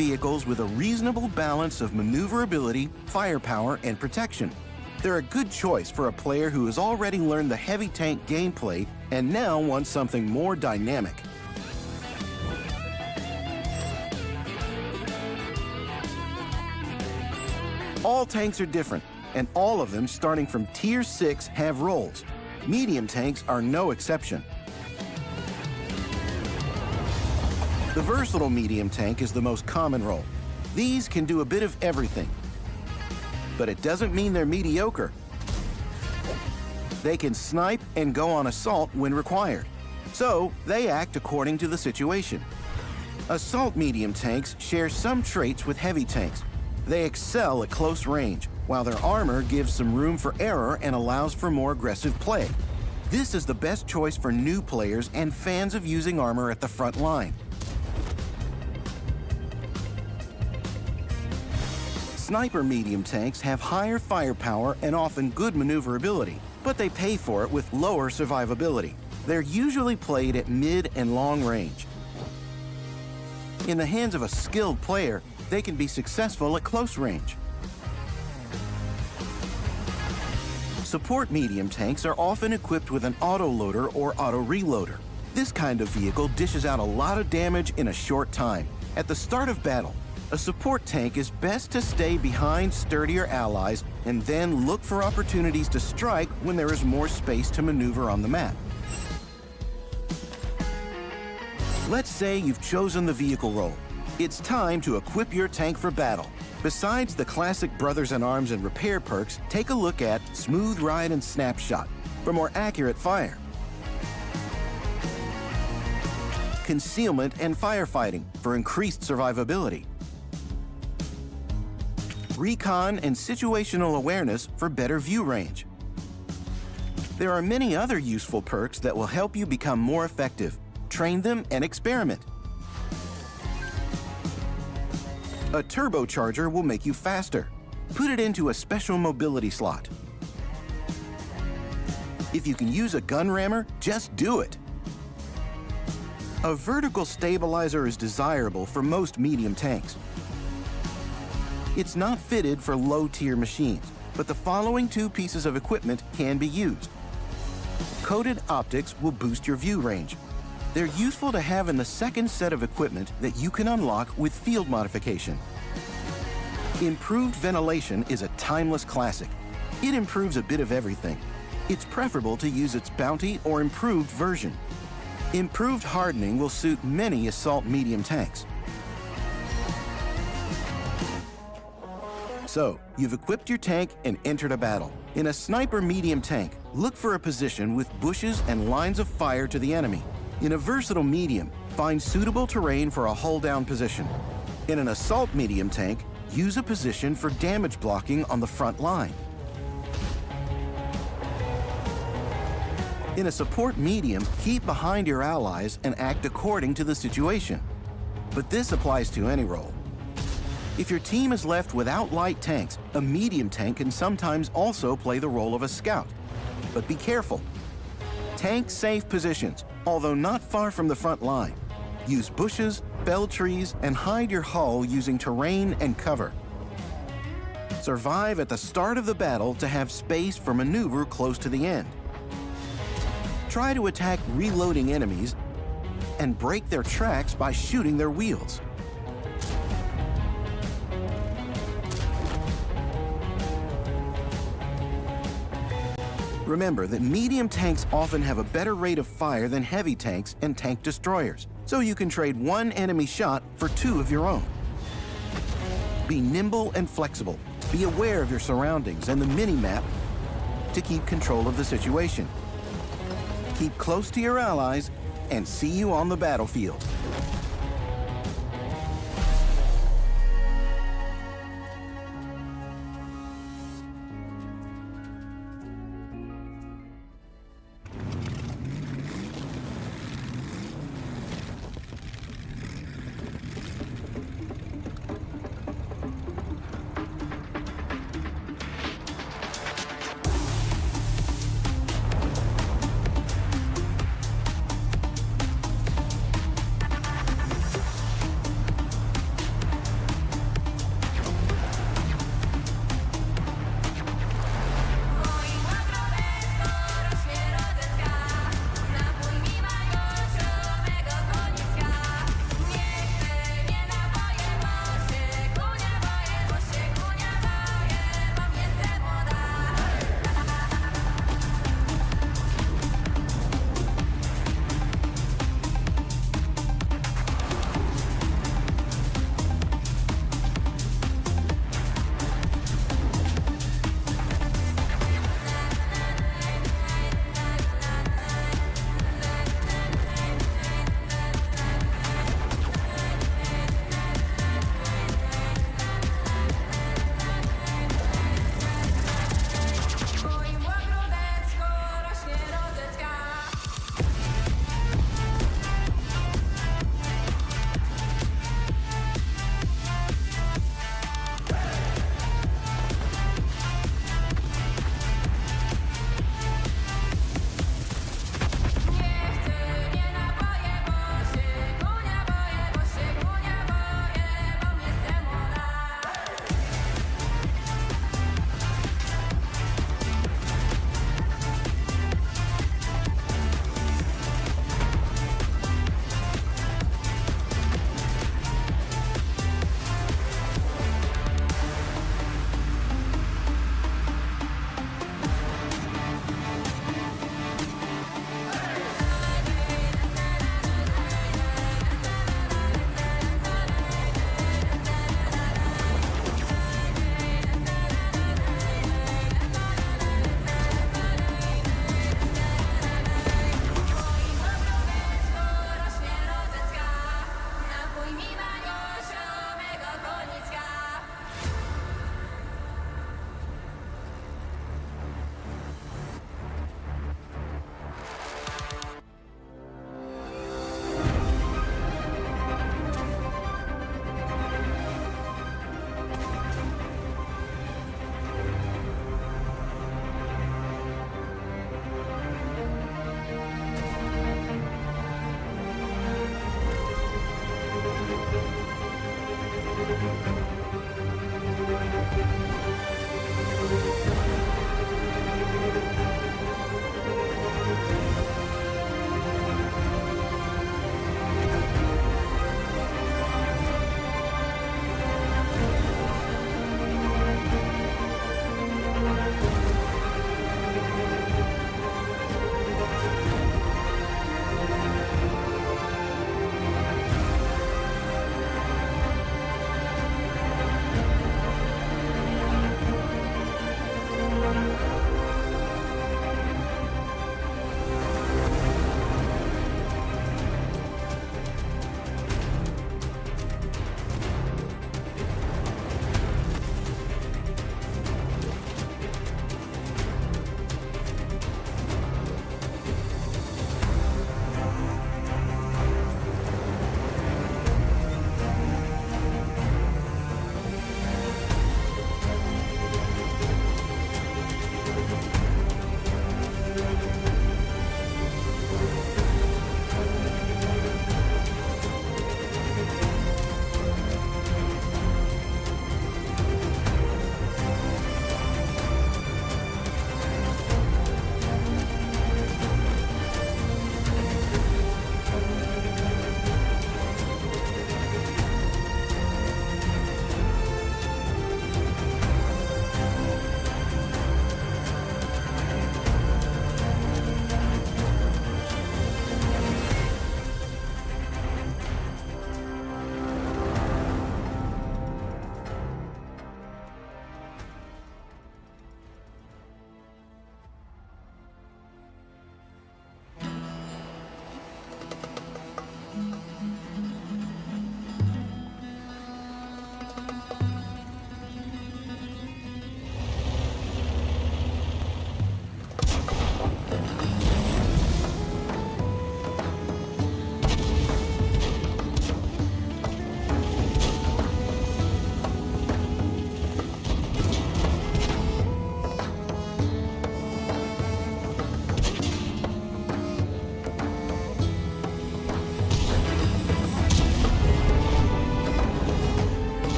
vehicles with a reasonable balance of maneuverability, firepower, and protection. They're a good choice for a player who has already learned the heavy tank gameplay and now wants something more dynamic. All tanks are different, and all of them starting from Tier 6 have roles. Medium tanks are no exception. The versatile medium tank is the most common role. These can do a bit of everything, but it doesn't mean they're mediocre. They can snipe and go on assault when required, so they act according to the situation. Assault medium tanks share some traits with heavy tanks. They excel at close range, while their armor gives some room for error and allows for more aggressive play. This is the best choice for new players and fans of using armor at the front line. Sniper medium tanks have higher firepower and often good maneuverability, but they pay for it with lower survivability. They're usually played at mid and long range. In the hands of a skilled player, they can be successful at close range. Support medium tanks are often equipped with an auto-loader or auto-reloader. This kind of vehicle dishes out a lot of damage in a short time. At the start of battle, a support tank is best to stay behind sturdier allies and then look for opportunities to strike when there is more space to maneuver on the map. Let's say you've chosen the vehicle role. It's time to equip your tank for battle. Besides the classic Brothers in Arms and repair perks, take a look at Smooth Ride and Snapshot for more accurate fire, Concealment and Firefighting for increased survivability, Recon and Situational Awareness for better view range. There are many other useful perks that will help you become more effective. Train them and experiment. A turbocharger will make you faster. Put it into a special mobility slot. If you can use a gun rammer, just do it. A vertical stabilizer is desirable for most medium tanks. It's not fitted for low-tier machines, but the following two pieces of equipment can be used. Coated optics will boost your view range. They're useful to have in the second set of equipment that you can unlock with field modification. Improved ventilation is a timeless classic. It improves a bit of everything. It's preferable to use its bounty or improved version. Improved hardening will suit many assault medium tanks. So, you've equipped your tank and entered a battle. In a sniper medium tank, look for a position with bushes and lines of fire to the enemy. In a versatile medium, find suitable terrain for a hull-down position. In an assault medium tank, use a position for damage blocking on the front line. In a support medium, keep behind your allies and act according to the situation. But this applies to any role. If your team is left without light tanks, a medium tank can sometimes also play the role of a scout. But be careful. Tank safe positions, although not far from the front line. Use bushes, fell trees, and hide your hull using terrain and cover. Survive at the start of the battle to have space for maneuver close to the end. Try to attack reloading enemies and break their tracks by shooting their wheels. Remember that medium tanks often have a better rate of fire than heavy tanks and tank destroyers, so you can trade one enemy shot for two of your own. Be nimble and flexible. Be aware of your surroundings and the mini-map to keep control of the situation. Keep close to your allies and see you on the battlefield.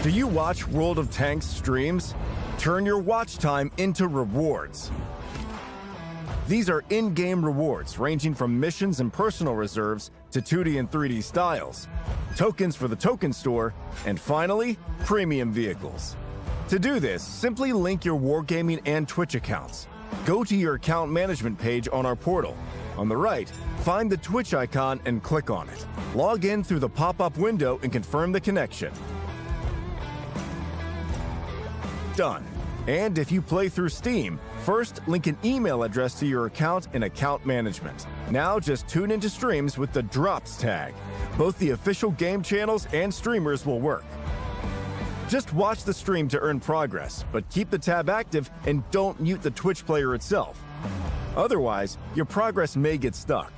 Do you watch World of Tanks streams? Turn your watch time into rewards. These are in-game rewards ranging from missions and personal reserves to 2D and 3D styles, tokens for the token store, and finally, premium vehicles. To do this, simply link your Wargaming and Twitch accounts. Go to your account management page on our portal. On the right, find the Twitch icon and click on it. Log in through the pop-up window and confirm the connection. Done. And if you play through Steam, first link an email address to your account in account management. Now just tune into streams with the Drops tag. Both the official game channels and streamers will work. Just watch the stream to earn progress, but keep the tab active and don't mute the Twitch player itself. Otherwise, your progress may get stuck.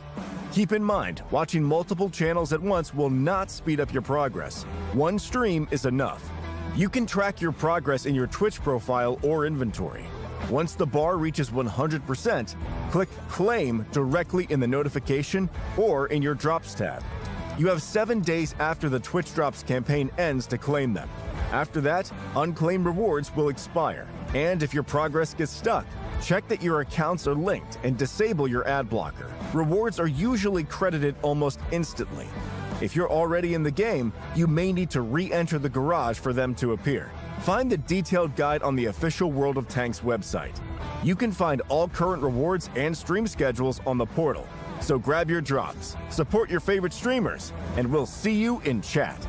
Keep in mind, watching multiple channels at once will not speed up your progress. One stream is enough. You can track your progress in your Twitch profile or inventory. Once the bar reaches 100%, click Claim directly in the notification or in your Drops tab. You have 7 days after the Twitch Drops campaign ends to claim them. After that, unclaimed rewards will expire. And if your progress gets stuck, check that your accounts are linked and disable your ad blocker. Rewards are usually credited almost instantly. If you're already in the game, you may need to re-enter the garage for them to appear. Find the detailed guide on the official World of Tanks website. You can find all current rewards and stream schedules on the portal. So grab your drops, support your favorite streamers, and we'll see you in chat.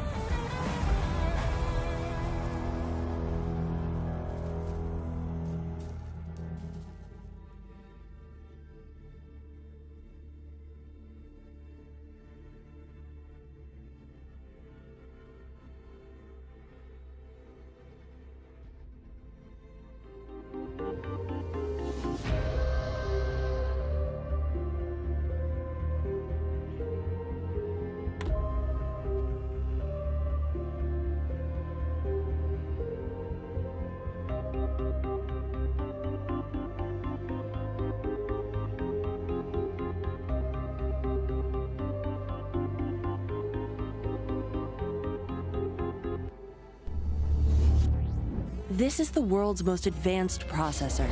This is the world's most advanced processor.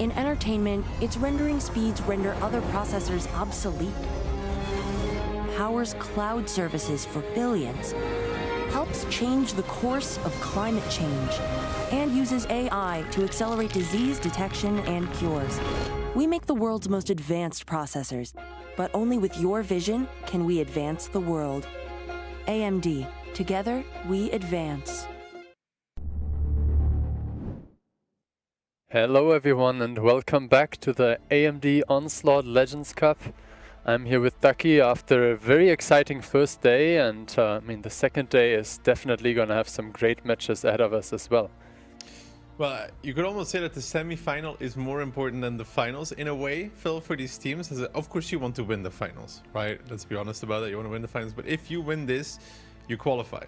In entertainment, its rendering speeds render other processors obsolete. Powers cloud services for billions. Helps change the course of climate change. And uses AI to accelerate disease detection and cures. We make the world's most advanced processors, but only with your vision can we advance the world. AMD. Together, we advance. Hello everyone and welcome back to the AMD Onslaught Legends Cup. I'm here with Ducky after a very exciting first day, and I mean the second day is definitely going to have some great matches ahead of us as well. Well, you could almost say that the semi-final is more important than the finals in a way, Phil, for these teams. Of course you want to win the finals, right? Let's be honest about it, you want to win the finals, but if you win this, you qualify.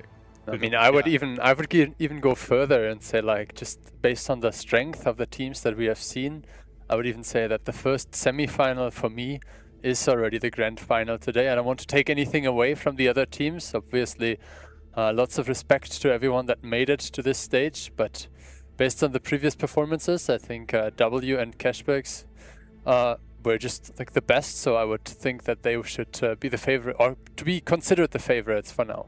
I mean, I would even go further and say, like, just based on the strength of the teams that we have seen, I would even say that the first semi-final for me is already the grand final today. I don't want to take anything away from the other teams. Obviously, lots of respect to everyone that made it to this stage, but based on the previous performances, I think W and Cashbacks were just like the best, so I would think that they should be the favorite, or to be considered the favorites for now.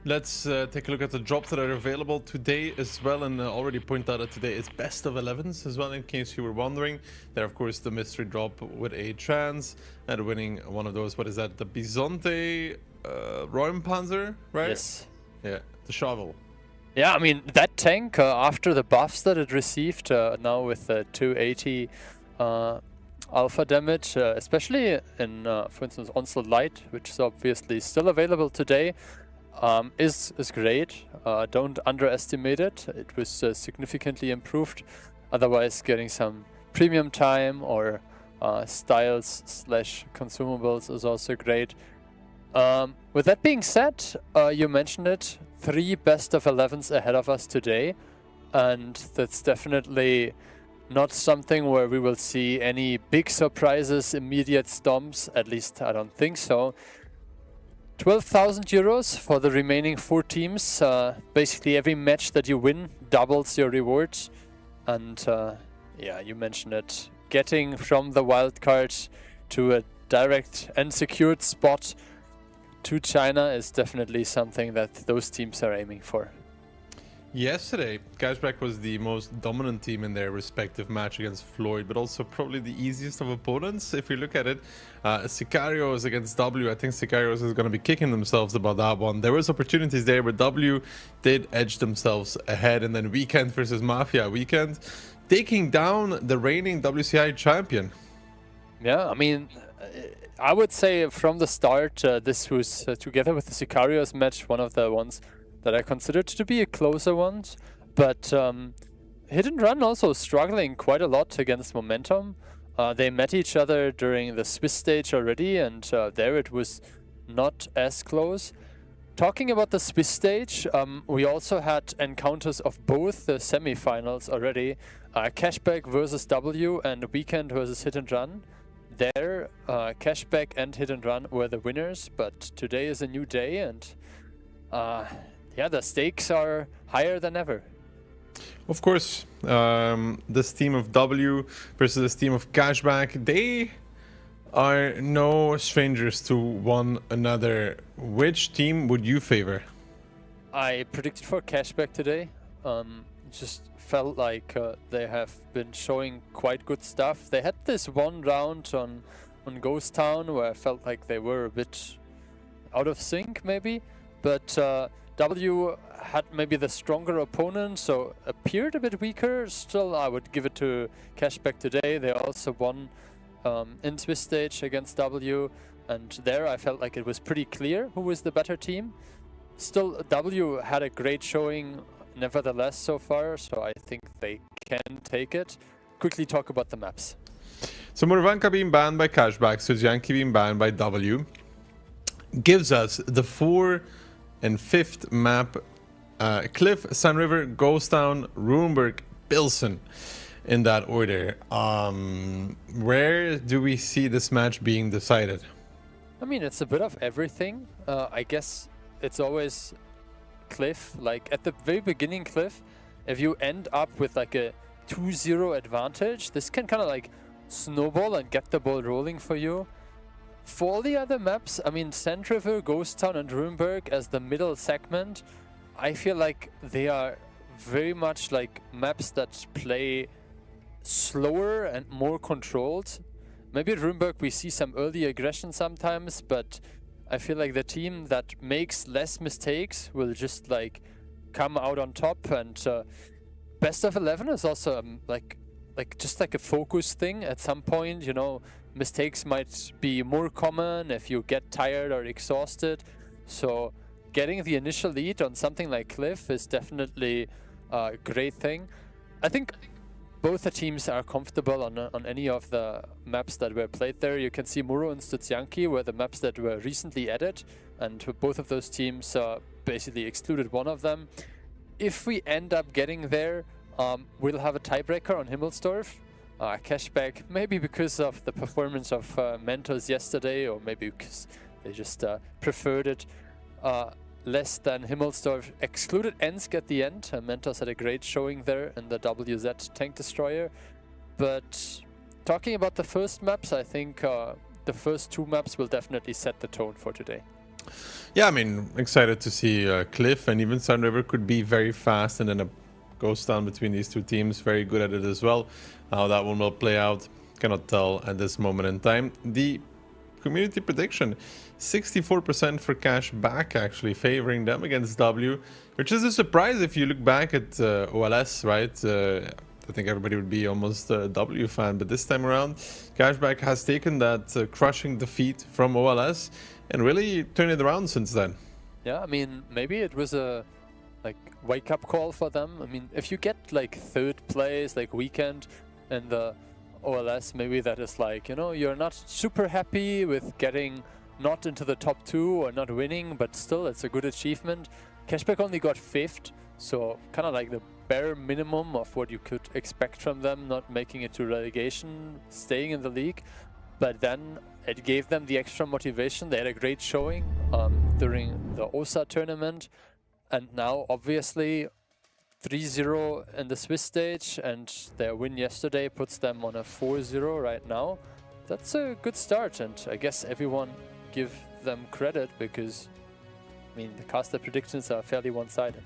Let's take a look at the drops that are available today as well, and already point out that today is best of 11s as well, in case you were wondering. There, of course, the mystery drop with a trans, and winning one of those, what is that, the Bisonte Räumpanzer, right? Yes. Yeah, the shovel. Yeah, I mean, that tank, after the buffs that it received, now with 280 alpha damage, especially in, for instance, Onslaught Light, which is obviously still available today, is great. Don't underestimate it. It was significantly improved. Otherwise, getting some premium time or styles / consumables is also great. With that being said, you mentioned it, 3 best of 11s ahead of us today, and that's definitely not something where we will see any big surprises, immediate stomps. At least I don't think so. 12,000 euros for the remaining 4 teams. Basically, every match that you win doubles your rewards. And yeah, you mentioned it. Getting from the wildcard to a direct and secured spot to China is definitely something that those teams are aiming for. Yesterday, Cashback was the most dominant team in their respective match against Floyd, but also probably the easiest of opponents. If you look at it, Sicarios against W, I think Sicarios is going to be kicking themselves about that one. There was opportunities there, but W did edge themselves ahead. And then Weekend versus Mafia. Weekend taking down the reigning WCI champion. Yeah, I mean, I would say from the start, this was, together with the Sicarios match, one of the ones that I considered to be a closer one. But Hit and Run also struggling quite a lot against Momentum. They met each other during the Swiss stage already, and there it was not as close. Talking about the Swiss stage, we also had encounters of both the semi-finals already. Cashback versus W and Weekend versus Hit and Run. There, Cashback and Hit and Run were the winners, but today is a new day, and yeah, the stakes are higher than ever. Of course, this team of W versus this team of Cashback, they are no strangers to one another. Which team would you favor? I predicted for Cashback today. Just felt like they have been showing quite good stuff. They had this one round on Ghost Town where I felt like they were a bit out of sync maybe, but W had maybe the stronger opponent, so appeared a bit weaker. Still, I would give it to Cashback today. They also won in Swiss stage against W, and there I felt like it was pretty clear who was the better team. Still, W had a great showing nevertheless so far, so I think they can take it. Quickly talk about the maps. So Murvanka being banned by Cashback, Sudzianki being banned by W, gives us the 4th and 5th map, Cliff, Sun River, Ghost Town, Runeberg, Pilsen, in that order. Where do we see this match being decided? I mean, it's a bit of everything. I guess it's always Cliff. Like at the very beginning, Cliff, if you end up with like a 2-0 advantage, this can kind of like snowball and get the ball rolling for you. For all the other maps, I mean, Sand River, Ghost Town and Runeberg as the middle segment, I feel like they are very much like maps that play slower and more controlled. Maybe at Runeberg we see some early aggression sometimes, but I feel like the team that makes less mistakes will just like come out on top. And best of 11 is also like just like a focus thing. At some point, you know, mistakes might be more common if you get tired or exhausted. So getting the initial lead on something like Cliff is definitely a great thing. I think both the teams are comfortable on any of the maps that were played there. You can see Muro and Studzianki were the maps that were recently added, and both of those teams basically excluded one of them. If we end up getting there, we'll have a tiebreaker on Himmelsdorf. Cashback, maybe because of the performance of Mentos yesterday, or maybe because they just preferred it less than Himmelsdorf. Excluded Ensk at the end. Mentos had a great showing there in the WZ tank destroyer. But talking about the first maps, I think the first 2 maps will definitely set the tone for today. Yeah, I mean, excited to see Cliff, and even Sun River could be very fast, and then a Ghost Town between these 2 teams, very good at it as well. How that one will play out, cannot tell at this moment in time. The community prediction, 64% for Cashback, actually favoring them against W, which is a surprise if you look back at OLS, right? I think everybody would be almost a W fan, but this time around, Cashback has taken that crushing defeat from OLS and really turned it around since then. Yeah, I mean, maybe it was a like wake-up call for them. I mean, if you get like 3rd place, like Weekend in the OLS, maybe that is like, you know, you're not super happy with getting not into the top 2 or not winning, but still it's a good achievement. Cashback only got 5th, so kind of like the bare minimum of what you could expect from them, not making it to relegation, staying in the league. But then it gave them the extra motivation. They had a great showing during the OSA tournament, and now obviously 3-0 in the Swiss stage, and their win yesterday puts them on a 4-0 right now. That's a good start, and I guess everyone give them credit because, I mean, the caster predictions are fairly one-sided.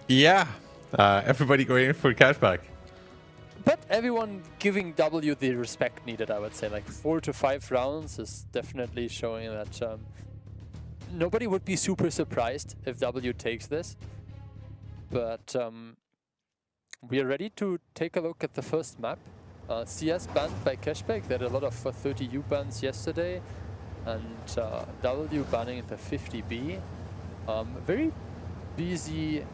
Yeah, everybody going in for cashback. But everyone giving W the respect needed, I would say. Like 4 to 5 rounds is definitely showing that nobody would be super surprised if W takes this. But we are ready to take a look at the first map. CS banned by cashback. They had a lot of 30U bans yesterday, and W banning the 50B. Very busy,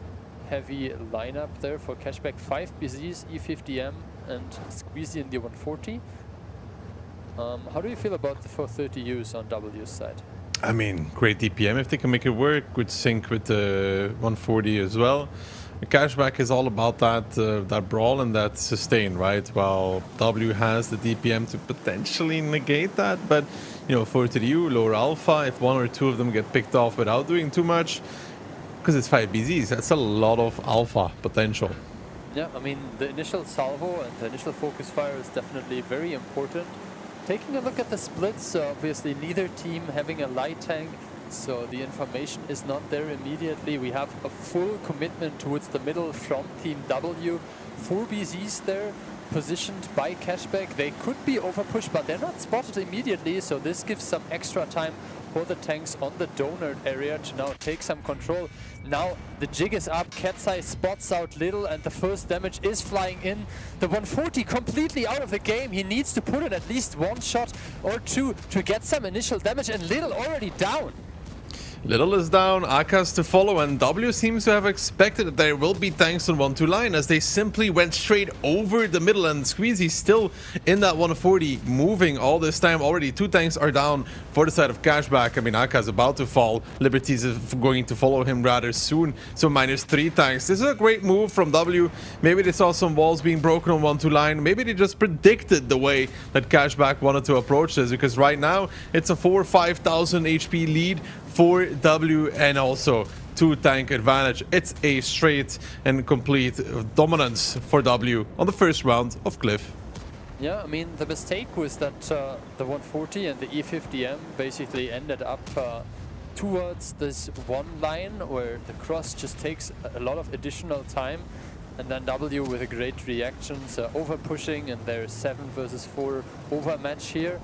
heavy lineup there for cashback. 5 BZs, E50M, and Squeezy in the 140. How do you feel about the 430Us on W's side? I mean, great DPM if they can make it work. Good sync with the 140 as well. Cashback is all about that brawl and that sustain, right? While W has the DPM to potentially negate that, but you know, 430U, lower alpha, if 1 or 2 of them get picked off without doing too much, because it's 5 BZs, that's a lot of alpha potential. Yeah, I mean, the initial salvo and the initial focus fire is definitely very important. Taking a look at the splits, obviously neither team having a light tank, so the information is not there immediately. We have a full commitment towards the middle from Team W. 4 BZs there, positioned by cashback. They could be overpushed, but they're not spotted immediately, so this gives some extra time for the tanks on the donut area to now take some control. Now the jig is up, Cat's spots out Little, and the first damage is flying in. The 140 completely out of the game. He needs to put in at least 1 shot or 2 to get some initial damage, and Little already down. Little is down, Aka's to follow, and W seems to have expected that there will be tanks on 1-2 line as they simply went straight over the middle, and Squeezy still in that 140, moving all this time. Already 2 tanks are down for the side of cashback. I mean, Aka's about to fall. Liberty's is going to follow him rather soon, so -3 tanks. This is a great move from W. Maybe they saw some walls being broken on 1-2 line. Maybe they just predicted the way that cashback wanted to approach this, because right now it's a 4,000-5,000 HP lead for W, and also 2 tank advantage. It's a straight and complete dominance for W on the first round of Cliff. Yeah, I mean, the mistake was that the 140 and the E50M basically ended up towards this one line where the cross just takes a lot of additional time, and then W with a great reactions, over pushing, and there's 7 versus 4 overmatch here.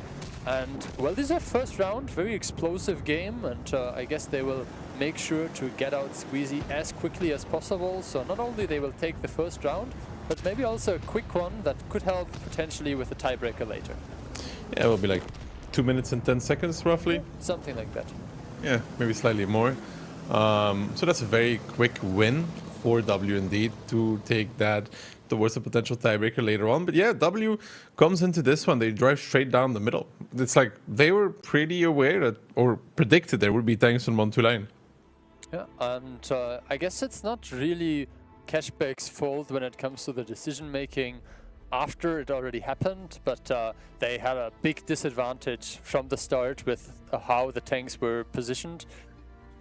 And well, this is a first round, very explosive game, and I guess they will make sure to get out Squeezy as quickly as possible. So not only they will take the first round, but maybe also a quick one that could help potentially with a tiebreaker later. Yeah, it will be like 2 minutes and 10 seconds roughly. Something like that. Yeah, maybe slightly more. So that's a very quick win for W indeed to take that towards a potential tiebreaker later on. But yeah, W comes into this one, they drive straight down the middle. It's like they were pretty aware that, or predicted there would be tanks on 1-2 line. Yeah, and I guess it's not really cashback's fault when it comes to the decision making after it already happened, but they had a big disadvantage from the start with how the tanks were positioned.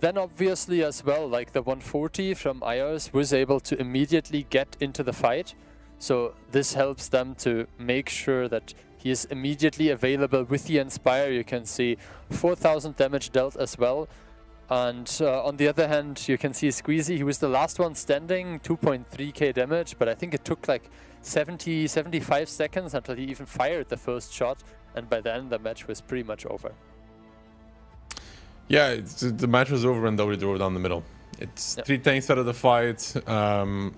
Then obviously as well, like the 140 from IOS was able to immediately get into the fight. So this helps them to make sure that he is immediately available with the Inspire. You can see 4,000 damage dealt as well. And on the other hand, you can see Squeezy, he was the last one standing, 2.3k damage, but I think it took like 75 seconds until he even fired the first shot. And by then the match was pretty much over. Yeah, the match was over and W drove down the middle. It's 3 tanks out of the fight.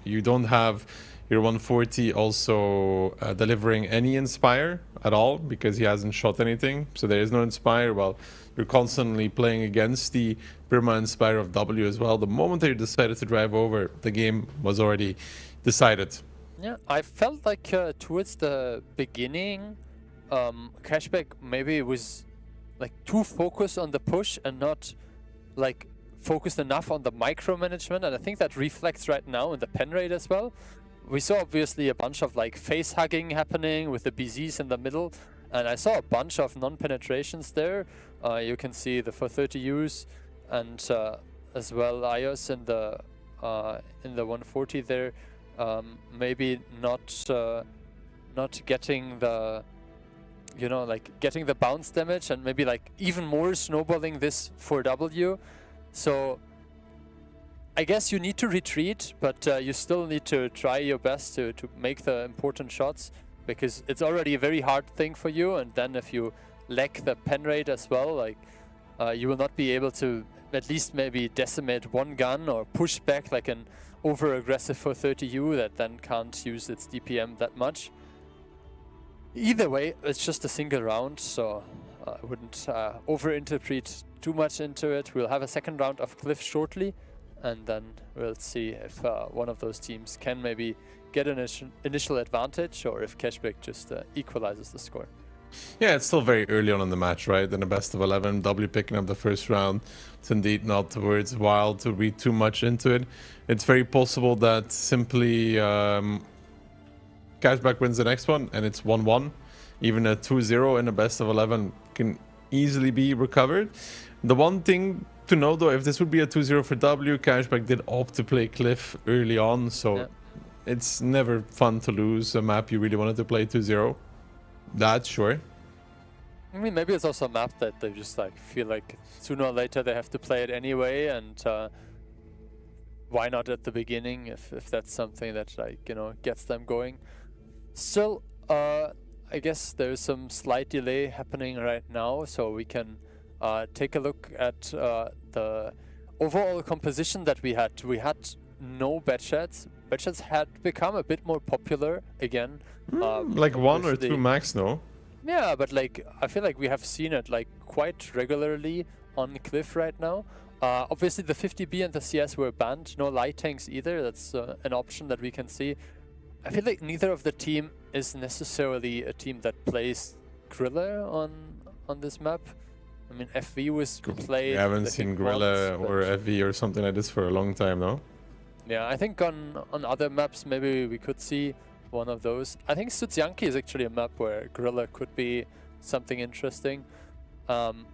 You don't have your 140 also delivering any Inspire at all because he hasn't shot anything. So there is no Inspire. Well, you're constantly playing against the Perma Inspire of W as well. The moment they decided to drive over, the game was already decided. Yeah, I felt like towards the beginning, cashback maybe was like too focused on the push and not like focused enough on the micromanagement, and I think that reflects right now in the pen rate as well. We saw obviously a bunch of like face hugging happening with the BZs in the middle, And I saw a bunch of non-penetrations there. You can see the 430Us and as well iOS in the 140 there. Maybe not getting the, you know, like getting the bounce damage, and maybe like even more snowballing this 4W. So I guess you need to retreat, but you still need to try your best to make the important shots, because it's already a very hard thing for you. And then if you lack the pen rate as well, like you will not be able to at least maybe decimate one gun or push back like an over-aggressive 430U that then can't use its DPM that much. Either way, it's just a single round, so I wouldn't over-interpret too much into it. We'll have a second round of Cliff shortly, and then we'll see if one of those teams can maybe get an initial advantage, or if Cashback just equalizes the score. Yeah, it's still very early on in the match, right? In a best of 11, W picking up the first round. It's indeed not worthwhile to read too much into it. It's very possible that simply Cashback wins the next one and it's 1-1. Even a 2-0 in a best of 11 can easily be recovered. The one thing to know though, if this would be a 2-0 for W, Cashback did opt to play Cliff early on, so it's never fun to lose a map you really wanted to play 2-0. That's sure. I mean, maybe it's also a map that they just like feel like sooner or later they have to play it anyway, and why not at the beginning if that's something that, like, you know, gets them going. Still, I guess there's some slight delay happening right now, so we can take a look at the overall composition that we had. We had no Batchats. Batchats had become a bit more popular again. Like one or two max, no? Yeah, but like I feel like we have seen it like quite regularly on Cliff right now. Obviously the 50B and the CS were banned. No light tanks either. That's an option that we can see. I feel like neither of the team is necessarily a team that plays Griller on this map. I mean, FV was played. We haven't seen Griller or FV or something like this for a long time, no? Yeah, I think on other maps maybe we could see one of those. I think Sudzianki is actually a map where Griller could be something interesting.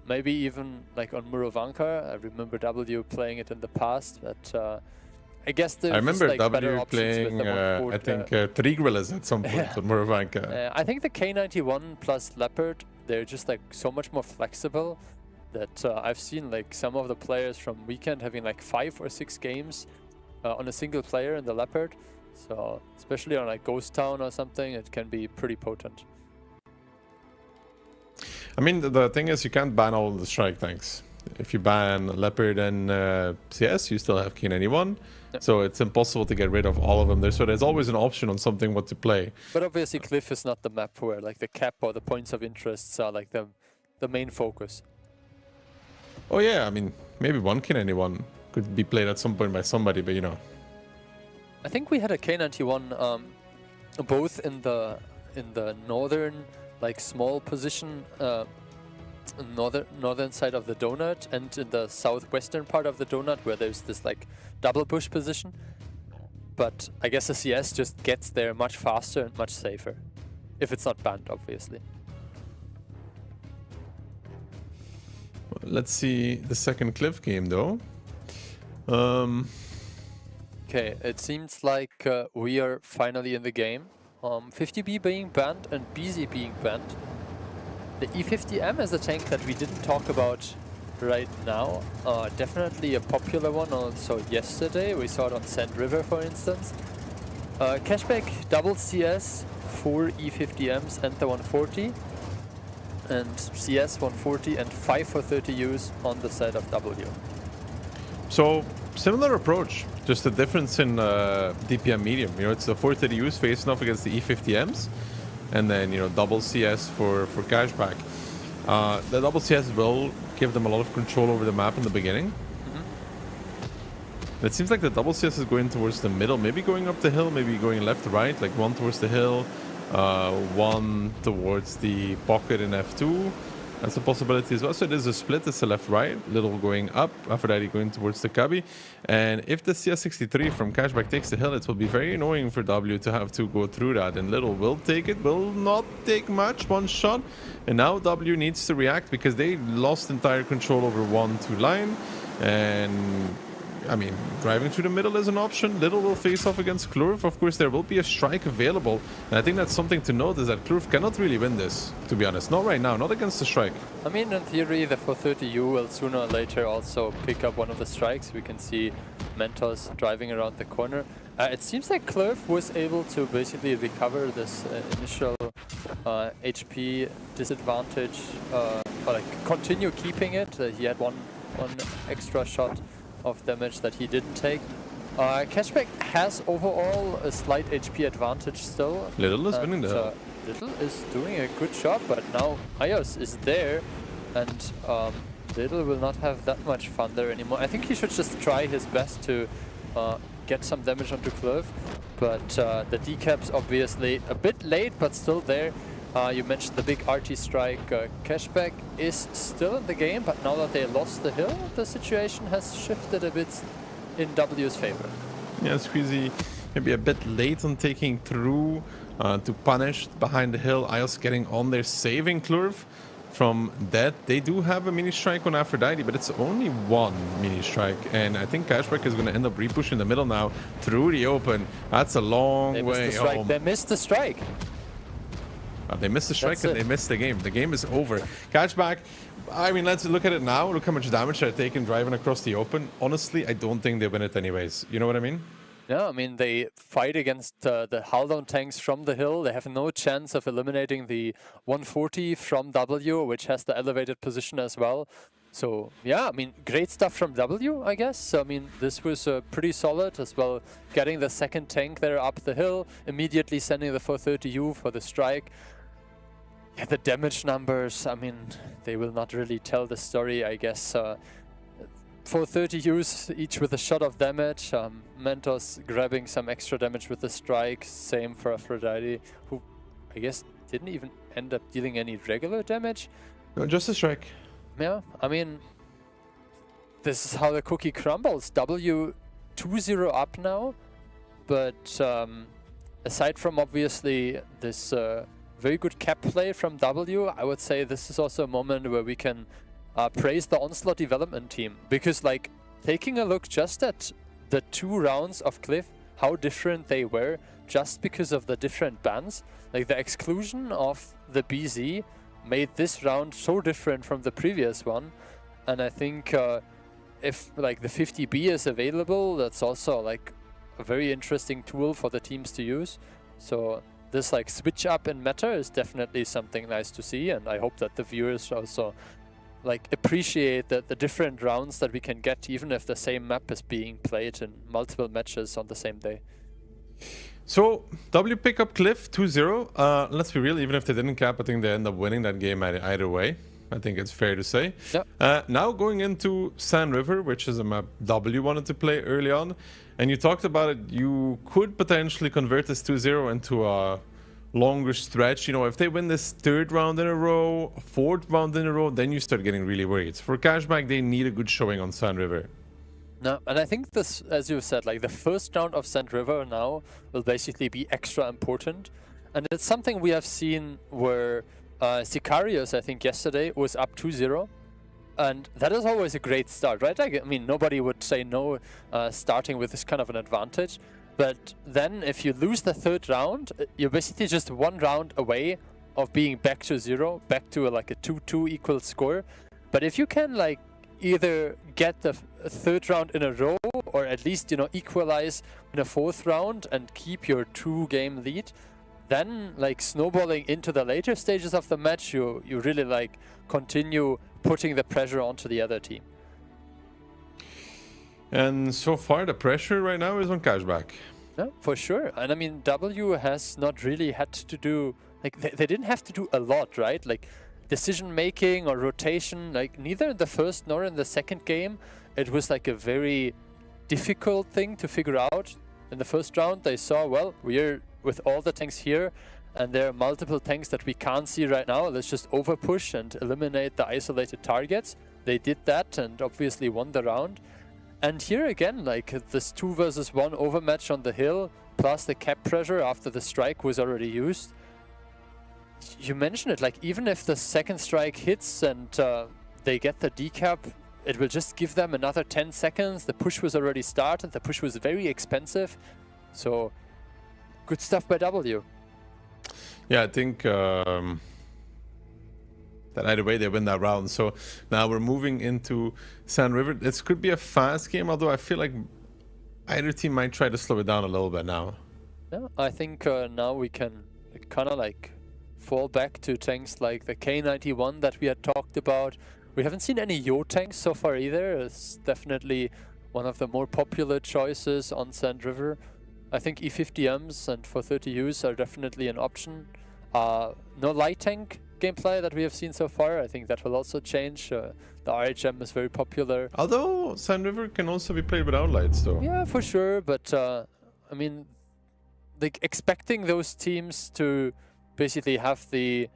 Maybe even like on Murovanka. I remember W playing it in the past, but I guess there's I remember like W playing, I think, 3 Gorillas at some point on Murovanka. I think the K91 plus Leopard, they're just like so much more flexible that I've seen like some of the players from Weekend having like 5 or 6 games on a single player in the Leopard. So especially on like Ghost Town or something, it can be pretty potent. I mean, the thing is, you can't ban all the strike tanks. If you ban Leopard and CS, you still have K91. So it's impossible to get rid of all of them there. So there's always an option on something what to play. But obviously Cliff is not the map where like the cap or the points of interests are like the main focus. Oh yeah, I mean, maybe one K91 could be played at some point by somebody, but you know. I think we had a K91 both in the northern like small position northern side of the donut and in the southwestern part of the donut where there's this like double push position. But I guess the CS just gets there much faster and much safer. If it's not banned, obviously. Let's see the second Cliff game though. Okay, it seems like we are finally in the game. 50B being banned and BZ being banned. The E50M is a tank that we didn't talk about right now. Definitely a popular one also yesterday. We saw it on Sand River, for instance. Cashback double CS, 4 E50Ms and the 140. And CS 140 and 5 430Us on the side of W. So, similar approach, just a difference in DPM medium. You know, it's the 430Us facing off against the E50Ms. And then, you know, double CS for Cashback. The double CS will give them a lot of control over the map in the beginning. It seems like the double CS is going towards the middle, maybe going up the hill, maybe going left to right, like one towards the hill, one towards the pocket in F2. That's a possibility as well. So it is a split. It's a left-right. Little going up. Aphrodite going towards the cubby. And if the CS63 from Cashback takes the hill, it will be very annoying for W to have to go through that. And Little will take it. Will not take much. One shot. And now W needs to react because they lost entire control over 1-2 line. And I mean, driving through the middle is an option. Little will face off against Klurf. Of course, there will be a strike available. And I think that's something to note is that Klurf cannot really win this, to be honest. Not right now, not against the strike. I mean, in theory, the 430U will sooner or later also pick up one of the strikes. We can see Mentos driving around the corner. It seems like Klurf was able to basically recover this initial HP disadvantage, or like continue keeping it. He had one extra shot of damage that he didn't take. Cashback has overall a slight HP advantage still. Little is winning there. Little is doing a good job, but now Ayos is there, and Little will not have that much fun there anymore. I think he should just try his best to get some damage onto Klurf, but the decap's obviously a bit late, but still there. You mentioned the big RT strike. Cashback is still in the game, but now that they lost the hill, the situation has shifted a bit in W's favor. Yeah, Squeezy maybe a bit late on taking through to punish behind the hill. Ayos getting on there, saving Klurf from that. They do have a mini strike on Aphrodite, but it's only one mini strike, and I think Cashback is going to end up repushing the middle now through the open. That's a long way home. They missed the strike. They missed the strike and they missed the game. The game is over. Cashback, I mean, let's look at it now. Look how much damage they're taking driving across the open. Honestly, I don't think they win it anyways. You know what I mean? Yeah, I mean, they fight against the hull-down tanks from the hill. They have no chance of eliminating the 140 from W, which has the elevated position as well. So, yeah, I mean, great stuff from W, I guess. I mean, this was pretty solid as well. Getting the second tank there up the hill, immediately sending the 430U for the strike. Yeah, the damage numbers, I mean, they will not really tell the story, I guess. 430Us, each with a shot of damage. Mentos grabbing some extra damage with the strike. Same for Aphrodite, who I guess didn't even end up dealing any regular damage. No, just a strike. Yeah, I mean, this is how the cookie crumbles. W 2-0 up now, but aside from obviously this very good cap play from W, I would say this is also a moment where we can praise the Onslaught development team, because like taking a look just at the 2 rounds of Cliff, how different they were just because of the different bans. Like the exclusion of the BZ made this round so different from the previous one, and I think if like the 50B is available, that's also like a very interesting tool for the teams to use. So this like switch up in meta is definitely something nice to see, and I hope that the viewers also like appreciate the different rounds that we can get, even if the same map is being played in multiple matches on the same day. So W pick up Cliff 2-0. Let's be real, even if they didn't cap, I think they end up winning that game either way. I think it's fair to say. Yep. Now going into Sand River, which is a map W wanted to play early on, and you talked about it, you could potentially convert this 2-0 into a longer stretch. You know, if they win this 3rd round in a row, 4th round in a row, then you start getting really worried. For Cashback, they need a good showing on Sand River. No, and I think this, as you said, like the first round of Sand River now will basically be extra important. And it's something we have seen where Sicarius, I think yesterday, was up 2-0. And that is always a great start, right? I mean, nobody would say no starting with this kind of an advantage. But then if you lose the 3rd round, you're basically just 1 round away of being back to 0, back to like a 2-2 equal score. But if you can like either get the 3rd round in a row, or at least, you know, equalize in a 4th round and keep your 2-game lead, then like snowballing into the later stages of the match, you really like continue putting the pressure onto the other team. And so far the pressure right now is on Cashback. Yeah, for sure. And I mean, W has not really had to do, like they didn't have to do a lot, right? Like decision making or rotation, like neither in the first nor in the second game, it was like a very difficult thing to figure out. In the first round they saw, well, we're with all the tanks here, and there are multiple tanks that we can't see right now. Let's just overpush and eliminate the isolated targets. They did that and obviously won the round. And here again, like this 2 versus 1 overmatch on the hill, plus the cap pressure after the strike was already used. You mentioned it, like even if the second strike hits and they get the decap, it will just give them another 10 seconds. The push was already started, the push was very expensive. So, good stuff by W. Yeah, I think that either way they win that round. So now we're moving into Sand River. This could be a fast game, although I feel like either team might try to slow it down a little bit now. Yeah, I think now we can kind of like fall back to tanks like the K91 that we had talked about. We haven't seen any Yo tanks so far either. It's definitely one of the more popular choices on Sand River. I think E50Ms and 430Us are definitely an option. No light tank gameplay that we have seen so far. I think that will also change. The RHM is very popular. Although Sand River can also be played without lights though. Yeah, for sure. But I mean, like expecting those teams to basically have the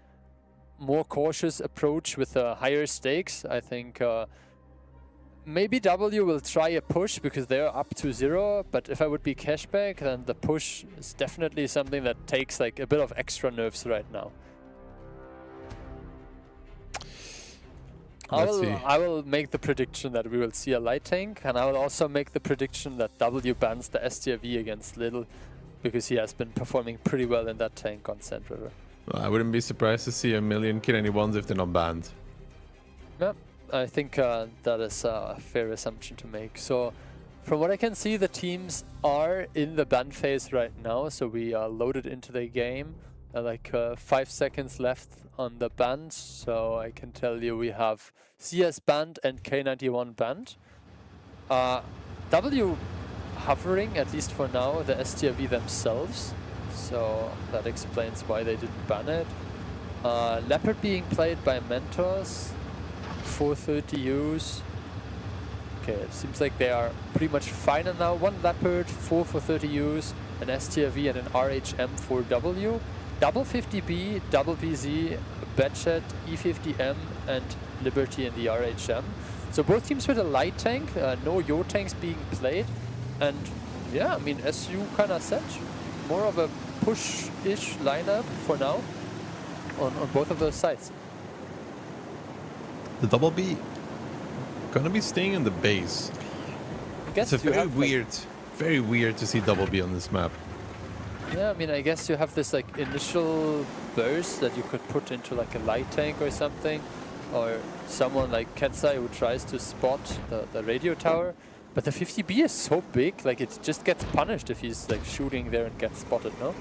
more cautious approach with higher stakes, I think maybe W will try a push because they're up to 0, but if I would be cashback, then the push is definitely something that takes like a bit of extra nerves right now. I will make the prediction that we will see a light tank, and I will also make the prediction that W bans the STRV against Little, because he has been performing pretty well in that tank on Sand River. Well, I wouldn't be surprised to see a million K91s if they're not banned. Yeah, I think that is a fair assumption to make. So, from what I can see, the teams are in the ban phase right now, so we are loaded into the game. Like 5 seconds left on the band, so I can tell you we have CS banned and K91 banned. W hovering, at least for now, the STRV themselves, so that explains why they didn't ban it. Leopard being played by Mentors, 430Us. Okay, it seems like they are pretty much final now. 1 Leopard, 4 430Us, an STRV and an RHM for W. Double 50B, double BZ, Batchet, E50M, and Liberty in the RHM. So both teams with a light tank, no Yo tanks being played. And yeah, I mean, as you kind of said, more of a push-ish lineup for now on both of those sides. The double B gonna be staying in the base. I guess it's very weird to see double B on this map. Yeah, I mean, I guess you have this like initial burst that you could put into like a light tank or something, or someone like Ketsai who tries to spot the radio tower. But the 50B is so big, like it just gets punished if he's like shooting there and gets spotted, no?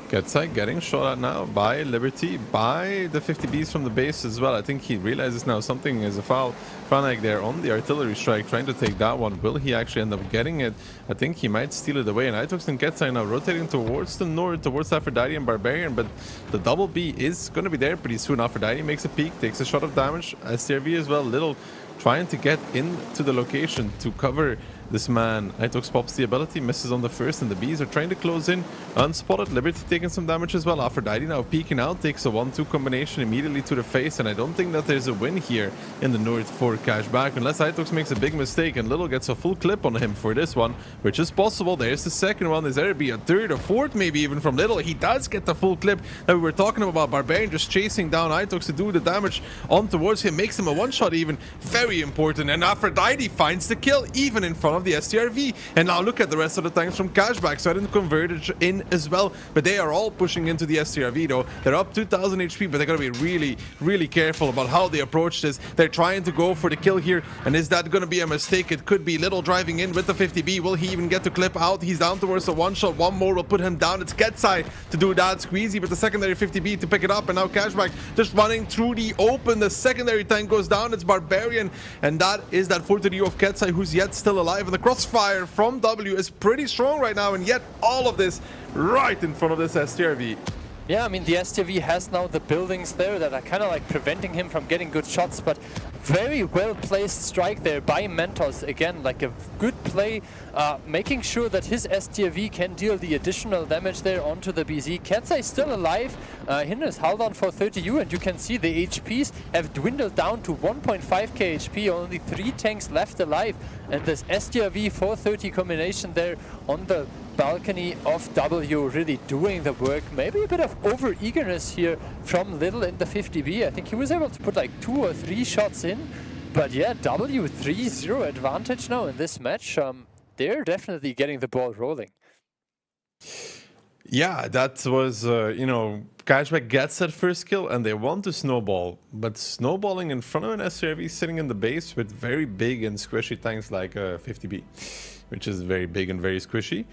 Ketsai getting shot at now by Liberty, by the 50Bs from the base as well. I think he realizes now something is a foul. Franak there on the artillery strike, trying to take that one. Will he actually end up getting it? I think he might steal it away. And Itox and Ketsai now rotating towards the north, towards Aphrodite and Barbarian. But the double B is going to be there pretty soon. Aphrodite makes a peek, takes a shot of damage. STRV as well, Little trying to get into the location to cover this man. Itox pops the ability, misses on the first, and the Bees are trying to close in. Unspotted, Liberty taking some damage as well. Aphrodite now peeking out, takes a 1-2 combination immediately to the face, and I don't think that there's a win here in the north for Cashback, unless Itox makes a big mistake and Little gets a full clip on him for this one, which is possible. There's the second one. Is there to be a third or fourth maybe even from Little? He does get the full clip that we were talking about. Barbarian just chasing down Itox to do the damage on towards him, makes him a one-shot even. Very important, and Aphrodite finds the kill even in front of the STRV. And now look at the rest of the tanks from Cashback. Sudden convertage in as well, but they are all pushing into the STRV though. They're up 2000 HP, but they're gonna be really careful about how they approach this. They're trying to go for the kill here, and is that gonna be a mistake? It could be. Little driving in with the 50B. Will he even get to clip out? He's down towards the one shot. One more will put him down. It's Ketsai to do that. Squeezy with the secondary 50B to pick it up, and now Cashback just running through the open. The secondary tank goes down. It's Barbarian, and that is that 40U of Ketsai, who's yet still alive. And the crossfire from W is pretty strong right now, and yet all of this right in front of this STRV. Yeah, I mean, the STRV has now the buildings there that are kind of like preventing him from getting good shots, but very well placed strike there by Mentos. Again, like a good play, making sure that his STRV can deal the additional damage there onto the BZ. Ketsai still alive. Hinder is held on for 30U, and you can see the HPs have dwindled down to 1.5k HP, only 3 tanks left alive. And this STRV 430 combination there on the balcony of W really doing the work. Maybe a bit of over-eagerness here from Little in the 50B. I think he was able to put like 2 or 3 shots in. But yeah, W 3-0 advantage now in this match. They're definitely getting the ball rolling. Yeah, that was, you know, Cashback gets that first kill and they want to snowball. But snowballing in front of an SRV sitting in the base with very big and squishy tanks like 50B, which is very big and very squishy.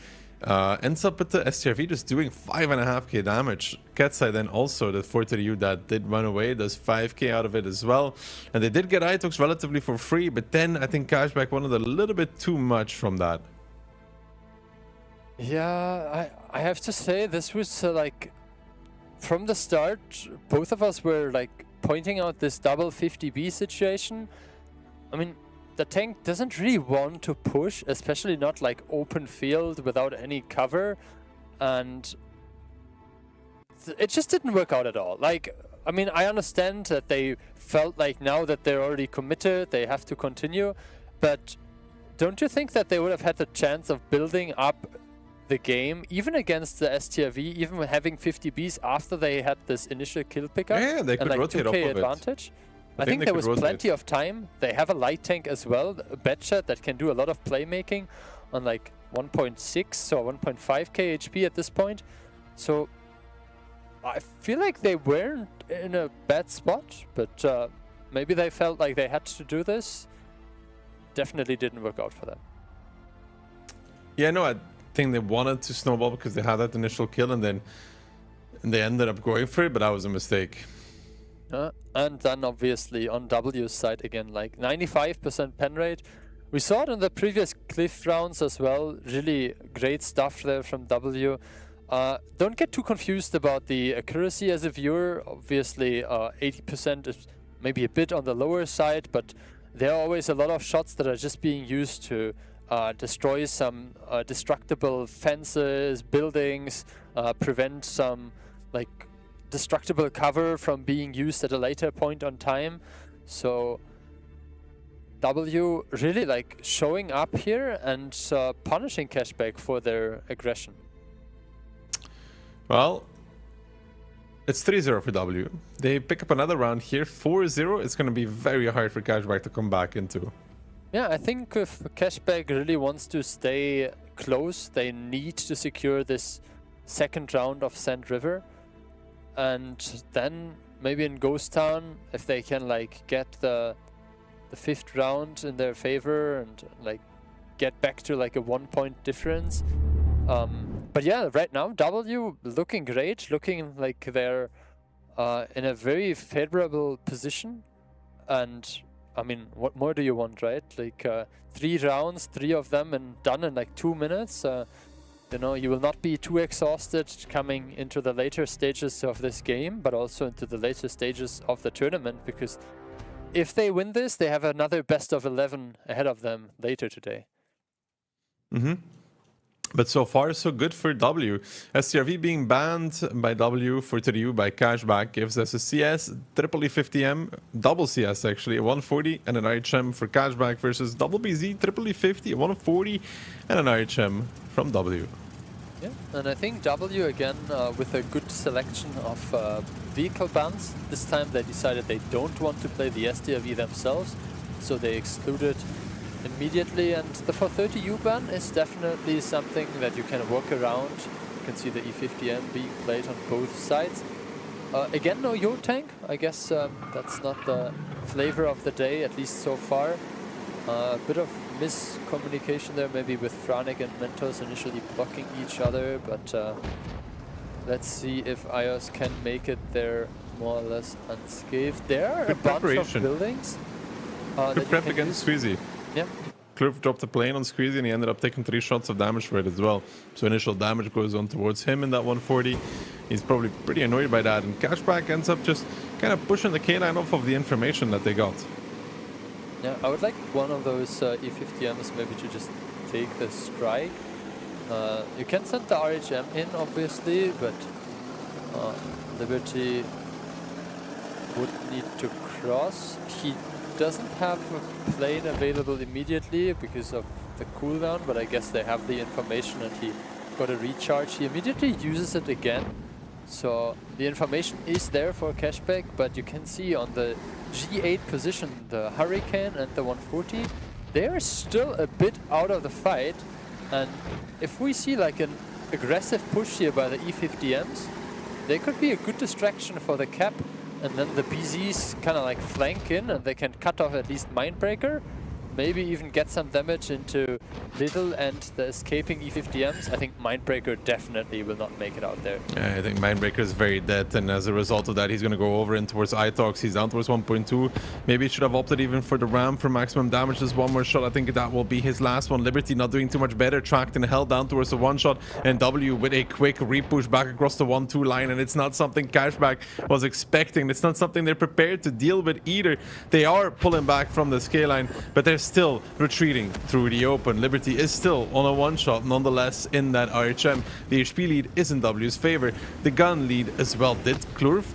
Ends up with the STRV just doing 5.5k damage. Ketsai then also, the 430U that did run away, does 5k out of it as well. And they did get Itox relatively for free, but then I think Cashback wanted a little bit too much from that. Yeah, I have to say this was like, from the start, both of us were like pointing out this double 50B situation. I mean, the tank doesn't really want to push, especially not like open field without any cover, and it just didn't work out at all. Like, I mean, I understand that they felt like now that they're already committed, they have to continue, but don't you think that they would have had the chance of building up the game, even against the STRV, even having 50Bs after they had this initial kill pickup? Yeah, they could and like rotate 2k off of advantage? I I think there was rotate. plenty of time. They have a light tank as well, a Batchat that can do a lot of playmaking on like 1.6 or 1.5k HP at this point. So I feel like they weren't in a bad spot, but maybe they felt like they had to do this. Definitely didn't work out for them. Yeah, no, I think they wanted to snowball because they had that initial kill and then they ended up going for it, but that was a mistake. And then obviously on W's side again, like 95% pen rate. We saw it in the previous Cliff rounds as well. Really great stuff there from W. Don't get too confused about the accuracy as a viewer. Obviously 80% is maybe a bit on the lower side, but there are always a lot of shots that are just being used to destroy some destructible fences, buildings, prevent some like destructible cover from being used at a later point on time. So W really like showing up here and punishing Cashback for their aggression. Well, it's 3-0 for W. They pick up another round here, 4-0. It's going to be very hard for Cashback to come back into. Yeah, I think if Cashback really wants to stay close, they need to secure this second round of Sand River. And then maybe in Ghost Town, if they can like get the fifth round in their favor and like get back to like a 1 point difference. But yeah, right now W looking great, looking like they're in a very favorable position. And I mean, what more do you want, right? Like 3 rounds, 3 of them, and done in like 2 minutes. You know, you will not be too exhausted coming into the later stages of this game, but also into the later stages of the tournament, because if they win this, they have another best of 11 ahead of them later today. But so far, so good for W. STRV being banned by W for 3U by Cashback gives us a CS, triple E50M, double CS actually, a 140 and an RHM for Cashback versus double BZ, triple E50, a 140 and an RHM from W. Yeah, and I think W again with a good selection of vehicle bans. This time they decided they don't want to play the STRV themselves, so they excluded immediately, and the 430U ban is definitely something that you can work around. You can see the E50M being played on both sides. Again, no Yo tank. I guess that's not the flavor of the day, at least so far. A bit of miscommunication there, maybe with Franik and Mentos initially blocking each other, but let's see if IOS can make it there more or less unscathed. There are a bunch of buildings. Good prep against Squeezy. Yeah. Cliff dropped a plane on Squeezy and he ended up taking 3 shots of damage for it as well. So initial damage goes on towards him in that 140. He's probably pretty annoyed by that, and Cashback ends up just kind of pushing the K9 off of the information that they got. Yeah, I would like one of those E50Ms maybe to just take the strike. You can send the RHM in, obviously, but Liberty would need to cross. He doesn't have a plane available immediately because of the cooldown, but I guess they have the information and he got a recharge. He immediately uses it again. So the information is there for Cashback, but you can see on the G8 position, the Hurricane and the 140, they're still a bit out of the fight. And if we see like an aggressive push here by the E50Ms, they could be a good distraction for the cap. And then the BZs kind of like flank in and they can cut off at least Mindbreaker. Maybe even get some damage into Little and the escaping E50Ms. I think Mindbreaker definitely will not make it out there. Yeah, I think Mindbreaker is very dead, and as a result of that, he's going to go over in towards Itox. He's down towards 1.2. Maybe he should have opted even for the ram for maximum damage. Just one more shot. I think that will be his last one. Liberty not doing too much better. Tracked and held down towards the 1-shot, and W with a quick repush back across the 1-2 line, and it's not something Cashback was expecting. It's not something they're prepared to deal with either. They are pulling back from the scale line, but they're still retreating through the open. Liberty is still on a 1-shot nonetheless in that RHM. The HP lead is in W's favor. The gun lead as well. Did Klurf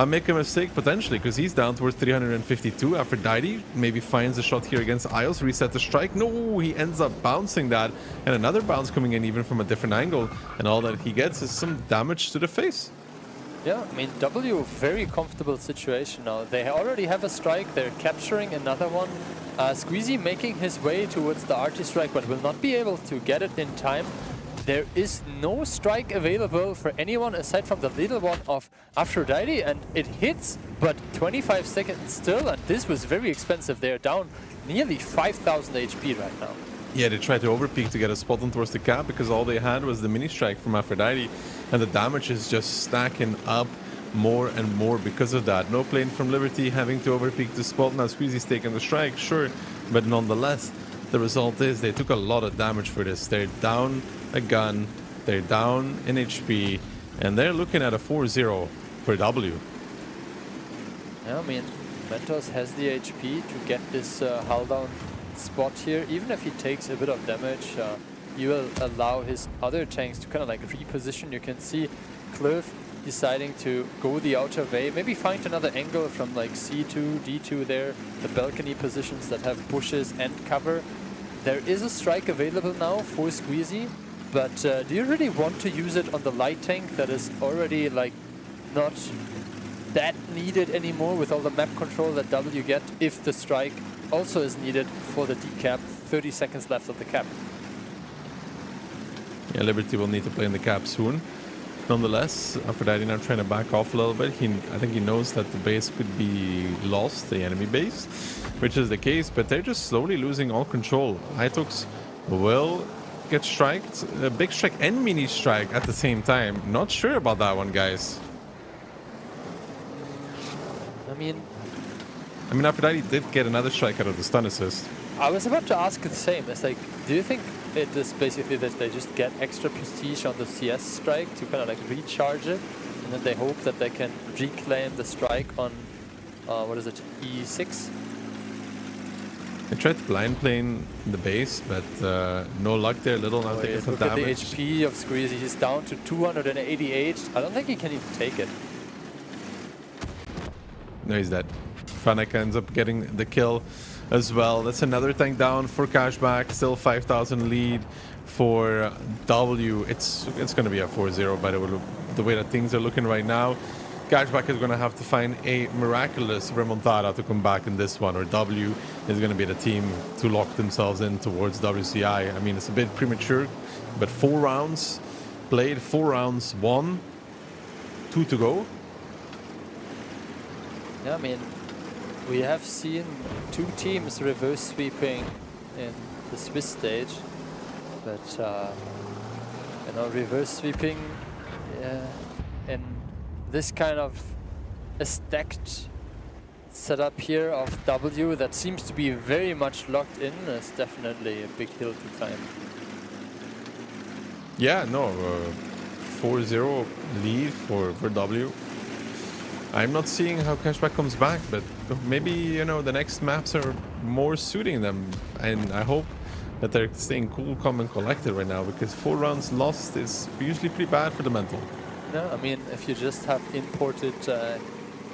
make a mistake potentially, because he's down towards 352. Aphrodite maybe finds a shot here against Isles, reset the strike. No, he ends up bouncing that, and another bounce coming in even from a different angle, and all that he gets is some damage to the face. Yeah, I mean, W, very comfortable situation now. They already have a strike, they're capturing another one. Squeezy making his way towards the RT strike, but will not be able to get it in time. There is no strike available for anyone aside from the little one of Aphrodite, and it hits, but 25 seconds still, and this was very expensive. They're down nearly 5,000 HP right now. Yeah, they tried to overpeak to get a spot on towards the cap because all they had was the mini strike from Aphrodite, and the damage is just stacking up more and more because of that. No plane from Liberty having to overpeak the spot. Now Squeezy's taking the strike, sure, but nonetheless, the result is they took a lot of damage for this. They're down a gun, they're down in HP, and they're looking at a 4-0 for W. Yeah, I mean, Mentos has the HP to get this hull down spot here. Even if he takes a bit of damage, he will allow his other tanks to kind of like reposition. You can see Cliff deciding to go the outer way, maybe find another angle from like C2, D2 there, the balcony positions that have bushes and cover. There is a strike available now for Squeezy, but do you really want to use it on the light tank that is already like not that needed anymore with all the map control that W get if the strike also is needed for the decap? 30 seconds left of the cap. Yeah, Liberty will need to play in the cap soon. Nonetheless, Aphrodite now trying to back off a little bit. I think he knows that the base could be lost, the enemy base, which is the case, but they're just slowly losing all control. Itox will get striked, a big strike and mini strike at the same time. Not sure about that one, guys. I mean, Aphrodite did get another strike out of the stun assist. I was about to ask the same. It's like, do you think it is basically that they just get extra prestige on the CS strike to kind of like recharge it, and then they hope that they can reclaim the strike on, what is it, E6? They tried to blind plane the base, but no luck there. Little now taking some look at the damage. HP of Squeezy. He's down to 288. I don't think he can even take it. No, he's dead. Fanek ends up getting the kill as well. That's another tank down for Cashback. Still 5,000 lead for W. It's going to be a 4-0 by the way that things are looking right now. Cashback is going to have to find a miraculous remontada to come back in this one, or W is going to be the team to lock themselves in towards WCI. I mean, it's a bit premature, but 4 rounds played, 4 rounds won, 2 to go. Yeah, I mean, we have seen 2 teams reverse sweeping in the Swiss stage, but you know, reverse sweeping in this kind of a stacked setup here of W that seems to be very much locked in is definitely a big hill to climb. Yeah, no, 4-0 lead for W. I'm not seeing how Cashback comes back, but maybe, you know, the next maps are more suiting them. And I hope that they're staying cool, calm, and collected right now, because 4 rounds lost is usually pretty bad for the mental. Yeah, I mean, if you just have imported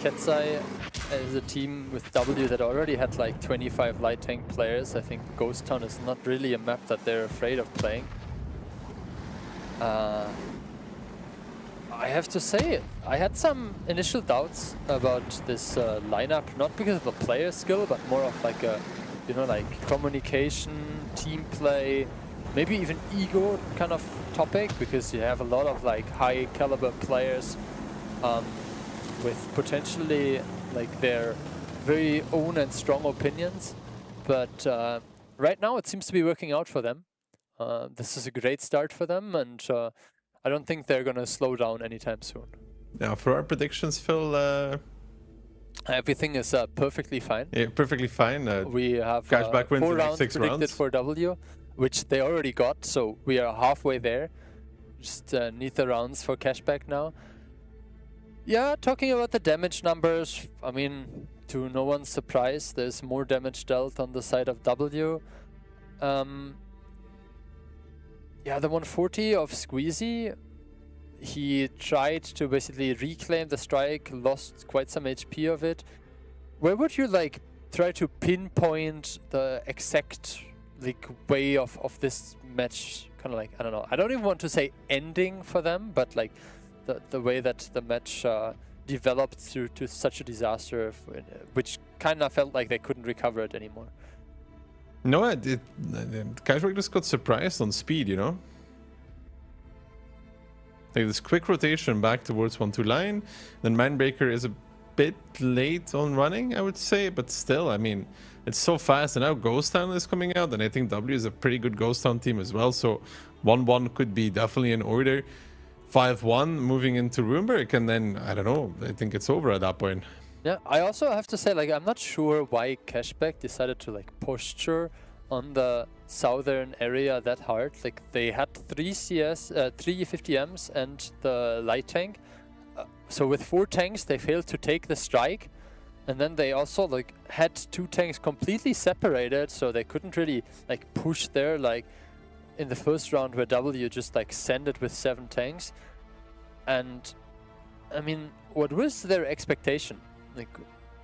Ketsai as a team with W that already had like 25 light tank players, I think Ghost Town is not really a map that they're afraid of playing. I have to say, I had some initial doubts about this lineup, not because of the player skill, but more of like a, you know, like communication, team play, maybe even ego kind of topic, because you have a lot of like high caliber players with potentially like their very own and strong opinions. But right now it seems to be working out for them. This is a great start for them, and I don't think they're going to slow down anytime soon. Now, for our predictions, Phil... everything is perfectly fine. Yeah, perfectly fine. We have Cashback wins 4 the rounds next 6 predicted rounds. for W, which they already got, so we are halfway there. Just need the rounds for Cashback now. Yeah, talking about the damage numbers, I mean, to no one's surprise, there's more damage dealt on the side of W. Yeah, the 140 of Squeezy, he tried to basically reclaim the strike, lost quite some HP of it. Where would you like try to pinpoint the exact like way of this match, kind of like, I don't know, I don't even want to say ending for them, but like the way that the match developed through to such a disaster, which kind of felt like they couldn't recover it anymore. No, Cashback just got surprised on speed, you know? Like this quick rotation back towards 1-2 line, then Mindbreaker is a bit late on running, I would say, but still, I mean, it's so fast, and now Ghost Town is coming out, and I think W is a pretty good Ghost Town team as well, so 1-1 could be definitely in order. 5-1 moving into Runeberg, and then, I don't know, I think it's over at that point. Yeah, I also have to say, like, I'm not sure why Cashback decided to like posture on the southern area that hard. Like, they had 3 50Ms and the light tank. So with 4 tanks, they failed to take the strike. And then they also like had 2 tanks completely separated, so they couldn't really like push there, like in the first round where W just like sent it with 7 tanks. And I mean, what was their expectation? Like,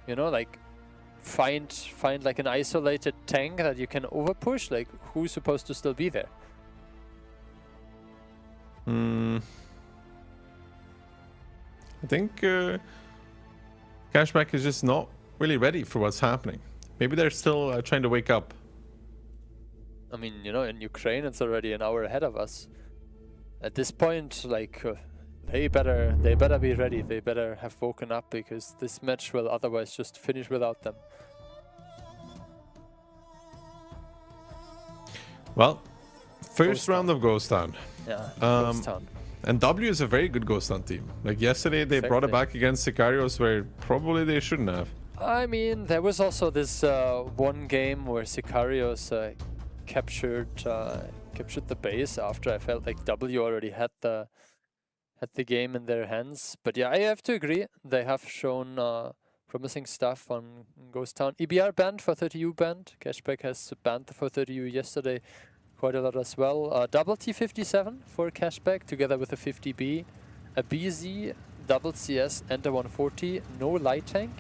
you know, like find like an isolated tank that you can overpush. Like, who's supposed to still be there? I think Cashback is just not really ready for what's happening. Maybe they're still trying to wake up. I mean, you know, in Ukraine, it's already an hour ahead of us. At this point, like, they better be ready. They better have woken up, because this match will otherwise just finish without them. Well, first round of Ghost Town. Yeah, Ghost Town. And W is a very good Ghost Town team. Like yesterday, they brought it back against Sicarios, where probably they shouldn't have. I mean, there was also this one game where Sicarios captured the base after I felt like W already had the game in their hands. But yeah, I have to agree. They have shown promising stuff on Ghost Town. EBR banned for 30U banned. Cashback has banned the 40U yesterday quite a lot as well. Double T57 for Cashback together with a 50B. A BZ, double CS and a 140. No light tank.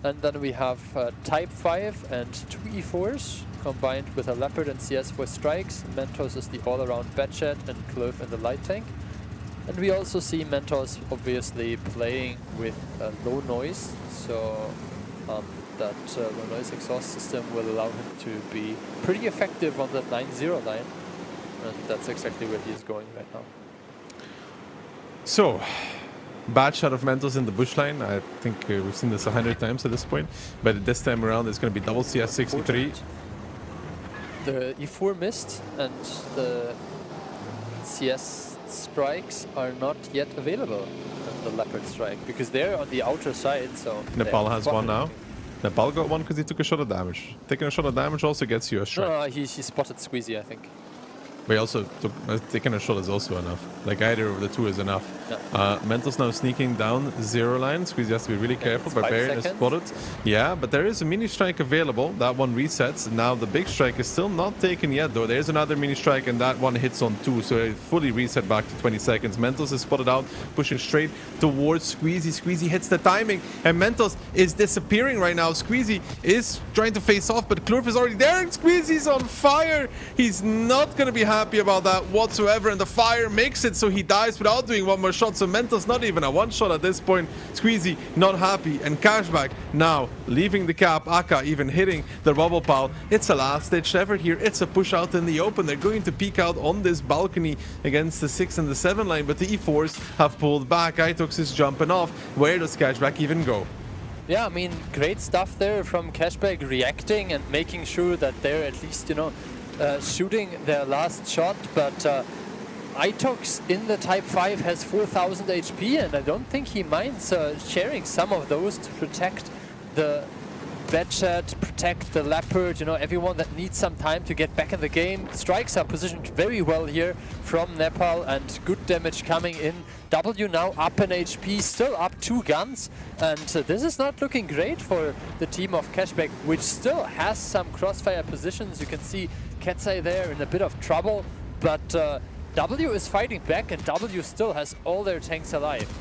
And then we have Type 5 and 2 E4s combined with a Leopard and CS for strikes. Mentos is the all-around Batchat and Clove in the light tank. And we also see Mentos obviously playing with low noise, so that low noise exhaust system will allow him to be pretty effective on the 9-0 line, and that's exactly where he is going right now. So, bad shot of Mentos in the bush line. I think we've seen this 100 times at this point, but this time around it's going to be double CS 63. The E4 missed, and the CS strikes are not yet available, the Leopard strike, because they're on the outer side. So Nepal has one now. Bal got one because he took a shot of damage. Taking a shot of damage also gets you a strike. No, he spotted Squeezy, I think. But he also took, taking a shot is also enough. Like either of the two is enough. Yeah. Mental's now sneaking down 0 line. Squeezy has to be really careful. Barbarian is spotted. Yeah, but there is a mini strike available. That one resets. Now the big strike is still not taken yet though. There's another mini strike and that one hits on 2. So it fully reset back to 20 seconds. Mentos is spotted out, pushing straight towards Squeezy. Squeezy hits the timing and Mentos is disappearing right now. Squeezy is trying to face off, but Klurf is already there and Squeezy's on fire. He's not going to be happy about that whatsoever, and the fire makes it so he dies without doing one more shot. So Mentos not even a one shot at this point. Squeezy not happy, and Cashback now leaving the cap. Aka even hitting the bubble pile. It's a last ditch effort here. It's a push out in the open. They're going to peek out on this balcony against the 6 and the 7 line, but the E4s have pulled back. Itox is jumping off. Where does Cashback even go? Yeah, I mean, great stuff there from Cashback, reacting and making sure that they're at least, you know, shooting their last shot, but Itox in the Type 5 has 4000 HP, and I don't think he minds sharing some of those to protect the Bedchat, protect the Leopard, you know, everyone that needs some time to get back in the game. Strikes are positioned very well here from Nepal, and good damage coming in. W now up in HP, still up 2 guns, and this is not looking great for the team of Cashback, which still has some crossfire positions. You can see Ketsai there in a bit of trouble, but W is fighting back, and W still has all their tanks alive.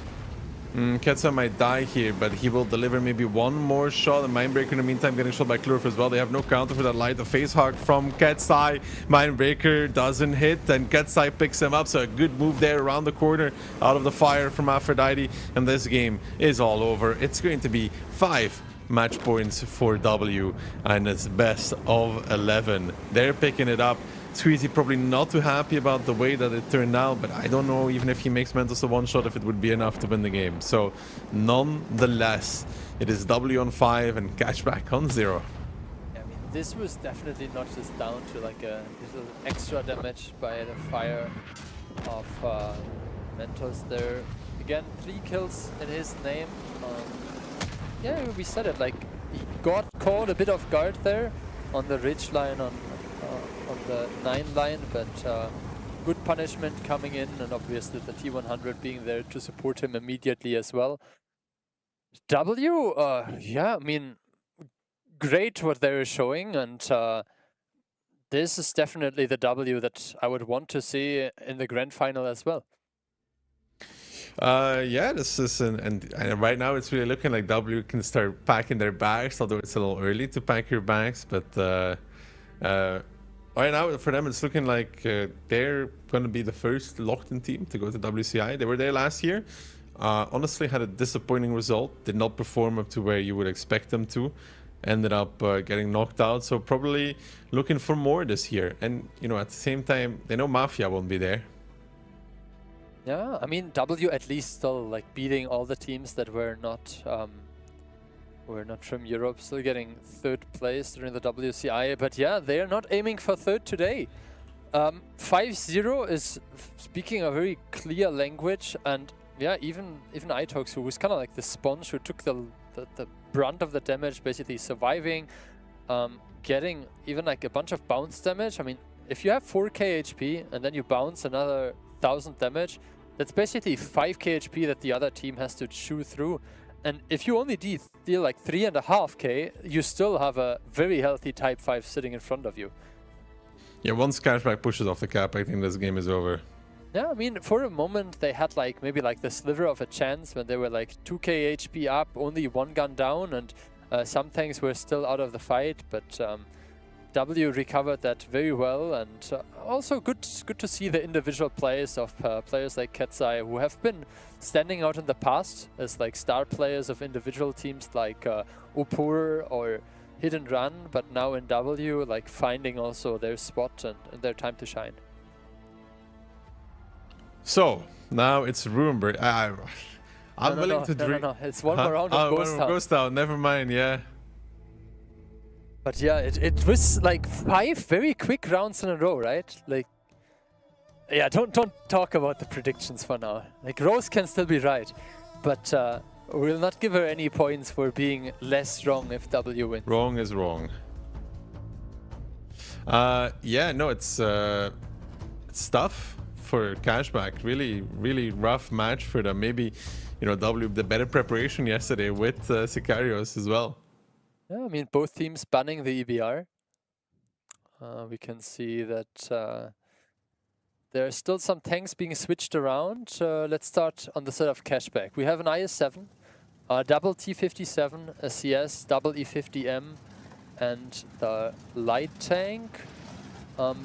Ketsai might die here, but he will deliver maybe one more shot. And Mindbreaker in the meantime getting shot by Klurf as well. They have no counter for that light. The face hug from Ketsai. Mindbreaker doesn't hit, and Ketsai picks him up. So a good move there around the corner out of the fire from Aphrodite. And this game is all over. It's going to be 5 match points for W, and it's best of 11. They're picking it up. Squeezy probably not too happy about the way that it turned out, but I don't know even if he makes Mentos a one shot if it would be enough to win the game. So nonetheless, it is W on 5 and Cashback on 0. Yeah, I mean, this was definitely not just down to like a little extra damage by the fire of Mentos there. Again, 3 kills in his name. Yeah, we said it, like he got caught a bit off guard there on the ridge line on the 9 line, but good punishment coming in, and obviously the T100 being there to support him immediately as well. W, yeah, I mean, great what they're showing, and this is definitely the W that I would want to see in the grand final as well. Yeah, this is and right now it's really looking like W can start packing their bags, although it's a little early to pack your bags, but right now for them it's looking like they're going to be the first locked-in team to go to WCI. They were there last year. Honestly, had a disappointing result. Did not perform up to where you would expect them to. Ended up getting knocked out. So probably looking for more this year. And you know, at the same time, they know Mafia won't be there. Yeah, I mean, W at least still like beating all the teams that were not from Europe, still getting 3rd place during the WCI. But yeah, they're not aiming for 3rd today. 5-0 is speaking a very clear language, and yeah, even Itox, who was kind of like the sponge who took the brunt of the damage, basically surviving, getting even like a bunch of bounce damage. I mean, if you have 4k HP and then you bounce another 1000 damage, that's basically 5k HP that the other team has to chew through. And if you only deal like 3.5k, you still have a very healthy Type 5 sitting in front of you. Yeah, once Cashback pushes off the cap, I think this game is over. Yeah, I mean, for a moment they had like maybe like the sliver of a chance when they were like 2k HP up, only 1 gun down, and some tanks were still out of the fight, but W recovered that very well, and also good to see the individual plays of players like Ketsai, who have been standing out in the past as like star players of individual teams like Opur or Hit and Run, but now in W, like finding also their spot and their time to shine. So now it's Ruinberg. I'm willing to drink. No, it's one more round of Ghost Town. Ghost Town, never mind, yeah. But yeah, it was like 5 very quick rounds in a row, right? Like, yeah, don't talk about the predictions for now. Like, Rose can still be right, but We'll not give her any points for being less wrong if W wins. Wrong is wrong. Yeah, no, it's tough for Cashback. Really, really rough match for them. Maybe, you know, W the better preparation yesterday with Sicarios as well. Yeah, I mean, both teams banning the EBR. We can see that there are still some tanks being switched around. Let's start on the side of Cashback. We have an IS-7, a double T-57, a CS, double E-50M, and the light tank.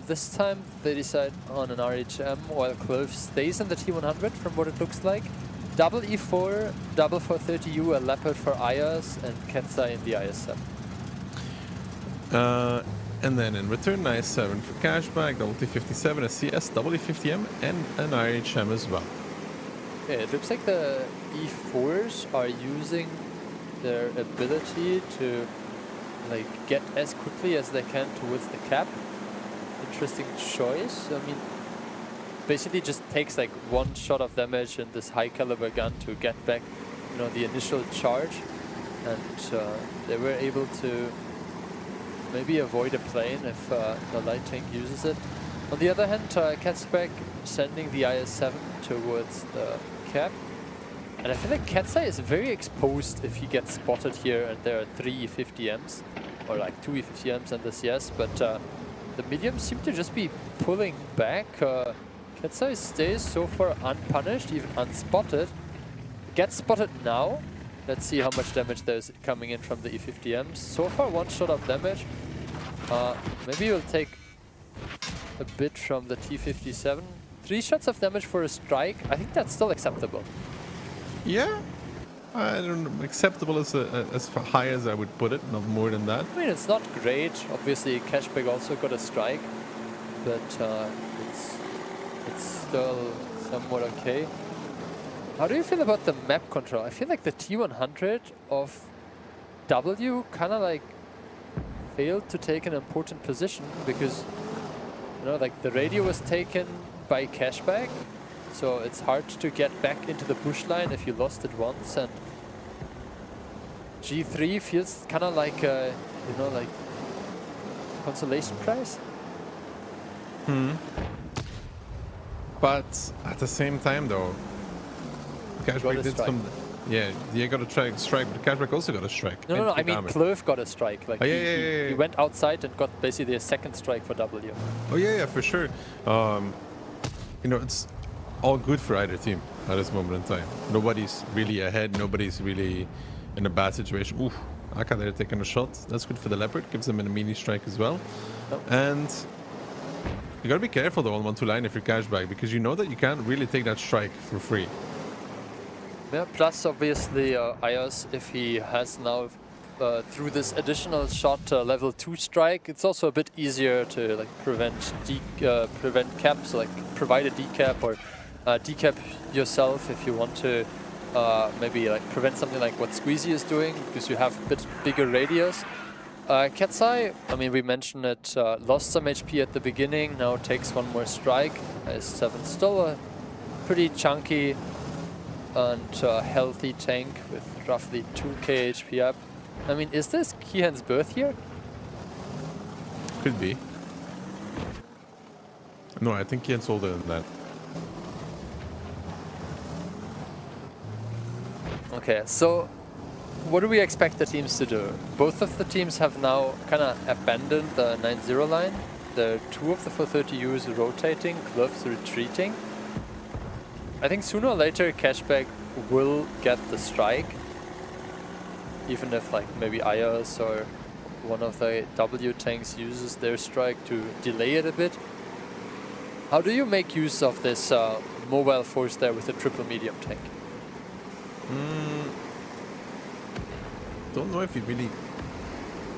This time they decide on an RHM while Clove stays in the T100 from what it looks like. Double E4, double 430U, a Leopard for IAS, and Ketsai in the IS-7. And then in return, IS-7 for Cashback, double T-57, a CS, double E-50M, and an RHM as well. Okay, it looks like the E4s are using their ability to like get as quickly as they can towards the cap. Interesting choice. I mean, basically just takes like one shot of damage in this high caliber gun to get back, you know, the initial charge, and they were able to maybe avoid a plane if the light tank uses it. On the other hand, Ketsback sending the IS-7 towards the cap. And I feel like Ketsai is very exposed if he gets spotted here and there are 3 E50Ms, or like 2 E50Ms and the CS, but the mediums seem to just be pulling back. Ketsai stays so far unpunished, even unspotted. Gets spotted now. Let's see how much damage there's coming in from the E50Ms. So far, one shot of damage. Maybe we'll take a bit from the T-57. 3 shots of damage for a strike. I think that's still acceptable. Yeah, I don't know. Acceptable as high as I would put it, not more than that. I mean, it's not great. Obviously, Cashback also got a strike, but it's still somewhat okay. How do you feel about the map control? I feel like the T100 of W kind of like failed to take an important position because, you know, like the radio was taken by Cashback, so it's hard to get back into the push line if you lost it once, and G3 feels kind of like a, you know, like consolation prize. But at the same time, though, Cashback did some. Yeah, you got to try strike, but Cashback also got a strike. No, I mean Clove got a strike. Like he went outside and got basically a second strike for W. Oh yeah, for sure. You know, it's all good for either team at this moment in time. Nobody's really ahead. Nobody's really in a bad situation. Ooh, Aka there taking a shot. That's good for the Leopard. Gives him a mini strike as well. Oh. And you gotta be careful though on 1-2 line if you're Cashback, because you know that you can't really take that strike for free. Yeah, plus obviously IOS, if he has now through this additional shot level 2 strike, it's also a bit easier to like prevent caps, like provide a decap or decap yourself if you want to maybe like prevent something like what Squeezy is doing, because you have a bit bigger radius. Ketsai, I mean, we mentioned it, lost some HP at the beginning, now takes one more strike. IS-7 still a pretty chunky and healthy tank with roughly 2k HP up. I mean, is this Kihan's birth year? Could be. No, I think Kihan's older than that. Okay, so what do we expect the teams to do? Both of the teams have now kind of abandoned the 9-0 line. The 2 of the 430Us rotating, Gloves retreating. I think sooner or later Cashback will get the strike, even if like maybe IOS or one of the W tanks uses their strike to delay it a bit. How do you make use of this mobile force there with a triple medium tank? Don't know if you really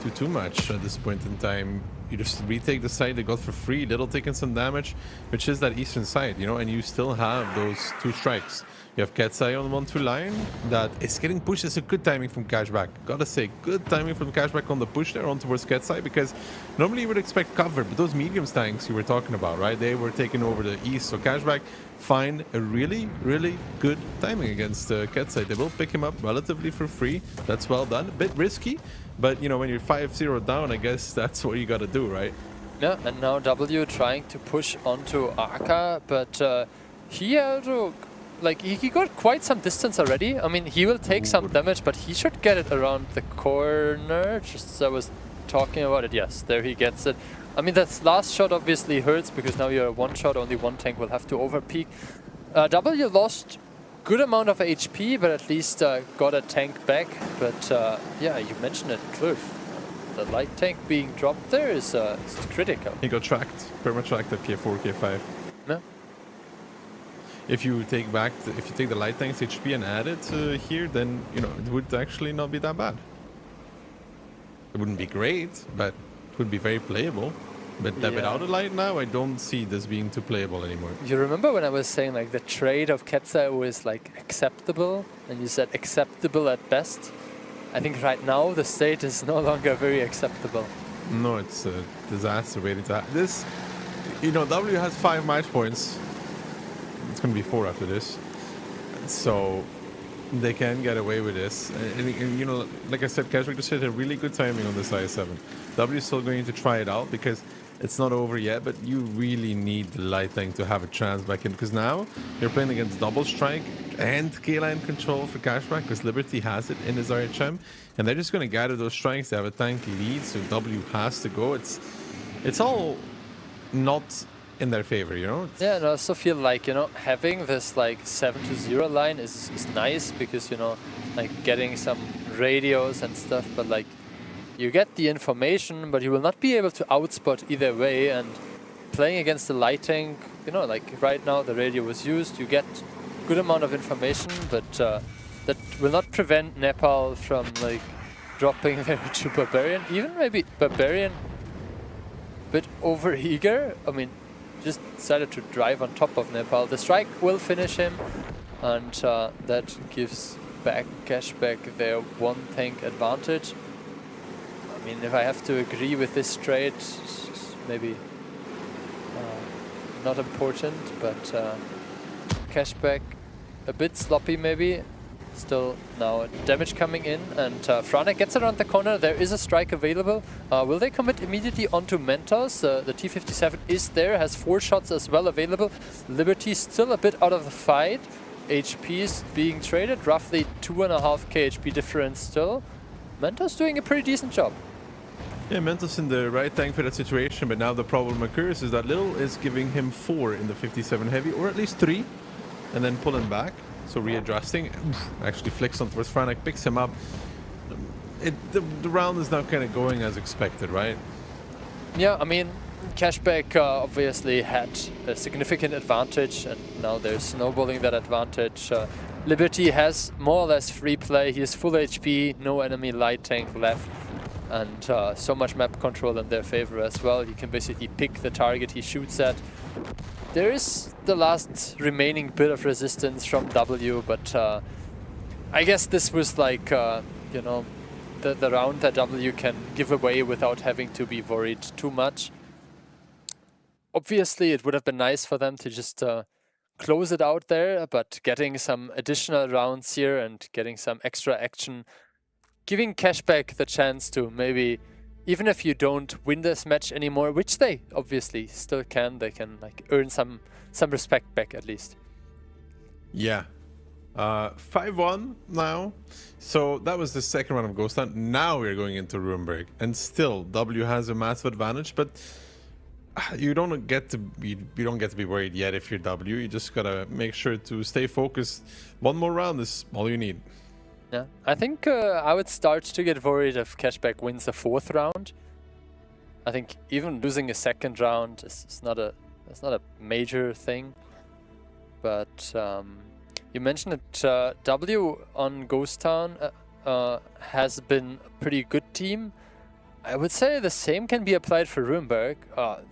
do too much at this point in time. You just retake the side they got for free, little taking some damage, which is that eastern side, you know, and you still have those 2 strikes. You have Ketsai on 1-2 line that is getting pushed. It's a good timing from Cashback. Gotta say, good timing from Cashback on the push there on towards Ketsai, because normally you would expect cover, but those mediums tanks you were talking about, right? They were taking over the east, so Cashback find a really, really good timing against Ketsai. They will pick him up relatively for free. That's well done. A bit risky, but you know, when you're 5-0 down, I guess that's what you gotta do, right? Yeah, and now W trying to push onto Aka, but he had to, like, he got quite some distance already. I mean, he will take some damage, but he should get it around the corner, just as I was talking about it. Yes, there he gets it. I mean, that last shot obviously hurts because now you're one shot, only one tank will have to overpeak. W lost good amount of HP, but at least got a tank back. But yeah, you mentioned it, Cliff. The light tank being dropped there is critical. He got tracked, pretty much tracked at K4, K5. No. If you take the light tank's HP and add it here, then you know it would actually not be that bad. It wouldn't be great, but it would be very playable. But without a light now, I don't see this being too playable anymore. You remember when I was saying like the trade of Ketsai was like acceptable, and you said acceptable at best? I think right now the state is no longer very acceptable. No, it's a disaster waiting to happen. This, you know, W has 5 match points. It's going to be 4 after this. So they can get away with this. And you know, like I said, Cashback just hit a really good timing on this IS-7. W is still going to try it out because it's not over yet, but you really need the light tank to have a chance back in, because now you're playing against double strike and K-line control for Cashback, because Liberty has it in his RHM, and they're just going to gather those strikes. They have a tank lead, so W has to go. It's all not in their favor, you know? Yeah, and I also feel like, you know, having this like 7-0 line is nice because, you know, like getting some radios and stuff, but like you get the information, but you will not be able to outspot either way. And playing against the light tank, you know, like right now the radio was used, you get good amount of information, but that will not prevent Nepal from like dropping there to Barbarian. Even maybe Barbarian a bit over-eager. I mean, just decided to drive on top of Nepal. The strike will finish him, and that gives back Cashback their one tank advantage. I mean, if I have to agree with this trade, maybe not important, but Cashback a bit sloppy maybe. Still now damage coming in, and Franek gets around the corner. There is a strike available. Will they commit immediately onto Mentos? The T-57 is there, has 4 shots as well available. Liberty still a bit out of the fight. HP is being traded, roughly 2.5k HP difference still. Mentos doing a pretty decent job. Yeah, Mentos in the right tank for that situation, but now the problem occurs is that Little is giving him 4 in the 57 heavy, or at least 3, and then pulling back. So readjusting, actually flicks on towards Franek, picks him up. The round is now kind of going as expected, right? Yeah, I mean, Cashback obviously had a significant advantage, and now they're snowballing that advantage. Liberty has more or less free play. He has full HP, no enemy light tank left, and so much map control in their favor as well. He can basically pick the target he shoots at. There is the last remaining bit of resistance from W, but I guess this was like, you know, the round that W can give away without having to be worried too much. Obviously, it would have been nice for them to just close it out there, but getting some additional rounds here and getting some extra action, giving Cashback the chance to maybe, even if you don't win this match anymore, which they obviously still can, they can like earn some respect back at least. Yeah. 5-1 now. So that was the second round of Ghost Hunt. Now we're going into Ruinberg, and still W has a massive advantage, but you don't get to be worried yet if you're W. You just gotta make sure to stay focused. One more round is all you need. Yeah, I think I would start to get worried if Cashback wins the 4th round. I think even losing a 2nd round is not a major thing. But you mentioned that W on Ghost Town has been a pretty good team. I would say the same can be applied for Ruinberg.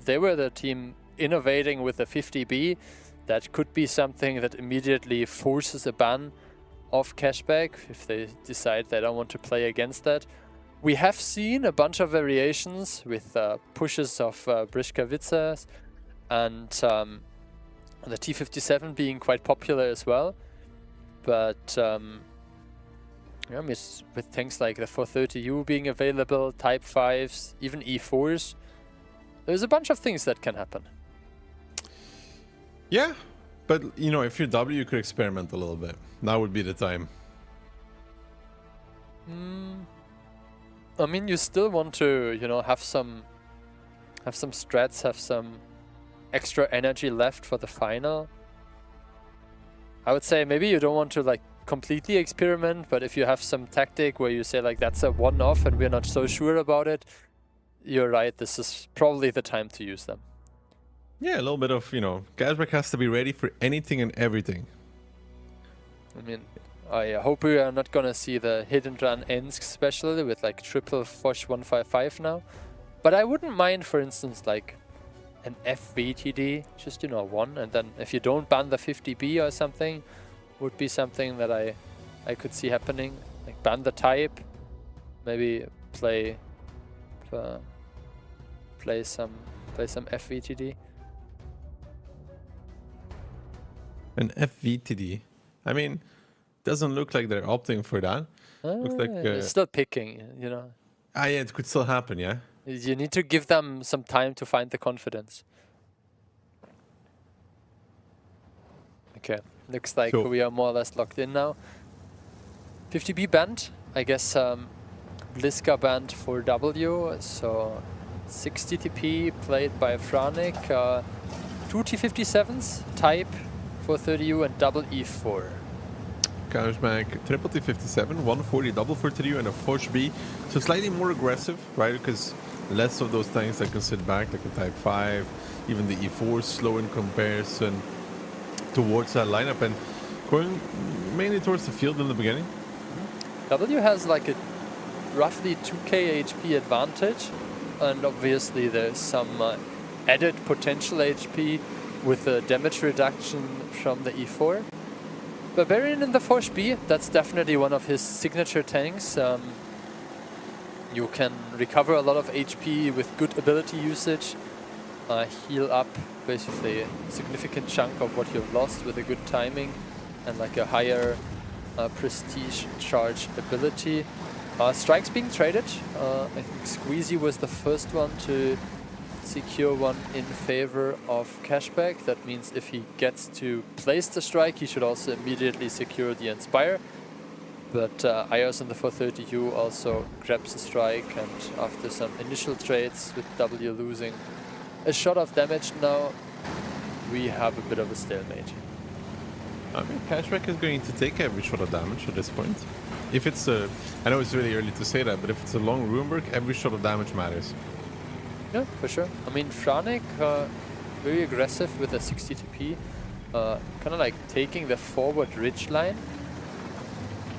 They were the team innovating with the 50B. That could be something that immediately forces a ban of Cashback if they decide they don't want to play against that. We have seen a bunch of variations with pushes of Briskavicas, and The T-57 being quite popular as well. But yeah, with things like the 430U being available, Type 5s, even E4s, there's a bunch of things that can happen. Yeah, but you know, if you're W, you could experiment a little bit. Now would be the time. I mean, you still want to, you know, have some strats, have some extra energy left for the final. I would say maybe you don't want to like completely experiment, but if you have some tactic where you say like that's a one-off and we're not so sure about it, you're right, this is probably the time to use them. Yeah, a little bit of, you know, Cashback has to be ready for anything and everything. I mean, I hope we are not gonna see the hit and run Ensk especially with like triple Foch 155 now. But I wouldn't mind, for instance, like an FVTD, just, you know, one, and then if you don't ban the 50B or something, would be something that I could see happening. Like ban the type, maybe play some FVTD. An FVTD. I mean, doesn't look like they're opting for that. Looks like it's still picking, you know. Yeah, it could still happen, yeah. You need to give them some time to find the confidence. Okay, looks like we are more or less locked in now. 50B banned, I guess. Bliska banned for W, so 60 TP played by Franik. 2 T57s, Type, 430U and double E4. Cashback, triple T57, 140 double 430U and a Foch B. So slightly more aggressive, right? Because less of those tanks that can sit back, like a Type 5, even the E4 slow in comparison towards that lineup and going mainly towards the field in the beginning. W has like a roughly 2k HP advantage, and obviously there's some added potential HP with the damage reduction from the E4. Barbarian in the Foch B, that's definitely one of his signature tanks. You can recover a lot of HP with good ability usage, heal up basically a significant chunk of what you've lost with a good timing and like a higher prestige charge ability. Strikes being traded. I think Squeezy was the first one to secure one in favor of Cashback. That means if he gets to place the strike, he should also immediately secure the Inspire. But Ios in the 430U also grabs the strike, and after some initial trades with W losing a shot of damage now, we have a bit of a stalemate. I mean, Cashback is going to take every shot of damage at this point. If it's a, I know it's really early to say that, but if it's a long Runeberg, every shot of damage matters. Yeah, for sure. I mean, Franik, very aggressive with a 60 TP, kind of like taking the forward ridge line.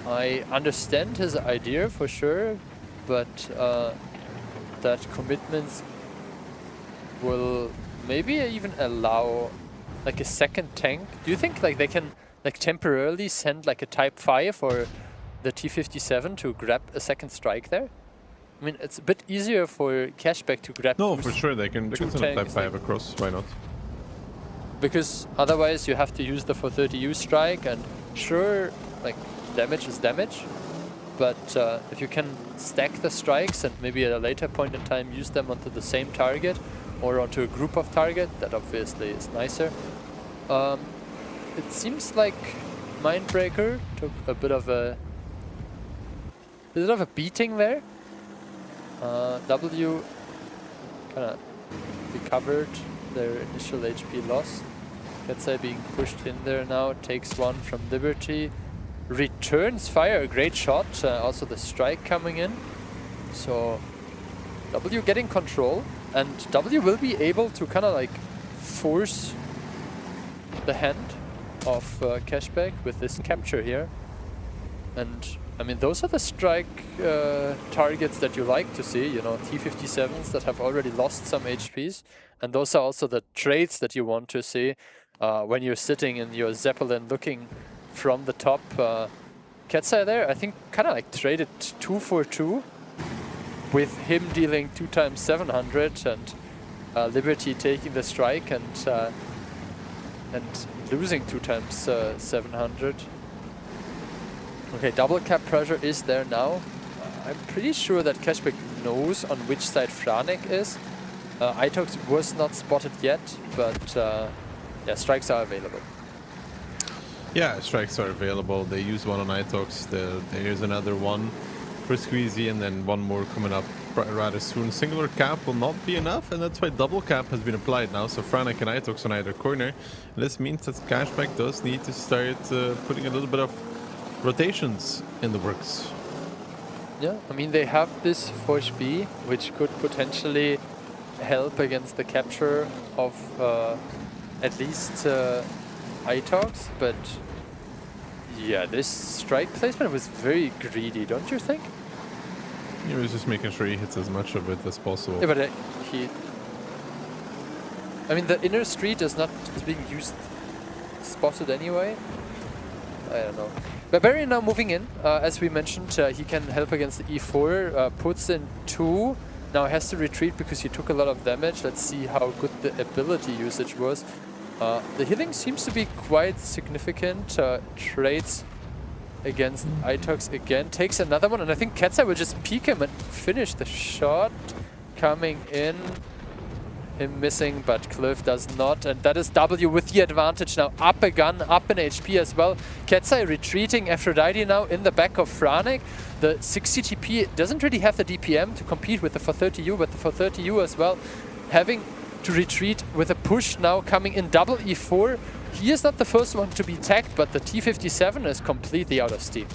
I understand his idea for sure, but that commitments will maybe even allow like a second tank. Do you think like they can like temporarily send like a Type 5 or the T57 to grab a second strike there? I mean, it's a bit easier for Cashback to grab. No, for sure they can send a Type 5 across. Why not? Because otherwise you have to use the 430U strike, and sure, like damage is damage, but if you can stack the strikes and maybe at a later point in time use them onto the same target or onto a group of target, that obviously is nicer. It seems like Mindbreaker took a bit of a beating there. W kind of recovered their initial HP loss. Ketsai being pushed in there now, takes one from Liberty, returns fire, a great shot, also the strike coming in. So W getting control, and W will be able to kind of like force the hand of Cashback with this capture here. And I mean, those are the strike targets that you like to see, you know, T57s that have already lost some HPs. And those are also the trades that you want to see when you're sitting in your Zeppelin looking from the top. Ketsai there, I think, kind of like traded 2 for 2 with him dealing 2 times 700 and Liberty taking the strike. And and losing 2 times 700. Okay, double cap pressure is there now. I'm pretty sure that Cashback knows on which side Franek is. Itox was not spotted yet, but yeah, strikes are available. Yeah, strikes are available. They use one on Itox. There's another one for Squeezy, and then one more coming up rather soon. Singular cap will not be enough, and that's why double cap has been applied now. So Franek and Itox on either corner. This means that Cashback does need to start putting a little bit of rotations in the works. Yeah, I mean, they have this Forge B, which could potentially help against the capture of at least Itox, but yeah, this strike placement was very greedy, don't you think? He was just making sure he hits as much of it as possible. Yeah, but I mean, the inner street is being used, spotted anyway. I don't know. Barbarian now moving in. As we mentioned, he can help against the E4. Puts in 2. Now has to retreat because he took a lot of damage. Let's see how good the ability usage was. The healing seems to be quite significant. Trades against Itox again. Takes another one, and I think Ketzai will just peek him and finish the shot. Coming in. Him missing, but Cliff does not, and that is W with the advantage now. Up a gun, up in HP as well. Ketzai retreating, Aphrodite now in the back of Franek. The 60 TP doesn't really have the DPM to compete with the 430U, but the 430U as well having to retreat with a push now coming in double E4. He is not the first one to be tagged, but the T57 is completely out of steam.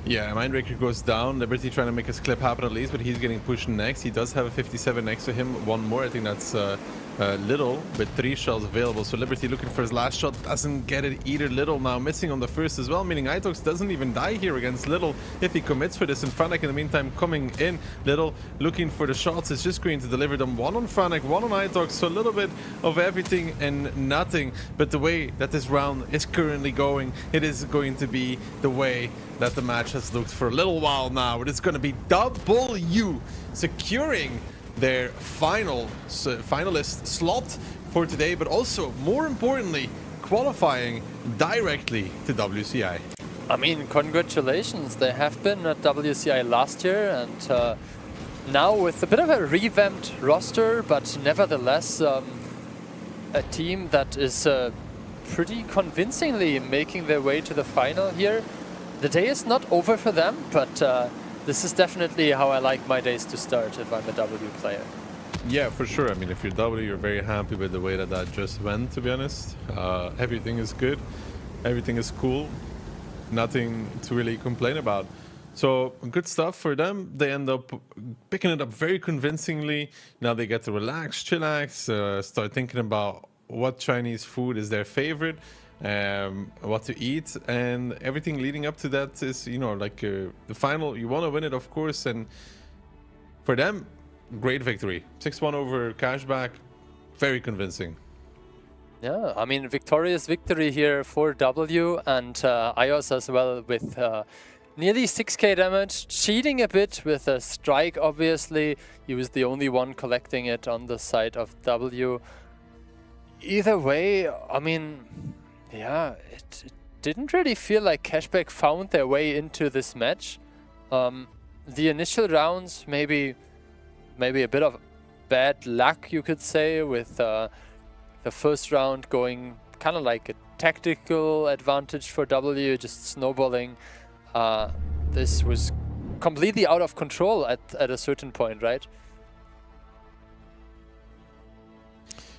Yeah, Mindbreaker goes down. Liberty trying to make his clip happen at least, but he's getting pushed next. He does have a 57 next to him. One more, I think that's Little, with 3 shells available. So Liberty looking for his last shot, doesn't get it either. Little now missing on the first as well, meaning Itox doesn't even die here against Little if he commits for this. And Franek in the meantime coming in. Little looking for the shots, is just going to deliver them. One on Franek, one on Itox, so a little bit of everything and nothing. But the way that this round is currently going, it is going to be the way that the match has looked for a little while now. It is going to be W securing their finalist slot for today, but also, more importantly, qualifying directly to WCI. I mean, congratulations. They have been at WCI last year, and now with a bit of a revamped roster, but nevertheless a team that is pretty convincingly making their way to the final here. The day is not over for them, but this is definitely how I like my days to start if I'm a W player. Yeah, for sure. I mean, if you're W, you're very happy with the way that that just went, to be honest. Everything is good. Everything is cool. Nothing to really complain about. So, good stuff for them. They end up picking it up very convincingly. Now they get to relax, chillax, start thinking about what Chinese food is their favorite. What to eat, and everything leading up to that is, you know, like the final. You want to win it, of course, and for them, great victory. 6-1 over Cashback, very convincing. Yeah, I mean, victorious victory here for W, and iOS as well with nearly 6k damage, cheating a bit with a strike, obviously. He was the only one collecting it on the side of W. Either way, I mean, yeah, it didn't really feel like Cashback found their way into this match. The initial rounds, maybe a bit of bad luck, you could say, with the first round going kind of like a tactical advantage for W, just snowballing. This was completely out of control at a certain point, right?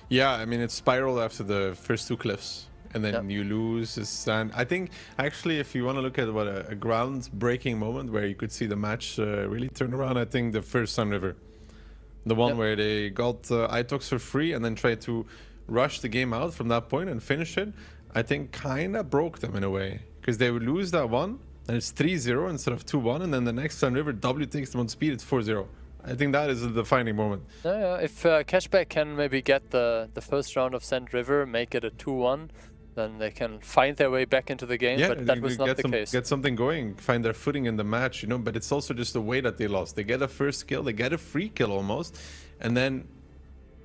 Yeah, I mean, it spiraled after the first 2 cliffs. And then you lose the stand. I think, actually, if you want to look at what a ground-breaking moment where you could see the match really turn around, I think the first Sun River. The one where they got Itox for free and then tried to rush the game out from that point and finish it, I think kind of broke them in a way. Because they would lose that one, and it's 3-0 instead of 2-1, and then the next Sun River, W takes them on speed, it's 4-0. I think that is the defining moment. Yeah, if Cashback can maybe get the first round of Sand River, make it a 2-1, then they can find their way back into the game, but that was not the case. Get something going, find their footing in the match, you know, but it's also just the way that they lost. They get a first kill, they get a free kill almost, and then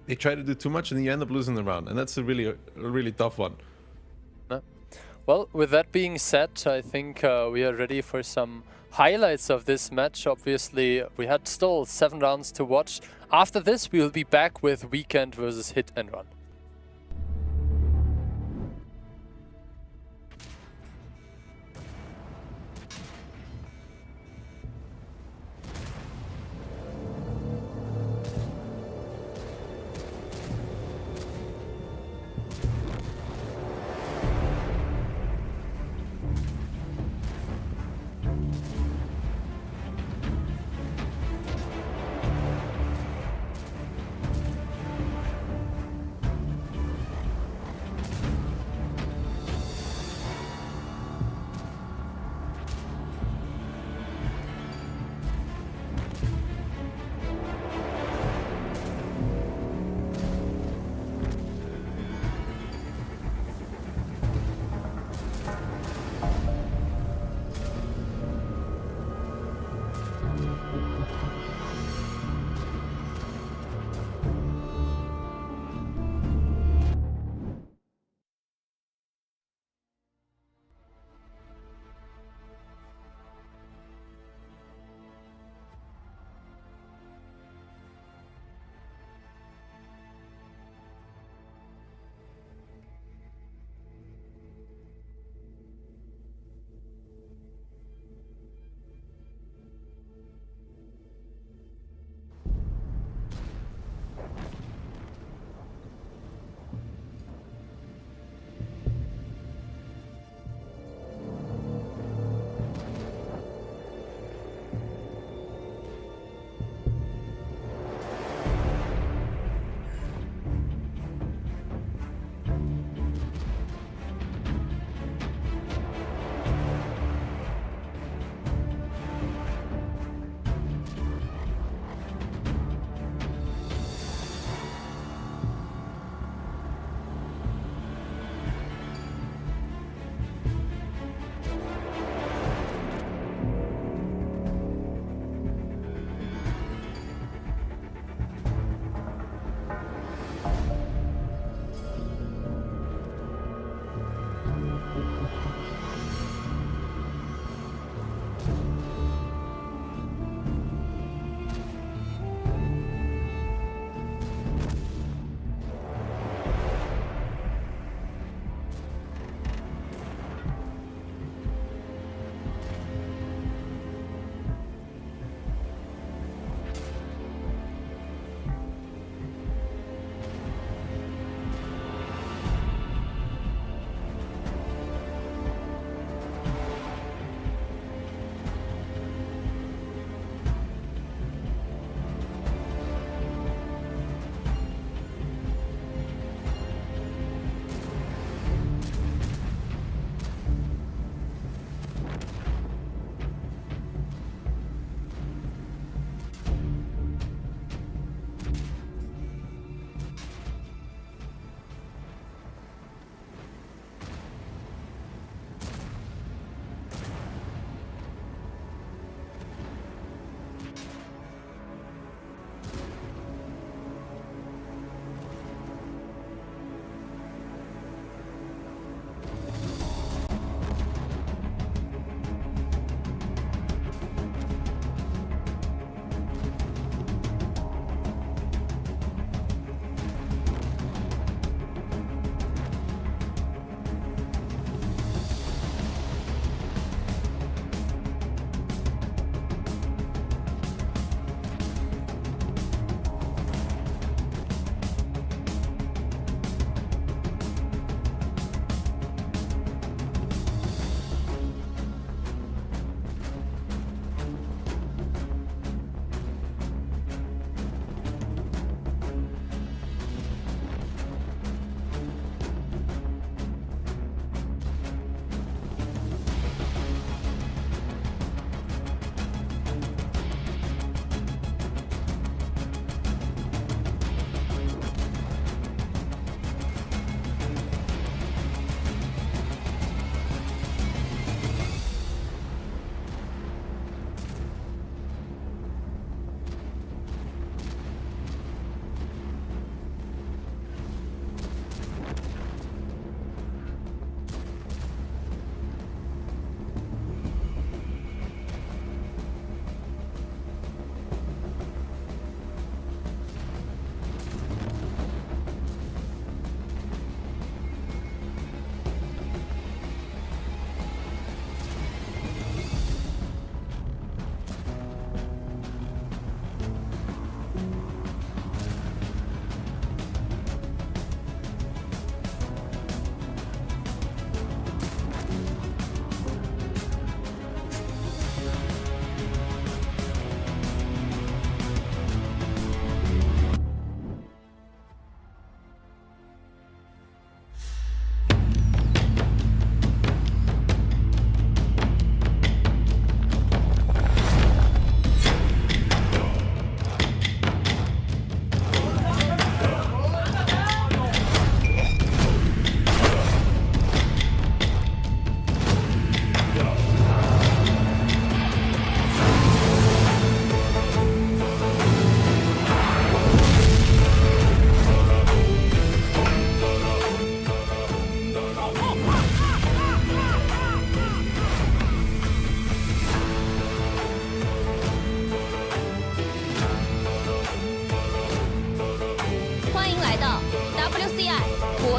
they try to do too much and you end up losing the round, and that's a really tough one. Well, with that being said, I think we are ready for some highlights of this match. Obviously, we had still 7 rounds to watch. After this, we will be back with Weekend versus Hit and Run.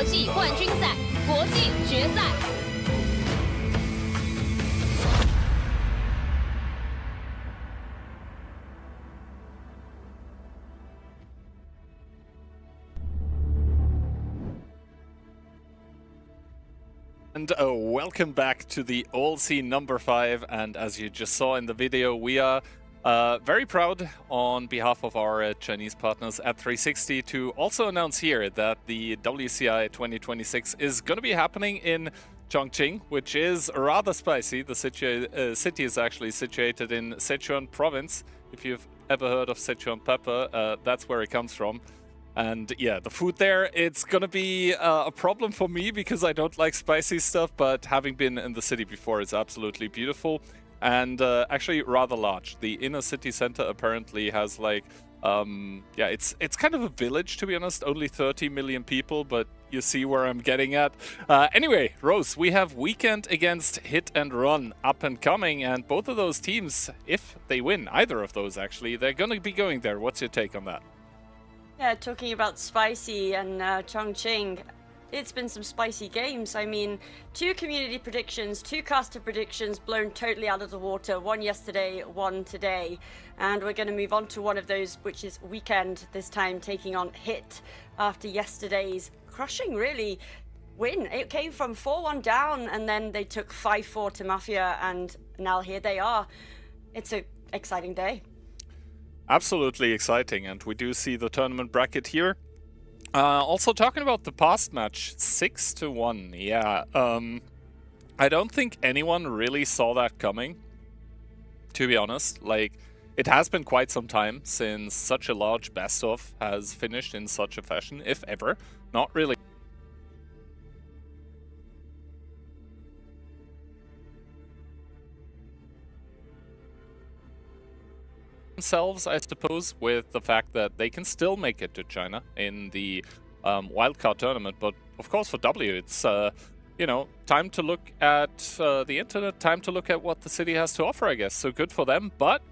际冠军赛国际决赛。And welcome back to the All-C number 5, and as you just saw in the video, we are very proud on behalf of our Chinese partners at 360 to also announce here that the WCI 2026 is going to be happening in Chongqing, which is rather spicy. The city is actually situated in Sichuan province. If you've ever heard of Sichuan pepper, that's where it comes from. And yeah, the food there, it's gonna be a problem for me because I don't like spicy stuff, but having been in the city before, it's absolutely beautiful and actually rather large. The inner city center apparently has like, yeah, it's kind of a village, to be honest, only 30 million people, but you see where I'm getting at. Anyway, Rose, we have Weekend against Hit and Run up and coming, and both of those teams, if they win, either of those actually, they're gonna be going there. What's your take on that? Yeah, talking about spicy and Chongqing, it's been some spicy games. I mean, 2 community predictions, 2 caster predictions blown totally out of the water. One yesterday, one today. And we're going to move on to one of those, which is Weekend, this time taking on Hit after yesterday's crushing, really, win. It came from 4-1 down, and then they took 5-4 to Mafia, and now here they are. It's an exciting day. Absolutely exciting, and we do see the tournament bracket here. Also talking about the past match, 6-1. Yeah, I don't think anyone really saw that coming, to be honest. Like, it has been quite some time since such a large best-of has finished in such a fashion, if ever. Not really themselves, I suppose, with the fact that they can still make it to China in the wildcard tournament. But of course, for W, it's you know, time to look at the internet, time to look at what the city has to offer, I guess. So good for them, but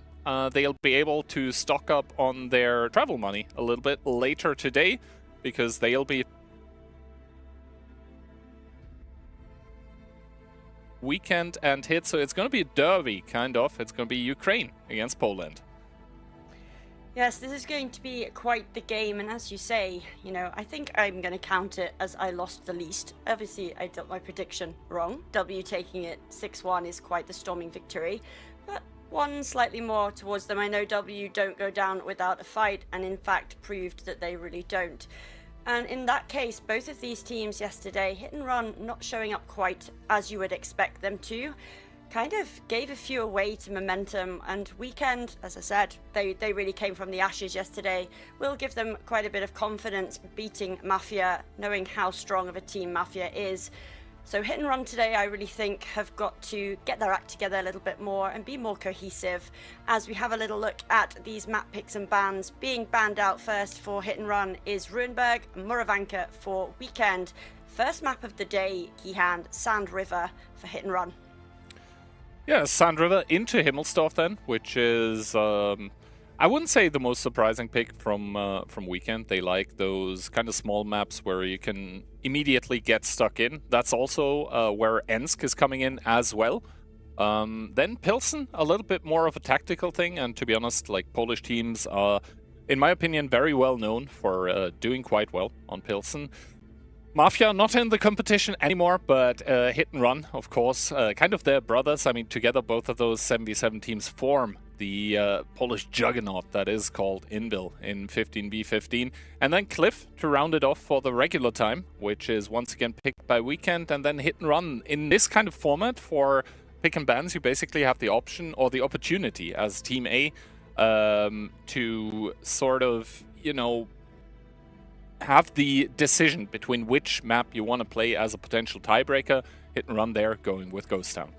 they'll be able to stock up on their travel money a little bit later today, because they'll be Weekend and Hit, so it's going to be a derby, kind of. It's going to be Ukraine against Poland. Yes, this is going to be quite the game, and as you say, you know, I think I'm going to count it as I lost the least. Obviously, I got my prediction wrong. W taking it 6-1 is quite the storming victory, but one slightly more towards them. I know W don't go down without a fight, and in fact proved that they really don't. And in that case, both of these teams yesterday, Hit and Run not showing up quite as you would expect them to. Kind of gave a few away to momentum, and Weekend, as I said, they really came from the ashes yesterday. Will give them quite a bit of confidence beating Mafia, knowing how strong of a team Mafia is. So Hit and Run today, I really think, have got to get their act together a little bit more and be more cohesive. As we have a little look at these map picks and bans, being banned out first for Hit and Run is Ruinberg, Muravanka for Weekend. First map of the day, Keyhand, Sand River for Hit and Run. Yeah, Sand River into Himmelsdorf then, which is, I wouldn't say the most surprising pick from Weekend. They like those kind of small maps where you can immediately get stuck in. That's also where Ensk is coming in as well. Then Pilsen, a little bit more of a tactical thing, and to be honest, like, Polish teams are, in my opinion, very well known for doing quite well on Pilsen. Mafia not in the competition anymore, but Hit and Run, of course, kind of their brothers. I mean, together both of those 7v7 teams form the Polish juggernaut that is called Inbil in 15v15. And then Cliff to round it off for the regular time, which is once again picked by Weekend, and then Hit and Run. In this kind of format for pick and bans, you basically have the option or the opportunity as Team A to sort of, you know, have the decision between which map you want to play as a potential tiebreaker. Hit and Run there, going with Ghost Town.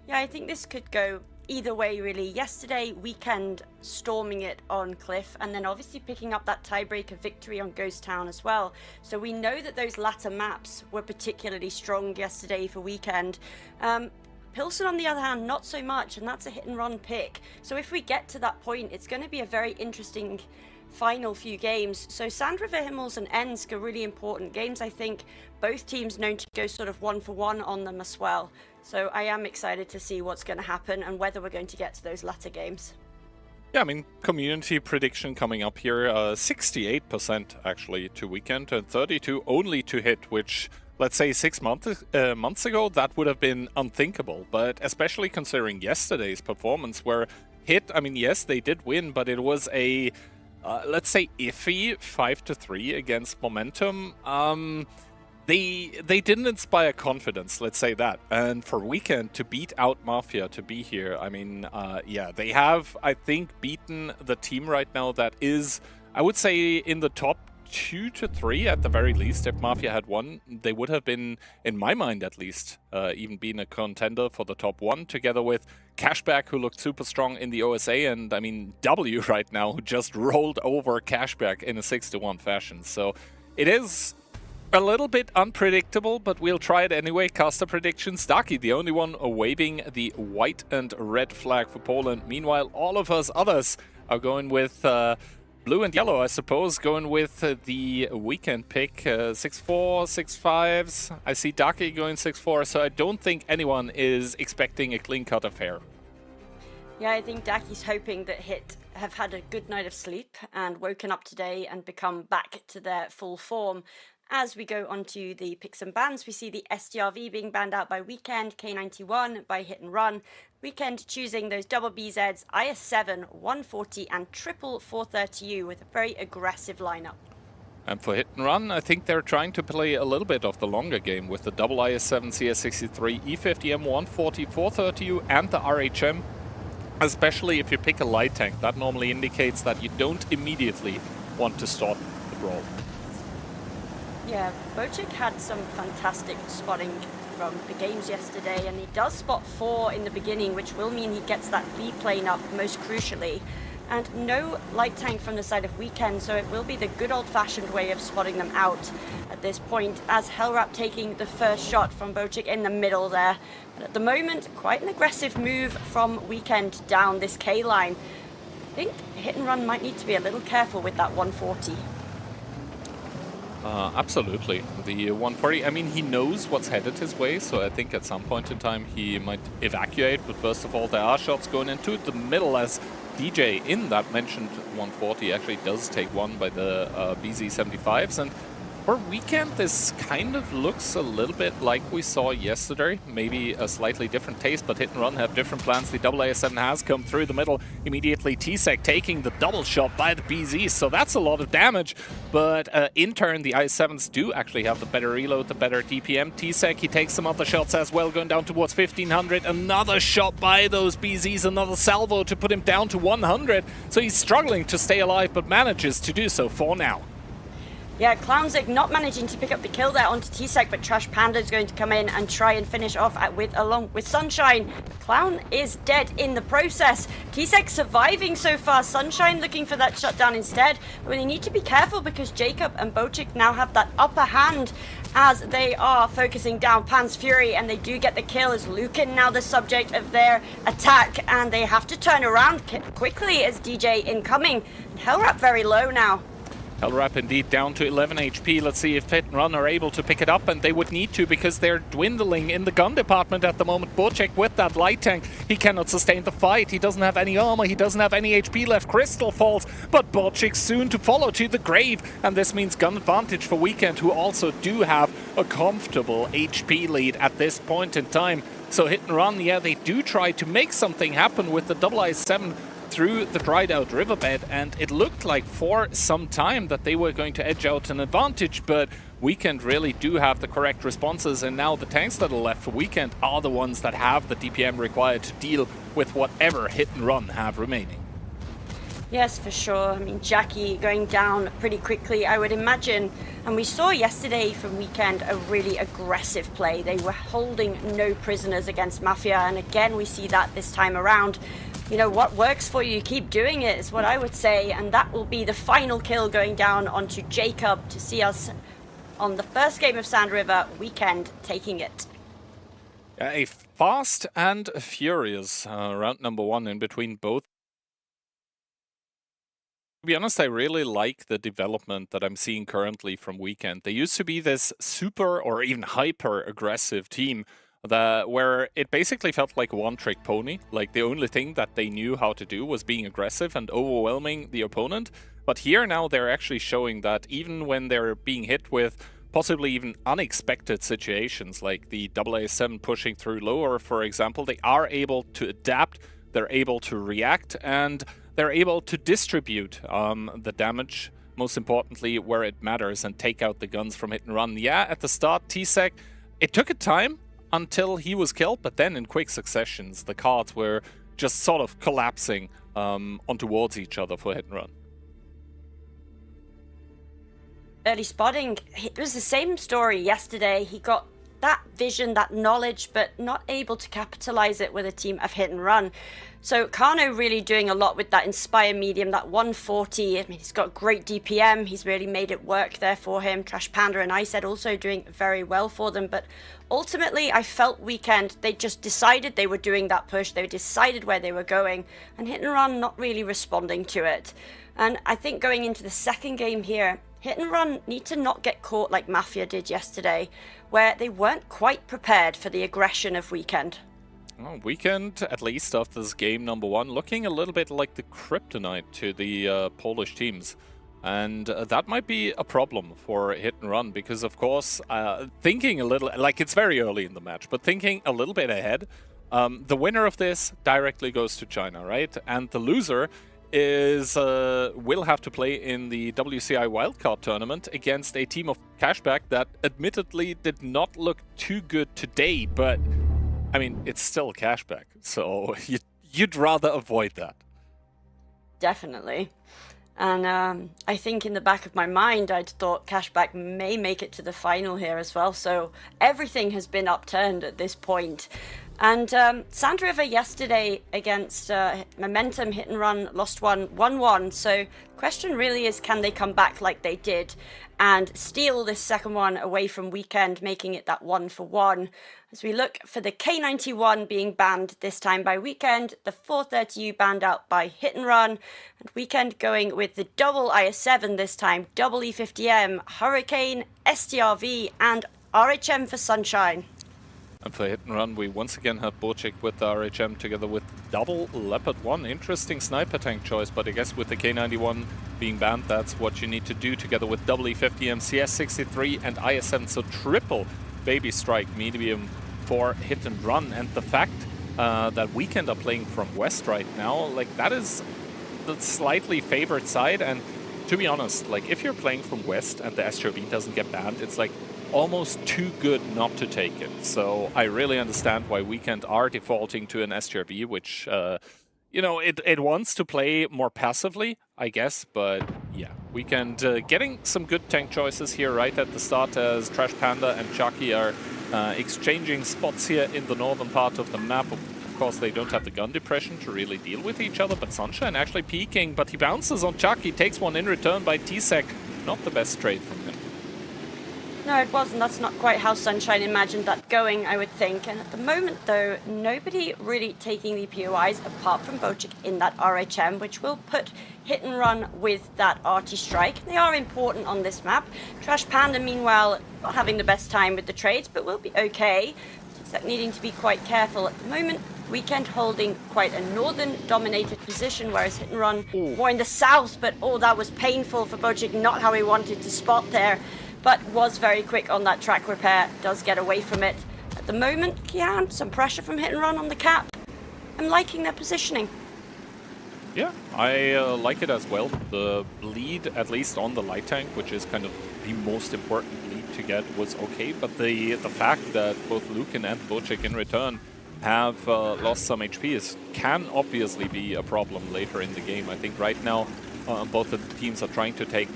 Yeah, I think this could go either way, really. Yesterday, Weekend storming it on Cliff, and then obviously picking up that tiebreaker victory on Ghost Town as well. So we know that those latter maps were particularly strong yesterday for Weekend. Pilsen, on the other hand, not so much, and that's a Hit and Run pick. So if we get to that point, it's going to be a very interesting final few games. So Sand River, Himmels and Ensk are really important games. I think both teams known to go sort of 1-for-1 on them as well. So I am excited to see what's going to happen and whether we're going to get to those latter games. Yeah, I mean, community prediction coming up here, 68% actually to Weekend and 32 only to Hit, which, let's say 6 months ago, that would have been unthinkable. But especially considering yesterday's performance where Hit, I mean, yes, they did win, but it was a, let's say, iffy 5-3 against Momentum. They didn't inspire confidence, let's say that. And for Weekend to beat out Mafia, to be here, I mean, yeah, they have, I think, beaten the team right now that is, I would say, in the top 2 to 3 at the very least. If Mafia had won, they would have been, in my mind at least, even been a contender for the top 1, together with Cashback, who looked super strong in the OSA, and I mean, W right now, who just rolled over Cashback in a 6-1 fashion. So it is a little bit unpredictable, but we'll try it anyway. Caster predictions. Daki, the only one waving the white and red flag for Poland. Meanwhile, all of us others are going with blue and yellow, I suppose, going with the Weekend pick. 6-4, 6-5s. I see Daki going 6-4, so I don't think anyone is expecting a clean-cut affair. Yeah, I think Daki's hoping that Hit have had a good night of sleep and woken up today and become back to their full form. As we go on to the picks and bans, we see the STRV being banned out by Weekend, K91 by Hit and Run. Weekend choosing those double BZs, IS-7, 140 and triple 430U with a very aggressive lineup. And for Hit and Run, I think they're trying to play a little bit of the longer game with the double IS-7, CS63, E50M, 140, 430U and the RHM. Especially if you pick a light tank, that normally indicates that you don't immediately want to start the brawl. Yeah, Bocic had some fantastic spotting from the games yesterday, and he does spot 4 in the beginning, which will mean he gets that B plane up most crucially. And no light tank from the side of Weekend, so it will be the good old-fashioned way of spotting them out at this point, as Hellrap taking the first shot from Bocic in the middle there. But at the moment, quite an aggressive move from Weekend down this K-line. I think Hit and Run might need to be a little careful with that 140. Absolutely. The 140, I mean, he knows what's headed his way, so I think at some point in time he might evacuate. But first of all, there are shots going into the middle as DJ in that mentioned 140 actually does take one by the BZ75s. And for Weekend, this kind of looks a little bit like we saw yesterday. Maybe a slightly different taste, but Hit and Run have different plans. The double AS7 has come through the middle. Immediately T-Sec taking the double shot by the BZ, so that's a lot of damage. But in turn, the IS-7s do actually have the better reload, the better DPM. T-Sec, he takes some other shots as well, going down towards 1500. Another shot by those BZs, another salvo to put him down to 100. So he's struggling to stay alive, but manages to do so for now. Yeah, Clownzik not managing to pick up the kill there onto T-Sec, but Trash Panda is going to come in and try and finish off along with Sunshine. Clown is dead in the process. T-Sec surviving so far. Sunshine looking for that shutdown instead. But they need to be careful because Jacob and Bocic now have that upper hand as they are focusing down Pan's Fury, and they do get the kill as Lucan now the subject of their attack, and they have to turn around quickly as DJ incoming. Hellrap very low now. Hellrap indeed down to 11 HP. Let's see if Hit and Run are able to pick it up, and they would need to because they're dwindling in the gun department at the moment. Bocic with that light tank, he cannot sustain the fight. He doesn't have any armor, he doesn't have any HP left. Crystal falls, but Bocic soon to follow to the grave, and this means gun advantage for Weekend, who also do have a comfortable HP lead at this point in time. So Hit and Run, yeah, they do try to make something happen with the double IS-7 through the dried out riverbed, and it looked like for some time that they were going to edge out an advantage, but Weekend really do have the correct responses, and now the tanks that are left for Weekend are the ones that have the DPM required to deal with whatever Hit and Run have remaining. Yes, for sure. I mean, Jackie going down pretty quickly, I would imagine. And we saw yesterday from Weekend a really aggressive play. They were holding no prisoners against Mafia, and again we see that this time around. You know, what works for you, keep doing it, is what I would say, and that will be the final kill going down onto Jacob to see us on the first game of Sand River, Weekend taking it. A fast and furious round number 1 in between both To be honest, I really like the development that I'm seeing currently from Weekend. They used to be this super or even hyper aggressive team where it basically felt like a one-trick pony. Like the only thing that they knew how to do was being aggressive and overwhelming the opponent. But here now they're actually showing that even when they're being hit with possibly even unexpected situations, like the AA7 pushing through lower, for example, they are able to adapt, they're able to react, and they're able to distribute the damage, most importantly, where it matters, and take out the guns from hit and run. Yeah, at the start, T-Sec, it took a time until he was killed, but then in quick successions, the cards were just sort of collapsing on towards each other for hit and run. Early spotting, it was the same story yesterday. He got that vision, that knowledge, but not able to capitalize it with a team of hit and run. So Kano really doing a lot with that Inspire medium, that 140. I mean, he's got great DPM. He's really made it work there for him. Trash Panda and ISED also doing very well for them. But ultimately, I felt Weekend, they just decided they were doing that push. They decided where they were going. And hit and run not really responding to it. And I think going into the second game here, hit and run need to not get caught like Mafia did yesterday, where they weren't quite prepared for the aggression of Weekend. Well, Weekend, at least after this game number one, looking a little bit like the kryptonite to the Polish teams. And that might be a problem for hit and run, because of course, thinking a little, like it's very early in the match, but thinking a little bit ahead, the winner of this directly goes to China, right? And the loser will have to play in the WCI wildcard tournament against a team of Cashback that admittedly did not look too good today, but I mean, it's still Cashback, so you'd rather avoid that. Definitely. And I think in the back of my mind, I'd thought Cashback may make it to the final here as well, so everything has been upturned at this point. And Sand River yesterday against Momentum hit and run lost 1-1. So question really is, can they come back like they did and steal this second one away from Weekend, making it that 1-for-1? As we look for the K91 being banned this time by Weekend, the 430U banned out by hit and run, and Weekend going with the double IS7 this time, double E50M, Hurricane, STRV, and RHM for Sunshine. And for hit and run, we once again have Bocek with the RHM together with double Leopard 1. Interesting sniper tank choice, but I guess with the K91 being banned, that's what you need to do together with double E50M, CS63 and IS7. So triple Baby Strike medium for hit and run. And the fact that Weekend are playing from West right now, like that is the slightly favored side. And to be honest, like if you're playing from West and the STRB doesn't get banned, it's like almost too good not to take it. So I really understand why Weekend are defaulting to an STRB, which, you know, it wants to play more passively, I guess. But yeah, Weekend getting some good tank choices here right at the start, as Trash Panda and Chucky are exchanging spots here in the northern part of the map. Of course, they don't have the gun depression to really deal with each other, but Sunshine actually peeking, but he bounces on Chucky, takes one in return by T-Sec. Not the best trade from him. No, it wasn't. That's not quite how Sunshine imagined that going, I would think. And at the moment, though, nobody really taking the POIs apart from Bocek in that RHM, which will put hit and run with that RT strike. They are important on this map. Trash Panda, meanwhile, not having the best time with the trades, but will be okay. Except needing to be quite careful at the moment. Weekend holding quite a northern-dominated position, whereas hit and run more in the south. But oh, that was painful for Bocek. Not how he wanted to spot there. But was very quick on that track repair, does get away from it. At the moment, Kian, some pressure from hit and run on the cap. I'm liking their positioning. Yeah, I like it as well. The lead, at least on the light tank, which is kind of the most important lead to get, was okay. But the fact that both Lukin and Bocek in return have lost some HP can obviously be a problem later in the game. I think right now both of the teams are trying to take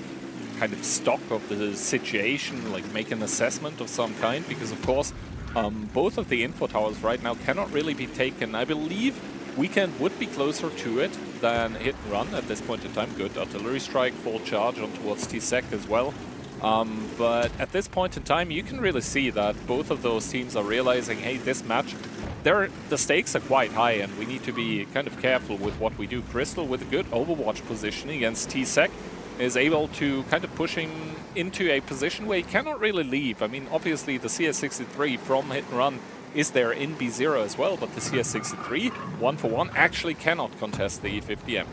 kind of stock of the situation, like make an assessment of some kind, because of course both of the info towers right now cannot really be taken. I believe Weekend would be closer to it than hit and run at this point in time. Good artillery strike, full charge on towards T-Sec as well. But at this point in time, you can really see that both of those teams are realizing, hey, this match, the stakes are quite high, and we need to be kind of careful with what we do. Crystal, with a good Overwatch positioning against T-Sec, is able to kind of push him into a position where he cannot really leave. I mean, obviously the CS63 from Hit and Run is there in B0 as well, but the CS63, 1-for-1, actually cannot contest the E50M.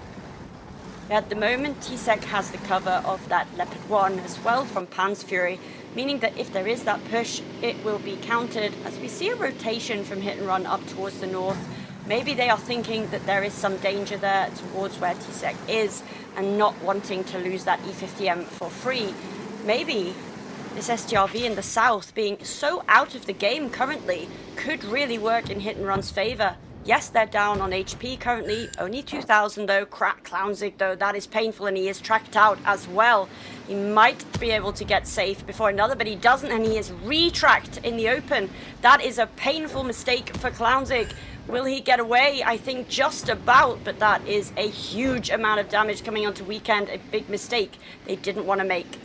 At the moment, T-Sec has the cover of that Leopard 1 as well from Pan's Fury, meaning that if there is that push, it will be countered as we see a rotation from Hit and Run up towards the north. Maybe they are thinking that there is some danger there towards where T-Sec is and not wanting to lose that E50M for free. Maybe this STRV in the south being so out of the game currently could really work in Hit and Run's favor. Yes, they're down on HP currently, only 2,000 though. Clownzig though, that is painful, and he is tracked out as well. He might be able to get safe before another, but he doesn't, and he is retracked in the open. That is a painful mistake for Clownzig. Will he get away? I think just about, but that is a huge amount of damage coming onto Weekend, a big mistake they didn't want to make.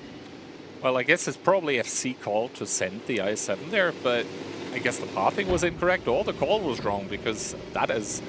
Well, I guess it's probably a C call to send the I-7 there, but I guess the pathing was incorrect or the call was wrong, because that is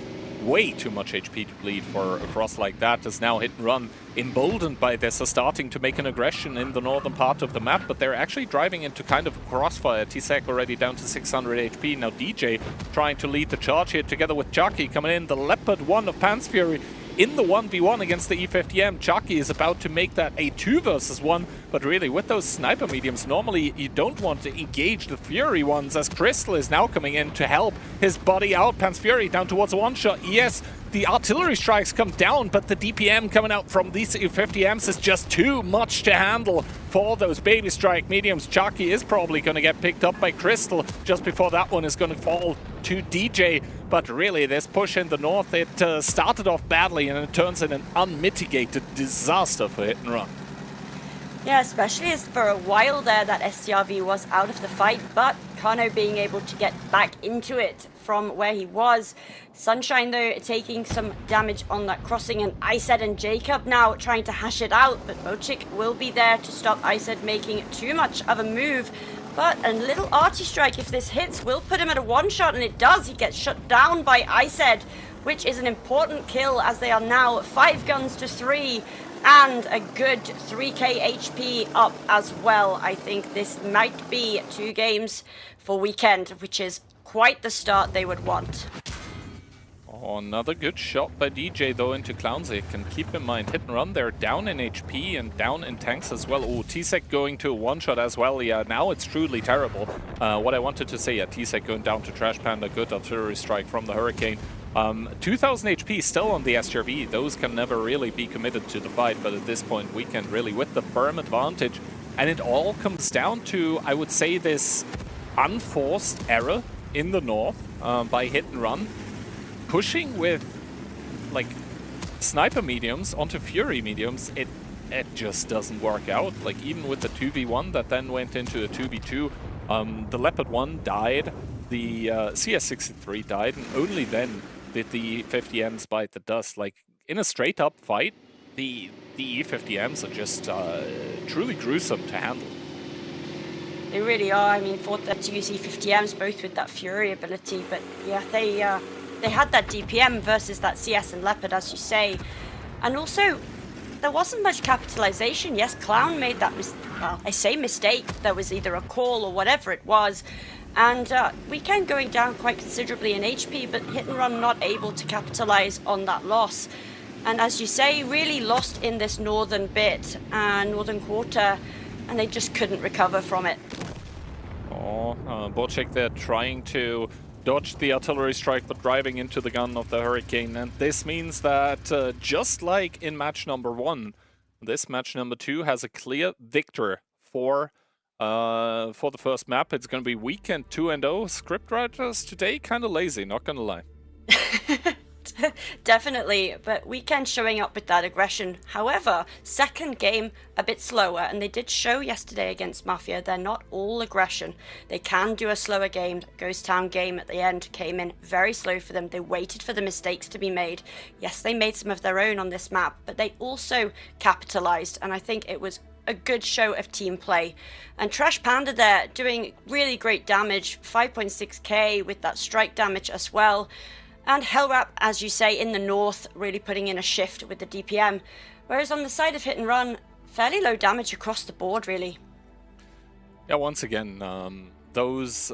way too much HP to bleed for a cross like that. As now Hit and Run, emboldened by this, are starting to make an aggression in the northern part of the map, but they're actually driving into kind of a crossfire. T-Sec already down to 600 HP. Now DJ trying to lead the charge here together with Chucky coming in. The Leopard 1 of Pan's Fury in the 1v1 against the E50M. Chucky is about to make that a 2 versus 1, but really with those sniper mediums, normally you don't want to engage the Fury ones, as Crystal is now coming in to help his buddy out. Pan's Fury down towards a one-shot. Yes, the artillery strikes come down, but the DPM coming out from these E50Ms is just too much to handle for those baby strike mediums. Chucky is probably going to get picked up by Crystal just before that one is going to fall to DJ. But really, this push in the north, it started off badly, and it turns in an unmitigated disaster for Hit and Run. Yeah, especially as for a while there that STRV was out of the fight, but Kano being able to get back into it from where he was. Sunshine, though, taking some damage on that crossing, and Ised and Jacob now trying to hash it out, but Bochik will be there to stop Ised making too much of a move. But a little arty strike, if this hits, will put him at a one-shot, and it does. He gets shut down by Ised, which is an important kill, as they are now 5 guns to 3, and a good 3k HP up as well. I think this might be 2 games for Weekend, which is quite the start they would want. Oh, another good shot by DJ though into Clownzig, and keep in mind Hit and Run, they're down in HP and down in tanks as well. Oh, T-Sec going to a one-shot as well. Yeah, now it's truly terrible. What I wanted to say, yeah, T-Sec going down to Trash Panda, good artillery strike from the Hurricane. 2,000 HP still on the STRV. Those can never really be committed to the fight, but at this point Weekend really with the firm advantage. And it all comes down to, I would say, this unforced error in the north by Hit and Run, pushing with like sniper mediums onto Fury mediums. It just doesn't work out. Like even with the 2v1 that then went into a 2v2, the Leopard 1 died, the CS63 died, and only then did the E50Ms bite the dust. Like in a straight up fight, the E50Ms are just truly gruesome to handle. They really are. I mean, fought that to use E50Ms both with that Fury ability, but yeah, they had that DPM versus that CS and Leopard, as you say. And also, there wasn't much capitalization. Yes, Clown made that well, I say mistake. There was either a call or whatever it was. And Weekend going down quite considerably in HP, but Hit and Run not able to capitalize on that loss. And as you say, really lost in this northern bit, northern quarter, and they just couldn't recover from it. Oh, Bochek there trying to dodge the artillery strike, but driving into the gun of the Hurricane. And this means that just like in match number 1, this match number 2 has a clear victor for the first map. It's going to be Weekend 2-0. Scriptwriters today kind of lazy, not going to lie. Definitely, but Weekend showing up with that aggression. However, second game a bit slower, and they did show yesterday against Mafia they're not all aggression. They can do a slower game. Ghost Town game at the end came in very slow for them. They waited for the mistakes to be made. Yes, they made some of their own on this map, but they also capitalized, and I think it was a good show of team play. And Trash Panda there doing really great damage, 5.6k with that strike damage as well. And Hellwrap, as you say, in the north, really putting in a shift with the DPM. Whereas on the side of Hit and Run, fairly low damage across the board, really. Yeah, once again, those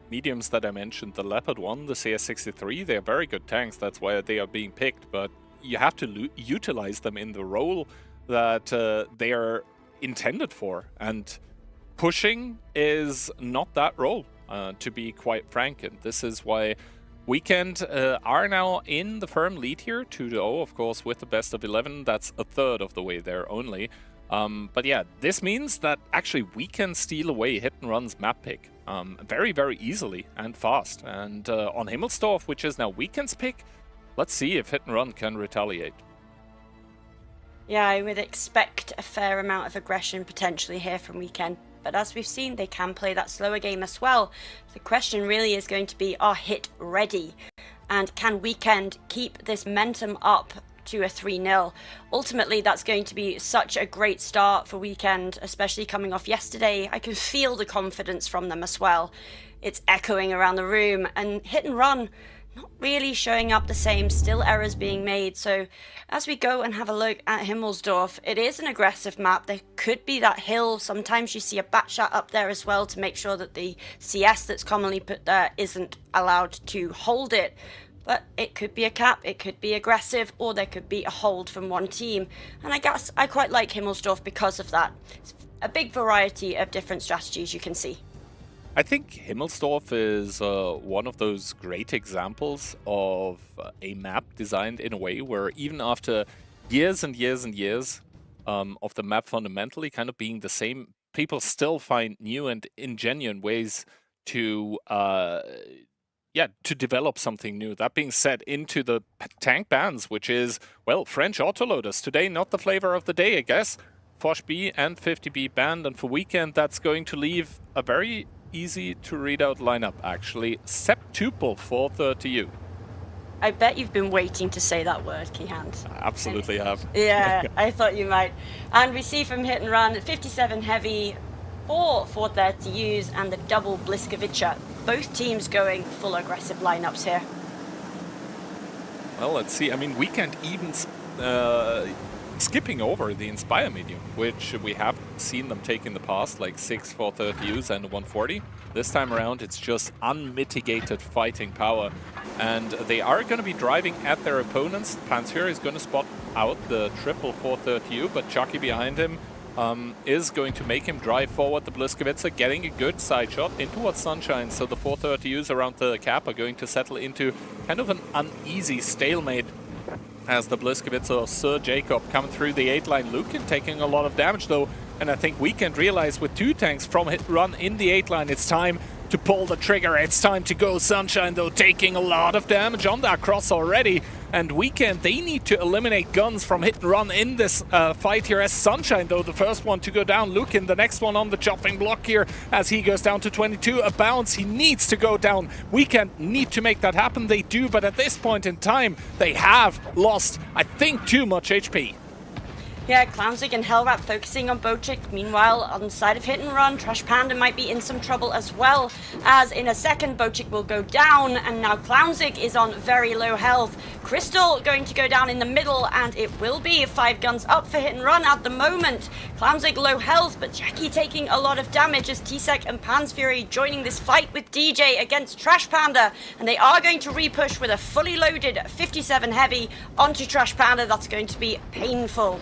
mediums that I mentioned, the Leopard 1, the CS63, they are very good tanks. That's why they are being picked. But you have to utilize them in the role that they are intended for. And pushing is not that role, to be quite frank. And this is why Weekend are now in the firm lead here, 2-0, of course, with the best of 11. That's a third of the way there only. But yeah, this means that actually we can steal away Hit and Run's map pick very, very easily and fast. And on Himmelsdorf, which is now Weekend's pick, let's see if Hit and Run can retaliate. Yeah, I would expect a fair amount of aggression potentially here from Weekend. But as we've seen, they can play that slower game as well. The question really is going to be, are Hit ready? And can Weekend keep this momentum up to a 3-0? Ultimately, that's going to be such a great start for Weekend, especially coming off yesterday. I can feel the confidence from them as well. It's echoing around the room, and Hit and Run not really showing up the same, still errors being made. So as we go and have a look at Himmelsdorf, it is an aggressive map. There could be that hill. Sometimes you see a bat shot up there as well to make sure that the CS that's commonly put there isn't allowed to hold it. But it could be a cap, it could be aggressive, or there could be a hold from one team. And I guess I quite like Himmelsdorf because of that. It's a big variety of different strategies you can see. I think Himmelsdorf is one of those great examples of a map designed in a way where even after years and years and years of the map fundamentally kind of being the same, people still find new and ingenuine ways to to develop something new. That being said, into the tank bans, which is, well, French autoloaders. Today, not the flavor of the day, I guess. Foch B and 50B banned, and for Weekend, that's going to leave a very easy to read out lineup, actually. Septuple 430U. I bet you've been waiting to say that word, Keyhand. Absolutely have. Yeah, I thought you might. And we see from Hit and Run, 57 heavy, 4 430Us, and the double Bliskovica. Both teams going full aggressive lineups here. Well, let's see. I mean, Weekend even skipping over the Inspire medium, which we have seen them take in the past, like 6 430Us and 140. This time around, it's just unmitigated fighting power. And they are going to be driving at their opponents. Panzer is going to spot out the triple 430U, but Chucky behind him is going to make him drive forward the Bliskovica, getting a good side shot in towards Sunshine. So the 430Us around the cap are going to settle into kind of an uneasy stalemate as the Bliskovica or Sir Jacob come through the 8-line. Lukin taking a lot of damage though, and I think Weekend realize with 2 tanks from Hit Run in the 8-line, it's time to pull the trigger. It's time to go. Sunshine though taking a lot of damage on that cross already, and Weekend, they need to eliminate guns from Hit and Run in this fight here, as Sunshine though the first one to go down. Lukin the next one on the chopping block here as he goes down to 22. A bounce, he needs to go down. Weekend need to make that happen. They do, but at this point in time they have lost, I think, too much HP. Yeah, Clownzig and Hellwrap focusing on Bochik. Meanwhile, on the side of Hit and Run, Trash Panda might be in some trouble as well, as in a second Bochik will go down, and now Clownzig is on very low health. Crystal going to go down in the middle, and it will be 5 guns up for Hit and Run at the moment. Clownzig low health, but Jackie taking a lot of damage as T-Sec and Pan's Fury joining this fight with DJ against Trash Panda, and they are going to repush with a fully loaded 57 heavy onto Trash Panda. That's going to be painful.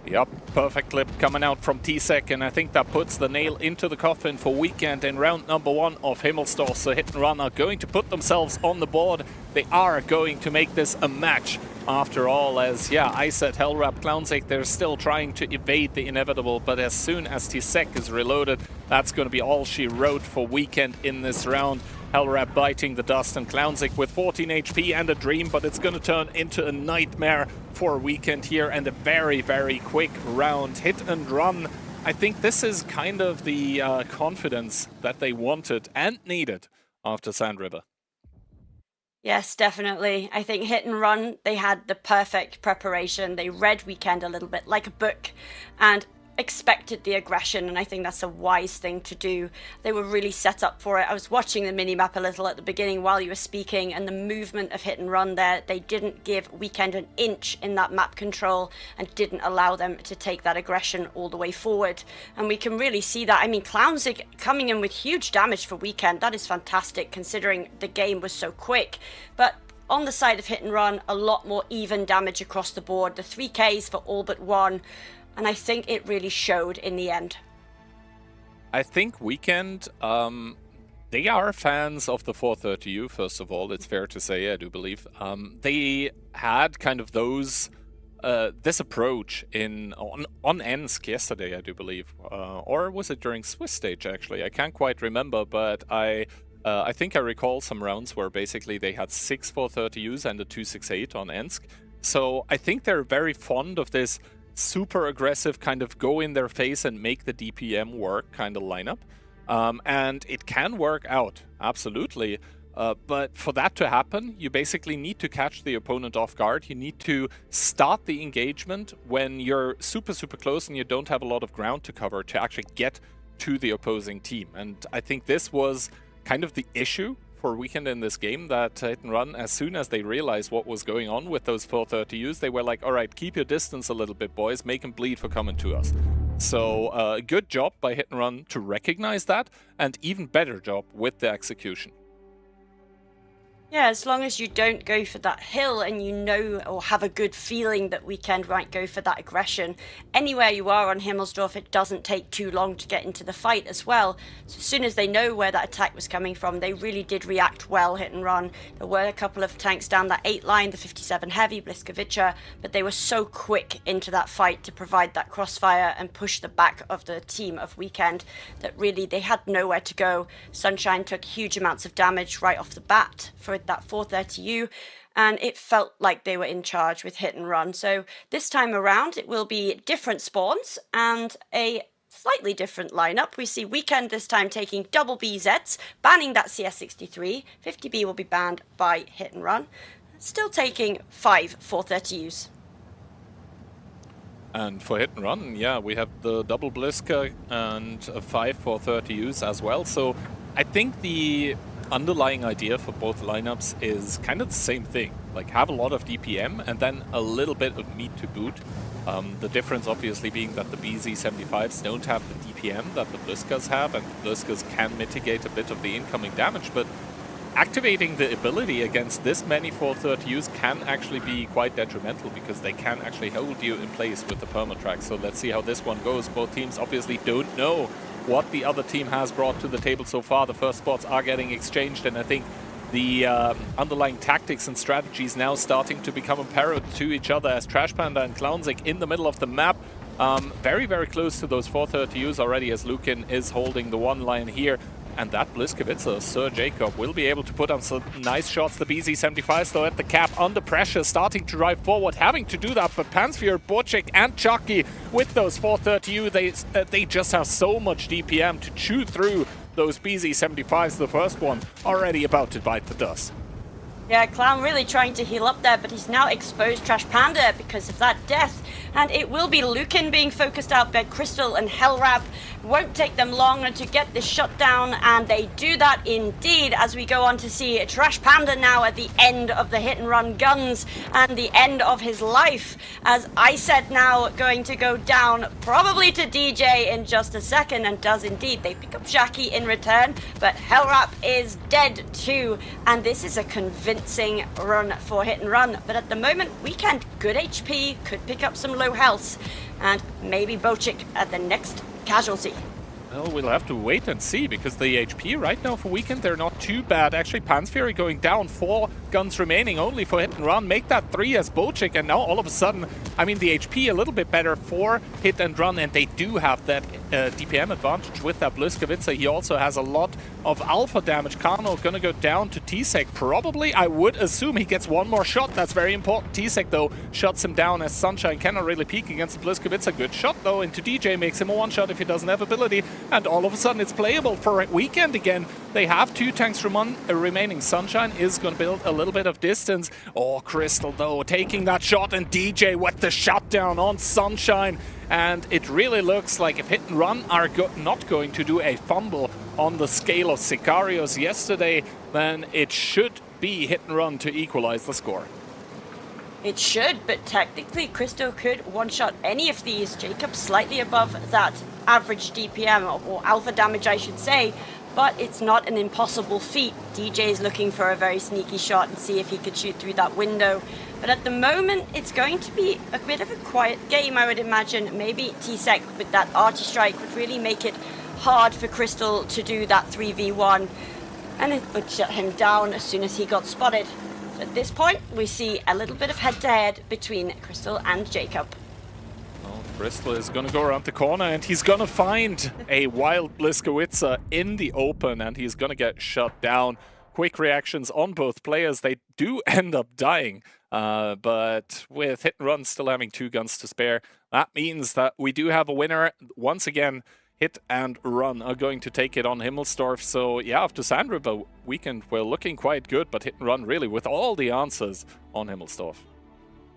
Yep, perfect clip coming out from T-Sec, and I think that puts the nail into the coffin for Weekend in round number 1 of Himmelsdorf. So Hit and Run are going to put themselves on the board. They are going to make this a match after all, as, yeah, I said Hellwrap, Clownzig, they're still trying to evade the inevitable, but as soon as T-Sec is reloaded, that's going to be all she wrote for Weekend in this round. Hellwrap biting the dust, and Clownzig with 14 HP and a dream, but it's going to turn into a nightmare for Weekend here, and a very, very quick round. Hit and Run. I think this is kind of the confidence that they wanted and needed after Sand River. Yes, definitely. I think Hit and Run, they had the perfect preparation. They read Weekend a little bit like a book, and expected the aggression, and I think that's a wise thing to do. They were really set up for it. I was watching the minimap a little at the beginning while you were speaking, and the movement of Hit and Run there, they didn't give Weekend an inch in that map control and didn't allow them to take that aggression all the way forward. And we can really see that. I mean, Clownzig coming in with huge damage for Weekend. That is fantastic considering the game was so quick. But on the side of Hit and Run, a lot more even damage across the board. The 3Ks for all but one. And I think it really showed in the end. I think Weekend, they are fans of the 430U, first of all, it's fair to say, I do believe. They had kind of those, this approach on Ensk yesterday, I do believe. Or was it during Swiss stage, actually? I can't quite remember, but I think I recall some rounds where basically they had 6 430Us and a 268 on Ensk. So I think they're very fond of this super aggressive kind of go in their face and make the DPM work kind of lineup. And it can work out, absolutely. But for that to happen, you basically need to catch the opponent off guard. You need to start the engagement when you're super, super close and you don't have a lot of ground to cover to actually get to the opposing team. And I think this was kind of the issue for Weekend in this game, that Hit and Run, as soon as they realized what was going on with those 430Us, they were like, all right, keep your distance a little bit, boys, make them bleed for coming to us. So good job by Hit and Run to recognize that, and even better job with the execution. Yeah, as long as you don't go for that hill and you know or have a good feeling that Weekend might go for that aggression, anywhere you are on Himmelsdorf, it doesn't take too long to get into the fight as well. So as soon as they know where that attack was coming from, they really did react well, Hit and Run. There were a couple of tanks down that 8 line, the 57 Heavy, Bliskovica, but they were so quick into that fight to provide that crossfire and push the back of the team of Weekend that really they had nowhere to go. Sunshine took huge amounts of damage right off the bat for that 430U, and it felt like they were in charge with Hit and Run. So this time around it will be different spawns and a slightly different lineup. We see Weekend this time taking double BZs, banning that CS63. 50B will be banned by Hit and Run, still taking 5 430Us. And for Hit and Run, yeah, we have the double Bliska and 5 430Us as well. So I think the underlying idea for both lineups is kind of the same thing. Like, have a lot of DPM and then a little bit of meat to boot. The difference obviously being that the BZ75s don't have the DPM that the Bliskas have, and the Bliskas can mitigate a bit of the incoming damage, but activating the ability against this many 430Us can actually be quite detrimental, because they can actually hold you in place with the permatrack. So let's see how this one goes. Both teams obviously don't know what the other team has brought to the table so far. The first spots are getting exchanged, and I think the underlying tactics and strategies now starting to become apparent to each other, as Trash Panda and Clownzig in the middle of the map. Very, very close to those 430Us already, as Lukin is holding the one line here. And that Bliskovica, Sir Jacob, will be able to put on some nice shots. The BZ75s, though, at the cap, under pressure, starting to drive forward, having to do that. But Pansfear, Borchik, and Chucky, with those 430U, they just have so much DPM to chew through those BZ75s. The first one already about to bite the dust. Yeah, Clown really trying to heal up there, but he's now exposed Trash Panda because of that death. And it will be Lukin being focused out by Crystal and Hellrap. Won't take them long to get this shut down, and they do that indeed, as we go on to see Trash Panda now at the end of the Hit and Run guns and the end of his life. As I said, now going to go down probably to DJ in just a second, and does indeed. They pick up Jackie in return, but Hellrap is dead too, and this is a convincing run for Hit and Run. But at the moment, Weekend, good HP, could pick up some low health, and maybe Bochik at the next casualty. Well, we'll have to wait and see, because the HP right now for Weekend, they're not too bad. Actually, Pansfury going down, 4 guns remaining only for Hit and Run. Make that 3 as Bochik, and now all of a sudden, I mean, the HP a little bit better for Hit and Run, and they do have that DPM advantage with that Bliskovica. He also has a lot of alpha damage. Kano gonna go down to T-Sec, probably. I would assume he gets one more shot. That's very important. T-Sec, though, shuts him down, as Sunshine cannot really peek against the Bliskovica. Good shot, though, into DJ, makes him a one-shot if he doesn't have ability. and all of a sudden it's playable for a Weekend again. They have 2 tanks remaining. Sunshine is going to build a little bit of distance. Oh, Crystal though taking that shot, and DJ with the shutdown on Sunshine. And it really looks like if Hit and Run are not going to do a fumble on the scale of Sicarios yesterday, then it should be Hit and Run to equalize the score. It should, but technically Crystal could one-shot any of these. Jacob slightly above that average DPM, or alpha damage I should say, but it's not an impossible feat. DJ is looking for a very sneaky shot and see if he could shoot through that window. But at the moment, it's going to be a bit of a quiet game, I would imagine. Maybe T-Sec with that arty strike would really make it hard for Crystal to do that 3v1, and it would shut him down as soon as he got spotted. At this point, we see a little bit of head-to-head between Crystal and Jacob. Well, Crystal is going to go around the corner, and he's going to find a wild Bliskowitza in the open, and he's going to get shut down. Quick reactions on both players. They do end up dying, but with Hit and Run still having 2 guns to spare, that means that we do have a winner. Once again, Hit and Run are going to take it on Himmelsdorf. So yeah, after Sandriver Weekend, we're looking quite good, but Hit and Run really with all the answers on Himmelsdorf.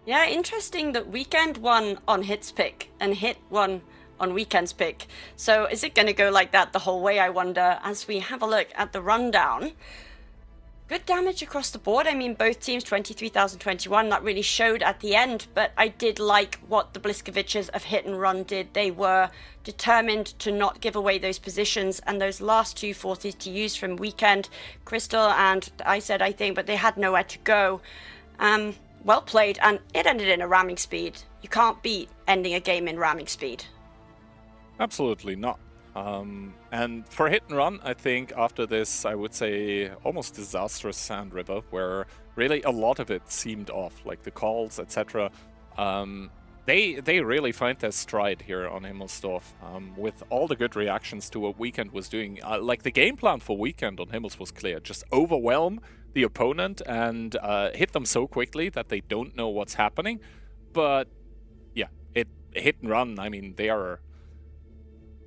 Yeah, interesting that Weekend won on Hit's pick and Hit won on Weekend's pick. So is it going to go like that the whole way, I wonder, as we have a look at the rundown? Good damage across the board. I mean, both teams 23,021. That really showed at the end, but I did like what the Bliskoviches of Hit and Run did. They were determined to not give away those positions, and those last 2 forces to use from Weekend, Crystal and I think, but they had nowhere to go. Well played, and it ended in a ramming speed. You can't beat ending a game in ramming speed. Absolutely not. And for Hit and Run, I think after this, I would say almost disastrous Sand River, where really a lot of it seemed off, like the calls, etc. They really find their stride here on Himmelsdorf, with all the good reactions to what Weekend was doing. Like the game plan for Weekend on Himmels was clear: just overwhelm the opponent and hit them so quickly that they don't know what's happening. But yeah, Hit and Run, I mean, they are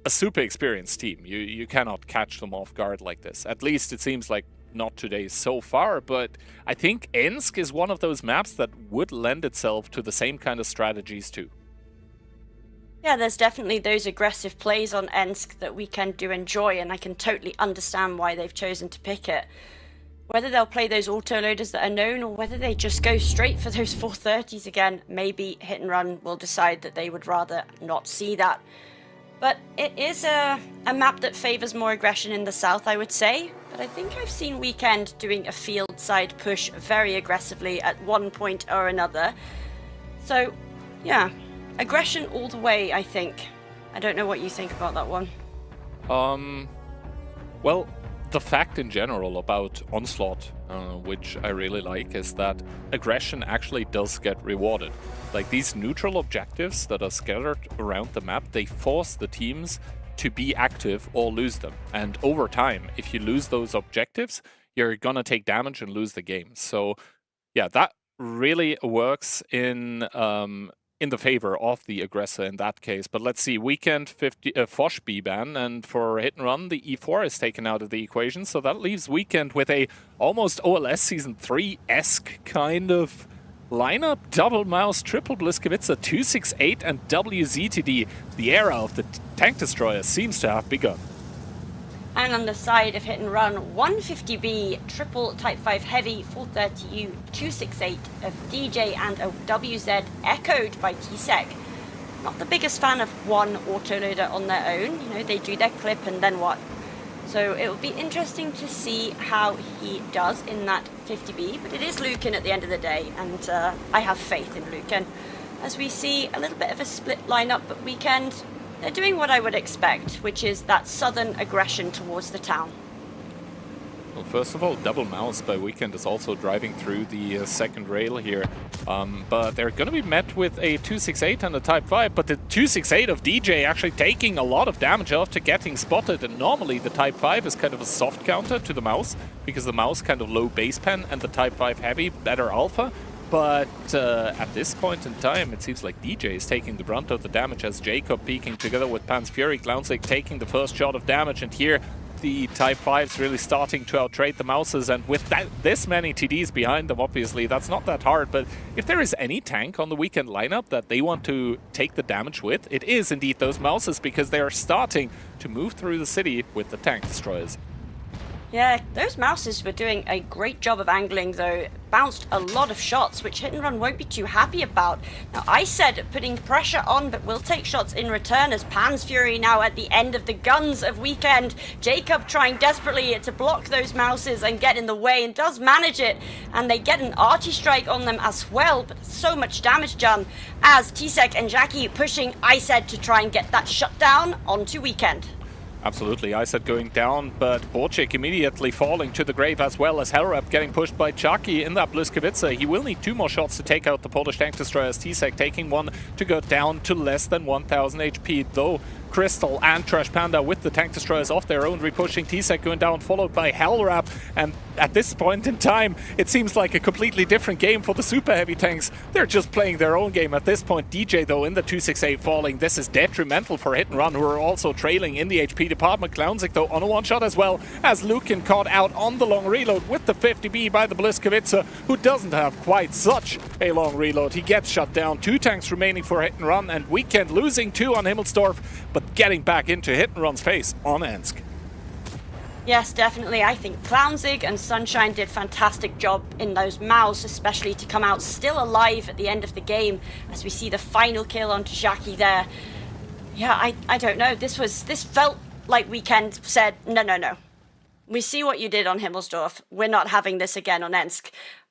a super experienced team. You cannot catch them off guard like this. At least it seems like not today so far, but I think Ensk is one of those maps that would lend itself to the same kind of strategies too. Yeah, there's definitely those aggressive plays on Ensk that Weekend do enjoy, and I can totally understand why they've chosen to pick it. Whether they'll play those autoloaders that are known, or whether they just go straight for those 430s again, maybe Hit and Run will decide that they would rather not see that. But it is a map that favours more aggression in the south, I would say. But I think I've seen Weekend doing a field side push very aggressively at one point or another. So, yeah, aggression all the way, I think. I don't know what you think about that one. Well, the fact in general about Onslaught, which I really like, is that aggression actually does get rewarded. Like these neutral objectives that are scattered around the map, they force the teams to be active or lose them. And over time, if you lose those objectives, you're gonna take damage and lose the game. So yeah, that really works in the favor of the aggressor in that case. But let's see, Weekend 50 Fosh B-ban, and for Hit and Run, the E4 is taken out of the equation. So that leaves Weekend with a almost OLS Season 3-esque kind of lineup. Double Mouse, Triple Bliskowitza, 268 and WZTD. The era of the tank destroyer seems to have begun. And on the side of Hit and Run, 150B, triple Type 5 heavy, 430U, 268 of DJ and a WZ echoed by T-Sec. Not the biggest fan of one autoloader on their own. You know, they do their clip and then what? So it will be interesting to see how he does in that 50B, but it is Lucan at the end of the day, and I have faith in Lucan. As we see a little bit of a split lineup, but Weekend, they're doing what I would expect, which is that southern aggression towards the town. Well, first of all, Double Mouse by Weekend is also driving through the second rail here. But they're going to be met with a 268 and a Type 5, but the 268 of DJ actually taking a lot of damage after getting spotted. And normally the Type 5 is kind of a soft counter to the Mouse, because the Mouse kind of low base pen and the Type 5 heavy, better alpha. but at this point in time, it seems like DJ is taking the brunt of the damage as Jacob peeking together with Pan's Fury. Clownsick taking the first shot of damage, and here the Type 5s really starting to outtrade the Mouses, and with this many TDs behind them, obviously, that's not that hard. But if there is any tank on the weekend lineup that they want to take the damage with, it is indeed those Mouses, because they are starting to move through the city with the tank destroyers. Yeah, those Mouses were doing a great job of angling, though. Bounced a lot of shots, which Hit and Run won't be too happy about. Now, I said putting pressure on, but we'll take shots in return as Pan's Fury now at the end of the guns of Weekend. Jacob trying desperately to block those Mouses and get in the way, and does manage it. And they get an arty strike on them as well, but so much damage done as T-Sec and Jackie pushing ISED to try and get that shutdown onto Weekend. Absolutely, I said going down, but Borchik immediately falling to the grave, as well as Hellrap getting pushed by Chucky in that Blyskowitza. He will need 2 more shots to take out the Polish tank destroyers. T-Sec taking one to go down to less than 1000 HP, though Crystal and Trash Panda with the tank destroyers off their own, repushing. T-Sec going down, followed by Hellrap, and at this point in time, it seems like a completely different game for the super heavy tanks. They're just playing their own game at this point. DJ, though, in the 268 falling. This is detrimental for Hit and Run, who are also trailing in the HP department. Clownsick, though, on a one-shot as well, as Lukin caught out on the long reload with the 50B by the Blyskowitza, who doesn't have quite such a long reload. He gets shut down. 2 tanks remaining for Hit and Run, and Weekend losing 2 on Himmelsdorf, but getting back into Hit and Run's face on Ensk. Yes, definitely. I think Clownzig and Sunshine did fantastic job in those Mouse, especially to come out still alive at the end of the game, as we see the final kill onto Jackie there. Yeah, I don't know. This felt like Weekend said, no. We see what you did on Himmelsdorf. We're not having this again on Ensk.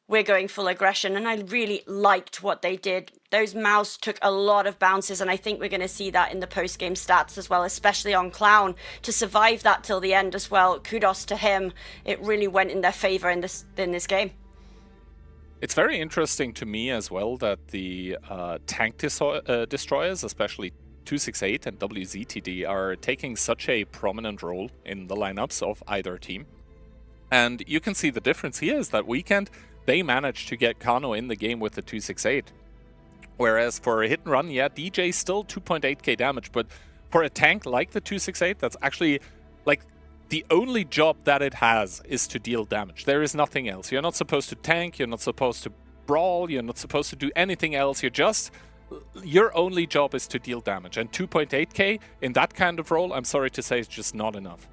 We're going full aggression, and I really liked what they did. Those Mouse took a lot of bounces, and I think we're going to see that in the post-game stats as well, especially on Clown, to survive that till the end as well. Kudos to him. It really went in their favor in this game. It's very interesting to me as well that the tank destroyers, especially 268 and WZTD, are taking such a prominent role in the lineups of either team. And you can see the difference here is that Weekend, they managed to get Kano in the game with the 268. Whereas for a Hit and Run, yeah, DJ still 2.8k damage, but for a tank like the 268, that's actually like the only job that it has is to deal damage. There is nothing else. You're not supposed to tank, you're not supposed to brawl, you're not supposed to do anything else. Your only job is to deal damage. And 2.8k in that kind of role, I'm sorry to say, is just not enough.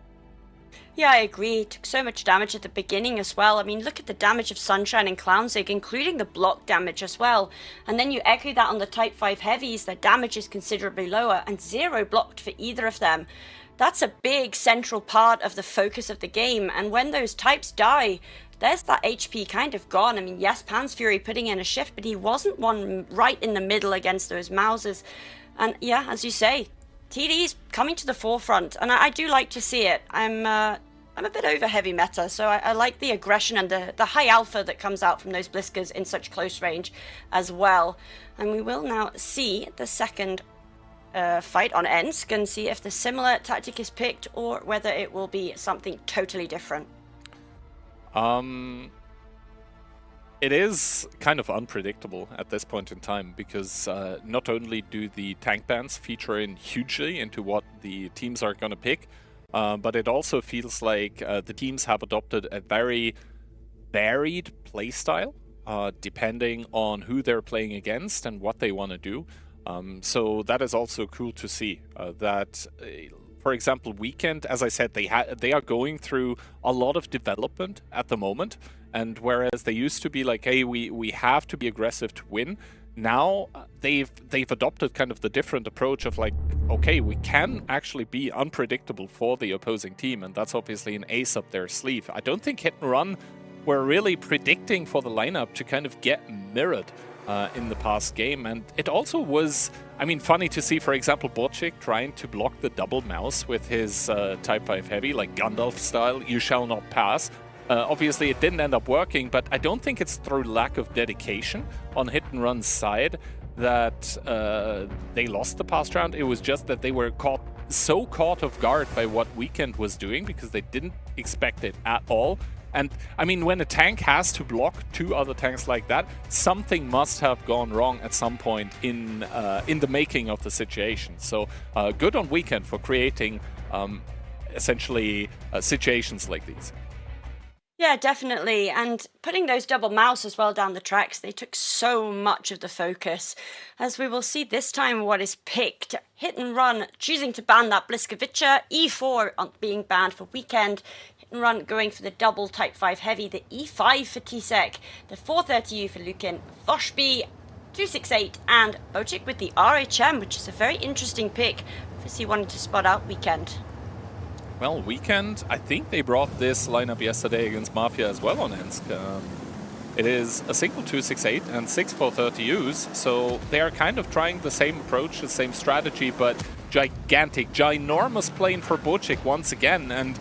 Yeah, I agree. It took so much damage at the beginning as well. I mean, look at the damage of Sunshine and Clownzig, including the block damage as well. And then you echo that on the Type 5 Heavies, their damage is considerably lower, and 0 blocked for either of them. That's a big central part of the focus of the game, and when those types die, there's that HP kind of gone. I mean, yes, Pan's Fury putting in a shift, but he wasn't one right in the middle against those Mouses. And yeah, as you say, TD's coming to the forefront, and I do like to see it. I'm a bit over heavy meta, so I like the aggression and the high alpha that comes out from those Bliskers in such close range as well. And we will now see the second fight on Ensk and see if the similar tactic is picked or whether it will be something totally different. It is kind of unpredictable at this point in time, because not only do the tank bans feature in hugely into what the teams are going to pick, but it also feels like the teams have adopted a very varied playstyle, depending on who they're playing against and what they want to do. So that is also cool to see. That, for example, Weekend, as I said, they are going through a lot of development at the moment. And whereas they used to be like, hey, we have to be aggressive to win, now they've adopted kind of the different approach of like, okay, we can actually be unpredictable for the opposing team, and that's obviously an ace up their sleeve. I don't think Hit and Run were really predicting for the lineup to kind of get mirrored in the past game, and it also was, I mean, funny to see, for example, Borchik trying to block the double mouse with his Type 5 Heavy, like Gandalf style, you shall not pass. Obviously, it didn't end up working, but I don't think it's through lack of dedication on Hit and Run's side that they lost the past round. It was just that they were caught off guard by what Weekend was doing, because they didn't expect it at all. And I mean, when a tank has to block 2 other tanks like that, something must have gone wrong at some point in the making of the situation. So good on Weekend for creating essentially situations like these. Yeah, definitely. And putting those double mouse as well down the tracks, they took so much of the focus. As we will see this time what is picked. Hit and Run choosing to ban that Bliskovica, E4 being banned for Weekend, Hit and Run going for the double Type 5 Heavy, the E5 for Tsek, the 430U for Lukin, Voshby, 268, and Bocic with the RHM, which is a very interesting pick. Obviously wanting to spot out Weekend. Well, Weekend, I think they brought this lineup yesterday against Mafia as well on Ensk. It is a single 268 and 6 430Us, so they are kind of trying the same approach, the same strategy, but gigantic, ginormous plane for Bocic once again. And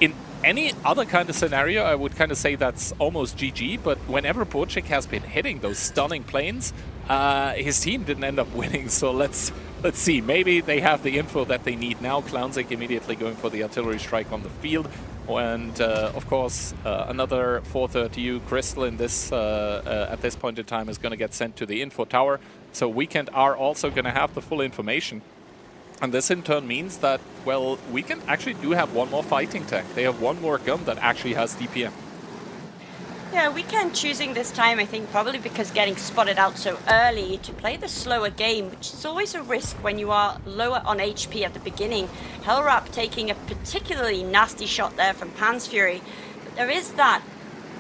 in any other kind of scenario, I would kind of say that's almost GG, but whenever Bocic has been hitting those stunning planes, his team didn't end up winning, so let's see. Maybe they have the info that they need now. Clownzik immediately going for the artillery strike on the field. And of course, another 430U Crystal in this at this point in time is going to get sent to the info tower. So Weekend are also going to have the full information. And this in turn means that, well, Weekend actually do have one more fighting tank. They have one more gun that actually has DPM. Yeah, Weekend choosing this time, I think, probably because getting spotted out so early to play the slower game, which is always a risk when you are lower on HP at the beginning. Hellrap taking a particularly nasty shot there from Pan's Fury. But there is that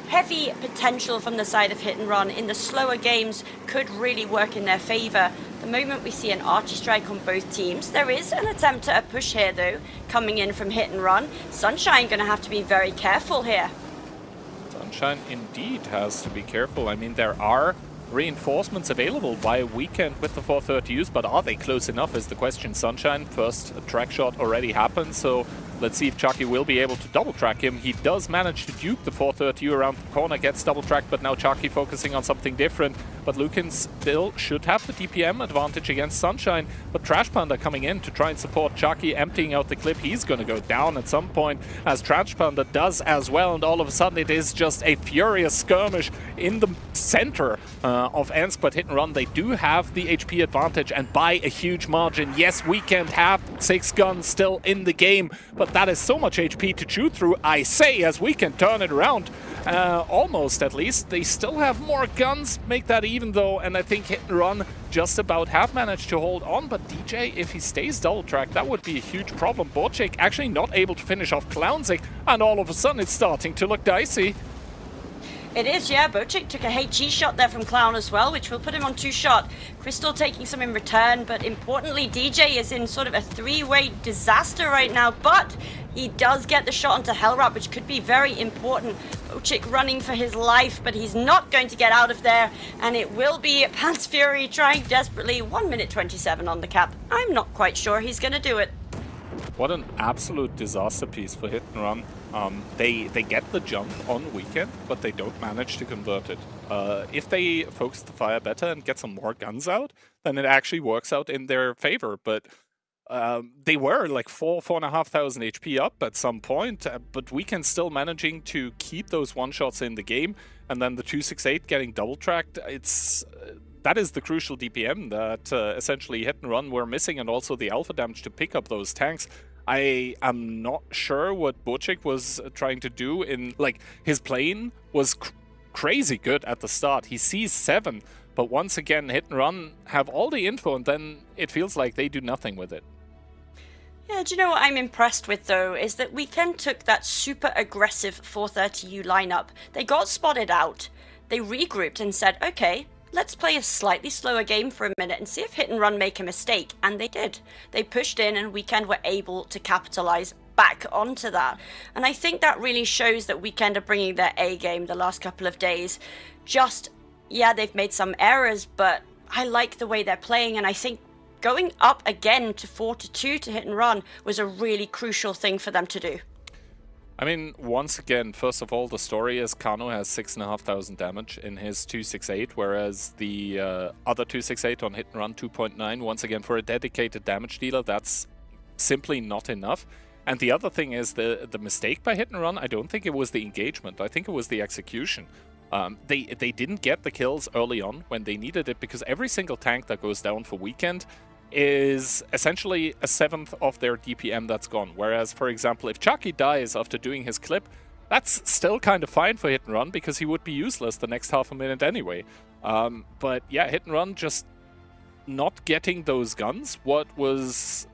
heavy potential from the side of Hit and Run in the slower games could really work in their favor. The moment we see an archer strike on both teams, there is an attempt at a push here though, coming in from Hit and Run. Sunshine going to have to be very careful here. Sunshine indeed has to be careful. I mean, there are reinforcements available by Weekend with the 430Us, but are they close enough is the question. Sunshine, first track shot already happened, so let's see if Chucky will be able to double track him. He does manage to duke the 430U around the corner, gets double tracked, but now Chucky focusing on something different. But Lukin still should have the DPM advantage against Sunshine, but Trash Panda coming in to try and support Chucky, emptying out the clip. He's going to go down at some point, as Trash Panda does as well, and all of a sudden it is just a furious skirmish in the center of Ensk. But Hit and Run, they do have the HP advantage, and by a huge margin. Yes, Weekend have 6 guns still in the game, but that is so much HP to chew through, I say, as Weekend turn it around. Almost, at least. They still have more guns, make that even though, and I think Hit and Run just about have managed to hold on, but DJ, if he stays double-tracked, that would be a huge problem. Bocic actually not able to finish off Clownzik, and all of a sudden it's starting to look dicey. It is, yeah. Bocic took a HE shot there from Clown as well, which will put him on 2-shot. Crystal taking some in return, but importantly, DJ is in sort of a 3-way disaster right now, but he does get the shot onto Hellrap, which could be very important. Bocic running for his life, but he's not going to get out of there, and it will be Pants Fury trying desperately. 1 minute 27 on the cap. I'm not quite sure he's going to do it. What an absolute disaster piece for Hit and Run. They get the jump on Weekend, but they don't manage to convert it. If they focus the fire better and get some more guns out, then it actually works out in their favor. But they were like 4,500 HP up at some point, but Weekend still managing to keep those one-shots in the game, and then the 268 getting double-tracked. That is the crucial DPM that essentially Hit and Run were missing, and also the alpha damage to pick up those tanks. I am not sure what Bocic was trying to do in, like, his plane was crazy good at the start. He sees 7, but once again, Hit and Run have all the info, and then it feels like they do nothing with it. Yeah, do you know what I'm impressed with, though, is that Weekend took that super aggressive 430U lineup. They got spotted out, they regrouped and said, okay, let's play a slightly slower game for a minute and see if Hit and Run make a mistake. And they did. They pushed in, and Weekend were able to capitalize back onto that. And I think that really shows that Weekend are bringing their A game the last couple of days. Just, yeah, they've made some errors, but I like the way they're playing, and I think going up again to 4-2 to Hit and Run was a really crucial thing for them to do. I mean, once again, first of all, the story is Kano has 6,500 damage in his 268, whereas the other 268 on Hit and Run 2.9, once again, for a dedicated damage dealer, that's simply not enough. And the other thing is the mistake by Hit and Run, I don't think it was the engagement, I think it was the execution. They didn't get the kills early on when they needed it, because every single tank that goes down for Weekend is essentially a 1/7 of their DPM that's gone. Whereas, for example, if Chucky dies after doing his clip, that's still kind of fine for Hit and Run, because he would be useless the next half a minute anyway. But yeah, Hit and Run just not getting those guns, what was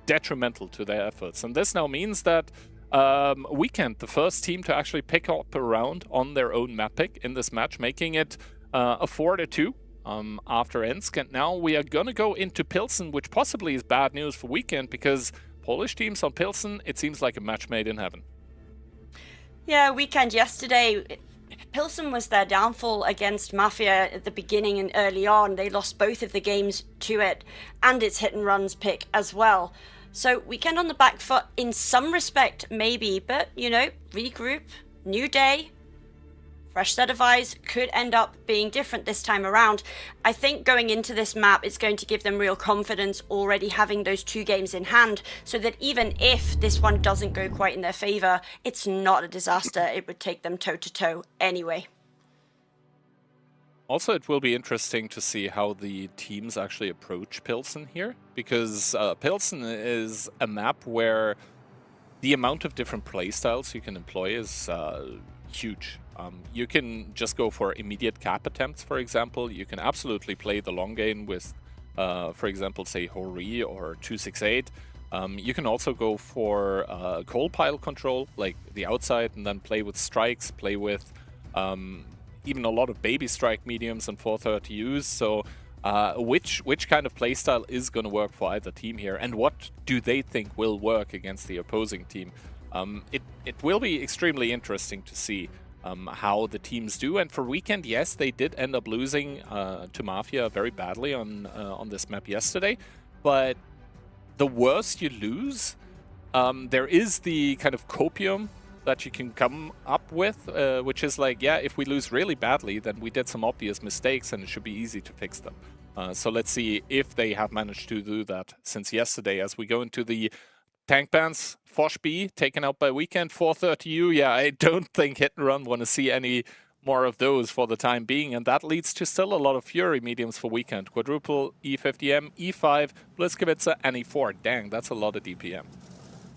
detrimental to their efforts. And this now means that Weekend, the first team to actually pick up a round on their own map pick in this match, making it a 4-2 after Ensk. And now we are going to go into Pilsen, which possibly is bad news for Weekend, because Polish teams on Pilsen, it seems like a match made in heaven. Yeah, Weekend yesterday, Pilsen was their downfall against Mafia at the beginning and early on. They lost both of the games to it, and its Hit and Run's pick as well. So Weekend on the back foot in some respect, maybe, but, you know, regroup, new day, fresh set of eyes, could end up being different this time around. I think going into this map, it's going to give them real confidence already having those 2 games in hand, so that even if this one doesn't go quite in their favor, it's not a disaster. It would take them toe-to-toe anyway. Also, it will be interesting to see how the teams actually approach Pilsen here, because Pilsen is a map where the amount of different playstyles you can employ is huge. You can just go for immediate cap attempts, for example. You can absolutely play the long game with, for example, say Hori or 268. You can also go for coal pile control, like the outside, and then play with strikes, play with even a lot of baby strike mediums and 430Us. So which kind of playstyle is going to work for either team here, and what do they think will work against the opposing team? It will be extremely interesting to see how the teams do. And for Weekend, yes, they did end up losing to Mafia very badly on this map yesterday, but the worse you lose, there is the kind of copium that you can come up with, which is like, yeah, if we lose really badly, then we did some obvious mistakes and it should be easy to fix them. So let's see if they have managed to do that since yesterday. As we go into the tank bans, Fosh B taken out by Weekend, 430U. Yeah, I don't think Hit and Run want to see any more of those for the time being, and that leads to still a lot of Fury mediums for Weekend. Quadruple E50M, E5, Bliskowitz, and E4. Dang, that's a lot of DPM.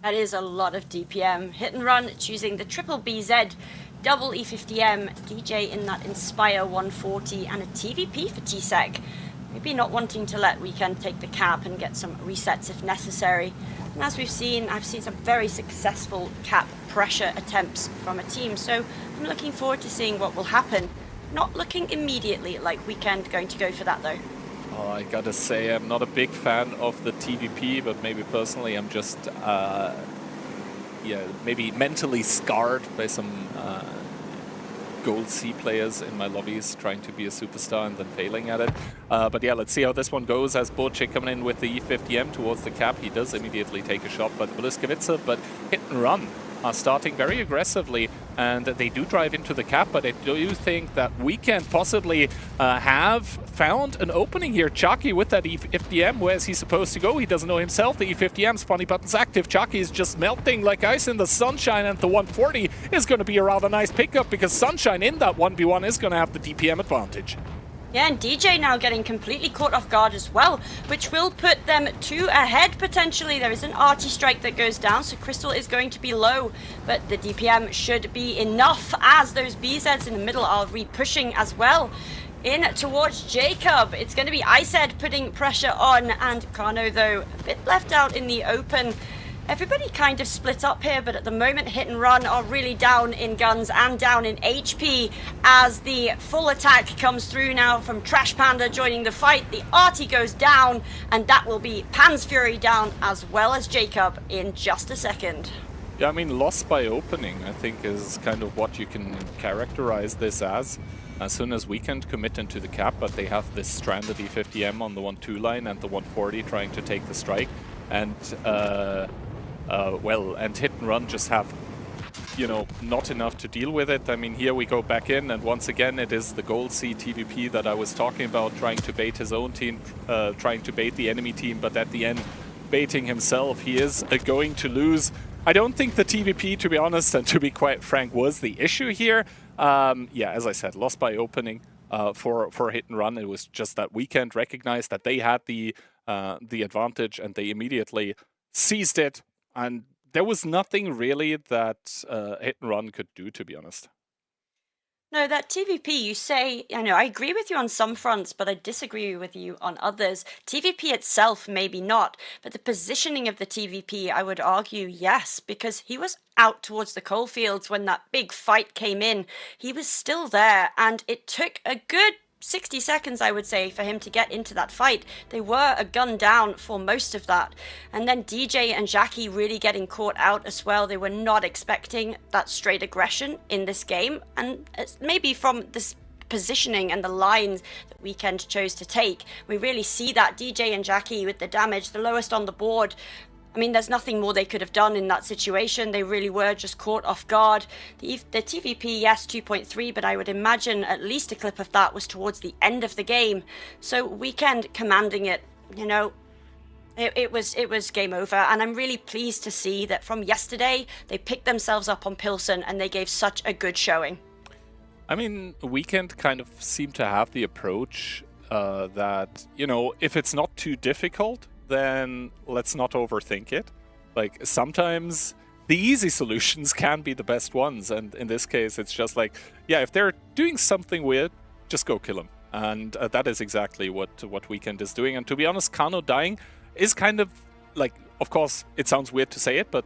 That is a lot of DPM. Hit and Run choosing the triple BZ, double E50M, DJ in that Inspire 140, and a TVP for TSEC. Maybe not wanting to let Weekend take the cap and get some resets if necessary. And as we've seen, I've seen some very successful cap pressure attempts from a team, so I'm looking forward to seeing what will happen. Not looking immediately like Weekend going to go for that though. Oh, I gotta say, I'm not a big fan of the TVP, but maybe personally I'm just, yeah, maybe mentally scarred by some Gold C players in my lobbies trying to be a superstar and then failing at it. But yeah, let's see how this one goes. As Bocek coming in with the E50M towards the cap, he does immediately take a shot, but Bliskowitz, but Hit and Run are starting very aggressively, and they do drive into the cap, but I do think that Weekend possibly have found an opening here. Chucky with that E50M, where's he supposed to go? He doesn't know himself. The E50M's funny button's active. Chucky is just melting like ice in the Sunshine, and the 140 is going to be a rather nice pickup, because Sunshine in that 1v1 is going to have the DPM advantage. Yeah, and DJ now getting completely caught off guard as well, which will put them 2 ahead potentially. There is an arty strike that goes down, so Crystal is going to be low, but the DPM should be enough as those BZs in the middle are re-pushing as well. In towards Jacob, it's going to be Iced putting pressure on, and Kano though a bit left out in the open. Everybody kind of split up here, but at the moment Hit and Run are really down in guns and down in HP as the full attack comes through now from Trash Panda joining the fight. The Arty goes down, and that will be Pan's Fury down as well as Jacob in just a second. Yeah, I mean, loss by opening, I think, is kind of what you can characterize this as. As soon as Weekend commit into the cap, but they have this stranded E50M on the 1-2 line and the 140 trying to take the strike. And well, and Hit and Run just have, you know, not enough to deal with it. I mean, here we go back in, and once again it is the Gold C TVP that I was talking about, trying to bait his own team, trying to bait the enemy team, but at the end baiting himself. He is going to lose. I don't think the TVP, to be honest, and to be quite frank, was the issue here. Yeah, as I said, lost by opening for Hit and Run. It was just that Weekend recognized that they had the advantage, and they immediately seized it. And there was nothing really that Hit and Run could do, to be honest. No, that TVP, you say, I agree with you on some fronts, but I disagree with you on others. TVP itself, maybe not, but the positioning of the TVP, I would argue, yes, because he was out towards the coalfields when that big fight came in. He was still there, and it took a good 60 seconds, I would say, for him to get into that fight. They were a gun down for most of that. And then DJ and Jackie really getting caught out as well. They were not expecting that straight aggression in this game. And maybe from this positioning and the lines that Weekend chose to take, we really see that DJ and Jackie with the damage, the lowest on the board. I mean, there's nothing more they could have done in that situation. They really were just caught off guard. The TVP, yes, 2.3, but I would imagine at least a clip of that was towards the end of the game. So Weekend commanding it, it was game over. And I'm really pleased to see that from yesterday, they picked themselves up on Pilsen and they gave such a good showing. I mean, Weekend kind of seemed to have the approach that, if it's not too difficult, then let's not overthink it. Like, sometimes the easy solutions can be the best ones, and in this case it's just like, yeah, if they're doing something weird, just go kill them. And that is exactly what Weekend is doing. And to be honest, Kano dying is kind of like, of course it sounds weird to say it, but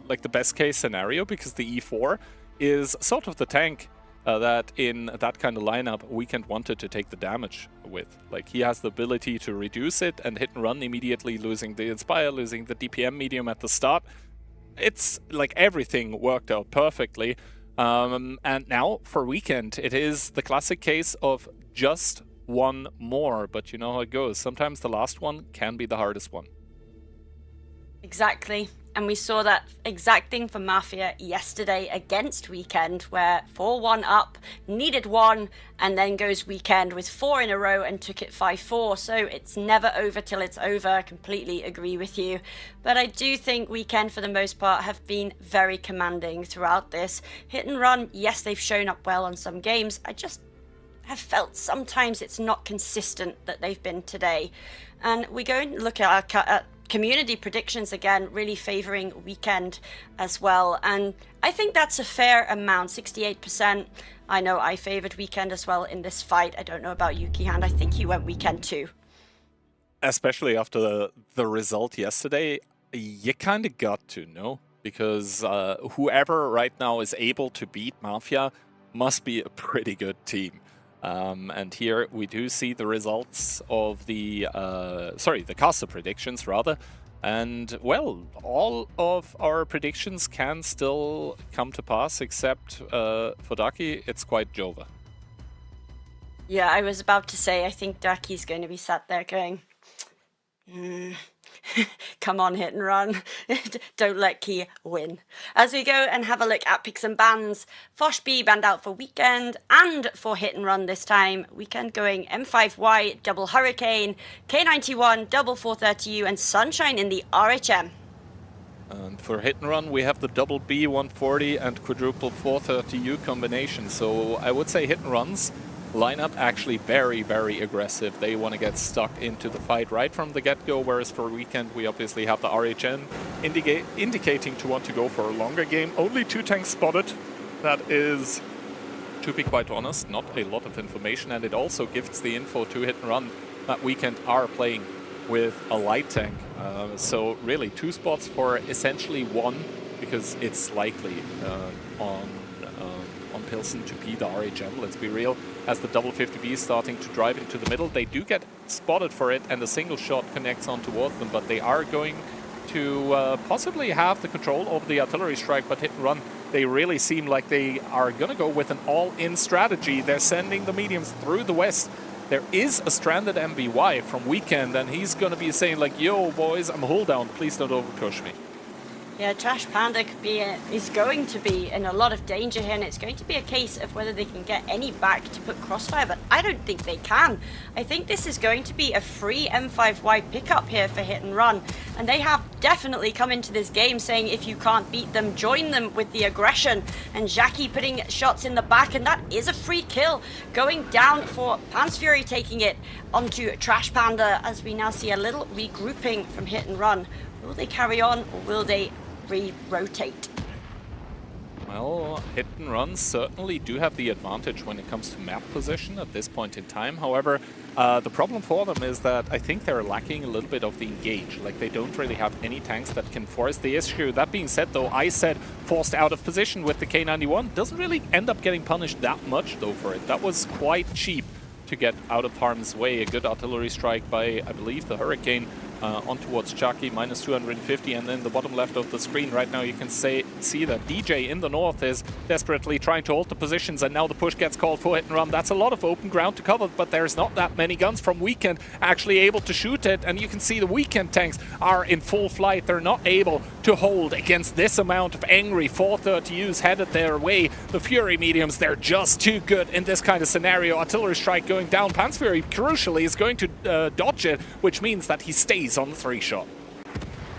like the best case scenario, because the E4 is sort of the tank that in that kind of lineup Weekend wanted to take the damage with. Like, he has the ability to reduce it and Hit and Run immediately, losing the Inspire, losing the DPM medium at the start. It's like everything worked out perfectly. And now for Weekend, it is the classic case of just one more, but you know how it goes. Sometimes the last one can be the hardest one. Exactly. And we saw that exact thing for Mafia yesterday against Weekend, where 4-1 up, needed one, and then goes Weekend with 4 in a row and took it 5-4. So it's never over till it's over. Completely agree with you. But I do think Weekend, for the most part, have been very commanding throughout this. Hit and Run, yes, they've shown up well on some games. I just have felt sometimes it's not consistent that they've been today. And we go and look at our community predictions again, really favoring Weekend as well, and I think that's a fair amount, 68%. I know I favored Weekend as well in this fight. I don't know about Yuki Hand. I think he went Weekend too. Especially after the result yesterday, you kind of got to, no? Because whoever right now is able to beat Mafia must be a pretty good team. And here we do see the results of the caster predictions rather. And well, all of our predictions can still come to pass, except for Daki, it's quite Jova. Yeah, I was about to say, I think Daki's going to be sat there going, come on, Hit and Run. Don't let Key win. As we go and have a look at picks and bans, Fosh B banned out for Weekend and for Hit and Run this time. Weekend going M5Y, double Hurricane, K91, double 430U, and Sunshine in the RHM. And for Hit and Run, we have the double B140 and quadruple 430U combination. So I would say Hit and Run's lineup actually very, very aggressive. They want to get stuck into the fight right from the get-go, whereas for Weekend we obviously have the RHN indicating to want to go for a longer game. Only 2 tanks spotted. That is, to be quite honest, not a lot of information, and it also gives the info to Hit and Run that Weekend are playing with a light tank. So really 2 spots for essentially 1, because it's likely on Pilsen to be the RHM, let's be real. As the double 50B is starting to drive into the middle, they do get spotted for it, and the single shot connects on towards them, but they are going to possibly have the control over the artillery strike. But Hit and Run, they really seem like they are going to go with an all-in strategy. They're sending the mediums through the west. There is a stranded MBY from Weekend, and he's going to be saying like, yo boys, I'm hull down, please don't overpush me. Yeah, Trash Panda is going to be in a lot of danger here, and it's going to be a case of whether they can get any back to put Crossfire, but I don't think they can. I think this is going to be a free M5Y pickup here for Hit and Run, and they have definitely come into this game saying if you can't beat them, join them with the aggression, and Jackie putting shots in the back, and that is a free kill going down for Pants Fury, taking it onto Trash Panda as we now see a little regrouping from Hit and Run. Will they carry on, or will they re-rotate? Well, Hit and Run certainly do have the advantage when it comes to map position at this point in time. However, the problem for them is that I think they're lacking a little bit of the engage. Like, they don't really have any tanks that can force the issue. That being said, though, I said forced out of position with the K91 doesn't really end up getting punished that much, though, for it. That was quite cheap to get out of harm's way. A good artillery strike by, I believe, the Hurricane on towards Chucky, minus 250, and then the bottom left of the screen right now you can see that DJ in the north is desperately trying to hold the positions, and now the push gets called for Hit and Run. That's a lot of open ground to cover, but there's not that many guns from Weekend actually able to shoot it, and you can see the Weekend tanks are in full flight. They're not able to hold against this amount of angry 430Us headed their way. The Fury mediums, they're just too good in this kind of scenario. Artillery strike going down. Pants Fury, crucially, is going to dodge it, which means that he stays on the 3-shot.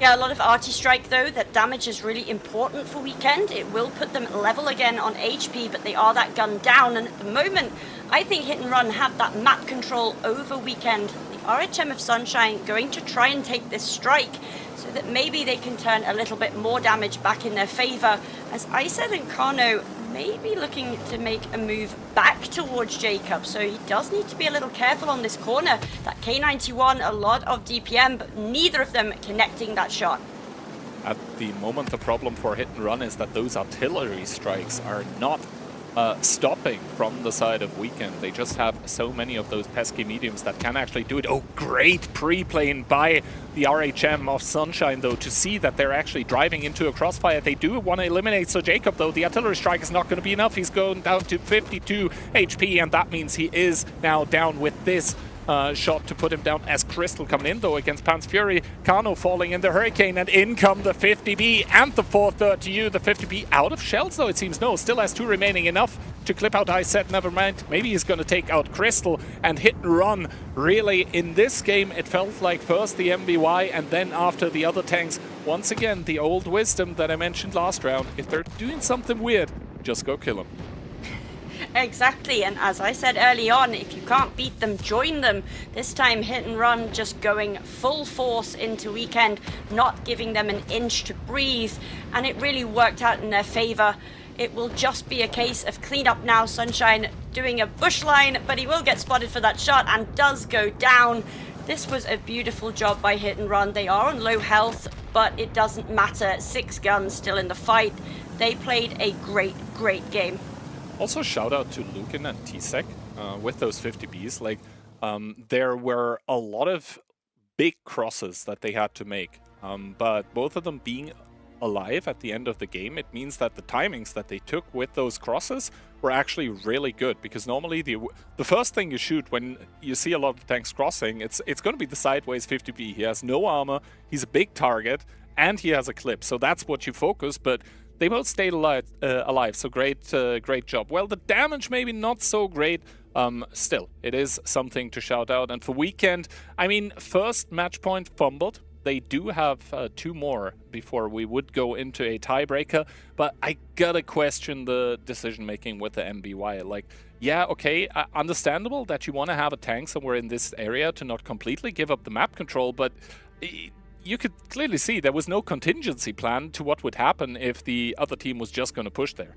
Yeah, a lot of arty strike though. That damage is really important for Weekend. It will put them level again on HP, but they are that gun down, and at the moment I think Hit and Run have that map control over Weekend. The RHM of Sunshine going to try and take this strike so that maybe they can turn a little bit more damage back in their favor, as Ised and Kano may be looking to make a move back towards Jacob, so he does need to be a little careful on this corner. That K91, a lot of DPM, but neither of them connecting that shot. At the moment, the problem for Hit and Run is that those artillery strikes are not stopping from the side of Weekend. They just have so many of those pesky mediums that can actually do it. Oh, great pre-playing by the RHM of Sunshine, though, to see that they're actually driving into a crossfire. They do want to eliminate Sir Jacob, though. The artillery strike is not going to be enough. He's going down to 52 HP, and that means he is now down with this shot to put him down as Crystal coming in, though, against Pants Fury. Kano falling in the Hurricane, and in come the 50B and the 430U. The 50B out of shells, though, it seems. No, still has 2 remaining, enough to clip out Iset. Never mind. Maybe he's going to take out Crystal, and Hit and Run. Really, in this game, it felt like first the MBY, and then after the other tanks. Once again, the old wisdom that I mentioned last round. If they're doing something weird, just go kill them. Exactly, and as I said early on, if you can't beat them, join them. This time Hit and Run just going full force into Weekend, not giving them an inch to breathe, and it really worked out in their favor. It will just be a case of cleanup now. Sunshine doing a bush line, but he will get spotted for that shot and does go down. This was a beautiful job by Hit and Run. They are on low health, but it doesn't matter. 6 guns still in the fight. They played a great game. Also, shout out to Lucan and T-Sec with those 50Bs. Like, there were a lot of big crosses that they had to make, but both of them being alive at the end of the game, it means that the timings that they took with those crosses were actually really good, because normally the first thing you shoot when you see a lot of tanks crossing, it's going to be the sideways 50B. He has no armor, he's a big target, and he has a clip, so that's what you focus, but they both stayed alive, so great job. Well, the damage maybe not so great. Still, it is something to shout out. And for Weekend, I mean, first match point fumbled. They do have 2 more before we would go into a tiebreaker. But I gotta question the decision-making with the MBY. Like, yeah, okay, understandable that you want to have a tank somewhere in this area to not completely give up the map control, but you could clearly see there was no contingency plan to what would happen if the other team was just going to push there.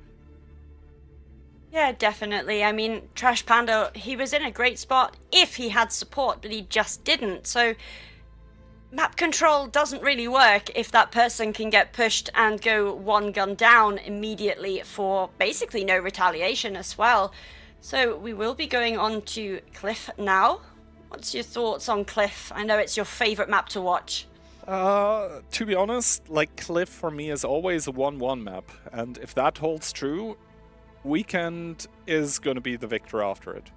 Yeah, definitely. I mean, Trash Panda, he was in a great spot if he had support, but he just didn't. So map control doesn't really work if that person can get pushed and go 1 gun down immediately for basically no retaliation as well. So we will be going on to Cliff now. What's your thoughts on Cliff? I know it's your favorite map to watch. To be honest, like, Cliff for me is always a 1-1 map, and if that holds true, Weekend is going to be the victor after it.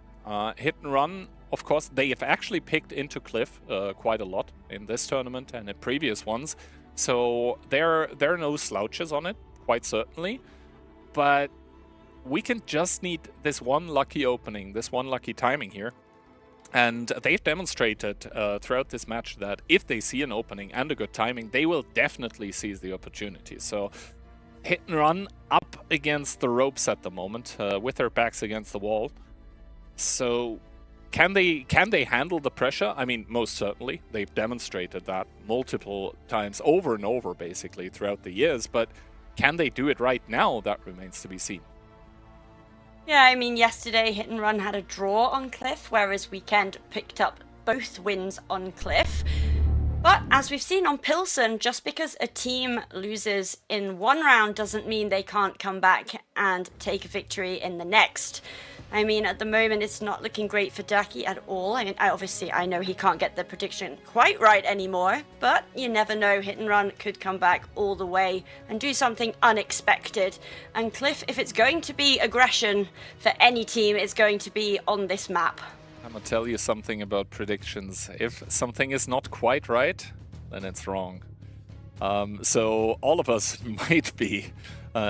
Hit and Run, of course, they have actually picked into Cliff quite a lot in this tournament and in previous ones. So there are no slouches on it, quite certainly. But Weekend just need this one lucky opening, this one lucky timing here. And they've demonstrated throughout this match that if they see an opening and a good timing, they will definitely seize the opportunity. So Hit and Run up against the ropes at the moment, with their backs against the wall. So can they handle the pressure? I mean, most certainly. They've demonstrated that multiple times, over and over, basically, throughout the years. But can they do it right now? That remains to be seen. Yeah, I mean, yesterday Hit and Run had a draw on Cliff, whereas Weekend picked up both wins on Cliff. But as we've seen on Pilsen, just because a team loses in one round doesn't mean they can't come back and take a victory in the next. I mean, at the moment, it's not looking great for Ducky at all. I mean, obviously, I know he can't get the prediction quite right anymore, but you never know. Hit and Run could come back all the way and do something unexpected. And Cliff, if it's going to be aggression for any team, it's going to be on this map. I'm gonna tell you something about predictions. If something is not quite right, then it's wrong. So all of us might be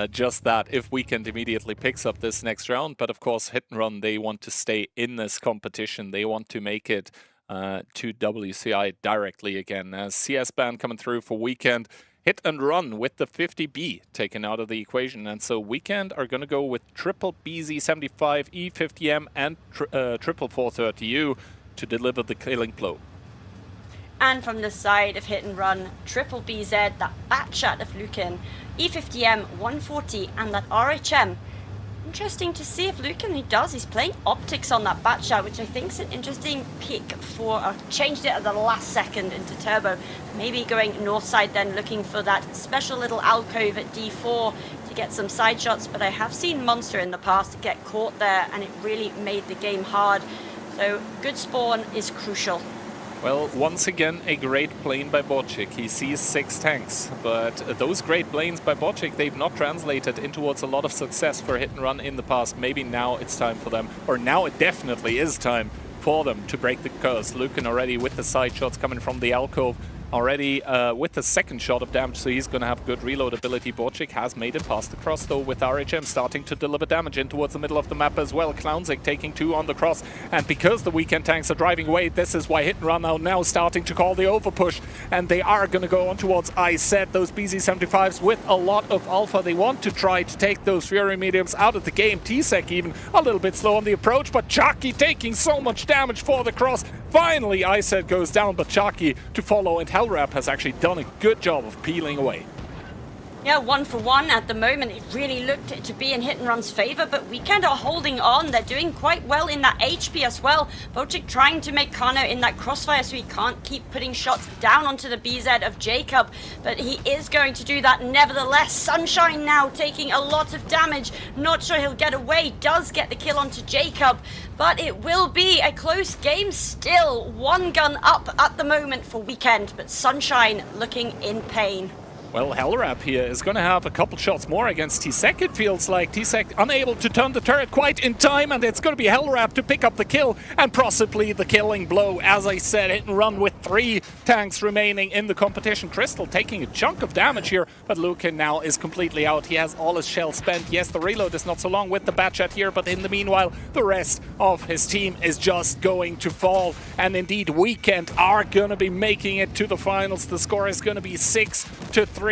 just that if Weekend immediately picks up this next round. But of course, Hit and Run, they want to stay in this competition. They want to make it to WCI directly again. As CS ban coming through for Weekend, Hit and Run with the 50B taken out of the equation. And so Weekend are going to go with triple BZ75, E50M, and triple 430U to deliver the killing blow. And from the side of Hit and Run, triple BZ, that bat shot of Lucan, E50M, 140, and that RHM. Interesting to see if Lucan, he does. He's playing optics on that bat shot, which I think is an interesting pick for, changed it at the last second into turbo. Maybe going north side then, looking for that special little alcove at D4 to get some side shots. But I have seen Monster in the past get caught there, and it really made the game hard. So good spawn is crucial. Well, once again, a great plane by Bocic. He sees 6 tanks, but those great planes by Bocic, they've not translated into towards a lot of success for Hit and Run in the past. Maybe now it's time for them, or now it definitely is time for them to break the curse. Lucan already with the side shots coming from the alcove, already with the second shot of damage, so he's going to have good reload ability. Bocic has made it past the cross, though, with RHM starting to deliver damage in towards the middle of the map as well. Clownzik taking 2 on the cross, and because the Weekend tanks are driving away, this is why Hit and Run are now starting to call the overpush, and they are going to go on towards IZ, those BZ75s with a lot of alpha. They want to try to take those Fury mediums out of the game. T-Sec even a little bit slow on the approach, but Chucky taking so much damage for the cross. Finally, IZ goes down, but Chucky to follow, and Hellrap has actually done a good job of peeling away. Yeah, 1 for 1 at the moment. It really looked to be in Hit and Run's favor, but Weekend are holding on. They're doing quite well in that HP as well. Bocic trying to make Kano in that crossfire so he can't keep putting shots down onto the BZ of Jacob, but he is going to do that nevertheless. Sunshine now taking a lot of damage. Not sure he'll get away. Does get the kill onto Jacob, but it will be a close game still. 1 gun up at the moment for Weekend, but Sunshine looking in pain. Well, Hellrap here is going to have a couple shots more against T-Sec. It feels like T-Sec unable to turn the turret quite in time, and it's going to be Hellrap to pick up the kill and possibly the killing blow. As I said, Hit and Run with 3 tanks remaining in the competition. Crystal taking a chunk of damage here, but Lucan now is completely out. He has all his shells spent. Yes, the reload is not so long with the Batchat here, but in the meanwhile, the rest of his team is just going to fall. And indeed, Weekend are going to be making it to the finals. The score is going to be 6-3.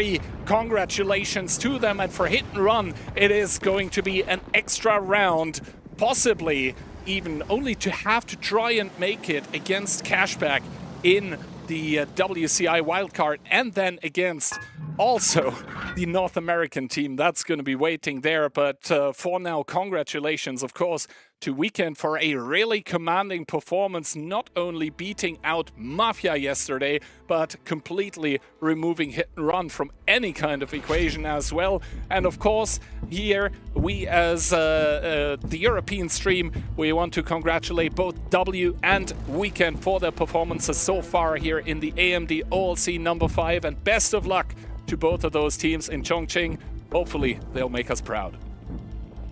Congratulations to them, and for Hit and Run, it is going to be an extra round, possibly even only to have to try and make it against Cashback in the WCI wildcard, and then against also the North American team. That's going to be waiting there, but for now, congratulations, of course, to Weekend for a really commanding performance, not only beating out Mafia yesterday, but completely removing Hit and Run from any kind of equation as well. And of course, here we as the European stream, we want to congratulate both W and Weekend for their performances so far here in the AMD OLC number 5, and best of luck to both of those teams in Chongqing. Hopefully they'll make us proud.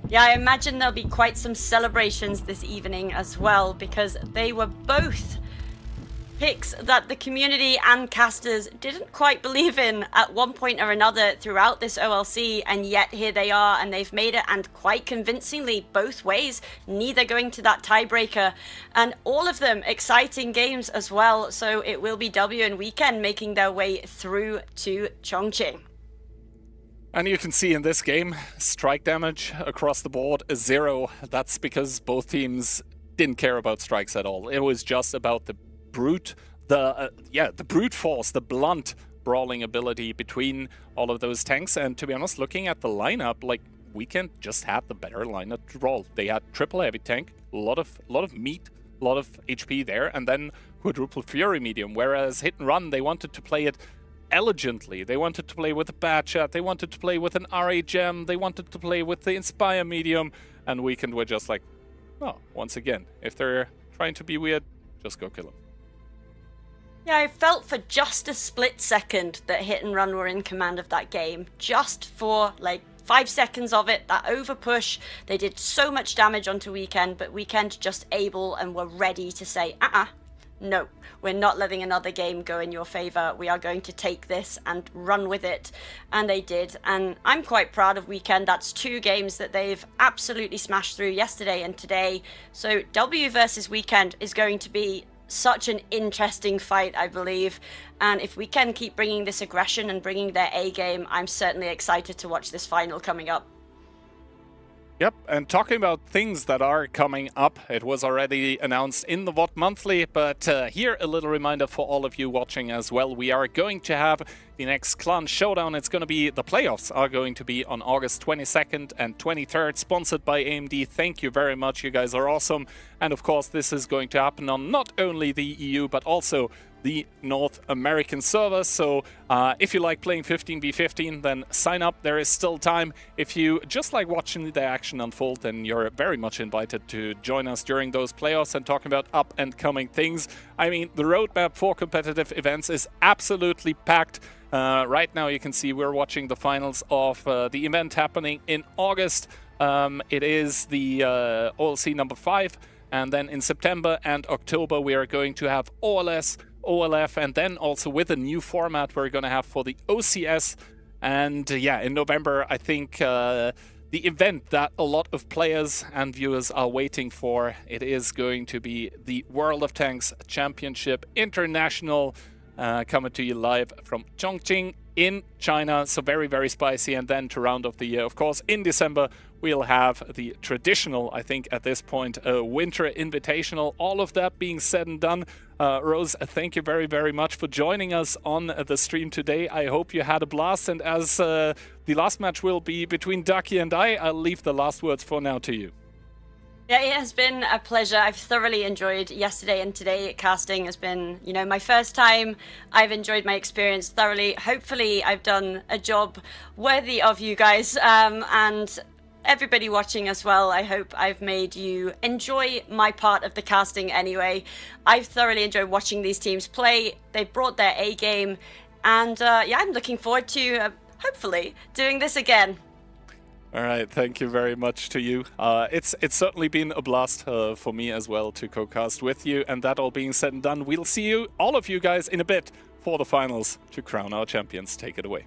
Yeah, I imagine there'll be quite some celebrations this evening as well, because they were both picks that the community and casters didn't quite believe in at one point or another throughout this OLC, and yet here they are, and they've made it, and quite convincingly both ways, neither going to that tiebreaker, and all of them exciting games as well. So it will be W and Weekend making their way through to Chongqing. And you can see in this game, strike damage across the board is 0. That's because both teams didn't care about strikes at all. It was just about the brute, the brute force, the blunt brawling ability between all of those tanks. And to be honest, looking at the lineup, like, Weekend just had the better lineup to roll. They had triple heavy tank, a lot of meat, a lot of HP there, and then quadruple fury medium. Whereas Hit and Run, they wanted to play it elegantly. They wanted to play with a bad chat, they wanted to play with an RA gem, they wanted to play with the Inspire medium, and Weekend were just like, oh, once again, if they're trying to be weird, just go kill them. Yeah, I felt for just a split second that Hit and Run were in command of that game. Just for like 5 seconds of it, that over push, they did so much damage onto Weekend, but Weekend just able and were ready to say, no, we're not letting another game go in your favor. We are going to take this and run with it. And they did. And I'm quite proud of Weekend. That's 2 games that they've absolutely smashed through yesterday and today. So W versus Weekend is going to be such an interesting fight, I believe. And if we can keep bringing this aggression and bringing their A game, I'm certainly excited to watch this final coming up. Yep, and talking about things that are coming up, it was already announced in the VOD Monthly, but here a little reminder for all of you watching as well. We are going to have the next Clan Showdown. It's going to be, the playoffs are going to be on August 22nd and 23rd, sponsored by AMD. Thank you very much, you guys are awesome. And of course, this is going to happen on not only the EU, but also the North American server. So if you like playing 15v15, then sign up. There is still time. If you just like watching the action unfold, then you're very much invited to join us during those playoffs and talking about up and coming things. I mean, the roadmap for competitive events is absolutely packed. Right now you can see we're watching the finals of the event happening in August. It is the OLC number 5, and then in September and October we are going to have OLS, OLF, and then also with a new format we're going to have for the OCS. And yeah, in November, I think the event that a lot of players and viewers are waiting for, it is going to be the World of Tanks Championship International, coming to you live from Chongqing in China. So very, very spicy. And then to round off the year, of course, in December, we'll have the traditional, I think at this point, Winter Invitational. All of that being said and done, Rose, thank you very, very much for joining us on the stream today. I hope you had a blast. And as the last match will be between Ducky and I'll leave the last words for now to you. Yeah, it has been a pleasure. I've thoroughly enjoyed yesterday and today. Casting has been, you know, my first time. I've enjoyed my experience thoroughly. Hopefully, I've done a job worthy of you guys and everybody watching as well. I hope I've made you enjoy my part of the casting anyway. I've thoroughly enjoyed watching these teams play. They brought their A game. And yeah, I'm looking forward to hopefully doing this again. All right, thank you very much to you. It's certainly been a blast for me as well to co-cast with you. And that all being said and done, we'll see you, all of you guys, in a bit for the finals to crown our champions. Take it away.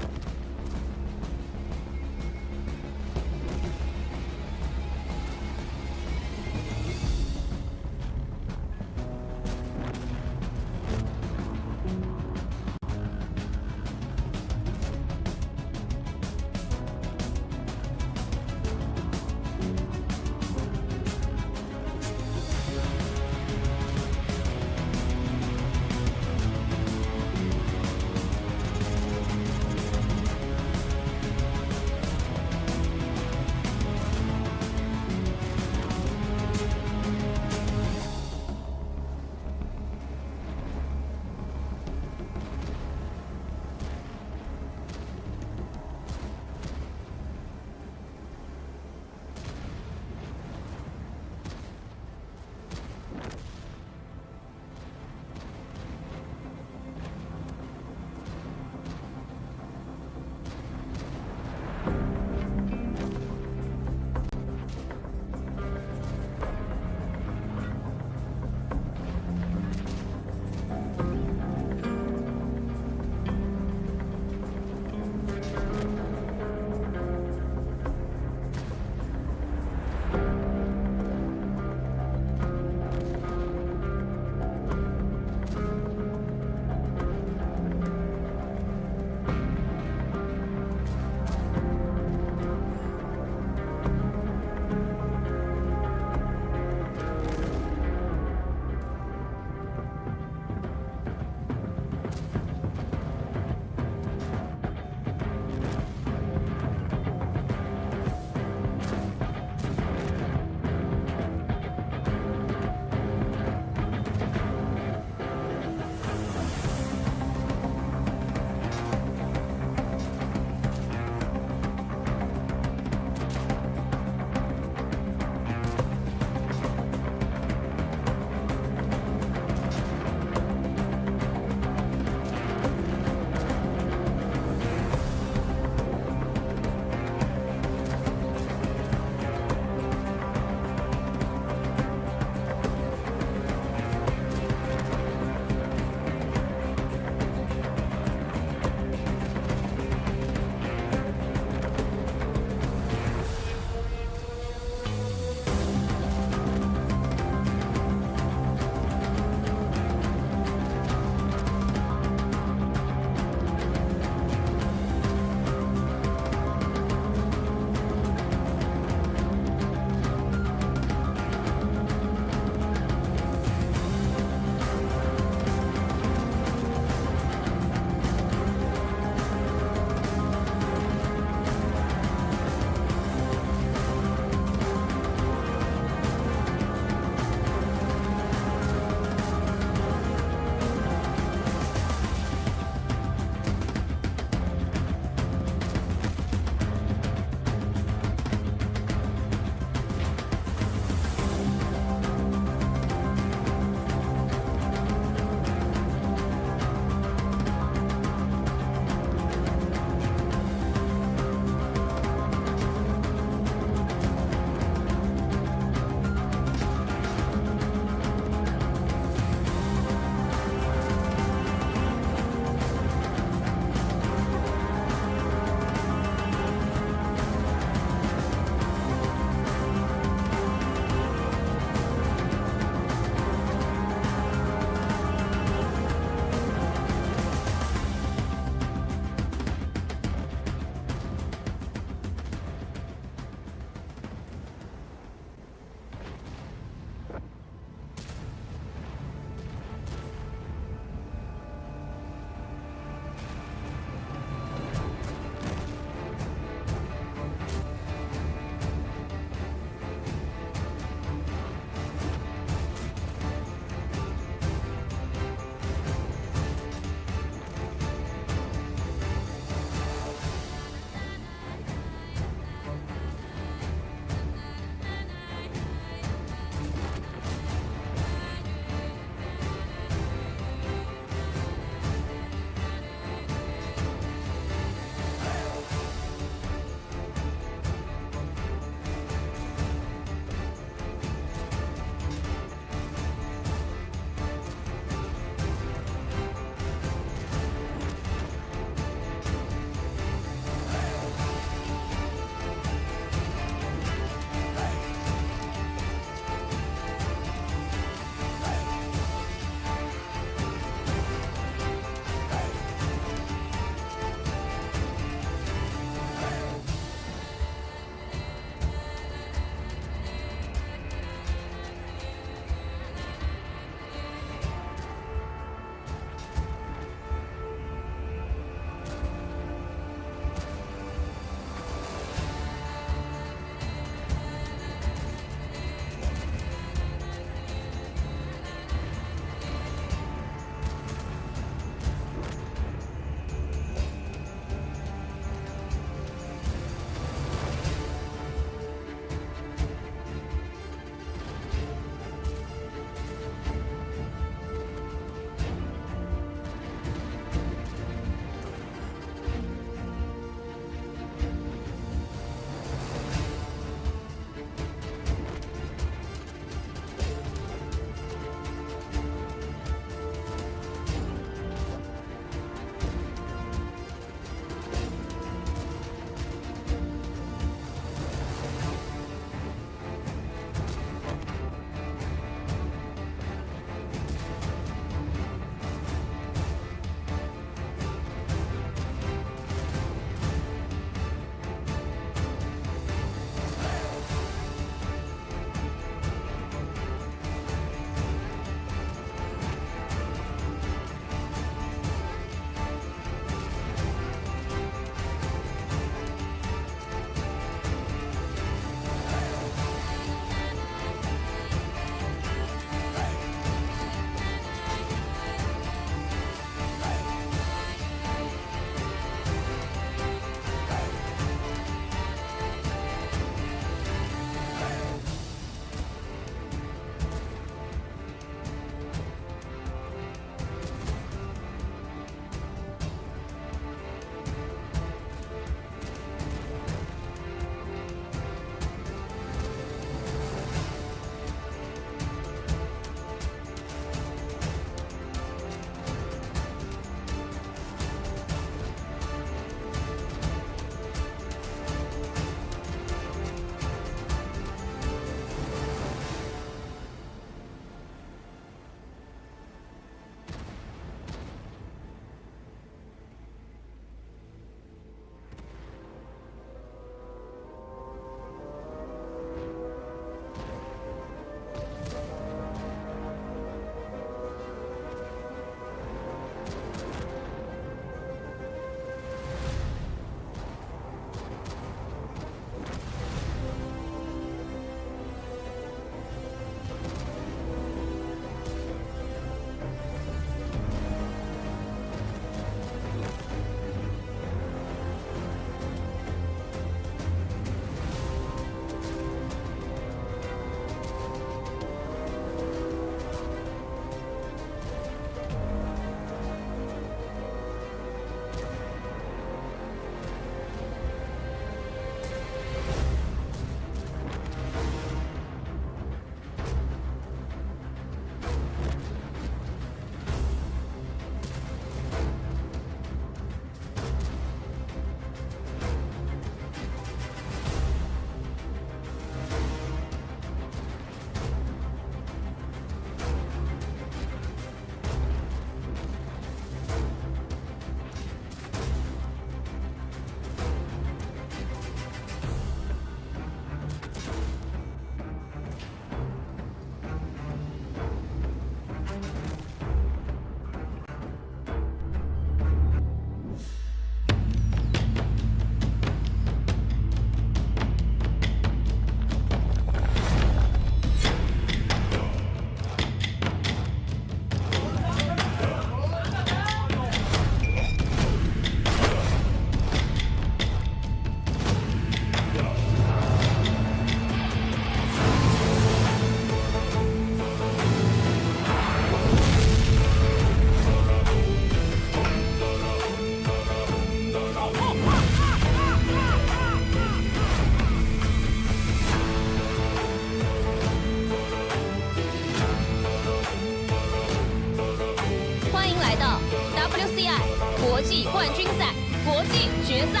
决赛。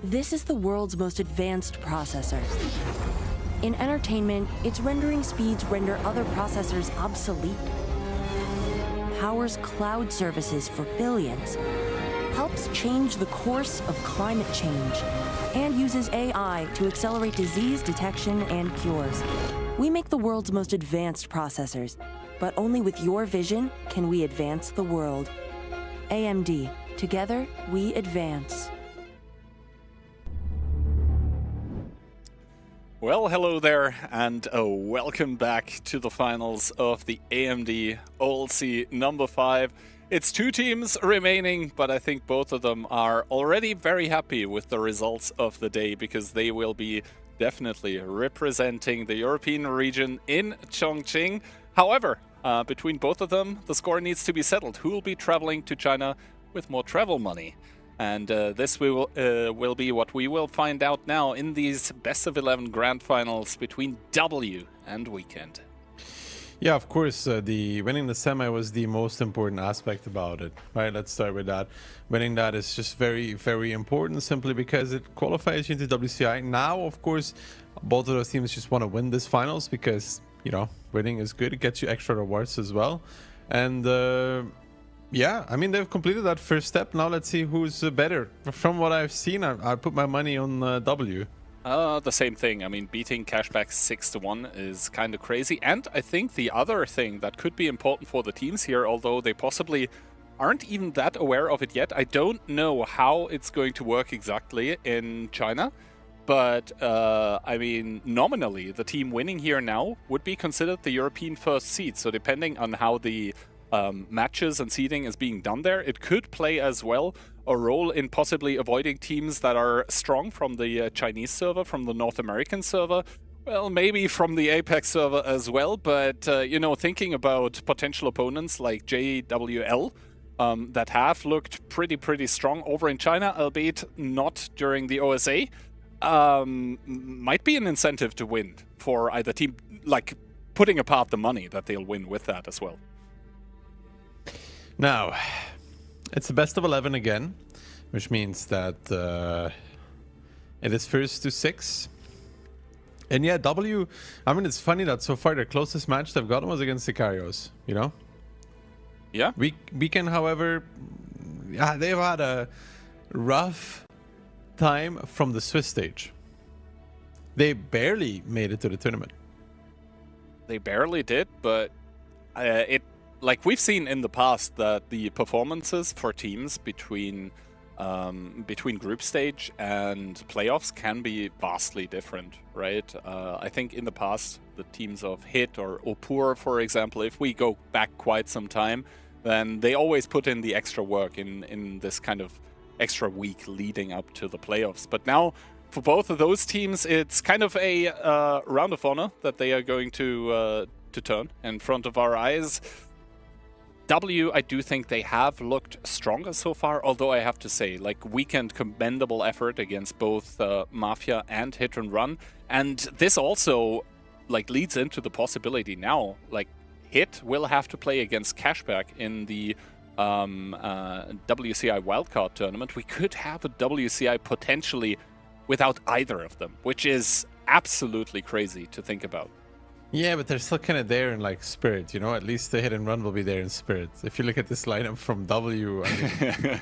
This is the world's most advanced processor. In entertainment, its rendering speeds render other processors obsolete. Powers cloud services for billions. Helps change the course of climate change. And uses AI to accelerate disease detection and cures. We make the world's most advanced processors, but only with your vision can we advance the world. AMD. Together, we advance. Well, hello there, and welcome back to the finals of the AMD OLC number 5. It's 2 teams remaining, but I think both of them are already very happy with the results of the day, because they will be definitely representing the European region in Chongqing. However, between both of them, the score needs to be settled. Who will be traveling to China with more travel money? And this will be what we will find out now in these best of 11 grand finals between W and Weekend. Yeah, of course, the winning the semi was the most important aspect about it, right? Let's start with that. Winning that is just very, very important, simply because it qualifies you into WCI. Now, of course, both of those teams just want to win this finals because, you know, winning is good. It gets you extra rewards as well. And yeah, I mean, they've completed that first step. Now let's see who's better. From what I've seen, I put my money on W. The same thing. I mean, beating Cashback 6-1 is kind of crazy. And I think the other thing that could be important for the teams here, although they possibly aren't even that aware of it yet, I don't know how it's going to work exactly in China. But, I mean, nominally, the team winning here now would be considered the European first seed. So depending on how the matches and seeding is being done there, it could play as well a role in possibly avoiding teams that are strong from the Chinese server, from the North American server, well, maybe from the Apex server as well. But, you know, thinking about potential opponents like JWL that have looked pretty strong over in China, albeit not during the OSA, might be an incentive to win for either team, like putting apart the money that they'll win with that as well. Now, it's the best of 11 again, which means that it is first to 6. And yeah, W, I mean, it's funny that so far their closest match they've gotten was against Sicarios, you know? Yeah. Weekend, however, yeah, they've had a rough time from the Swiss stage. They barely made it to the tournament. They barely did, but like we've seen in the past that the performances for teams between group stage and playoffs can be vastly different, right? I think in the past, the teams of Hit or Opur, for example, if we go back quite some time, then they always put in the extra work in this kind of extra week leading up to the playoffs. But now, for both of those teams, it's kind of a round of honor that they are going to turn in front of our eyes. W, I do think they have looked stronger so far, although I have to say, like, Weekend commendable effort against both Mafia and Hit and Run. And this also, like, leads into the possibility now, like, Hit will have to play against Cashback in the WCI wildcard tournament. We could have a WCI potentially without either of them, which is absolutely crazy to think about. Yeah, but they're still kind of there in like spirit, you know? At least the Hit and Run will be there in spirit. If you look at this lineup from W, I mean,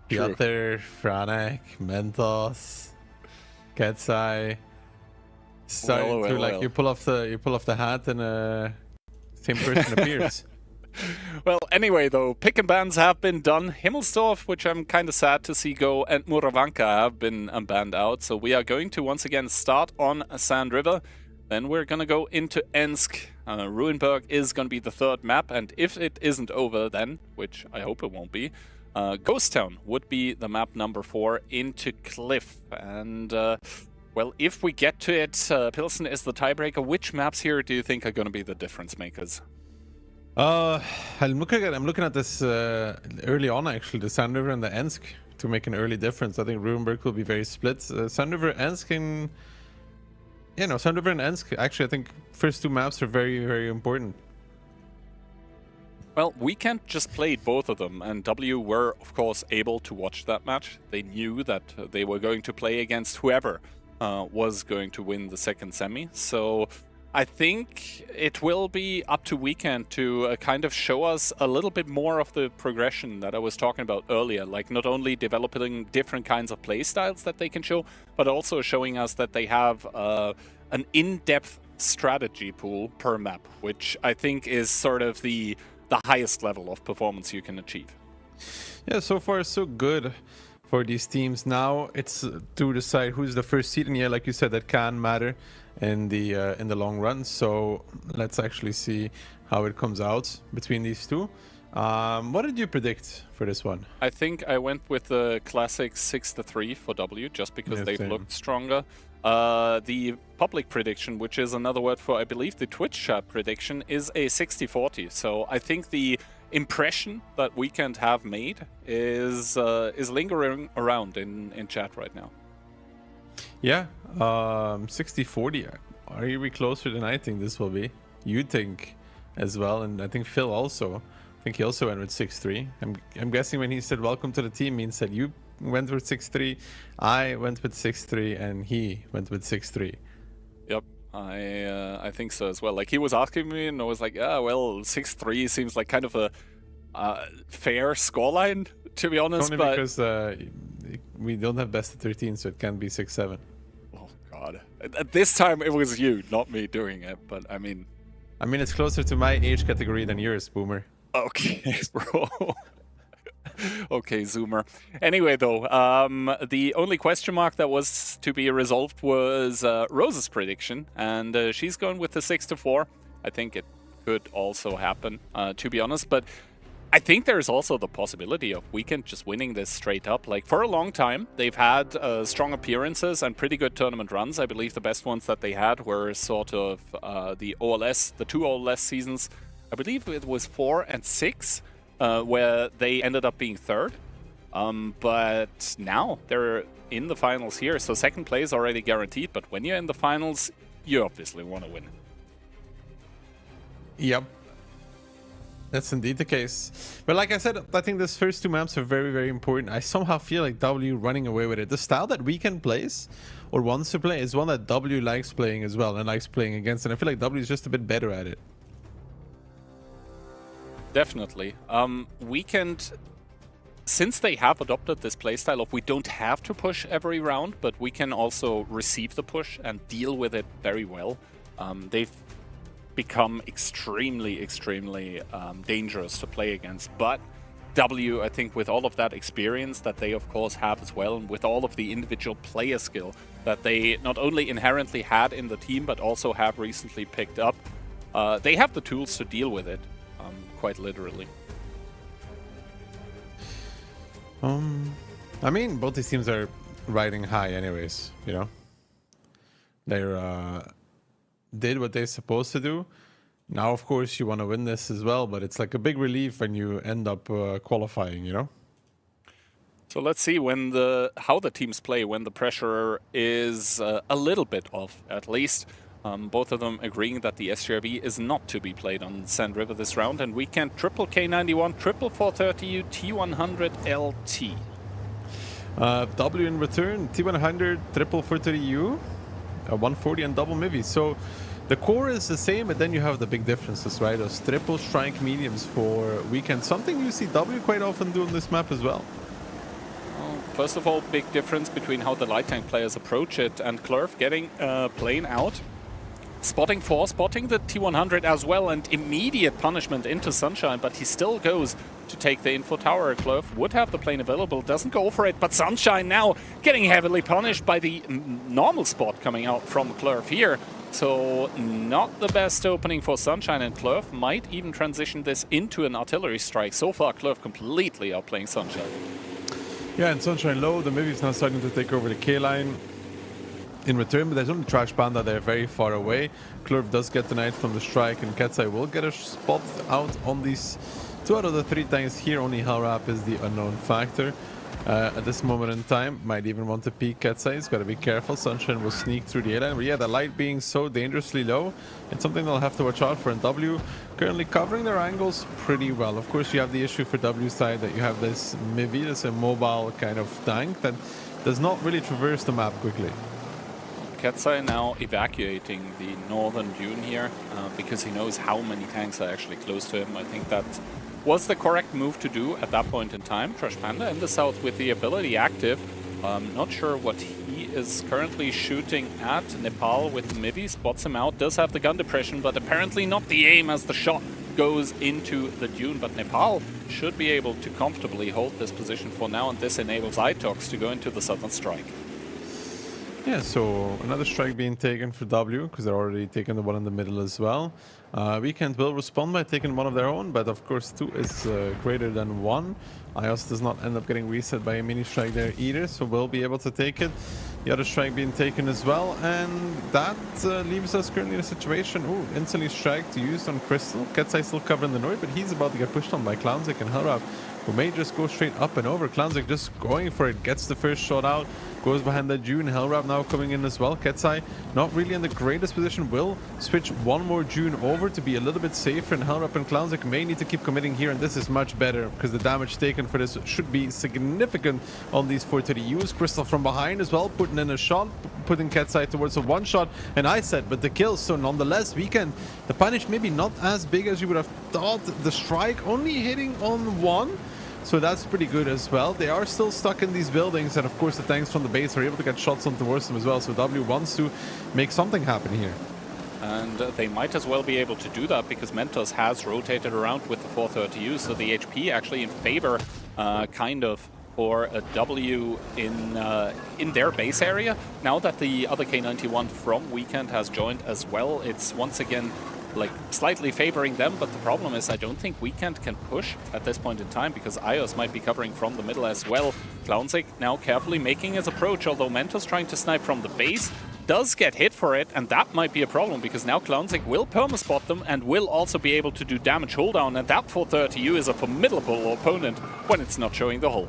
Piotr, Franek, Mentos, Ketsai, starting to like you pull off the hat and same person appears. Well, anyway, though, pick and bans have been done. Himmelsdorf, which I'm kind of sad to see go, and Muravanka have been banned out. So we are going to once again start on Sand River. Then we're going to go into Ensk. Ruinberg is going to be the third map, and if it isn't over then, which I hope it won't be, Ghost Town would be the map number 4 into Cliff. And, well, if we get to it, Pilsen is the tiebreaker. Which maps here do you think are going to be the difference makers? I'm looking at this early on, actually, the Sand River and the Ensk to make an early difference. I think Ruinberg will be very split. Sand River, Ensk, and Sand River and Ensk, actually, I think first 2 maps are very, very important. Well, Weekend just played both of them, and W were, of course, able to watch that match. They knew that they were going to play against whoever was going to win the second semi. So I think it will be up to Weekend to kind of show us a little bit more of the progression that I was talking about earlier. Like not only developing different kinds of play styles that they can show, but also showing us that they have an in-depth strategy pool per map, which I think is sort of the highest level of performance you can achieve. Yeah, so far so good for these teams. Now it's to decide who's the first seed, and yeah, like you said, that can matter in the long run. So let's actually see how it comes out between these two. What did you predict for this one? I think I went with the classic 6-3 for W, just because they've looked stronger. The public prediction, which is another word for, I believe, the Twitch chat prediction, is a 60-40. So I think the impression that Weekend have made is lingering around in chat right now. Yeah, 60-40. Are you closer than I think this will be? You think as well, and I think Phil also. I think he also went with 6-3. I'm guessing when he said welcome to the team means that you went with 6-3, I went with 6-3, and he went with 6-3. Yep, I think so as well. Like he was asking me, and I was like, yeah, well, 6-3 seems like kind of a fair scoreline, to be honest. Only because we don't have best of 13, so it can be 6-7. Oh God! At this time, it was you, not me, doing it. But I mean, it's closer to my age category than yours, Boomer. Okay, bro. Okay, Zoomer. Anyway, though, the only question mark that was to be resolved was Rose's prediction, and she's going with the 6-4. I think it could also happen, to be honest, but I think there's also the possibility of Weekend just winning this straight up. Like, for a long time, they've had strong appearances and pretty good tournament runs. I believe the best ones that they had were sort of the OLS, the two OLS seasons. I believe it was 4 and 6. Where they ended up being third. But now they're in the finals here, so second place already guaranteed, but when you're in the finals, you obviously want to win. Yep. That's indeed the case. But like I said, I think these first two maps are very, very important. I somehow feel like W running away with it. The style that Weekend plays, or wants to play, is one that W likes playing as well, and likes playing against, and I feel like W is just a bit better at it. Definitely. Weekend, since they have adopted this playstyle of we don't have to push every round, but we can also receive the push and deal with it very well, they've become extremely, extremely dangerous to play against. But W, I think, with all of that experience that they, of course, have as well, and with all of the individual player skill that they not only inherently had in the team, but also have recently picked up, they have the tools to deal with it. Quite literally. I mean, both these teams are riding high anyways, you know? They're did what they're supposed to do. Now, of course, you want to win this as well, but it's like a big relief when you end up qualifying, you know? So let's see how the teams play when the pressure is a little bit off, at least. Both of them agreeing that the SGRV is not to be played on Sand River this round, and we can triple K91, triple 430U, T100 LT. W in return, T100, triple 430U, 140 and double Mivi. So the core is the same, but then you have the big differences, right? Those triple strike mediums for Weekend. Something you see W quite often do on this map as well. First of all, big difference between how the light tank players approach it, and Clerf getting plane out. Spotting 4, spotting the T100 as well, and immediate punishment into Sunshine, but he still goes to take the info tower. Clerf would have the plane available, doesn't go for it, but Sunshine now getting heavily punished by the normal spot coming out from Clerf here. So not the best opening for Sunshine, and Clerf might even transition this into an artillery strike. So far, Clerf completely outplaying Sunshine. Yeah, and Sunshine low, the Mivi's now starting to take over the K-line in return, but there's only Trash Panda there very far away. Clerf does get the knight from the strike, and Katsai will get a spot out on these 2 out of the 3 tanks here. Only Hellrap is the unknown factor. at this moment in time. Might even want to peek Ketsai. He's got to be careful. Sunshine will sneak through the A-line. But yeah, the light being so dangerously low, it's something they'll have to watch out for. And W currently covering their angles pretty well. Of course, you have the issue for W side that you have this Mivi, this immobile kind of tank that does not really traverse the map quickly. Ketsai now evacuating the northern dune here because he knows how many tanks are actually close to him. I think that was the correct move to do at that point in time. Trash Panda in the south with the ability active. Not sure what he is currently shooting at. Nepal with the Mivi spots him out, does have the gun depression, but apparently not the aim as the shot goes into the dune. But Nepal should be able to comfortably hold this position for now, and this enables Itox to go into the southern strike. Yeah, so another strike being taken for W, because they're already taking the one in the middle as well. Weekend will respond by taking one of their own, but of course 2 is greater than 1. IOS does not end up getting reset by a mini strike there either, so we'll be able to take it. The other strike being taken as well, and that leaves us currently in a situation. Ooh, instantly strike used on Crystal. Ketsai still covering the north, but he's about to get pushed on by Clownzik and Hellrap, who may just go straight up and over. Clownzik just going for it, gets the first shot out, goes behind that June. Hellrap now coming in as well. Ketsai not really in the greatest position, will switch one more June over to be a little bit safer, and Hellrap and Clownzik may need to keep committing here, and this is much better because the damage taken for this should be significant on these 430Us. Crystal from behind as well, putting in a shot, putting Ketsai towards a one shot, and I said, but the kills. So nonetheless, Weekend, the punish maybe not as big as you would have thought. The strike only hitting on 1. So that's pretty good as well. They are still stuck in these buildings, and of course the tanks from the base are able to get shots on towards them as well. So W wants to make something happen here. And they might as well be able to do that because Mentos has rotated around with the 430U, so the HP actually in favor kind of for a W in their base area. Now that the other K91 from Weekend has joined as well, it's once again like slightly favoring them, but the problem is I don't think Weekend can push at this point in time because IOS might be covering from the middle as well. Clownzik now carefully making his approach, although Mentos trying to snipe from the base does get hit for it, and that might be a problem because now Clownzik will perma-spot them and will also be able to do damage hold down, and that 430U is a formidable opponent when it's not showing the hole.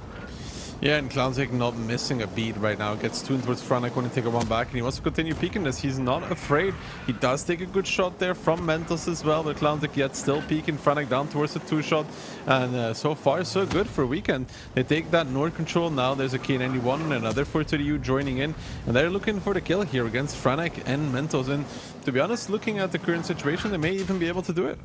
Yeah, and Clownzik not missing a beat right now. Gets tuned towards Franek when he take a one back, and he wants to continue peeking this. He's not afraid. He does take a good shot there from Mentos as well, but Clownzik yet still peeking. Franek down towards the 2-shot, and so far so good for Weekend. They take that north control now. There's a K91 and another 430U joining in, and they're looking for the kill here against Franek and Mentos. And to be honest, looking at the current situation, they may even be able to do it.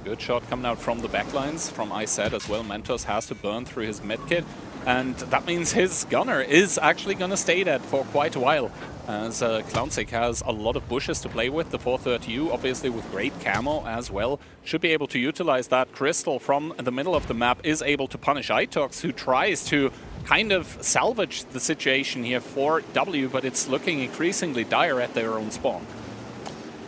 Good shot coming out from the backlines from ISET as well. Mentos has to burn through his medkit, and that means his gunner is actually going to stay dead for quite a while, as Clownzik has a lot of bushes to play with. The 430U obviously with great camo as well, should be able to utilize that. Crystal from the middle of the map is able to punish Itox, who tries to kind of salvage the situation here for W, but it's looking increasingly dire at their own spawn.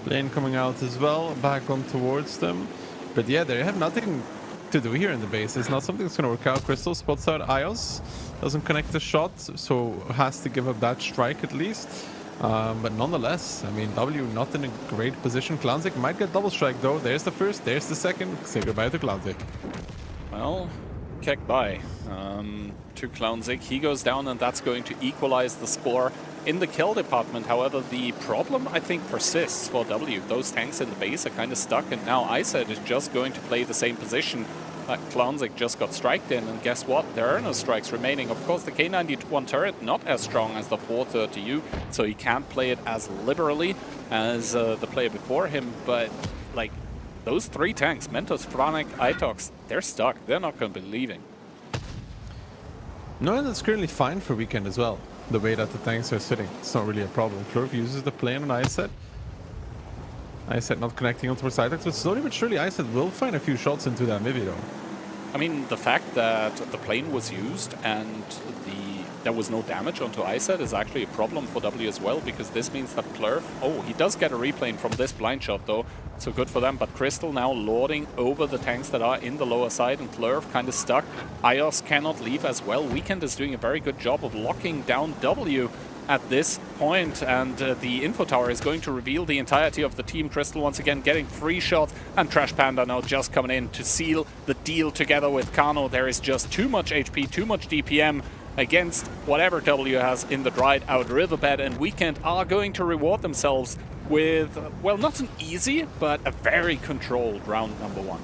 Plane coming out as well, back on towards them. But yeah, they have nothing to do here in the base. It's not something that's going to work out. Crystal spots out IOS, doesn't connect the shot, so has to give up that strike at least. But nonetheless, I mean, W not in a great position. Clownzik might get double strike though. There's the first, there's the second. Say goodbye to Clownzik. Well, kick by to Clownzik. He goes down, and that's going to equalize the score in the kill department. However, the problem, I think, persists for W. Those tanks in the base are kind of stuck, and now ISET is just going to play the same position. Clownzik just got striked in, and guess what? There are no strikes remaining. Of course, the K91 turret not as strong as the 430U, so he can't play it as liberally as the player before him, but like those 3 tanks, Mentos, Franek, Itox, they're stuck. They're not going to be leaving. No, and that's currently fine for Weekend as well. The way that the tanks are sitting, it's not really a problem. Clorf uses the plane on ISET. ISET not connecting onto the side, but slowly but surely ISET will find a few shots into that Mivi though. I mean, the fact that the plane was used and there was no damage onto ISET is actually a problem for W as well, because this means that Plurf, oh, he does get a replane from this blind shot though, so good for them. But Crystal now lording over the tanks that are in the lower side, and Plurf kind of stuck. IOS cannot leave as well. Weekend is doing a very good job of locking down W, at this point, and the info tower is going to reveal the entirety of the team. Crystal once again getting 3 shots, and Trash Panda now just coming in to seal the deal together with Kano. There is just too much HP, too much DPM against whatever W has in the dried out riverbed, and Weekend are going to reward themselves with, well, not an easy, but a very controlled round number 1.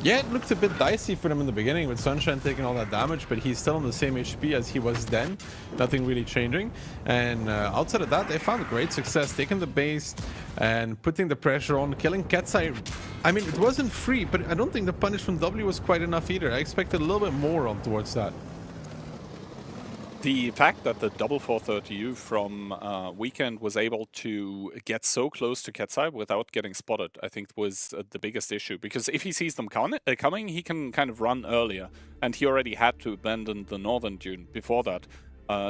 Yeah, it looked a bit dicey for them in the beginning with Sunshine taking all that damage, but he's still on the same HP as he was then. Nothing really changing. And outside of that, they found great success taking the base and putting the pressure on, killing Ketsai. I mean, it wasn't free, but I don't think the punish from W was quite enough either. I expected a little bit more on towards that. The fact that the double 430U from Weekend was able to get so close to Ketsai without getting spotted, I think was the biggest issue. Because if he sees them coming, he can kind of run earlier. And he already had to abandon the northern dune before that.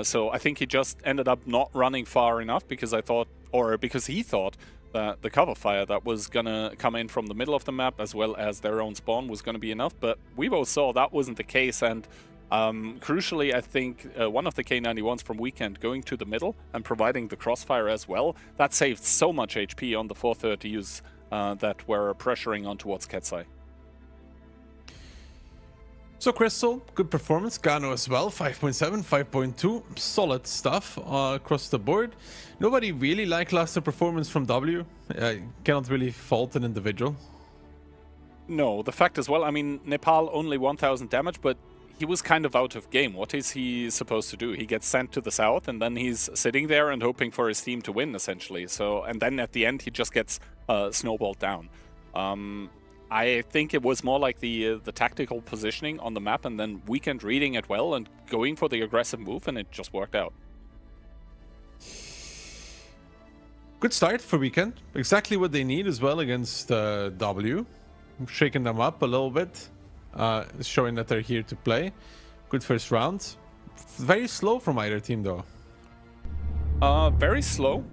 So I think he just ended up not running far enough because he thought that the cover fire that was gonna come in from the middle of the map as well as their own spawn was gonna be enough. But we both saw that wasn't the case, and crucially, I think one of the K91s from Weekend going to the middle and providing the crossfire as well, that saved so much HP on the 430Us that were pressuring on towards Ketsai. So Crystal, good performance. Gano as well, 5.7, 5.2. Solid stuff across the board. Nobody really lackluster performance from W. Cannot really fault an individual. No, the fact as well, I mean, Nepal only 1000 damage, but he was kind of out of game. What is he supposed to do? He gets sent to the south, and then he's sitting there and hoping for his team to win, essentially. So, and then at the end, he just gets snowballed down. I think it was more like the tactical positioning on the map, and then Weekend reading it well and going for the aggressive move, and it just worked out. Good start for Weekend. Exactly what they need as well against W. Shaking them up a little bit. Showing that they're here to play. Good first round. Very slow from either team though. Very slow,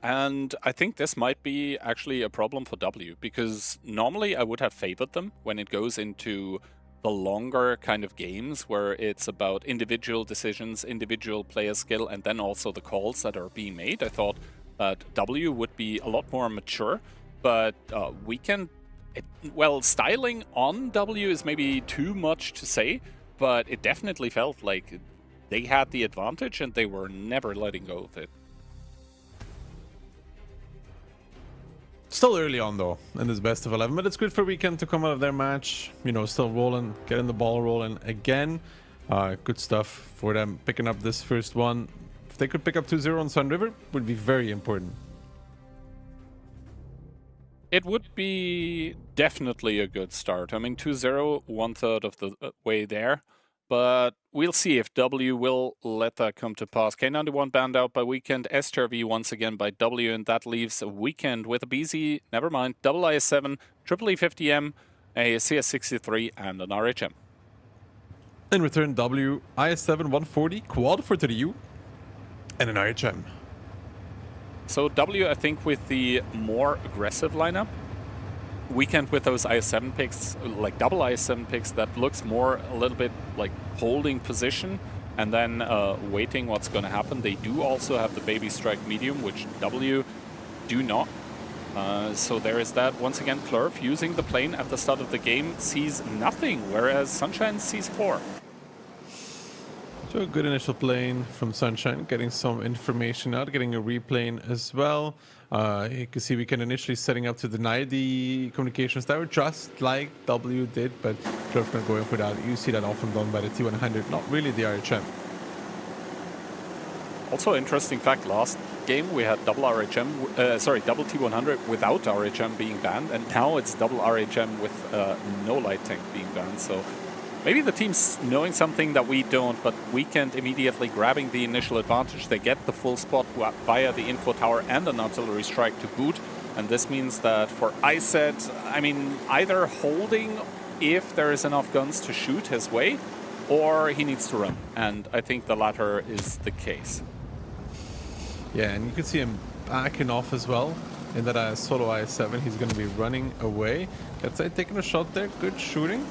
and I think this might be actually a problem for W, because normally I would have favored them when it goes into the longer kind of games where it's about individual decisions, individual player skill, and then also the calls that are being made. I thought that W would be a lot more mature, but Weekend, well, styling on W is maybe too much to say, but it definitely felt like they had the advantage and they were never letting go of it. Still early on though in this best of 11, but it's good for Weekend to come out of their match, you know, still rolling, getting the ball rolling again. Good stuff for them picking up this first one. If they could pick up 2-0 on Sun River, would be very important. It would be definitely a good start. I mean, 2-0, 1/3 of the way there. But we'll see if W will let that come to pass. K91 banned out by Weekend, STRV once again by W, and that leaves a Weekend with a BZ, never mind, double IS-7, triple E50M, a CS63, and an RHM. In return, W, IS-7, 140, quad for 3U, and an RHM. So W, I think, with the more aggressive lineup. Weekend with those IS-7 picks, like double IS-7 picks, that looks more a little bit like holding position and then waiting what's going to happen. They do also have the Baby Strike medium, which W do not. So there is that. Once again, Plurf using the plane at the start of the game sees nothing, whereas Sunshine sees 4. So a good initial plane from Sunshine, getting some information out, getting a replane as well. You can see we can initially setting up to deny the communications tower, just like W did, but Plurf can go in for that. You see that often done by the T100, not really the RHM. Also, interesting fact, last game we had double RHM, sorry, double T100 without RHM being banned, and now it's double RHM with no light tank being banned, so maybe the team's knowing something that we don't, but Weekend immediately grabbing the initial advantage. They get the full spot via the info tower and an artillery strike to boot, and this means that for ISET, I mean, either holding if there is enough guns to shoot his way, or he needs to run, and I think the latter is the case. Yeah, and you can see him backing off as well. In that solo IS-7, he's going to be running away. Ketsai taking a shot there, good shooting.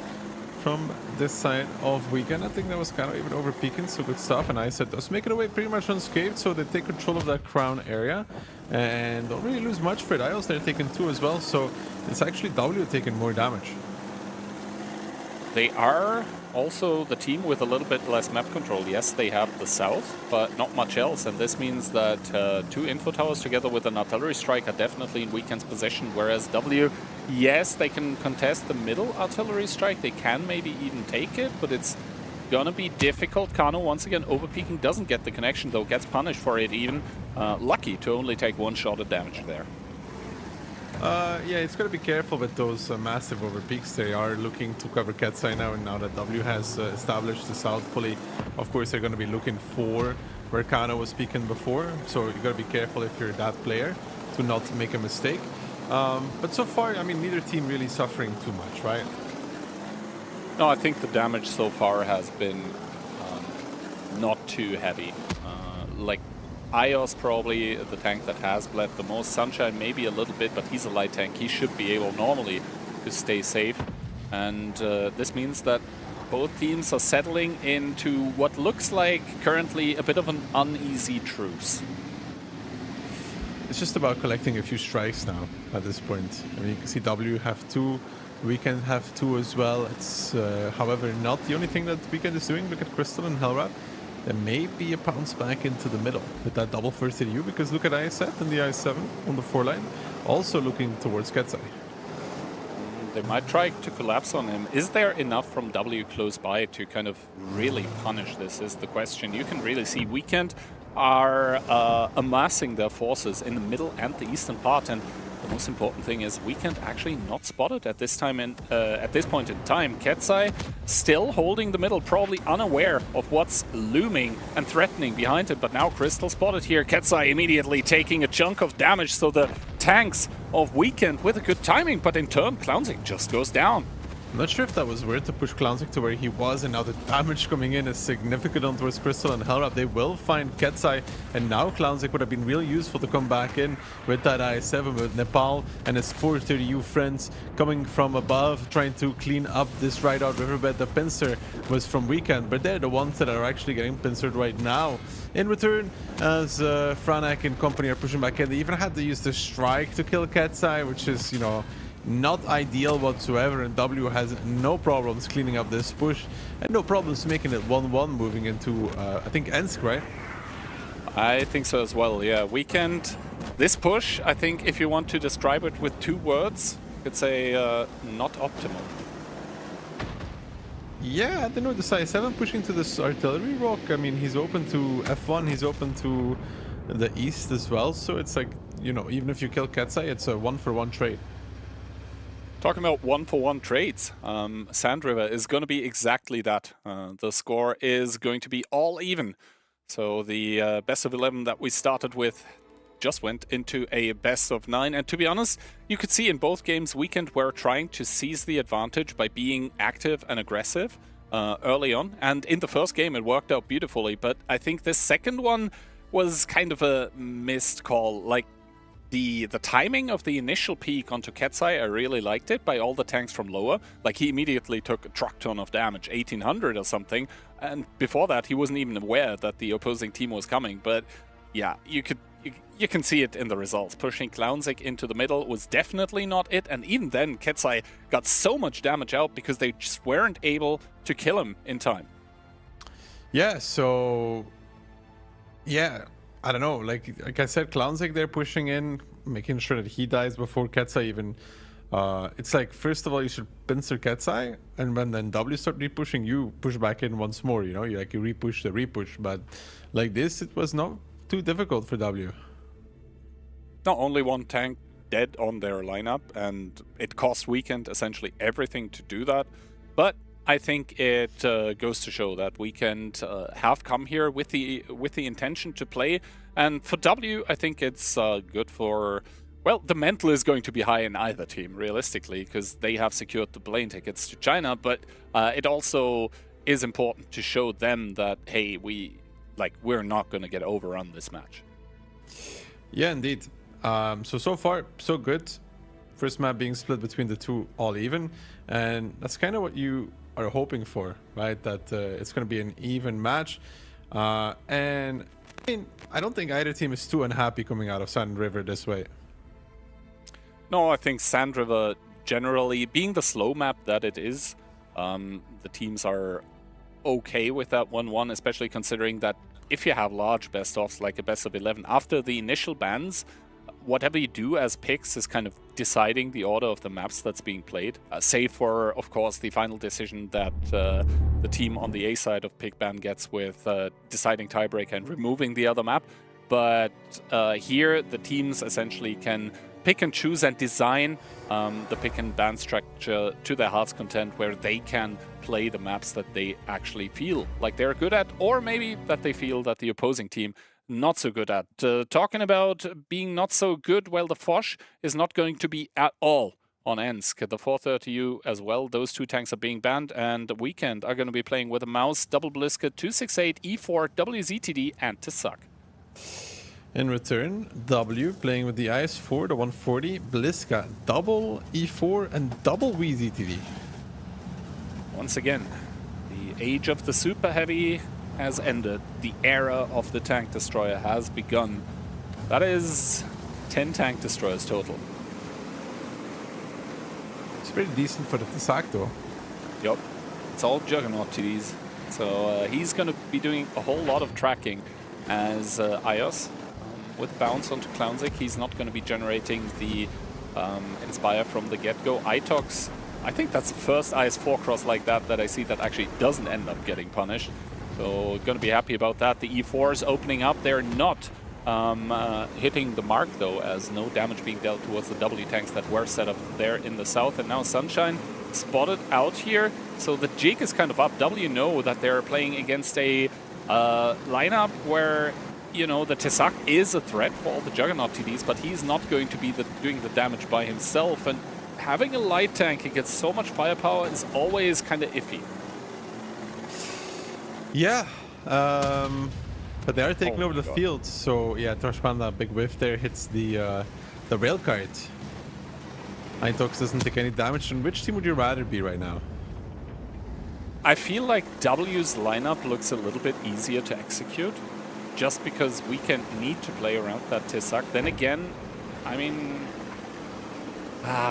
from this side of Weekend. I think that was kind of even over peaking, so good stuff. And ISET does make it away pretty much unscathed, so they take control of that crown area and don't really lose much for it. IOS, they're taking 2 as well, so it's actually W taking more damage. They are also the team with a little bit less map control. Yes, they have the south, but not much else. And this means that 2 info towers together with an artillery strike are definitely in Weekend's possession. Whereas W, yes, they can contest the middle artillery strike. They can maybe even take it, but it's gonna be difficult. Kano, once again, overpeaking, doesn't get the connection though, gets punished for it even. Lucky to only take 1 shot of damage there. Yeah, it's got to be careful with those massive overpeaks. They are looking to cover Ketsai now, and now that W has established the south fully, of course they're going to be looking for where Kano was peaking before. So you got to be careful if you're that player to not make a mistake. But so far, I mean, neither team really suffering too much, right? No, I think the damage so far has been not too heavy. Like IOS probably the tank that has bled the most. Sunshine maybe a little bit, but he's a light tank. He should be able normally to stay safe. And this means that both teams are settling into what looks like currently a bit of an uneasy truce. It's just about collecting a few strikes now at this point. I mean, you can see W have 2, Weekend have 2 as well. It's, however, not the only thing that Weekend is doing. Look at Crystal and Hellrat. There may be a bounce back into the middle with that double first ADU, because look at ISET and the I7 on the 4 line, also looking towards Ketsai. They might try to collapse on him. Is there enough from W close by to kind of really punish this is the question. You can really see Weekend are amassing their forces in the middle and the eastern part, and the most important thing is Weekend actually not spotted at this time and at this point in time. Ketsai still holding the middle, probably unaware of what's looming and threatening behind it, but now Crystal spotted here. Ketsai immediately taking a chunk of damage, so the tanks of Weekend with a good timing, but in turn Clownzik just goes down. I'm not sure if that was weird to push Clownzik to where he was, and now the damage coming in is significant on towards Crystal and Hellrat. They will find Ketsai, and now Clownzik would have been really useful to come back in with that I7 with Nepal and his 430U friends coming from above, trying to clean up this right-out riverbed. The pincer was from Weekend, but they're the ones that are actually getting pincered right now. In return, as Franak and company are pushing back in, they even had to use the strike to kill Ketsai, which is, you know, not ideal whatsoever, and W has no problems cleaning up this push and no problems making it 1-1 moving into I think Ensk, right? I think so as well, yeah. Weekend, this push, I think if you want to describe it with 2 words, it's a not optimal. Yeah, I don't know, the I7 pushing to this artillery rock, I mean, he's open to F1, he's open to the east as well, so it's like, you know, even if you kill Ketsai, it's a 1-for-1 trade. Talking about 1-for-1 trades, Sand River is going to be exactly that. The score is going to be all even. So the best of 11 that we started with just went into a best of 9. And to be honest, you could see in both games Weekend were trying to seize the advantage by being active and aggressive early on. And in the first game it worked out beautifully. But I think this second one was kind of a missed call. Like, the timing of the initial peak onto Ketsai, I really liked it by all the tanks from lower. Like, he immediately took a truck ton of damage, 1800 or something, and before that he wasn't even aware that the opposing team was coming. But yeah, you can see it in the results. Pushing Clownzik into the middle was definitely not it, and even then Ketsai got so much damage out because they just weren't able to kill him in time. Yeah, so yeah, I don't know, like I said, Clownzik, they're pushing in, making sure that he dies before Ketsai even. It's like, first of all, you should pincer Ketsai, and when then W start repushing, you push back in once more, you know, you repush the repush. But like this, it was not too difficult for W. Not only one tank dead on their lineup, and it cost Weekend essentially everything to do that. But I think it goes to show that Weekend have come here with the intention to play, and for W, I think it's good for. Well, the mental is going to be high in either team, realistically, because they have secured the plane tickets to China. But it also is important to show them that, hey, we're not going to get overrun this match. Yeah, indeed. So far, so good. First map being split between the two, all even, and that's kind of what you are hoping for, right? That it's going to be an even match. And I mean, I don't think either team is too unhappy coming out of Sand River this way. No, I think Sand River, generally, being the slow map that it is, the teams are okay with that 1-1, especially considering that if you have large best-offs like a best of 11, after the initial bans, whatever you do as picks is kind of deciding the order of the maps that's being played, save for, of course, the final decision that the team on the A side of pick ban gets with deciding tiebreaker and removing the other map. But here, the teams essentially can pick and choose and design the pick and ban structure to their heart's content, where they can play the maps that they actually feel like they're good at, or maybe that they feel that the opposing team not so good at. Talking about being not so good, well, the Foch is not going to be at all on Ensk. The 430U as well, those two tanks are being banned, and the Weekend are going to be playing with a Mouse, Double Bliska, 268, E4, WZTD, and Tisak. In return, W playing with the IS-4, the 140, Bliska, double E4 and double WZTD. Once again, the age of the super heavy has ended. The era of the tank destroyer has begun. That is 10 tank destroyers total. It's pretty decent for the Tisak though. Yup, it's all Juggernaut TDs. So he's going to be doing a whole lot of tracking as Ios. With bounce onto Clownzik, he's not going to be generating the Inspire from the get-go. Itox, I think that's the first IS-4 cross like that I see that actually doesn't end up getting punished. So going to be happy about that. The E4s opening up, they're not hitting the mark though, as no damage being dealt towards the W tanks that were set up there in the south. And now Sunshine spotted out here, so the jig is kind of up. W know that they're playing against a lineup where, you know, the Tisak is a threat for all the Juggernaut TDs, but he's not going to be doing the damage by himself. And having a light tank who gets so much firepower is always kind of iffy. Yeah, but they are taking over the field, so yeah, Torch Panda, big whiff there, hits the rail cart. Itox doesn't take any damage. And which team would you rather be right now? I feel like W's lineup looks a little bit easier to execute, just because Weekend need to play around that Tisak. Then again, I mean,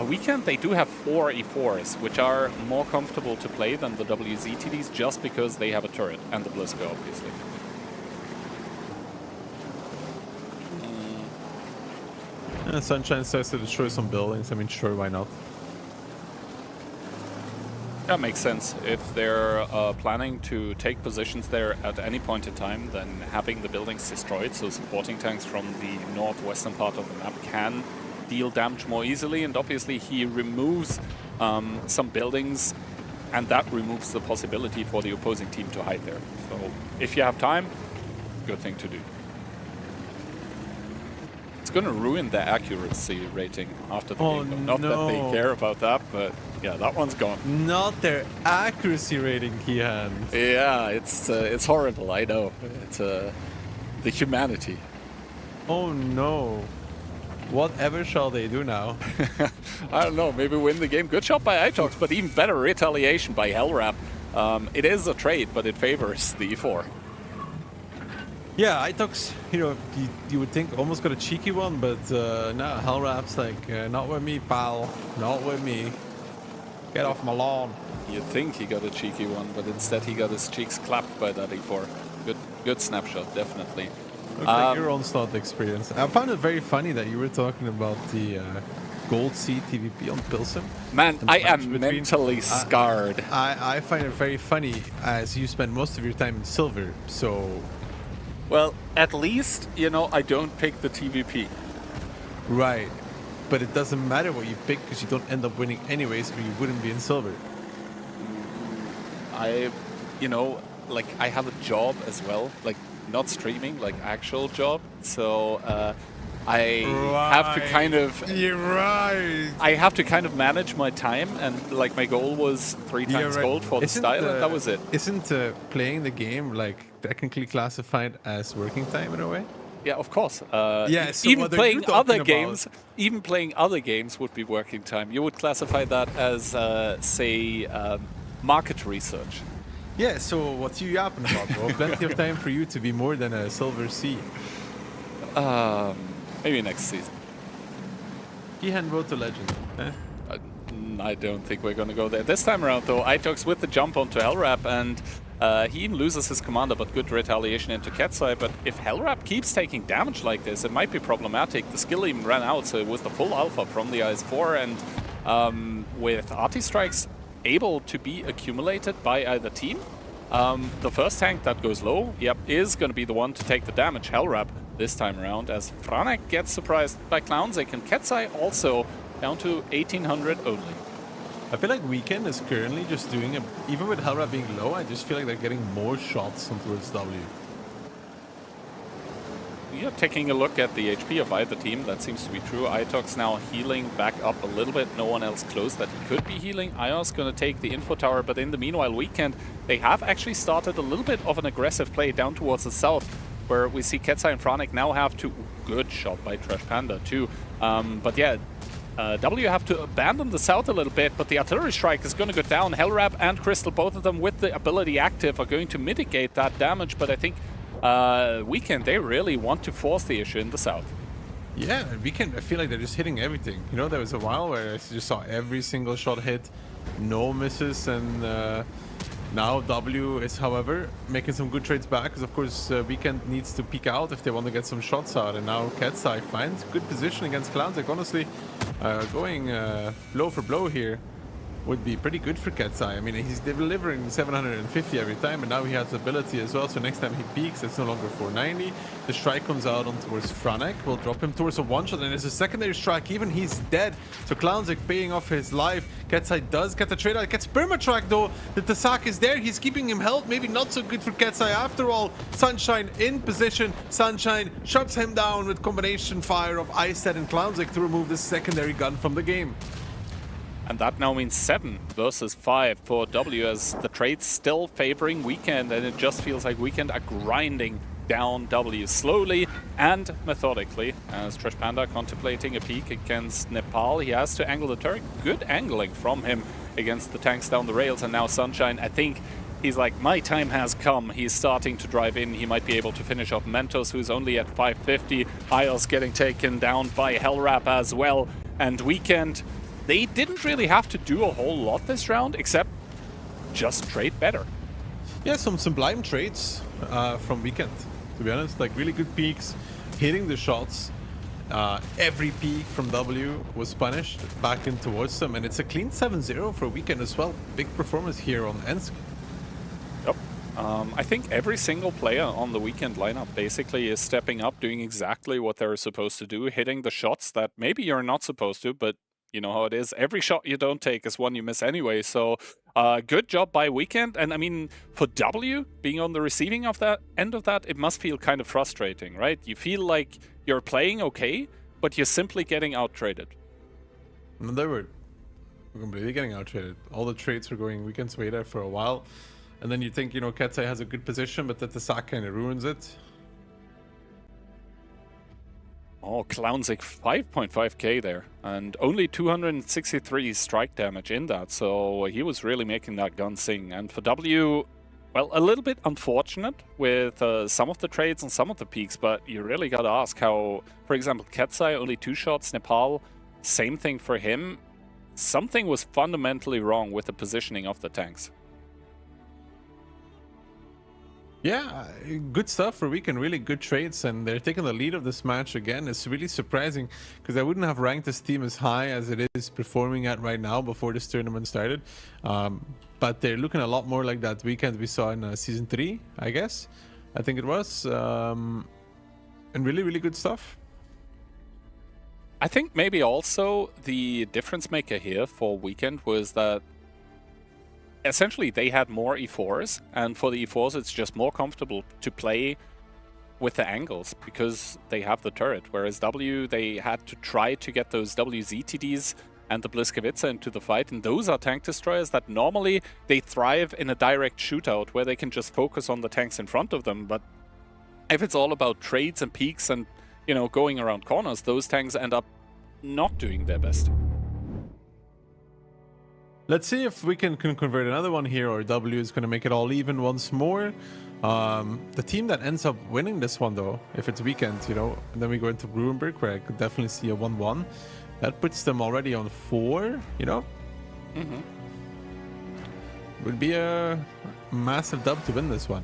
Weekend, they do have 4 E4s, which are more comfortable to play than the WZTDs, just because they have a turret, and the Bliska, obviously. Sunshine starts to destroy some buildings. I mean, sure, why not? That makes sense. If they're planning to take positions there at any point in time, then having the buildings destroyed, so supporting tanks from the northwestern part of the map can deal damage more easily. And obviously he removes some buildings, and that removes the possibility for the opposing team to hide there. So if you have time, good thing to do. It's going to ruin their accuracy rating after the game. Not that they care about that, but yeah, that one's gone. Not their accuracy rating, Kihan. Yeah, it's horrible, I know. It's the humanity. Oh no. Whatever shall they do now? I don't know, maybe win the game. Good shot by Itox, but even better retaliation by Hellrap. It is a trade, but it favors the E4. Yeah, Itox, you know, you would think almost got a cheeky one, but no, Hellrap's like, not with me, pal. Not with me. Get off my lawn. You'd think he got a cheeky one, but instead he got his cheeks clapped by that E4. Good snapshot, definitely. Looks like your Onslaught experience. I found it very funny that you were talking about the Gold Sea TVP on Pilsen. Man, I am mentally scarred. I find it very funny, as you spend most of your time in silver, so... Well, at least, you know, I don't pick the TVP. Right. But it doesn't matter what you pick, because you don't end up winning anyways, or you wouldn't be in silver. You know, like, I have a job as well, like, not streaming, like, actual job. So, I have to kind of... You're right. I have to kind of manage my time, and, like, my goal was 3 times gold for the style, and that was it. Isn't playing the game, like, technically classified as working time in a way? Yeah, of course. Yeah, so even playing other games, even playing other games would be working time. You would classify that as, say, market research. Yeah, so what you yapping about, bro? Plenty of time for you to be more than a silver C. Maybe next season. He hand road to legend. Eh? I don't think we're going to go there. This time around, though, Itox with the jump onto Hellrap, and he even loses his commander, but good retaliation into Ketsai. But if Hellrap keeps taking damage like this, it might be problematic. The skill even ran out, so it was the full alpha from the IS-4, and with Arti-Strikes able to be accumulated by either team, the first tank that goes low, is going to be the one to take the damage, Hellrap, this time around, as Franek gets surprised by Clownzik, and Ketsai also down to 1800 only. I feel like Weekend is currently just doing even with Hellrap being low, I just feel like they're getting more shots on towards W. Yeah, taking a look at the HP of either team, that seems to be true. Itox now healing back up a little bit. No one else close that he could be healing. Ios going to take the info tower, but in the meanwhile, Weekend, they have actually started a little bit of an aggressive play down towards the south, where we see Ketsai and Franek now have to... Good shot by Trash Panda too. But yeah, W have to abandon the south a little bit, but the artillery strike is going to go down. Hellrap and Crystal, both of them with the ability active, are going to mitigate that damage, but I think Weekend, they really want to force the issue in the south. Yeah, Weekend, I feel like they're just hitting everything. You know, there was a while where I just saw every single shot hit, no misses, and now W is, however, making some good trades back, because of course Weekend needs to peek out if they want to get some shots out, and now Ketsai finds good position against Clownzik. Honestly, going blow for blow here would be pretty good for Ketsai. I mean, he's delivering 750 every time, and now he has the ability as well, so next time he peaks, it's no longer 490. The strike comes out on towards Franek, will drop him towards a one-shot, and there's a secondary strike, even he's dead. So Clownzik paying off his life. Ketsai does get the trade out, gets perma-track though. The Tasak is there, he's keeping him held, maybe not so good for Ketsai after all. Sunshine in position, Sunshine shuts him down with combination fire of Iceset and Clownzik to remove the secondary gun from the game. And that now means 7 versus 5 for W, as the trade's still favoring Weekend, and it just feels like Weekend are grinding down W slowly and methodically, as Trash Panda contemplating a peek against Nepal. He has to angle the turret. Good angling from him against the tanks down the rails, and now Sunshine, I think he's like, my time has come. He's starting to drive in. He might be able to finish off Mentos, who's only at 550. Ios getting taken down by Hellrap as well, and Weekend, they didn't really have to do a whole lot this round, except just trade better. Yeah, some sublime trades from Weekend, to be honest. Like, really good peaks, hitting the shots. Every peak from W was punished back in towards them, and it's a clean 7-0 for Weekend as well. Big performance here on Ensk. Yep. I think every single player on the Weekend lineup basically is stepping up, doing exactly what they're supposed to do, hitting the shots that maybe you're not supposed to, but you know how it is. Every shot you don't take is one you miss anyway. So good job by Weekend. And I mean, for W, being on the receiving of that end of that, it must feel kind of frustrating, right? You feel like you're playing okay, but you're simply getting out-traded. No, they were completely getting out-traded. All the trades were going Weekend's way there for a while. And then you think, you know, Ketsai has a good position, but that the sack kind of ruins it. Oh, Clownzik 5.5k there, and only 263 strike damage in that, so he was really making that gun sing. And for W, well, a little bit unfortunate with some of the trades and some of the peaks, but you really gotta ask how, for example, Ketsai, only 2 shots, Nepal, same thing for him. Something was fundamentally wrong with the positioning of the tanks. Yeah, good stuff for Weekend, really good trades, and they're taking the lead of this match again. It's really surprising, because I wouldn't have ranked this team as high as it is performing at right now before this tournament started. But they're looking a lot more like that Weekend we saw in Season 3, I guess. I think it was. And really, really good stuff. I think maybe also the difference maker here for Weekend was that essentially they had more E4s, and for the E4s it's just more comfortable to play with the angles because they have the turret, whereas W, they had to try to get those WZTDs and the Bliskavitza into the fight, and those are tank destroyers that normally they thrive in a direct shootout where they can just focus on the tanks in front of them. But if it's all about trades and peaks and, you know, going around corners, those tanks end up not doing their best. Let's see if we can convert another one here, or W is going to make it all even once more. The team that ends up winning this one, though, if it's weekend, you know, and then we go into Gruenberg, where I could definitely see a 1-1. That puts them already on 4, you know? Would be a massive dub to win this one.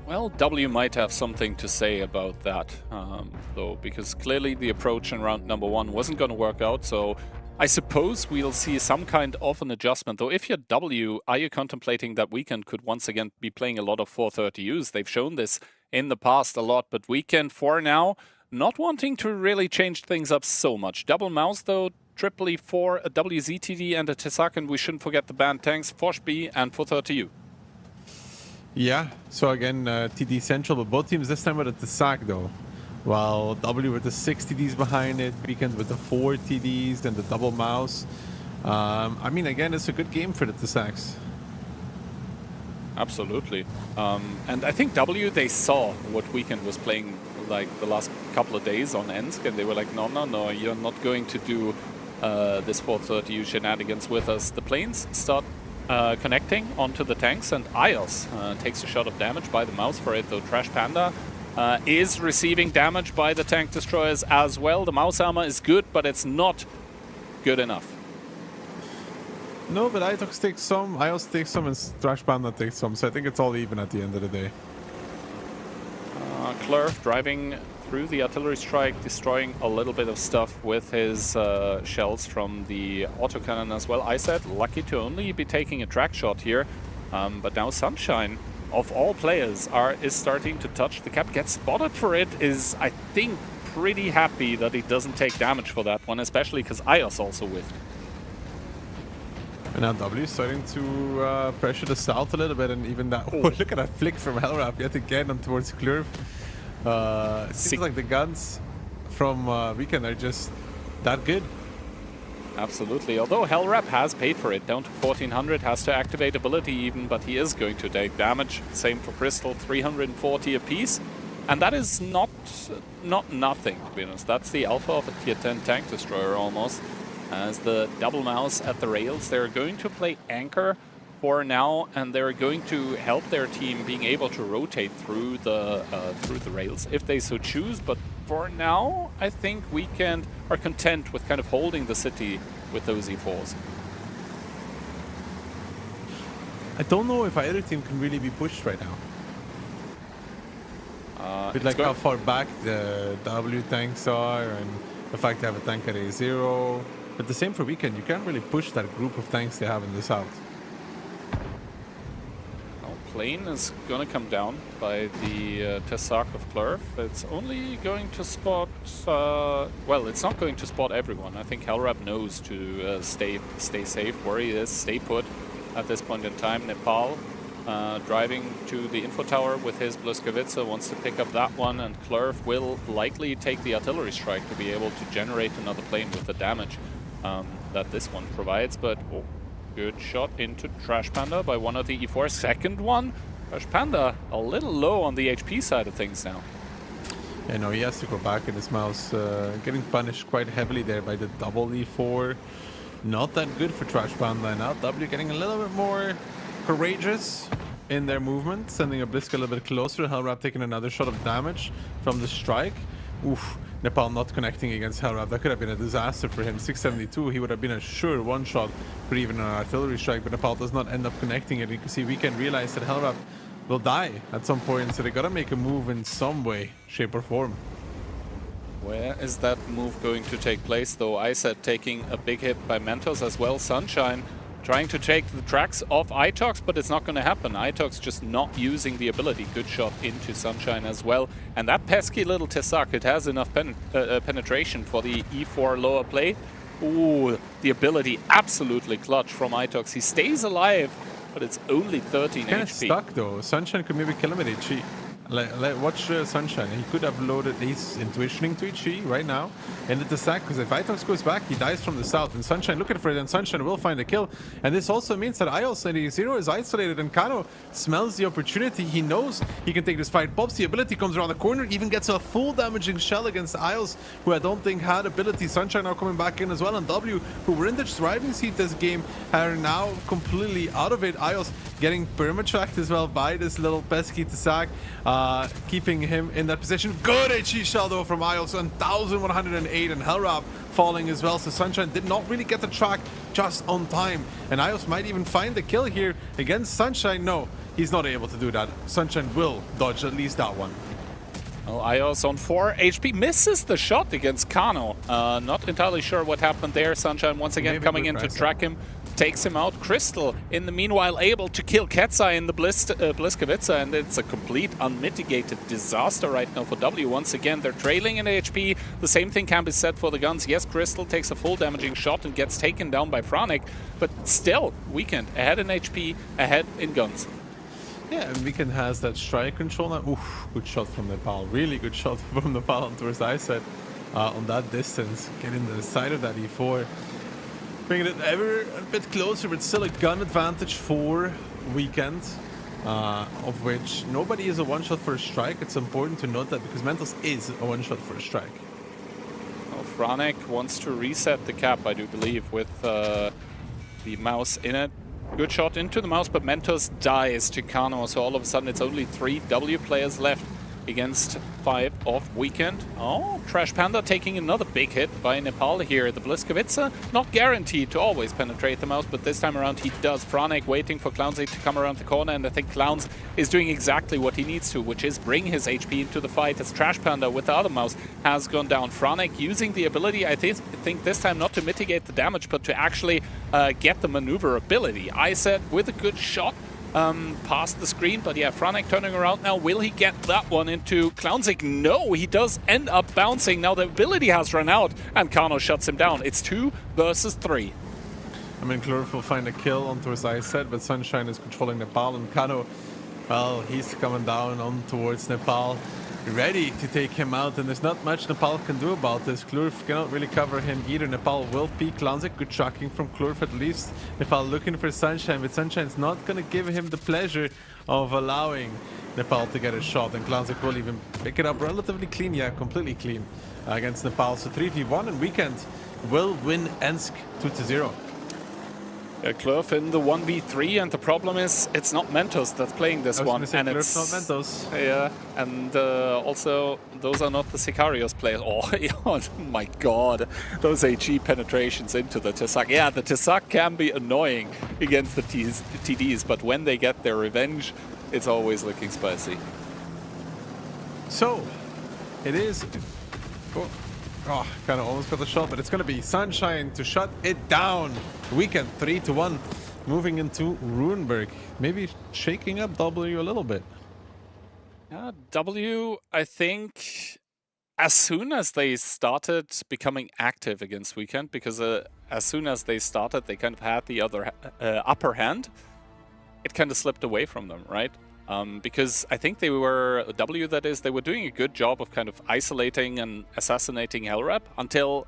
Well, W might have something to say about that, though, because clearly the approach in round number 1 wasn't going to work out, so I suppose we'll see some kind of an adjustment. Though if you're W, are you contemplating that Weekend could once again be playing a lot of 430Us? They've shown this in the past a lot, but Weekend for now, not wanting to really change things up so much. Double mouse though, triple E4, a WZTD and a Tesak, and we shouldn't forget the banned tanks, Forsh B and 430U. Yeah, so again, TD Central, but both teams this time with a Tesak though. While W with the 6 TDs behind it, Weekend with the 4 TDs, then the double mouse. I mean, again, it's a good game for the Tesaks. Absolutely. And I think W, they saw what Weekend was playing like the last couple of days on Ensk, and they were like, no, you're not going to do this 430U shenanigans with us. The planes start connecting onto the tanks, and Ios takes a shot of damage by the mouse for it, though Trash Panda is receiving damage by the tank destroyers as well. The mouse armor is good, but it's not good enough. No, but Itox takes some, Ios takes some, and Trash Panda takes some, so I think it's all even at the end of the day. Clerf driving through the artillery strike, destroying a little bit of stuff with his shells from the autocannon as well. I said lucky to only be taking a track shot here, but now Sunshine, of all players, is starting to touch the cap. Gets spotted for it, is I think pretty happy that he doesn't take damage for that one, especially because Ios also whiffed. And now W is starting to pressure the south a little bit, and even that. Oh, look at that flick from Hellrap yet again on towards Clerf. It seems like the guns from Weekend are just that good. Absolutely. Although Hellrap has paid for it, down to 1400, has to activate ability even, but he is going to take damage. Same for Crystal, 340 apiece. And that is not nothing, to be honest. That's the alpha of a tier 10 tank destroyer almost. As the double mouse at the rails, they're going to play anchor for now, and they're going to help their team being able to rotate through the rails if they so choose. But for now, I think Weekend are content with kind of holding the city with those E4s. I don't know if either team can really be pushed right now. With like how far back the W tanks are, and the fact they have a tank at A0. But the same for Weekend, you can't really push that group of tanks they have in the south. Plane is going to come down by the Tesak of Clerf. It's only going to spot, well, it's not going to spot everyone. I think Hellrap knows to stay safe where he is, stay put at this point in time. Nepal driving to the info tower with his Bluskavitsa, wants to pick up that one, and Clerf will likely take the artillery strike to be able to generate another plane with the damage that this one provides. But good shot into Trash Panda by one of the E4. Second one, Trash Panda a little low on the HP side of things now. Yeah, no, he has to go back in his mouse. Getting punished quite heavily there by the double E4. Not that good for Trash Panda. Now W getting a little bit more courageous in their movement, sending a Blisk a little bit closer. Hellrap taking another shot of damage from the strike. Oof. Nepal not connecting against Hellrap. That could have been a disaster for him. 672, he would have been a sure one-shot for even an artillery strike, but Nepal does not end up connecting it. You can see Weekend realize that Hellrap will die at some point, so they gotta make a move in some way, shape or form. Where is that move going to take place, though? I said taking a big hit by Mentos as well. Sunshine trying to take the tracks off Itox, but it's not going to happen. Itox just not using the ability. Good shot into Sunshine as well. And that pesky little Tesak, it has enough penetration for the E4 lower plate. Ooh, the ability absolutely clutch from Itox. He stays alive, but it's only 13 kind HP. Of stuck though. Sunshine could maybe kill him at HE. Watch Sunshine. He could have loaded. He's intuitioning to HE right now. And the sack, because if Itox goes back, he dies from the south. And Sunshine looking for it, and Sunshine will find a kill. And this also means that IOS-0 is isolated, and Kano smells the opportunity. He knows he can take this fight. Bob's the ability comes around the corner, even gets a full damaging shell against IOS, who I don't think had ability. Sunshine now coming back in as well, and W, who were in the driving seat this game, are now completely out of it. IOS getting perma-tracked as well by this little pesky Tsack, keeping him in that position. Good HE shell though from IOS, 1108, and Hellrap falling as well. So Sunshine did not really get the track just on time, and IOS might even find the kill here against Sunshine. No, he's not able to do that. Sunshine will dodge at least that one. Well, IOS on 4 HP misses the shot against Kano. Not entirely sure what happened there. Sunshine once again Maybe coming in to track him. Takes him out. Crystal, in the meanwhile, able to kill Ketsa in the Bliskovica, and it's a complete unmitigated disaster right now for W. Once again, they're trailing in HP. The same thing can be said for the guns. Yes, Crystal takes a full damaging shot and gets taken down by Franek, but still, Weekend ahead in HP, ahead in guns. Yeah, and Weekend has that strike control now. Oof, good shot from Nepal. Really good shot from Nepal towards the eyesight on that distance. Getting the side of that E4. Bringing it ever a bit closer, but still a gun advantage for Weekend, of which nobody is a one-shot for a strike. It's important to note that, because Mentos is a one-shot for a strike. Well, Franek wants to reset the cap, I do believe, with the mouse in it. Good shot into the mouse, but Mentos dies to Kano, so all of a sudden it's only 3 W players left against 5 of Weekend. Oh, Trash Panda taking another big hit by Nepal here. The Bliskovica not guaranteed to always penetrate the mouse, but this time around he does. Franek waiting for Clownsy to come around the corner, and I think Clowns is doing exactly what he needs to, which is bring his HP into the fight, as Trash Panda with the other mouse has gone down. Franek using the ability, I think this time not to mitigate the damage, but to actually get the maneuverability. I said with a good shot, past the screen, but yeah, Franek turning around now. Will he get that one into Clownzik? No, he does end up bouncing. Now the ability has run out, and Kano shuts him down. It's 2 versus 3. I mean, Chlorif will find a kill onto his eyesight, but Sunshine is controlling Nepal, and Kano, well, he's coming down on towards Nepal, ready to take him out, and there's not much Nepal can do about this. Chlorif cannot really cover him either. Nepal will peek Clownsik. Good tracking from Chlorif at least. Nepal looking for Sunshine, but Sunshine's not going to give him the pleasure of allowing Nepal to get a shot, and Clownsik will even pick it up relatively clean, yeah, completely clean against Nepal. So 3v1, and Weekend will win Ensk 2-0. Clorif in the 1v3, and the problem is it's not Mentos that's playing this one, and it's not Mentos. Yeah, and also those are not the Sicarios players. Oh my god, those HE penetrations into the Tsack. Yeah, the Tsack can be annoying against the TDs, but when they get their revenge, it's always looking spicy. So it is. Oh, kind of almost got the shot, but it's going to be Sunshine to shut it down. Weekend 3-1, moving into Ruinberg. Maybe shaking up W a little bit. W, I think, as soon as they started becoming active against Weekend, because as soon as they started, they kind of had the upper hand, it kind of slipped away from them, right? Because I think they were, W that is, they were doing a good job of kind of isolating and assassinating Hellrap until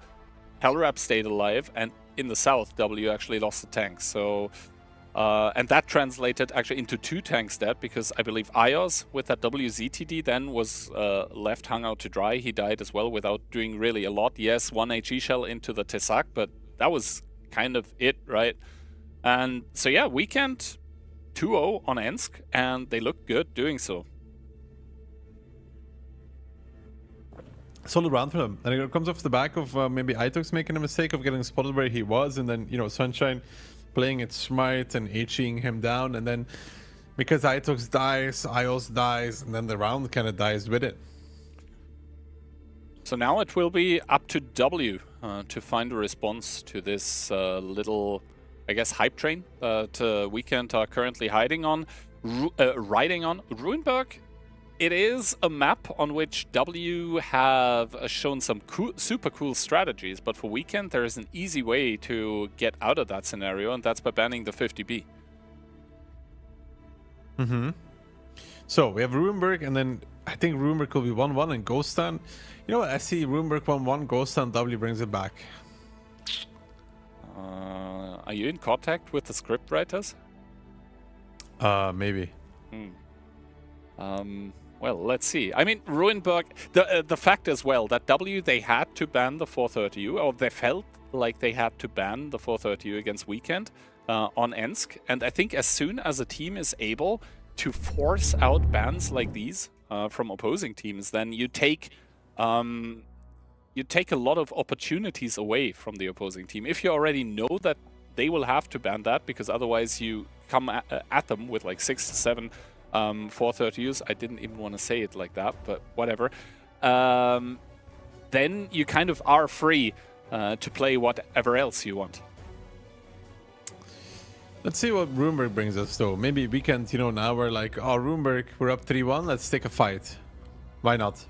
Hellrap stayed alive, and in the south, W actually lost the tank. So, and that translated actually into 2 tanks dead, because I believe Ios with that WZTD then was left hung out to dry. He died as well without doing really a lot. Yes, 1 HE shell into the Tsack, but that was kind of it, right? And so yeah, Weekend 2-0 on Ensk, and they look good doing so. Solid round for them, and it comes off the back of maybe Itox making a mistake of getting spotted where he was, and then, you know, Sunshine playing it smart and HEing him down, and then because Itox dies, Ios dies, and then the round kind of dies with it. So now it will be up to W to find a response to this little, I guess, hype train that Weekend are currently riding on. Ruinberg, it is a map on which W have shown some super cool strategies, but for Weekend there is an easy way to get out of that scenario, and that's by banning the 50B. So we have Rubenberg, and then I think Rubenberg will be 1-1 and Ghost Town. You know what? I see Rubenberg 1-1, Ghost Town, W brings it back. Are you in contact with the script writers? Maybe. Well, let's see. I mean, Rubenberg, the fact as well that W, they had to ban the 430U, or they felt like they had to ban the 430U against Weekend on Ensk. And I think as soon as a team is able to force out bans like these from opposing teams, then you take a lot of opportunities away from the opposing team. If you already know that they will have to ban that, because otherwise you come at them with like 6 to 7 430Us. I didn't even want to say it like that, but whatever. Then you kind of are free to play whatever else you want. Let's see what Rubenberg brings us, though. Maybe Weekend, you know, now we're like, oh, Rubenberg, we're up 3-1, let's take a fight. Why not?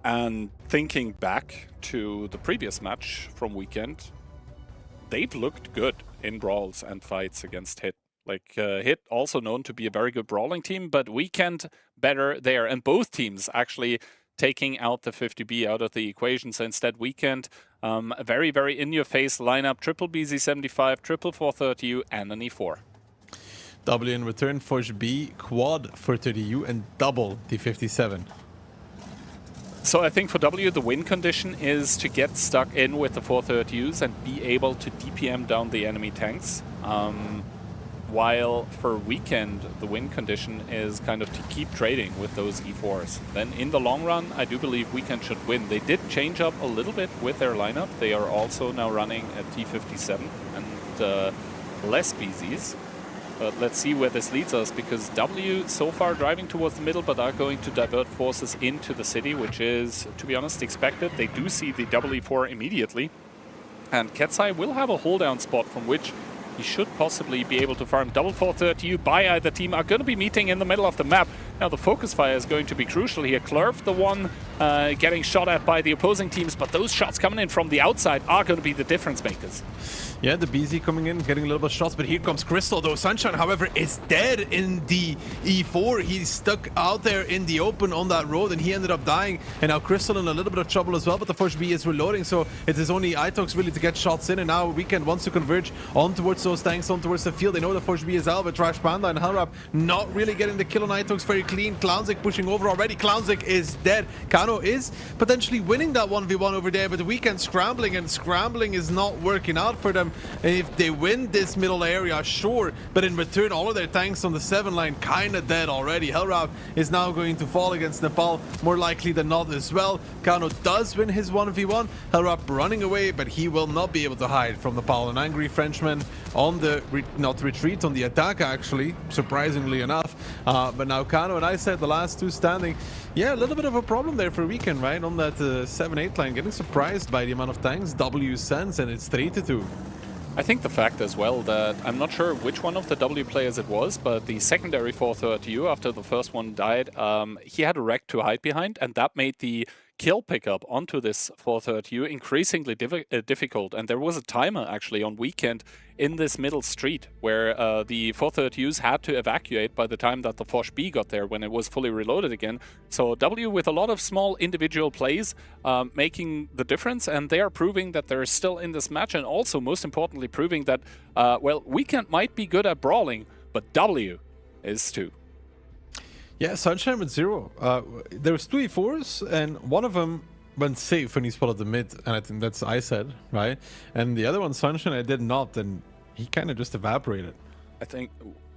And thinking back to the previous match from Weekend, they've looked good in brawls and fights against Hit. Like, Hit also known to be a very good brawling team, but Weekend better there. And both teams actually taking out the 50B out of the equation. So instead, Weekend, a very, very in-your-face lineup. Triple BZ75, triple 430U, and an E4. W in return, Forge B, quad 430U, and double D57. So I think for W, the win condition is to get stuck in with the 430Us and be able to DPM down the enemy tanks. While for Weekend, the win condition is kind of to keep trading with those E4s. Then in the long run, I do believe Weekend should win. They did change up a little bit with their lineup. They are also now running a T57 and less BZs. But let's see where this leads us, because W so far driving towards the middle, but are going to divert forces into the city, which is, to be honest, expected. They do see the WE4 immediately. And Ketsai will have a hold down spot from which he should possibly be able to farm. Double 430U by either team are going to be meeting in the middle of the map. Now the focus fire is going to be crucial here. Clerv, the one getting shot at by the opposing teams, but those shots coming in from the outside are going to be the difference makers. Yeah, the BZ coming in, getting a little bit of shots, but here comes Crystal, though. Sunshine, however, is dead in the E4. He's stuck out there in the open on that road, and he ended up dying. And now Crystal in a little bit of trouble as well, but the Forge B is reloading, so it is only Itox really to get shots in, and now Weekend wants to converge on towards those tanks, on towards the field. They know the Forge B is out, but Trash Panda and Hellrap not really getting the kill on Itox. Very clean. Clownzik pushing over already. Clownzik is dead. Kano is potentially winning that 1v1 over there, but the Weekend scrambling, and scrambling is not working out for them. If they win this middle area, sure, but in return, all of their tanks on the 7 line kind of dead already. Hellrap is now going to fall against Nepal, more likely than not as well. Kano does win his 1v1. Hellrap running away, but he will not be able to hide from Nepal. An angry Frenchman on the, not retreat, on the attack actually, surprisingly enough. But now Kano and I said the last two standing. Yeah, a little bit of a problem there for Weekend, right? On that 7-8 line, getting surprised by the amount of tanks W sends, and it's 3-2. I think the fact as well that I'm not sure which one of the W players it was, but the secondary 430U, after the first one died, he had a wreck to hide behind, and that made the kill pickup onto this 430U increasingly difficult. And there was a timer actually on Weekend in this middle street where the 430Us had to evacuate by the time that the Forge B got there when it was fully reloaded again. So W with a lot of small individual plays making the difference, and they are proving that they're still in this match, and also most importantly proving that, well, Weekend might be good at brawling, but W is too. Yeah, Sunshine with 0. There was 2 E4s, and one of them went safe when he spotted the mid, and I think that's I said, right? And the other one, Sunshine, I did not, and he kind of just evaporated. I think,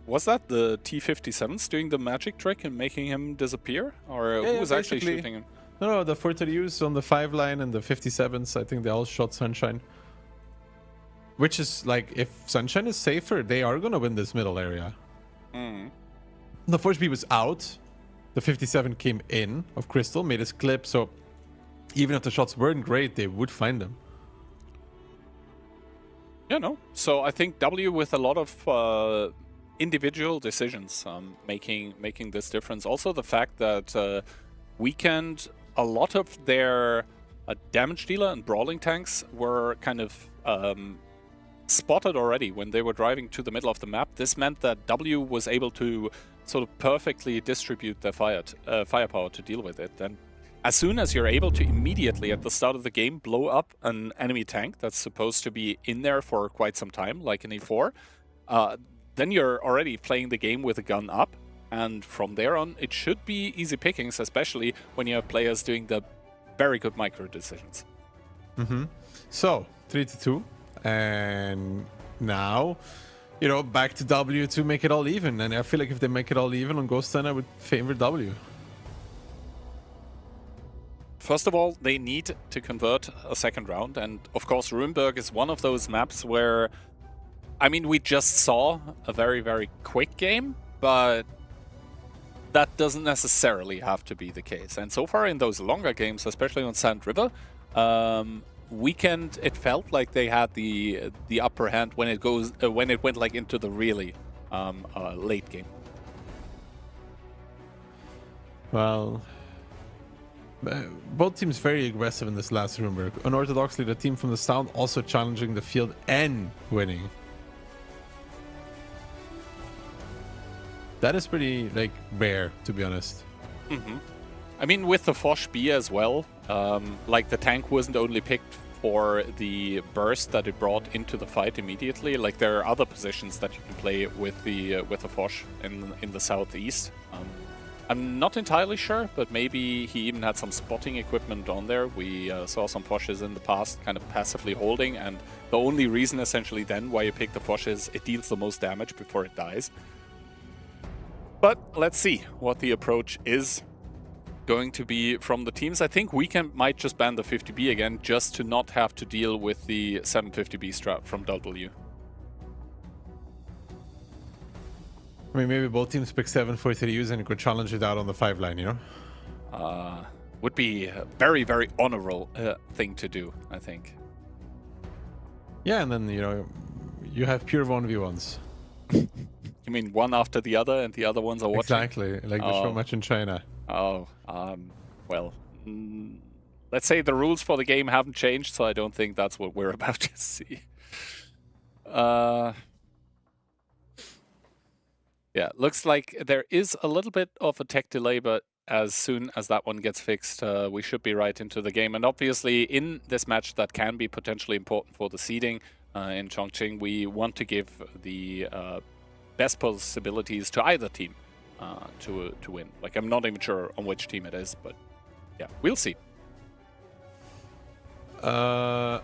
was that the T57s doing the magic trick and making him disappear? Or who was actually shooting him? No, the 430Us on the 5 line and the 57s, I think they all shot Sunshine. Which is like, if Sunshine is safer, they are going to win this middle area. The Forge B was out. The 57 came in of Crystal, made his clip, so even if the shots weren't great, they would find them. Yeah, no. So I think W with a lot of individual decisions making this difference. Also the fact that Weekend, a lot of their damage dealer and brawling tanks were kind of spotted already when they were driving to the middle of the map. This meant that W was able to sort of perfectly distribute their firepower to deal with it. And as soon as you're able to immediately at the start of the game blow up an enemy tank that's supposed to be in there for quite some time, like an E4, then you're already playing the game with a gun up. And from there on, it should be easy pickings, especially when you have players doing the very good micro decisions. So 3-2, and now, you know, back to W to make it all even. And I feel like if they make it all even on Ghost 10, I would favor W. First of all, they need to convert a second round, and of course Runeberg is one of those maps where, I mean, we just saw a very, very quick game, but that doesn't necessarily have to be the case. And so far in those longer games, especially on Sand River, Weekend, it felt like they had the upper hand when it went like into the really late game. Well, both teams very aggressive in this last Runeberg. Unorthodoxly, the team from the south also challenging the field and winning. That is pretty, like, rare, to be honest. I mean, with the Foch B as well, like the tank wasn't only picked for the burst that it brought into the fight immediately. Like there are other positions that you can play with the Foch in the southeast. I'm not entirely sure, but maybe he even had some spotting equipment on there. We saw some Foches in the past kind of passively holding, and the only reason essentially then why you pick the Foch is it deals the most damage before it dies. But let's see what the approach is going to be from the teams. I think Weekend might just ban the 50B again just to not have to deal with the 750B strat from W. I mean, maybe both teams pick 743Us and you could challenge it out on the 5 line, you know? Would be a very, very honorable thing to do, I think. Yeah, and then, you know, you have pure 1v1s. You mean one after the other and the other ones are watching? Exactly, like the show match in China. Oh, well, let's say the rules for the game haven't changed, so I don't think that's what we're about to see. Yeah, looks like there is a little bit of a tech delay, but as soon as that one gets fixed, we should be right into the game. And obviously, in this match that can be potentially important for the seeding in Chongqing, we want to give the best possibilities to either team to win. Like, I'm not even sure on which team it is, but yeah, we'll see. I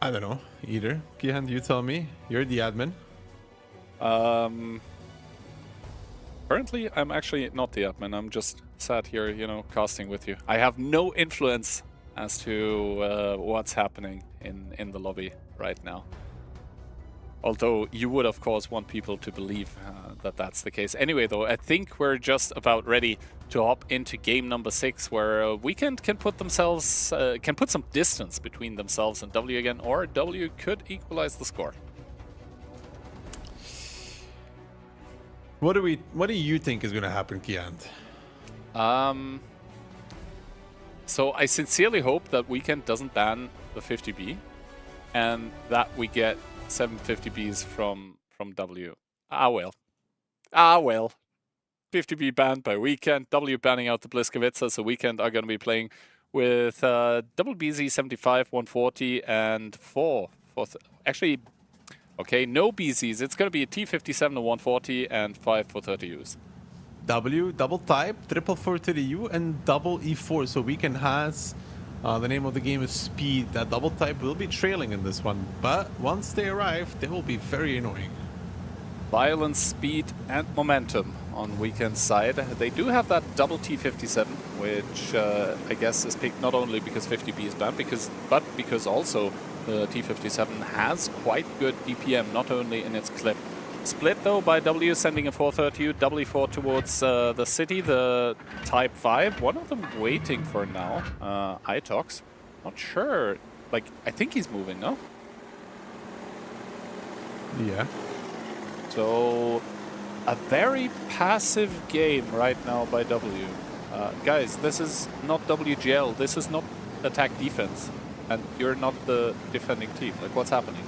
don't know, either. Kihan, you tell me. You're the admin. Currently, I'm actually not the admin. I'm just sat here, you know, casting with you. I have no influence as to what's happening in the lobby right now. Although you would, of course, want people to believe that that's the case. Anyway, though, I think we're just about ready to hop into game number 6, where Weekend can put themselves, can put some distance between themselves and W again, or W could equalize the score. What do you think is going to happen, Kian? So I sincerely hope that Weekend doesn't ban the 50B, and that we get 750Bs from W. Ah well. 50B banned by Weekend, W banning out the Bliskavitza, so Weekend are going to be playing with double BZ 75, 140, and 4. Actually, okay, no BZs. It's going to be a T57, a 140, and 5 for 30Us. W, double type, triple 430U, and double E4. So Weekend has, the name of the game is Speed. That double type will be trailing in this one, but once they arrive, they will be very annoying. Violence, speed, and momentum on Weekend's side. They do have that double T57, which I guess is picked not only because 50B is banned, but because also the T57 has quite good DPM, not only in its clip. Split though by W, sending a 430U, W4 towards the city, the Type 5. One of them waiting for now, Itox. Not sure, like, I think he's moving, no? Yeah. So, a very passive game right now by W. Guys, this is not WGL, this is not attack defense, and you're not the defending team. Like, what's happening?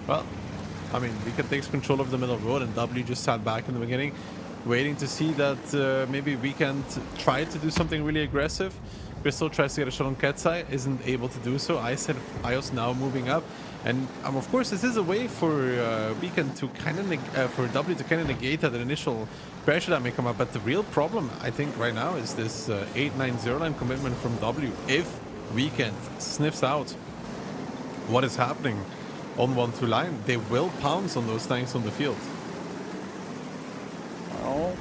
Well, I mean, Weekend takes control of the middle road, and W just sat back in the beginning, waiting to see that maybe Weekend tried to do something really aggressive. Crystal tries to get a shot on Ketsai, isn't able to do so. Ios now moving up, and of course this is a way for Weekend to kind of for W to kind of negate that initial pressure that may come up. But the real problem, I think, right now is this 8-9-0 line commitment from W. If Weekend sniffs out what is happening on 1-2 line, they will pounce on those tanks on the field. Well,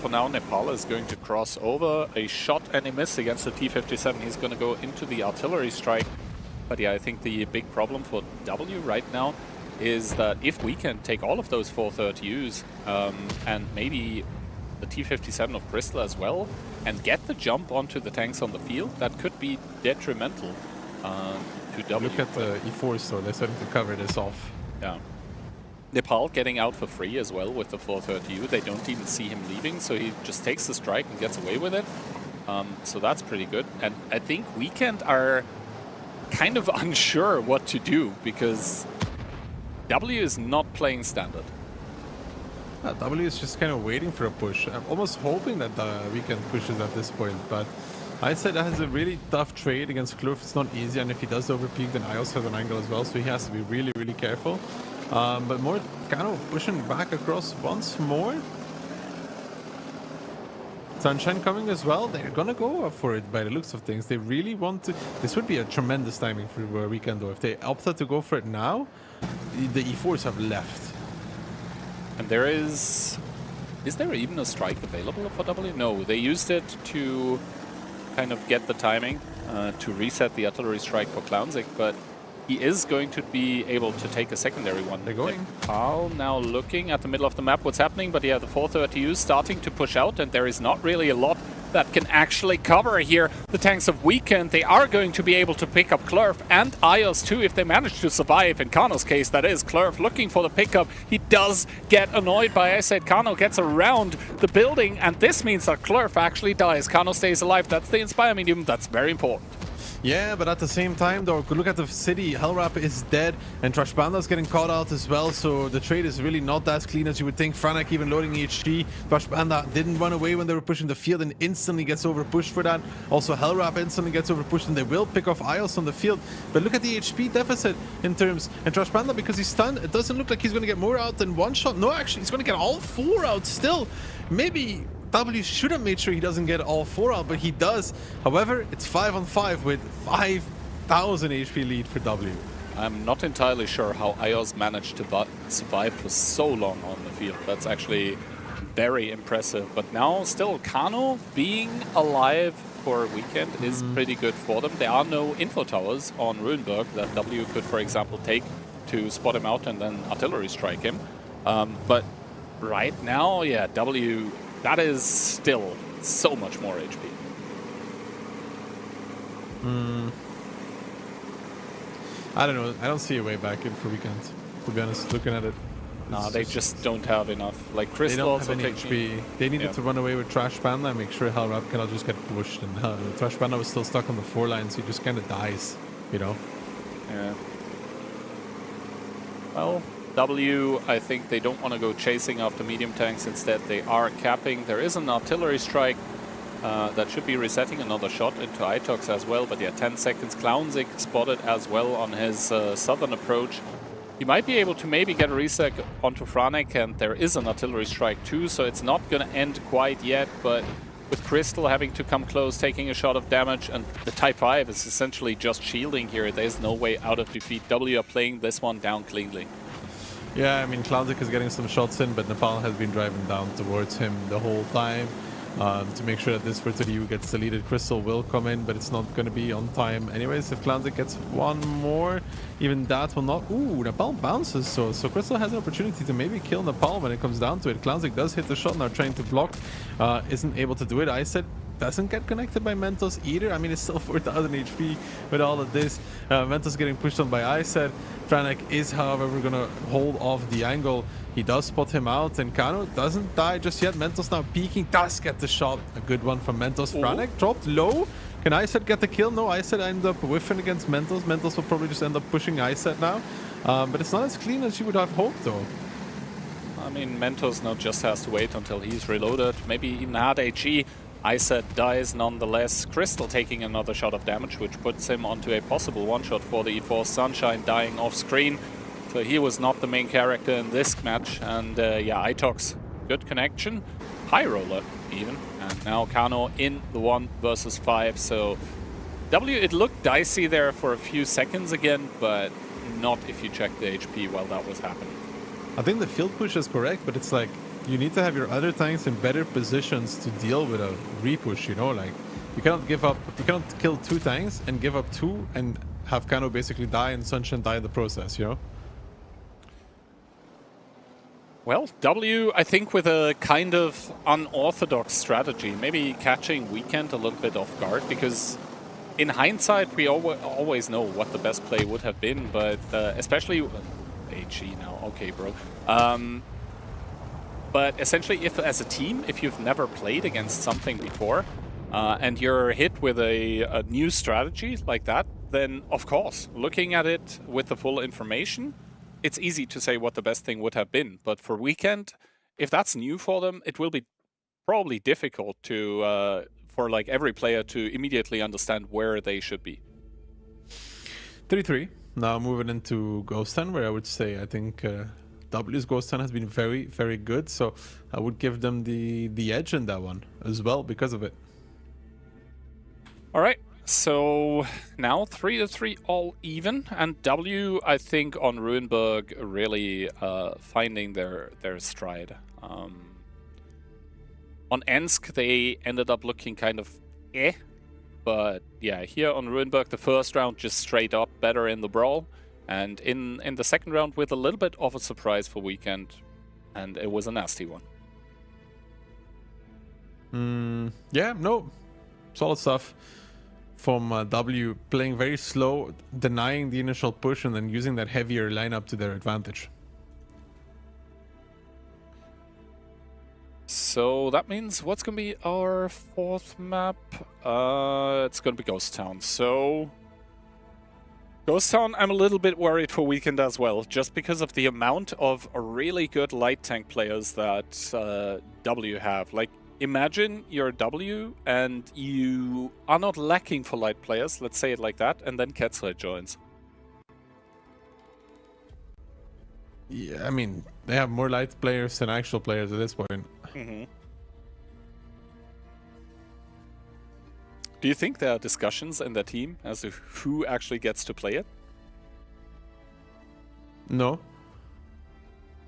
for now, Nepal is going to cross over. A shot and a miss against the T-57. He's going to go into the artillery strike. But yeah, I think the big problem for W right now is that if we can take all of those 430Us and maybe the T-57 of Crystal as well, and get the jump onto the tanks on the field, that could be detrimental to W. Look at the E4s though, they're starting to cover this off. Yeah. Nepal getting out for free as well with the 430U. They don't even see him leaving, so he just takes the strike and gets away with it. So that's pretty good. And I think Weekend are kind of unsure what to do because W is not playing standard. W is just kind of waiting for a push. I'm almost hoping that Weekend pushes at this point, but I said that has a really tough trade against Klurf. It's not easy, and if he does overpeak, then Ios has an angle as well, so he has to be really, really careful. But more kind of pushing back across once more. Sunshine coming as well. They're gonna go for it by the looks of things. They really want to. This would be a tremendous timing for Weekend though. If they opted to go for it now, the E4s have left. And there is there even a strike available for W? No, they used it to kind of get the timing to reset the artillery strike for Clownzik, but he is going to be able to take a secondary one. They're going. Nepal now looking at the middle of the map what's happening, but yeah, the 430U is starting to push out, and there is not really a lot that can actually cover here the tanks of Weekend. They are going to be able to pick up Klurf and Ios too if they manage to survive. In Kano's case, that is Klurf looking for the pickup. He does get annoyed by Eyesight. Kano gets around the building, and this means that Klurf actually dies. Kano stays alive. That's the Inspire medium. That's very important. Yeah, but at the same time, though, look at the city. Hellrap is dead, and Trash Panda's getting caught out as well, so the trade is really not as clean as you would think. Franak even loading HG. Trash Panda didn't run away when they were pushing the field and instantly gets overpushed for that. Also, Hellrap instantly gets overpushed, and they will pick off Ios on the field. But look at the HP deficit in terms. And Trash Panda, because he's stunned, it doesn't look like he's going to get more out than one shot. No, actually, he's going to get all four out still. Maybe W should have made sure he doesn't get all four out, but he does. However, it's 5-on-5 with 5,000 HP lead for W. I'm not entirely sure how Ios managed to survive for so long on the field. That's actually very impressive. But now, still, Kano being alive for a weekend is pretty good for them. There are no info towers on Ruinberg that W could, for example, take to spot him out and then artillery strike him. But right now, yeah, W... that is still so much more HP. I don't know. I don't see a way back in for weekend, to be honest, looking at it. No, they just don't have enough. Like Crystal they don't also have any HP. They needed to run away with Trash Panda and make sure Hellrap cannot just get pushed. And Trash Panda was still stuck on the 4 lines. He just kind of dies, you know? Yeah. Well, W, I think they don't want to go chasing after medium tanks. Instead, they are capping. There is an artillery strike that should be resetting another shot into Itox as well. But yeah, 10 seconds. Clownzik spotted as well on his southern approach. You might be able to maybe get a reset onto Franek, and there is an artillery strike too, so it's not going to end quite yet. But with Crystal having to come close, taking a shot of damage, and the Type 5 is essentially just shielding here, there's no way out of defeat. W are playing this one down cleanly. Yeah, I mean, Clownzik is getting some shots in, but Nepal has been driving down towards him the whole time to make sure that this 430U gets deleted. Crystal will come in, but it's not going to be on time anyways. If Clownzik gets one more, even that will not... Ooh, Nepal bounces, so Crystal has an opportunity to maybe kill Nepal when it comes down to it. Clownzik does hit the shot, now trying to block, isn't able to do it. I said doesn't get connected by Mentos either. I mean, it's still 4,000 HP with all of this. Mentos getting pushed on by Iset. Franek is, however, going to hold off the angle. He does spot him out, and Kano doesn't die just yet. Mentos now peeking, does get the shot. A good one from Mentos. Franek dropped low. Can Iset get the kill? No, Iset ended up whiffing against Mentos. Mentos will probably just end up pushing Iset now. But it's not as clean as you would have hoped, though. I mean, Mentos now just has to wait until he's reloaded. Maybe even had HE. Iset dies nonetheless. Crystal taking another shot of damage, which puts him onto a possible one-shot for the E4. Sunshine dying off-screen. So he was not the main character in this match. And yeah, Itox, good connection. High roller, even. And now Kano in the 1 versus 5. So W, it looked dicey there for a few seconds again, but not if you check the HP while that was happening. I think the field push is correct, but it's like you need to have your other tanks in better positions to deal with a repush, you know? Like, you cannot give up, you cannot kill 2 tanks and give up 2 and have Kano basically die and Sunshine die in the process, you know? Well, W, I think with a kind of unorthodox strategy, maybe catching Weekend a little bit off guard, because in hindsight, we always know what the best play would have been, but especially... HE now, okay, bro. But essentially, if as a team, if you've never played against something before, and you're hit with a new strategy like that, then of course, looking at it with the full information, it's easy to say what the best thing would have been. But for Weekend, if that's new for them, it will be probably difficult to for like every player to immediately understand where they should be. 33. Now moving into Ghost Town, where I would say I think W's Ghost Town has been very, very good. So I would give them the edge in that one as well because of it. All right. So now 3-3 all even, and W, I think on Ruinberg really finding their stride. On Ensk, they ended up looking kind of but yeah, here on Ruinberg, the first round just straight up better in the brawl, and in the second round with a little bit of a surprise for Weekend, and it was a nasty one. Yeah, no, solid stuff from W, playing very slow, denying the initial push, and then using that heavier lineup to their advantage. So that means what's going to be our 4th map? It's going to be Ghost Town. So Ghost Town, I'm a little bit worried for Weekend as well, just because of the amount of really good light tank players that W have. Like, imagine you're W and you are not lacking for light players, let's say it like that, and then Ketzler joins. Yeah, I mean, they have more light players than actual players at this point. Mm-hmm. Do you think there are discussions in the team as to who actually gets to play it? No.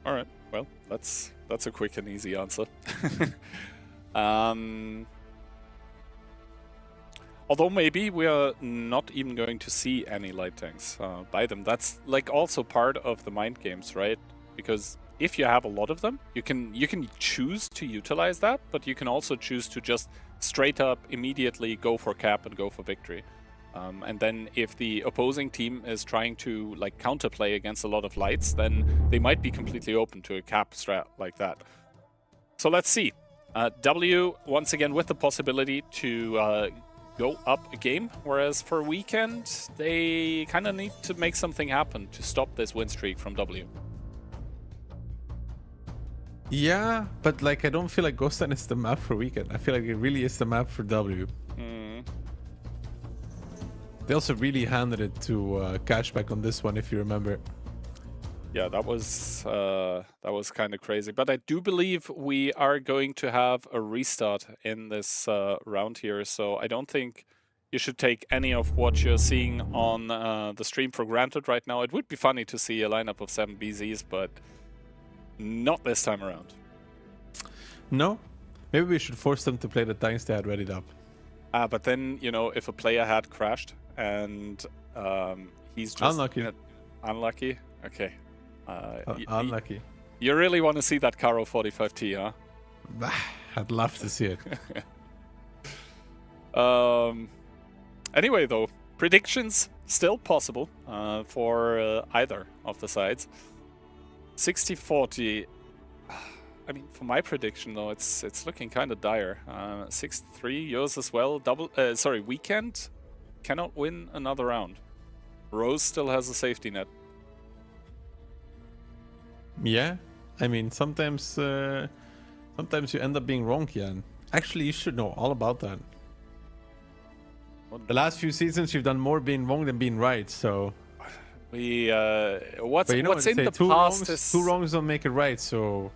All right. Well, that's a quick and easy answer. Although maybe we are not even going to see any light tanks by them. That's like also part of the mind games, right? Because if you have a lot of them, you can choose to utilize that, but you can also choose to just straight up immediately go for cap and go for victory. And then if the opposing team is trying to like counterplay against a lot of lights, then they might be completely open to a cap strat like that. So let's see. W once again with the possibility to go up a game, whereas for Weekend they kind of need to make something happen to stop this win streak from W. Yeah, but like I don't feel like Ghost Town is the map for Weekend. I feel like it really is the map for W. They also really handed it to Cashback on this one, if you remember. Yeah, that was kind of crazy. But I do believe we are going to have a restart in this round here, so I don't think you should take any of what you're seeing on the stream for granted right now. It would be funny to see a lineup of 7 BZs, but not this time around. No? Maybe we should force them to play the tanks they had readied up. But then, you know, if a player had crashed and he's just... Unlucky. Unlucky? Okay. Unlucky. You really want to see that Caro 45T, huh? I'd love to see it. Anyway, though, predictions still possible for either of the sides. 60-40. I mean, for my prediction, though, it's looking kind of dire. 6-3, yours as well. Weekend cannot win another round. Rose still has a safety net. Yeah, I mean, sometimes you end up being wrong, Jan. Actually, you should know all about that. The last few seasons, you've done more being wrong than being right, so... What's in the past is... Two wrongs don't make it right, so...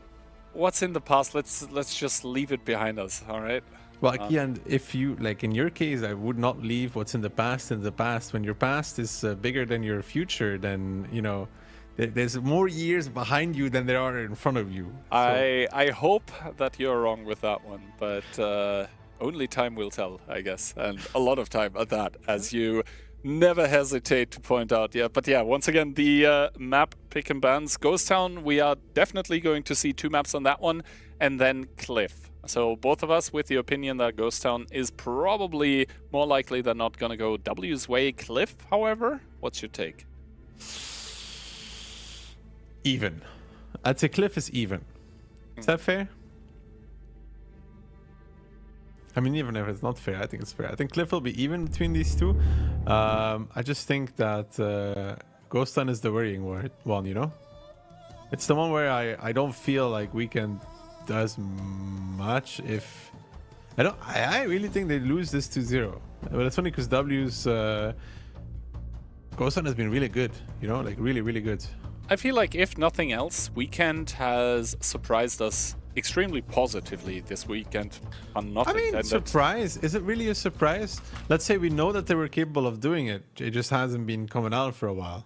What's in the past, let's just leave it behind us, alright? Well, Kian, if you, like in your case, I would not leave what's in the past in the past. When your past is bigger than your future, then, you know, there's more years behind you than there are in front of you. So. I hope that you're wrong with that one, but only time will tell, I guess. And a lot of time at that, as you never hesitate to point out. Yeah, but yeah, once again, the map pick and bans. Ghost Town, we are definitely going to see 2 maps on that one, and then Cliff. So both of us with the opinion that Ghost Town is probably more likely than not going to go W's way. Cliff, however, what's your take? Even. I'd say Cliff is even. Is that fair? I mean, even if it's not fair, I think it's fair. I think Cliff will be even between these two. I just think that Ghost Town is the worrying one, you know? It's the one where I don't feel like Weekend does much if... I really think they lose this 2-0. But it's funny because W's... Ghost Town has been really good, you know? Like, really, really good. I feel like if nothing else, Weekend has surprised us extremely positively this weekend. I mean, surprise? Is it really a surprise? Let's say we know that they were capable of doing it. It just hasn't been coming out for a while.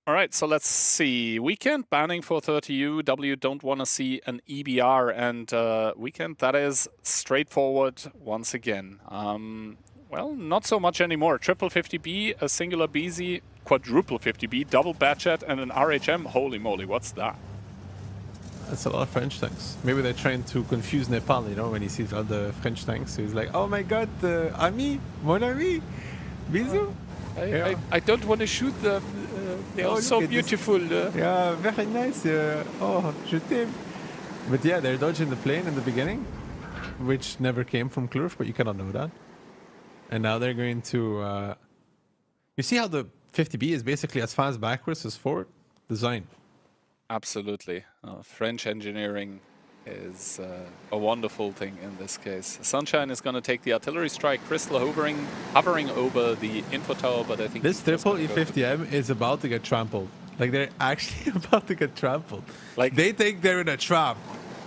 All right, so let's see. Weekend banning for 30U. W don't want to see an EBR, and Weekend, that is straightforward once again. Well, not so much anymore. Triple 50B, a singular BZ, quadruple 50B, double Batchat, and an RHM. Holy moly, what's that? That's a lot of French tanks. Maybe they're trying to confuse Nepal, you know, when he sees all the French tanks. So he's like, oh my god, ami, mon ami, bisous. I don't want to shoot them. They are so beautiful. Yeah, very nice. Oh, je t'aime. But yeah, they're dodging the plane in the beginning, which never came from Klurf, but you cannot know that. And now they're going to... You see how the 50B is basically as fast backwards as forward? Design. Absolutely. French engineering is a wonderful thing in this case. Sunshine is going to take the artillery strike. Crystal hovering over the info tower, but I think... This triple E50M is about to get trampled. Like, they're actually about to get trampled. Like, they think they're in a trap,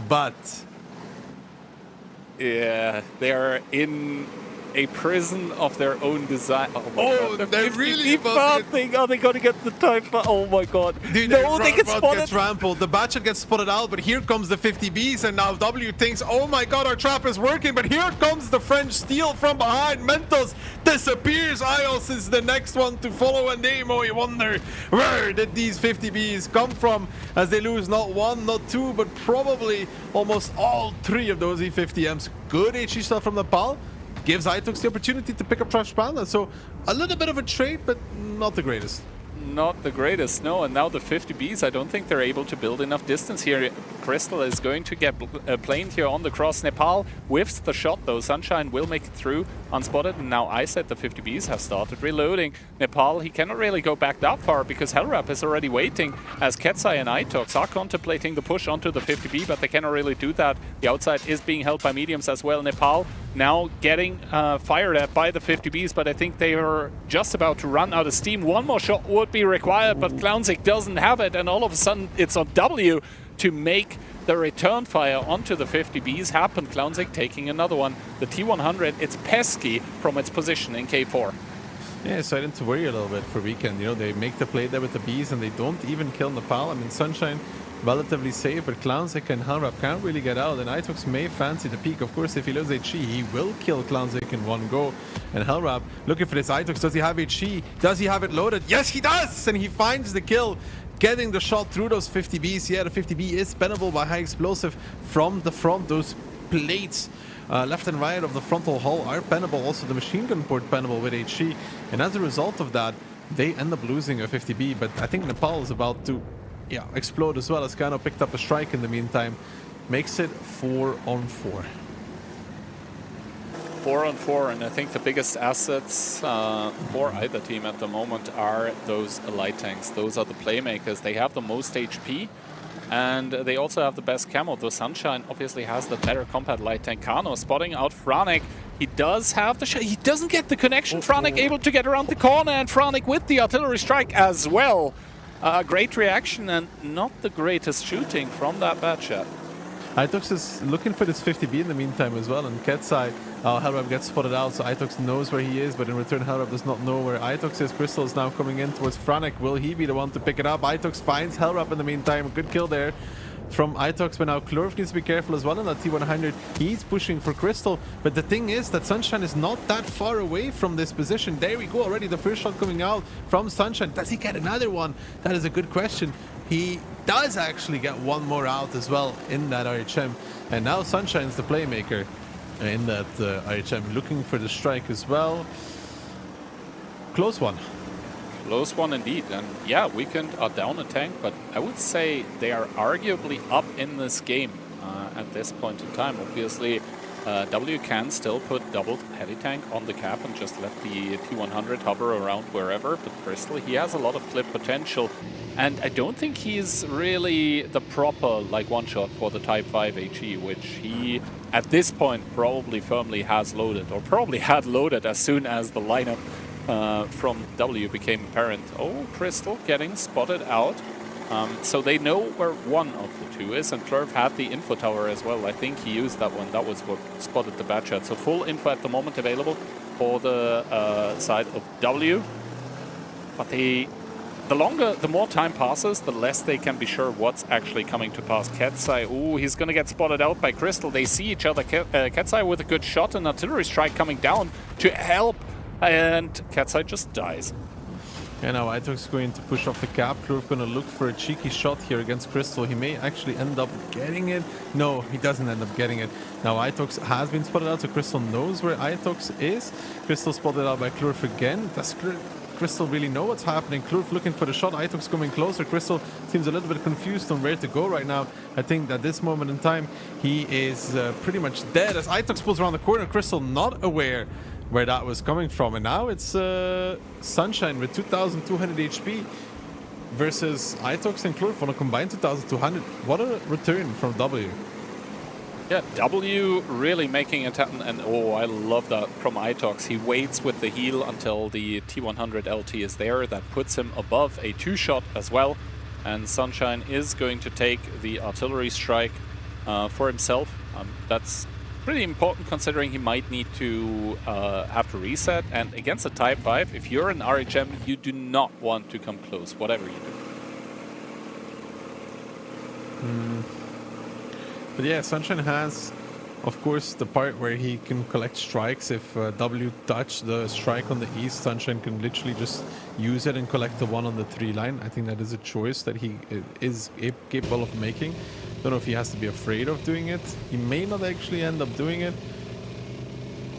but... Yeah, they're in a prison of their own design. Oh my god. They're really about to get... Are they going to get the type? Oh my god. Dude, no, they get spotted. Get trampled. The Batchet gets spotted out, but here comes the 50Bs, and now W thinks, oh my god, our trap is working, but here comes the French steal from behind. Mentos disappears. Ios is the next one to follow, and Nemo, you wonder, where did these 50Bs come from? As they lose not one, not two, but probably almost all 3 of those E50Ms. Good HE stuff from Nepal. Gives Itox the opportunity to pick up Trash Panda. So a little bit of a trade, but not the greatest. Not the greatest, no. And now the 50Bs, I don't think they're able to build enough distance here. Crystal is going to get planed here on the cross. Nepal whiffs the shot, though. Sunshine will make it through unspotted. And now I said the 50Bs have started reloading. Nepal, he cannot really go back that far because Hellrap is already waiting as Ketsai and Itox are contemplating the push onto the 50B, but they cannot really do that. The outside is being held by mediums as well. Nepal now getting fired at by the 50Bs, but I think they are just about to run out of steam. One more shot would be required, but Clownzik doesn't have it, and all of a sudden it's on W to make the return fire onto the 50Bs happen. Clownzik taking another one. The T100, it's pesky from its position in K4. Yeah, so I didn't worry a little bit for Weekend. You know, they make the play there with the Bs and they don't even kill Nepal. I mean, Sunshine relatively safe, but Clownzik and Hellrap can't really get out, and Itox may fancy the peak. Of course, if he loses HE, he will kill Clownzik in one go. And Hellrap looking for this Itox. Does he have HE? Does he have it loaded? Yes, he does! And he finds the kill, getting the shot through those 50Bs. Yeah, the 50B is spendable by high explosive from the front. Those plates left and right of the frontal hull are pennable. Also, the machine gun port pennable with HE. And as a result of that, they end up losing a 50B. But I think Nepal is about to explode as well, as Kano picked up a strike in the meantime. Makes it 4-on-4. 4-on-4, and I think the biggest assets for either team at the moment are those light tanks. Those are the playmakers. They have the most HP, and they also have the best camo. The Sunshine obviously has the better combat light tank. Kano spotting out Franek. He does have the shot. He doesn't get the connection. Franek able to get around the corner, and Franek with the artillery strike as well. Great reaction and not the greatest shooting from that bad shot. Itox is looking for this 50B in the meantime as well, and Ketsai, Hellrap gets spotted out, so Itox knows where he is, but in return Hellrap does not know where Itox is. Crystal is now coming in towards Franek. Will he be the one to pick it up? Itox finds Hellrap in the meantime. Good kill there from Itox, but now Klurf needs to be careful as well in that T100. He's pushing for Crystal, but the thing is that Sunshine is not that far away from this position. There we go, already the first shot coming out from Sunshine. Does he get another one? That is a good question. He does actually get one more out as well in that RHM, and now Sunshine's the playmaker in that RHM, looking for the strike as well. Close one. Close one indeed, and yeah, Weekend are down a tank, but I would say they are arguably up in this game at this point in time. Obviously, W can still put double heavy tank on the cap and just let the T100 hover around wherever, but Crystal, he has a lot of clip potential, and I don't think he's really the proper like one-shot for the Type 5 HE, which he at this point probably firmly has loaded, or probably had loaded as soon as the lineup from W became apparent. Oh, Crystal getting spotted out. So they know where one of the two is, and Klurf had the info tower as well. I think he used that one. That was what spotted the bad shot. So full info at the moment available for the side of W. But the more time passes, the less they can be sure what's actually coming to pass. Ketsai, ooh, he's going to get spotted out by Crystal. They see each other. Ketsai with a good shot, and artillery strike coming down to help. And Ketsai just dies. Yeah, now Itox is going to push off the cap. Klurf going to look for a cheeky shot here against Crystal. He may actually end up getting it. No, he doesn't end up getting it. Now Itox has been spotted out, so Crystal knows where Itox is. Crystal spotted out by Klurf again. Does Crystal really know what's happening? Klurf looking for the shot. Itox coming closer. Crystal seems a little bit confused on where to go right now. I think at this moment in time, he is pretty much dead as Itox pulls around the corner. Crystal not aware where that was coming from, and now it's Sunshine with 2200 HP versus Itox and Klurf on a combined 2200. What a return from W. Yeah, W really making it happen, and oh, I love that from Itox. He waits with the heal until the T100 LT is there. That puts him above a 2-shot as well, and Sunshine is going to take the artillery strike for himself. That's pretty important considering he might need to have to reset, and against a Type 5, if you're an RHM, you do not want to come close, whatever you do. But yeah, Sunshine has, of course, the part where he can collect strikes. If W touch the strike on the east, Sunshine can literally just use it and collect the one on the 3 line. I think that is a choice that he is capable of making. Don't know if he has to be afraid of doing it. He may not actually end up doing it.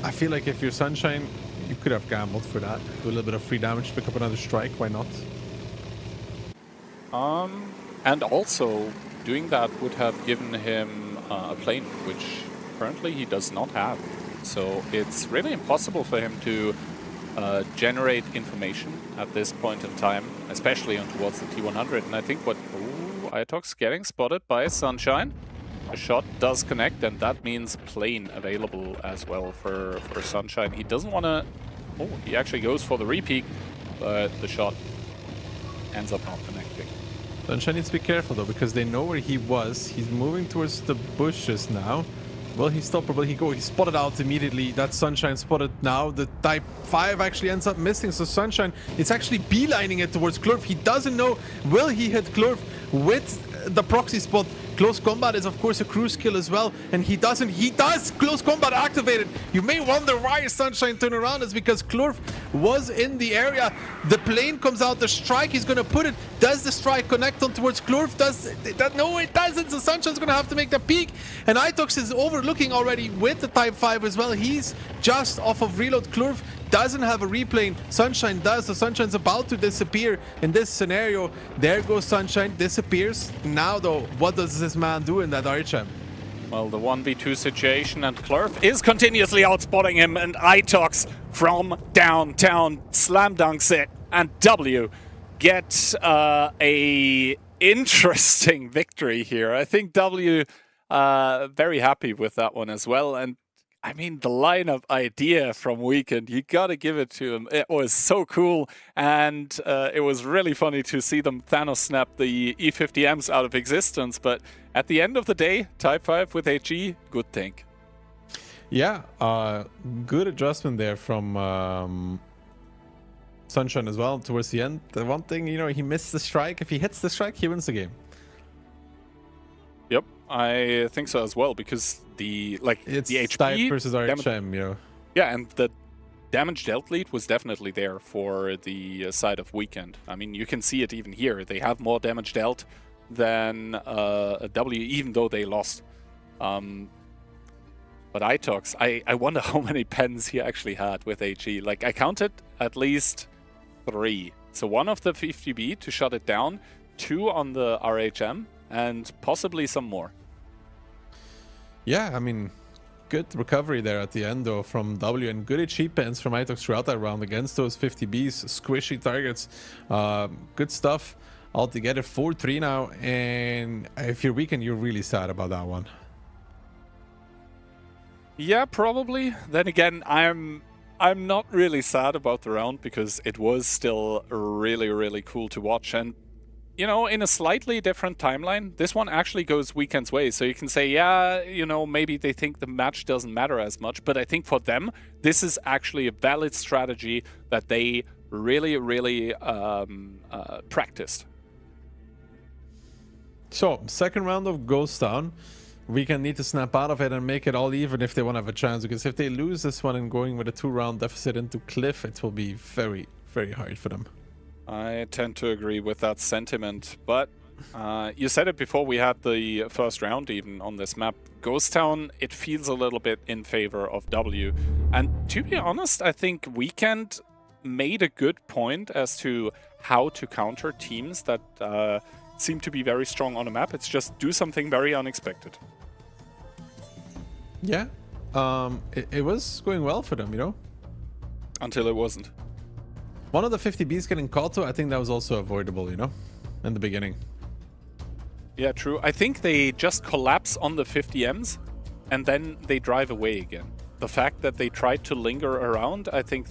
I feel like if you're Sunshine, you could have gambled for that. Do a little bit of free damage, pick up another strike, why not? And also, doing that would have given him a plane, which currently he does not have. So it's really impossible for him to generate information at this point in time, especially on towards the T100. And I think what... Itox getting spotted by Sunshine. A shot does connect, and that means plane available as well for Sunshine. He doesn't want to... Oh, he actually goes for the repeat, but the shot ends up not connecting. Sunshine needs to be careful though, because they know where he was. He's moving towards the bushes now. Will he stop or will he go? He's spotted out immediately. That's Sunshine spotted now. The Type 5 actually ends up missing, so Sunshine is actually beelining it towards Klurf. He doesn't know, will he hit Klurf with the proxy spot? Close combat is of course a cruise kill as well, and he does! Close combat activated! You may wonder why Sunshine turned around. It's because Klurf was in the area. The plane comes out, the strike, he's gonna put it. Does the strike connect on towards Klurf? No, it doesn't, so Sunshine's gonna have to make the peak. And Itox is overlooking already with the Type 5 as well. He's just off of reload. Klurf doesn't have a replane. Sunshine does, so Sunshine's about to disappear in this scenario. There goes Sunshine, disappears. Now though, what does this man do in that RHM? Well, the 1v2 situation, and Clerf is continuously outspotting him, and Itox from downtown slam dunks it, and W get a interesting victory here. I think W very happy with that one as well, and I mean, the lineup idea from Weekend, you gotta give it to him. It was so cool, and it was really funny to see them Thanos snap the E50Ms out of existence, but at the end of the day, Type 5 with HE, good tank. Yeah, good adjustment there from Sunshine as well towards the end. The one thing, you know, he missed the strike. If he hits the strike, he wins the game. Yep, I think so as well, because it's the HP Type versus RHM, you know. Yeah, and the damage dealt lead was definitely there for the side of Weekend. I mean, you can see it even here. They have more damage dealt than W, even though they lost. But Itox, I wonder how many pens he actually had with HE. Like, I counted at least 3. So 1 of the 50B to shut it down, 2 on the RHM, and possibly some more. Yeah, I mean, good recovery there at the end, though, from W, and good HE pens from Itox throughout that round against those 50Bs, squishy targets. Good stuff altogether. 4-3 now, and if you're Weekend, you're really sad about that one. Yeah, probably. Then again, I'm not really sad about the round, because it was still really, really cool to watch. And you know, in a slightly different timeline, this one actually goes Weekend's way. So you can say, yeah, you know, maybe they think the match doesn't matter as much. But I think for them, this is actually a valid strategy that they really, really practiced. So, second round of Ghost Town. Weekend need to snap out of it and make it all even if they want to have a chance. Because if they lose this one and going with a 2-round deficit into Cliff, it will be very, very hard for them. I tend to agree with that sentiment, but you said it before we had the first round even on this map. Ghost Town, it feels a little bit in favor of W. And to be honest, I think Weekend made a good point as to how to counter teams that seem to be very strong on a map. It's just do something very unexpected. Yeah, it was going well for them, you know? Until it wasn't. One of the 50Bs getting caught, though, I think that was also avoidable, you know, in the beginning. Yeah, true. I think they just collapse on the 50Ms and then they drive away again. The fact that they tried to linger around, I think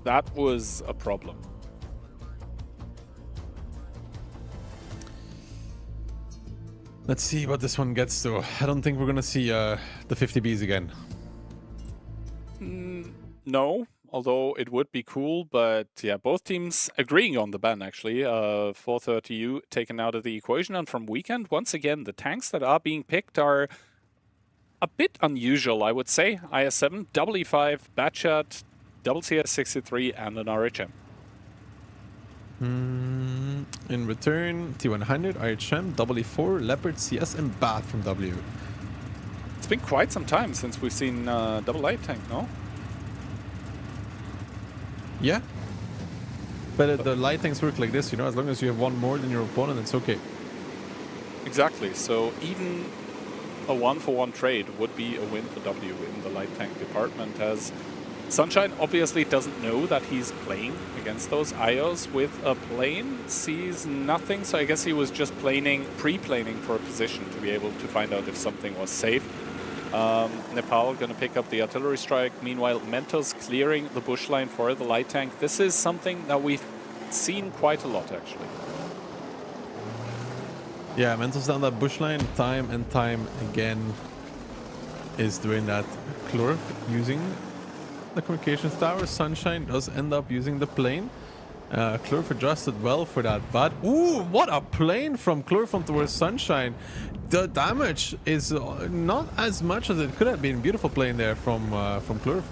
that was a problem. Let's see what this one gets to. I don't think we're going to see the 50Bs again. No. Although it would be cool, but yeah, both teams agreeing on the ban actually. 430U taken out of the equation, and from Weekend, once again, the tanks that are being picked are a bit unusual, I would say. IS-7, E5, Batchat, CS-63, and an RHM. In return, T100, RHM, E4, Leopard, CS, and Bat from W. It's been quite some time since we've seen double light tank, no? Yeah, but the light tanks work like this, you know, as long as you have one more than your opponent, it's okay. Exactly, so even a 1-for-1 trade would be a win for W in the light tank department, as Sunshine obviously doesn't know that he's playing against those IOs with a plane, sees nothing, so I guess he was just pre-planing for a position to be able to find out if something was safe. Nepal gonna pick up the artillery strike. Meanwhile, Mentos clearing the bush line for the light tank. This is something that we've seen quite a lot, actually. Yeah, Mentos down that bush line time and time again is doing that. Chlorf using the communications tower. Sunshine does end up using the plane. Chlorf adjusted well for that, but ooh, what a plane from Chlorf towards Sunshine. The damage is not as much as it could have been. Beautiful plane there from Chlorf.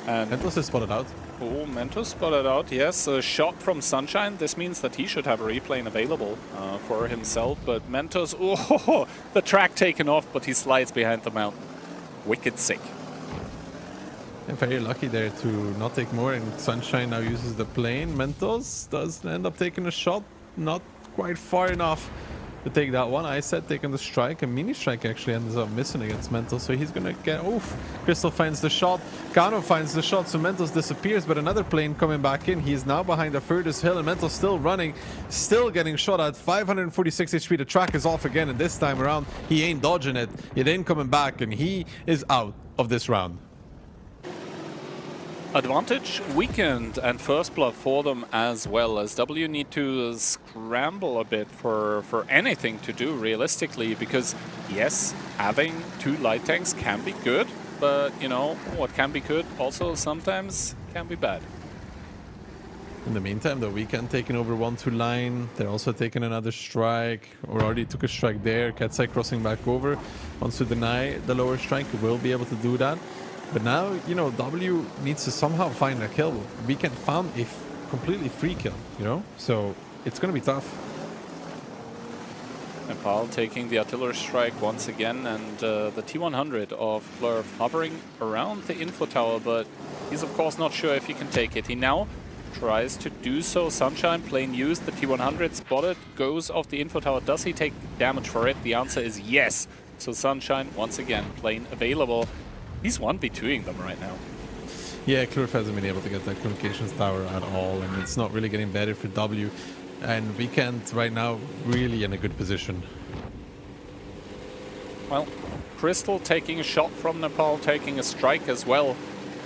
And Mentos is spotted out. Oh, Mentos spotted out, yes. A shot from Sunshine. This means that he should have a replane available for himself, but Mentos, oh, the track taken off, but he slides behind the mountain. Wicked sick. And very lucky there to not take more, and Sunshine now uses the plane. Mentos does end up taking a shot, not quite far enough. to take that one. I said taking the strike, and Mini Strike actually ends up missing against Mentos, so he's gonna get... Oof! Crystal finds the shot, Kano finds the shot, so Mentos disappears, but another plane coming back in. He is now behind the furthest hill, and Mentos still running, still getting shot at. 546 HP, the track is off again, and this time around, he ain't dodging it. It ain't coming back, and he is out of this round. Advantage weakened and first blood for them as well, as W need to scramble a bit for anything to do realistically, because yes, having 2 light tanks can be good, but you know what can be good also sometimes can be bad. In the meantime, the Weekend taking over 1-2 line. They're also taking another strike, or already took a strike there. Katsai crossing back over, wants to deny the lower strike, will be able to do that. But now, you know, W needs to somehow find a kill. Weekend found a completely free kill, you know? So it's going to be tough. Nepal taking the artillery strike once again, and the T-100 of Plurf hovering around the info tower, but he's of course not sure if he can take it. He now tries to do so. Sunshine playing used, the T-100 spotted, goes off the info tower. Does he take damage for it? The answer is yes. So Sunshine, once again, plane available. He's 1v2ing them right now. Yeah, Klurf hasn't been able to get that communications tower at all, and it's not really getting better for W. And Weekend right now really in a good position. Well, Crystal taking a shot from Nepal, taking a strike as well.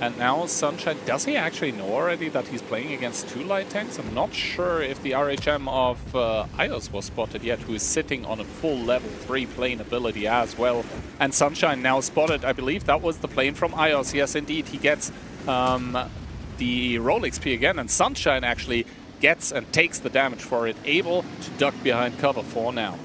And now Sunshine, does he actually know already that he's playing against 2 light tanks? I'm not sure if the RHM of Ios was spotted yet, who is sitting on a full level 3 plane ability as well. And Sunshine now spotted, I believe that was the plane from Ios. Yes, indeed, he gets the roll XP again, and Sunshine actually gets and takes the damage for it, able to duck behind cover for now.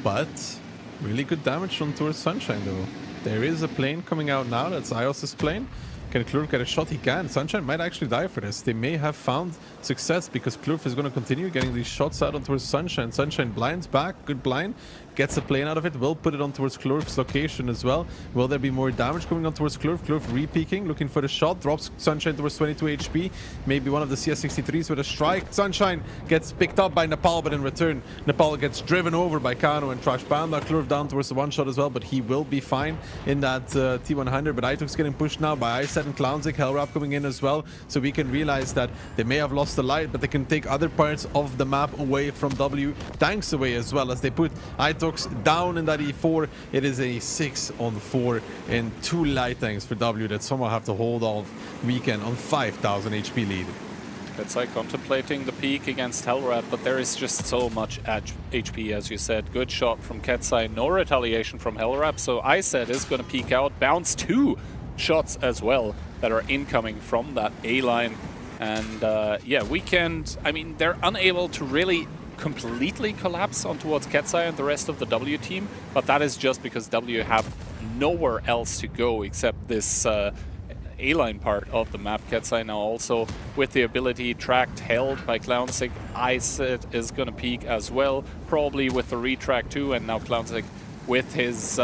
But really good damage from towards Sunshine though. There is a plane coming out now, that's Ios' plane. Can Klurf get a shot? He can. Sunshine might actually die for this. They may have found success because Klurf is going to continue getting these shots out on towards Sunshine. Sunshine blinds back, good blind. Gets a plane out of it, will put it on towards Klurf's location as well. Will there be more damage coming on towards Klurf? Klurf re-peeking, looking for the shot, drops Sunshine towards 22 HP. Maybe one of the CS63s with a strike. Sunshine gets picked up by Nepal, but in return, Nepal gets driven over by Kano and Trash Panda. Klurf down towards the one shot as well, but he will be fine in that T100. But Ituk's getting pushed now by I7 and Clownzik, Hellrap coming in as well. So we can realize that they may have lost the light, but they can take other parts of the map away from W. Tanks away as well, as they put Ituk's down in that E4. It is a 6-on-4 and 2 light tanks for W that somehow have to hold off Weekend on 5,000 HP lead. It's like contemplating the peak against Hellrat, but there is just so much HP, as you said. Good shot from Katsai, no retaliation from Hellrat, so I said is going to peek out. Bounce 2 shots as well that are incoming from that A-line. And yeah, Weekend, I mean, they're unable to really completely collapse on towards Katsai and the rest of the W team, but that is just because W have nowhere else to go except this A-line part of the map. Katsai now also with the ability tracked held by Clownzik. Iset is gonna peak as well, probably with the retrack too, and now Clownzik with his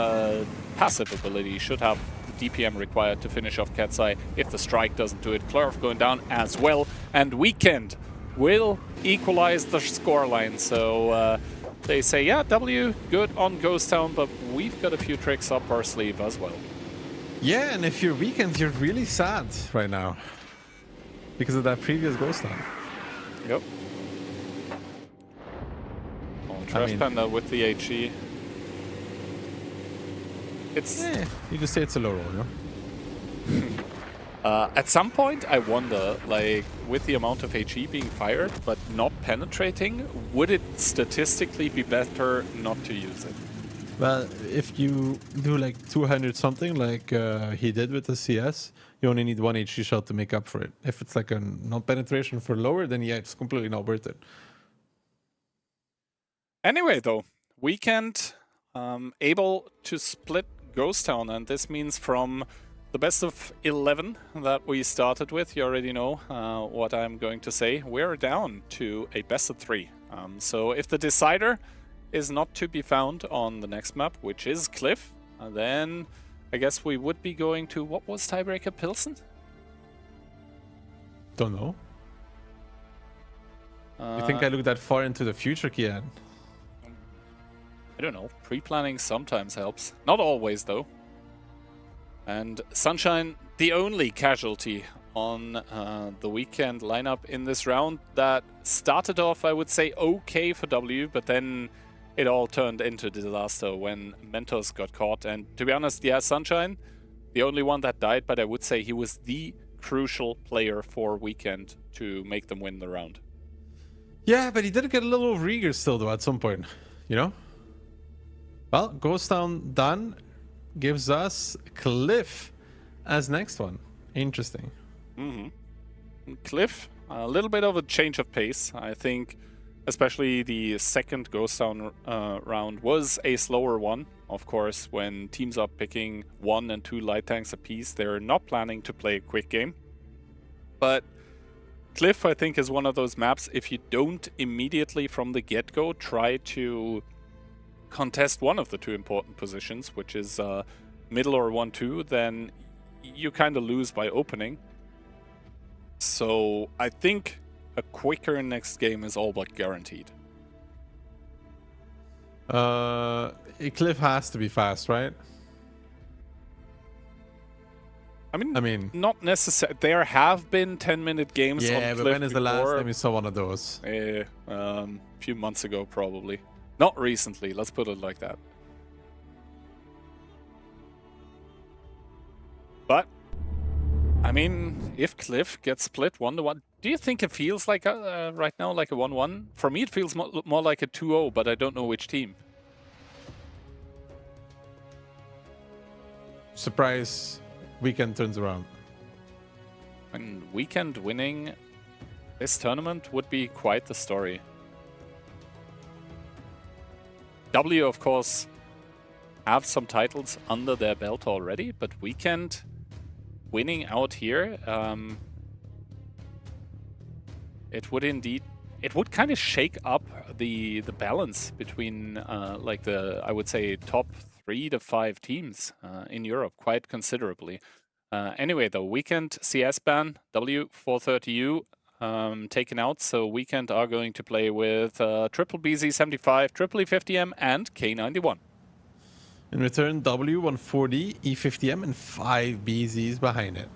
passive ability should have the DPM required to finish off Katsai if the strike doesn't do it. Klurf going down as well, and Weekend will equalize the scoreline. So they say, yeah, W, good on Ghost Town, but we've got a few tricks up our sleeve as well. Yeah, and if you're Weekend, you're really sad right now because of that previous Ghost Town. Yep. Oh, Trash Panda with the HE. It's... you just say it's a low roll, no? At some point, I wonder, like, with the amount of HE being fired, but not penetrating, would it statistically be better not to use it? Well, if you do like 200 something, like he did with the CS, you only need 1 HE shot to make up for it. If it's like a non-penetration for lower, then yeah, it's completely not worth it. Anyway, though, Weekend able to split Ghost Town, and this means from the best of 11 that we started with, you already know what I'm going to say. We're down to a best of 3. So if the decider is not to be found on the next map, which is Cliff, then I guess we would be going to, what was tiebreaker, Pilsen? Don't know. I think I looked that far into the future, Kian. don't know, pre-planning sometimes helps. Not always, though. And Sunshine, the only casualty on the weekend lineup in this round that started off, I would say, okay for W, but then it all turned into disaster when Mentos got caught. And to be honest, yeah, Sunshine, the only one that died, but I would say he was the crucial player for weekend to make them win the round. Yeah, but he did get a little overeager still, though, at some point, you know? Well, Ghost Town done, gives us Cliff as next one. Interesting. Cliff, a little bit of a change of pace. I think especially the second Ghost Town round was a slower one. Of course, when teams are picking 1 and 2 light tanks apiece, they're not planning to play a quick game. But Cliff, I think, is one of those maps, if you don't immediately from the get-go try to contest one of the 2 important positions, which is middle or 1-2, then you kind of lose by opening. So I think a quicker next game is all but guaranteed. Cliff has to be fast, right? I mean, not necessarily. There have been 10-minute games on Cliff. But when is the last before. time you saw one of those? A few months ago, probably. Not recently, let's put it like that. But, I mean, if Cliff gets split 1-1, do you think it feels like right now like a 1-1? For me, it feels more like a 2-0, but I don't know which team. Surprise, Weekend turns around. And Weekend winning this tournament would be quite the story. W, of course, have some titles under their belt already, but Weekend winning out here, it would kind of shake up the balance between like I would say top 3 to 5 teams in Europe quite considerably. Anyway, though, Weekend CS ban, W430U taken out, so Weekend are going to play with triple BZ75, triple E50M, and K91. In return, W140, E50M, and 5 BZs behind it.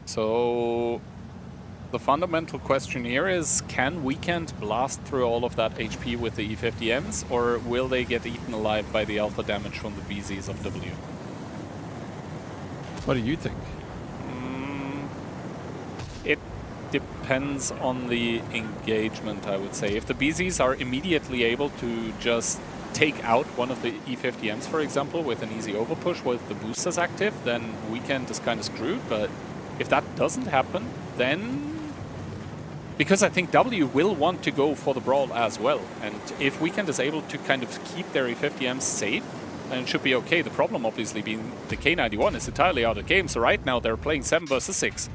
So the fundamental question here is, can Weekend blast through all of that HP with the E50Ms, or will they get eaten alive by the alpha damage from the BZs of W? What do you think? It depends on the engagement, I would say. If the BZs are immediately able to just take out one of the E50Ms, for example, with an easy overpush with the boosters active, then Weekend is kind of screwed. But if that doesn't happen, then... Because I think W will want to go for the brawl as well. And if Weekend is able to kind of keep their E50Ms safe, then it should be okay. The problem obviously being the K91 is entirely out of game, so right now they're playing 7 versus 6.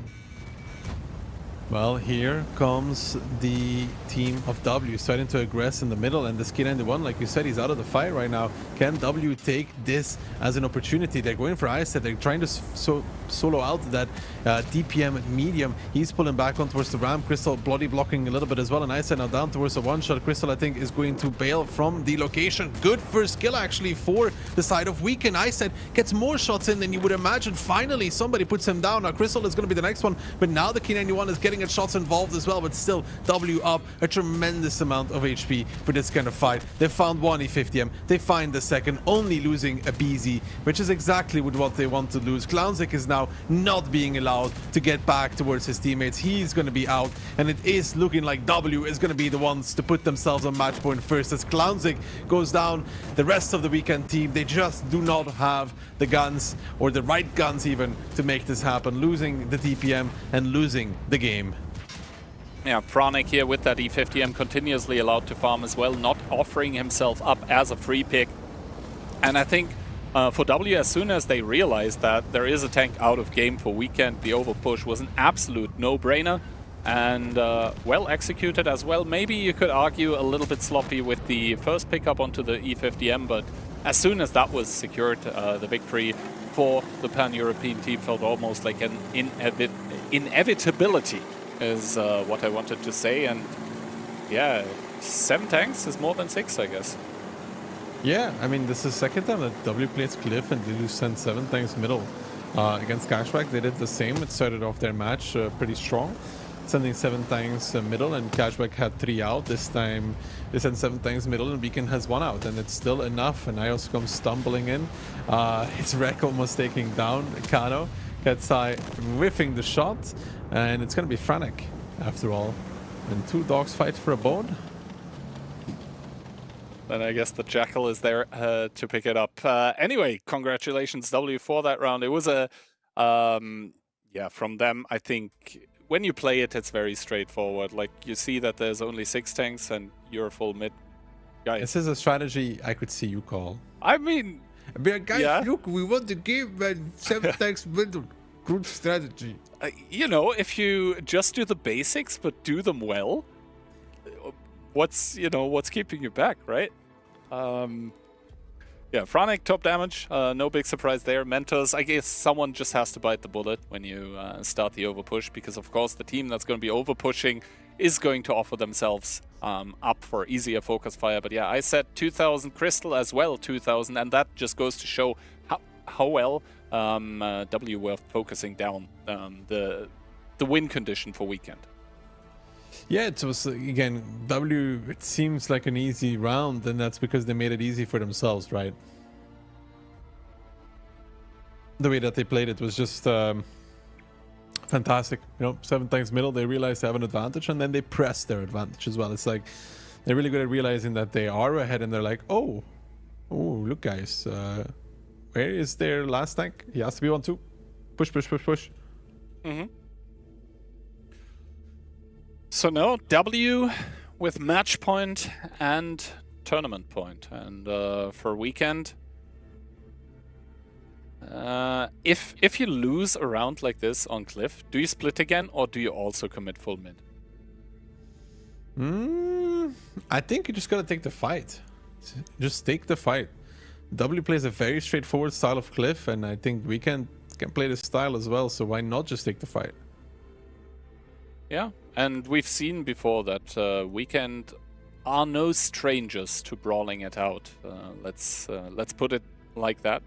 Well, here comes the team of W starting to aggress in the middle, and the K91, like you said, he's out of the fight right now. Can W take this as an opportunity? They're going for Iset. They're trying to solo out that DPM medium. He's pulling back on towards the ramp. Crystal bloody blocking a little bit as well, and Iset now down towards a one-shot. Crystal, I think, is going to bail from the location. Good first kill, actually, for the side of Weekend. Iset gets more shots in than you would imagine. Finally, somebody puts him down. Now, Crystal is going to be the next one, but now the K91 is getting its shots involved as well, but still W up a tremendous amount of HP for this kind of fight. They found one E50M, they find the second, only losing a BZ, which is exactly what they want to lose. Clownzik is now not being allowed to get back towards his teammates. He's going to be out, and it is looking like W is going to be the ones to put themselves on match point first. As Clownzik goes down, the rest of the Weekend team, they just do not have the guns, or the right guns even, to make this happen, losing the TPM and losing the game. Yeah, Franek here with that E50M continuously allowed to farm as well, not offering himself up as a free pick. And I think for W, as soon as they realized that there is a tank out of game for Weekend, the overpush was an absolute no-brainer and well executed as well. Maybe you could argue a little bit sloppy with the first pickup onto the E50M, but as soon as that was secured, the victory for the Pan-European team felt almost like an inevitability. Is what I wanted to say, and yeah, 7 tanks is more than 6, I guess. Yeah, I mean, this is the second time that W plays Cliff and they do send 7 tanks middle. Against Cashback, they did the same. It started off their match pretty strong, sending 7 tanks middle, and Cashback had 3 out. This time, they sent 7 tanks middle, and Weekend has 1 out, and it's still enough. And Ios comes stumbling in. His wreck almost taking down Kano. Ketsai whiffing the shot, and it's going to be Frantic after all. And 2 dogs fight for a bone. Then I guess the Jackal is there to pick it up. Anyway, congratulations, W, for that round. It was a, yeah, from them, I think when you play it, it's very straightforward. Like, you see that there's only 6 tanks and you're a full mid guy. This is a strategy I could see you call. I mean, guys, yeah. Look, we want the game and 7 tanks middle. Good strategy. You know, if you just do the basics but do them well, what's keeping you back, right? Yeah, Frantic top damage, no big surprise there. Mentors, I guess someone just has to bite the bullet when you start the overpush, because of course the team that's going to be overpushing is going to offer themselves up for easier focus fire. But yeah, I said 2000 Crystal as well, 2000, and that just goes to show how well W were focusing down the win condition for Weekend. Yeah, it was, again, W, it seems like an easy round, and that's because they made it easy for themselves, right? The way that they played it was just fantastic. You know, 7 tanks middle, they realized they have an advantage, and then they press their advantage as well. It's like, they're really good at realizing that they are ahead, and they're like, oh, look, guys, where is their last tank? He has to be 1-2. Push, push, push, push. Mm-hmm. So now W with match point and tournament point. And for Weekend, if you lose a round like this on Cliff, do you split again or do you also commit full mid? I think you just gotta take the fight. Just take the fight. W plays a very straightforward style of Cliff, and I think Weekend can play this style as well, so why not just take the fight? Yeah, and we've seen before that Weekend are no strangers to brawling it out. Let's put it like that.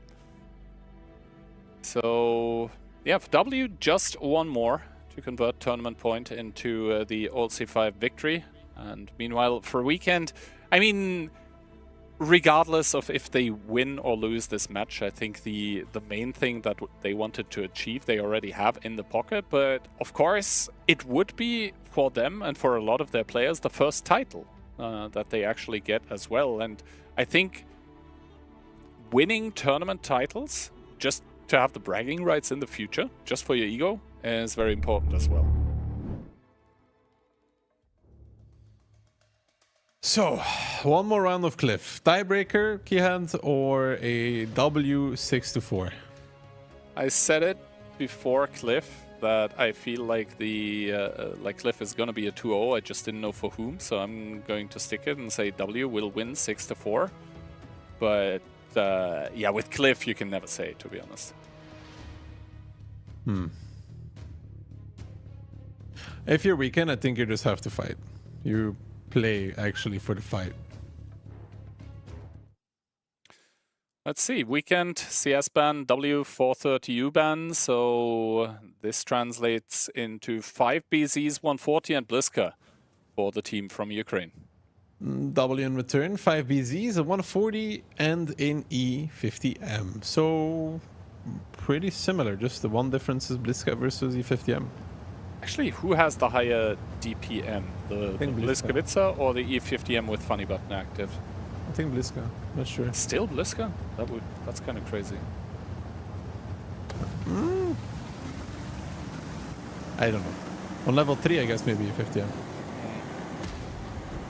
So yeah, for W, just 1 more to convert tournament point into the All C5 victory. And meanwhile, for Weekend, I mean, regardless of if they win or lose this match, I think the main thing that they wanted to achieve, they already have in the pocket. But of course, it would be for them and for a lot of their players the first title that they actually get as well. And I think winning tournament titles, just to have the bragging rights in the future, just for your ego, is very important as well. So, 1 more round of Cliff. Tiebreaker, Keyhand, or a W 6-4? I said it before Cliff that I feel like like Cliff is gonna be a 2-0. I just didn't know for whom, so I'm going to stick it and say W will win 6-4. But yeah, with Cliff you can never say, to be honest. If you're Weekend, I think you just have to fight. You play actually for the fight. Let's see, Weekend, CS ban, W 430U ban, so this translates into 5 BZs, 140 and Bliska for the team from Ukraine. W in return, 5 BZs, a 140 and an E50M. So pretty similar, just the one difference is Bliska versus E50M. Actually, who has the higher DPM? The Bliskavitsa or the E50M with Funny Button active? I think Bliska, not sure. Still Bliska? That's kind of crazy. I don't know. On level 3, I guess maybe E50M.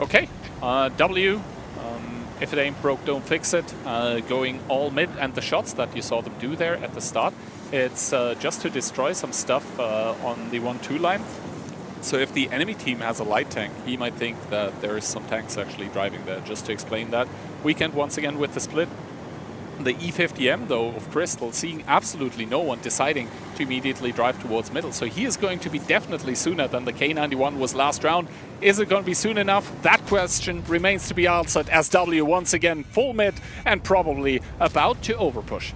Okay, W, if it ain't broke, don't fix it. Going all mid, and the shots that you saw them do there at the start, it's just to destroy some stuff on the 1-2 line. So if the enemy team has a light tank, he might think that there is some tanks actually driving there. Just to explain that. Weekend once again with the split. The E50M, though, of Crystal, seeing absolutely no one, deciding to immediately drive towards middle. So he is going to be definitely sooner than the K91 was last round. Is it going to be soon enough? That question remains to be answered as W once again full mid and probably about to overpush.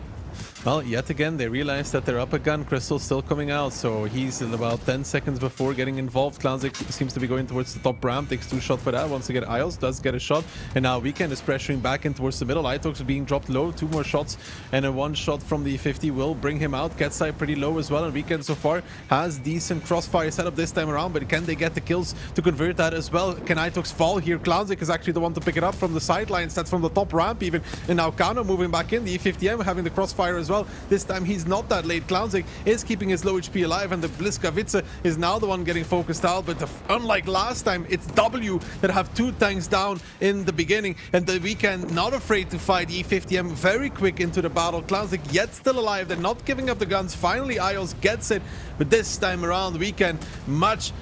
Well, yet again, they realize that they're up a gun. Crystal's still coming out, so he's in about 10 seconds before getting involved. Clownzik seems to be going towards the top ramp, takes 2 shots for that. Once again, Isles does get a shot, and now Weekend is pressuring back in towards the middle. Itox being dropped low, 2 more shots, and a 1 shot from the 50 will bring him out. Ketsai pretty low as well, and Weekend so far has decent crossfire setup this time around, but can they get the kills to convert that as well? Can Itox fall here? Clownzik is actually the one to pick it up from the sidelines. That's from the top ramp even, and now Kano moving back in. The E50M having the crossfire as well. This time he's not that late. Clownzik is keeping his low HP alive, and the Bliskavice is now the one getting focused out. But unlike last time, it's W that have 2 tanks down in the beginning, and the Weekend not afraid to fight E50M very quick into the battle. Clownzik yet still alive. They're not giving up the guns. Finally, Isles gets it, but this time around, Weekend much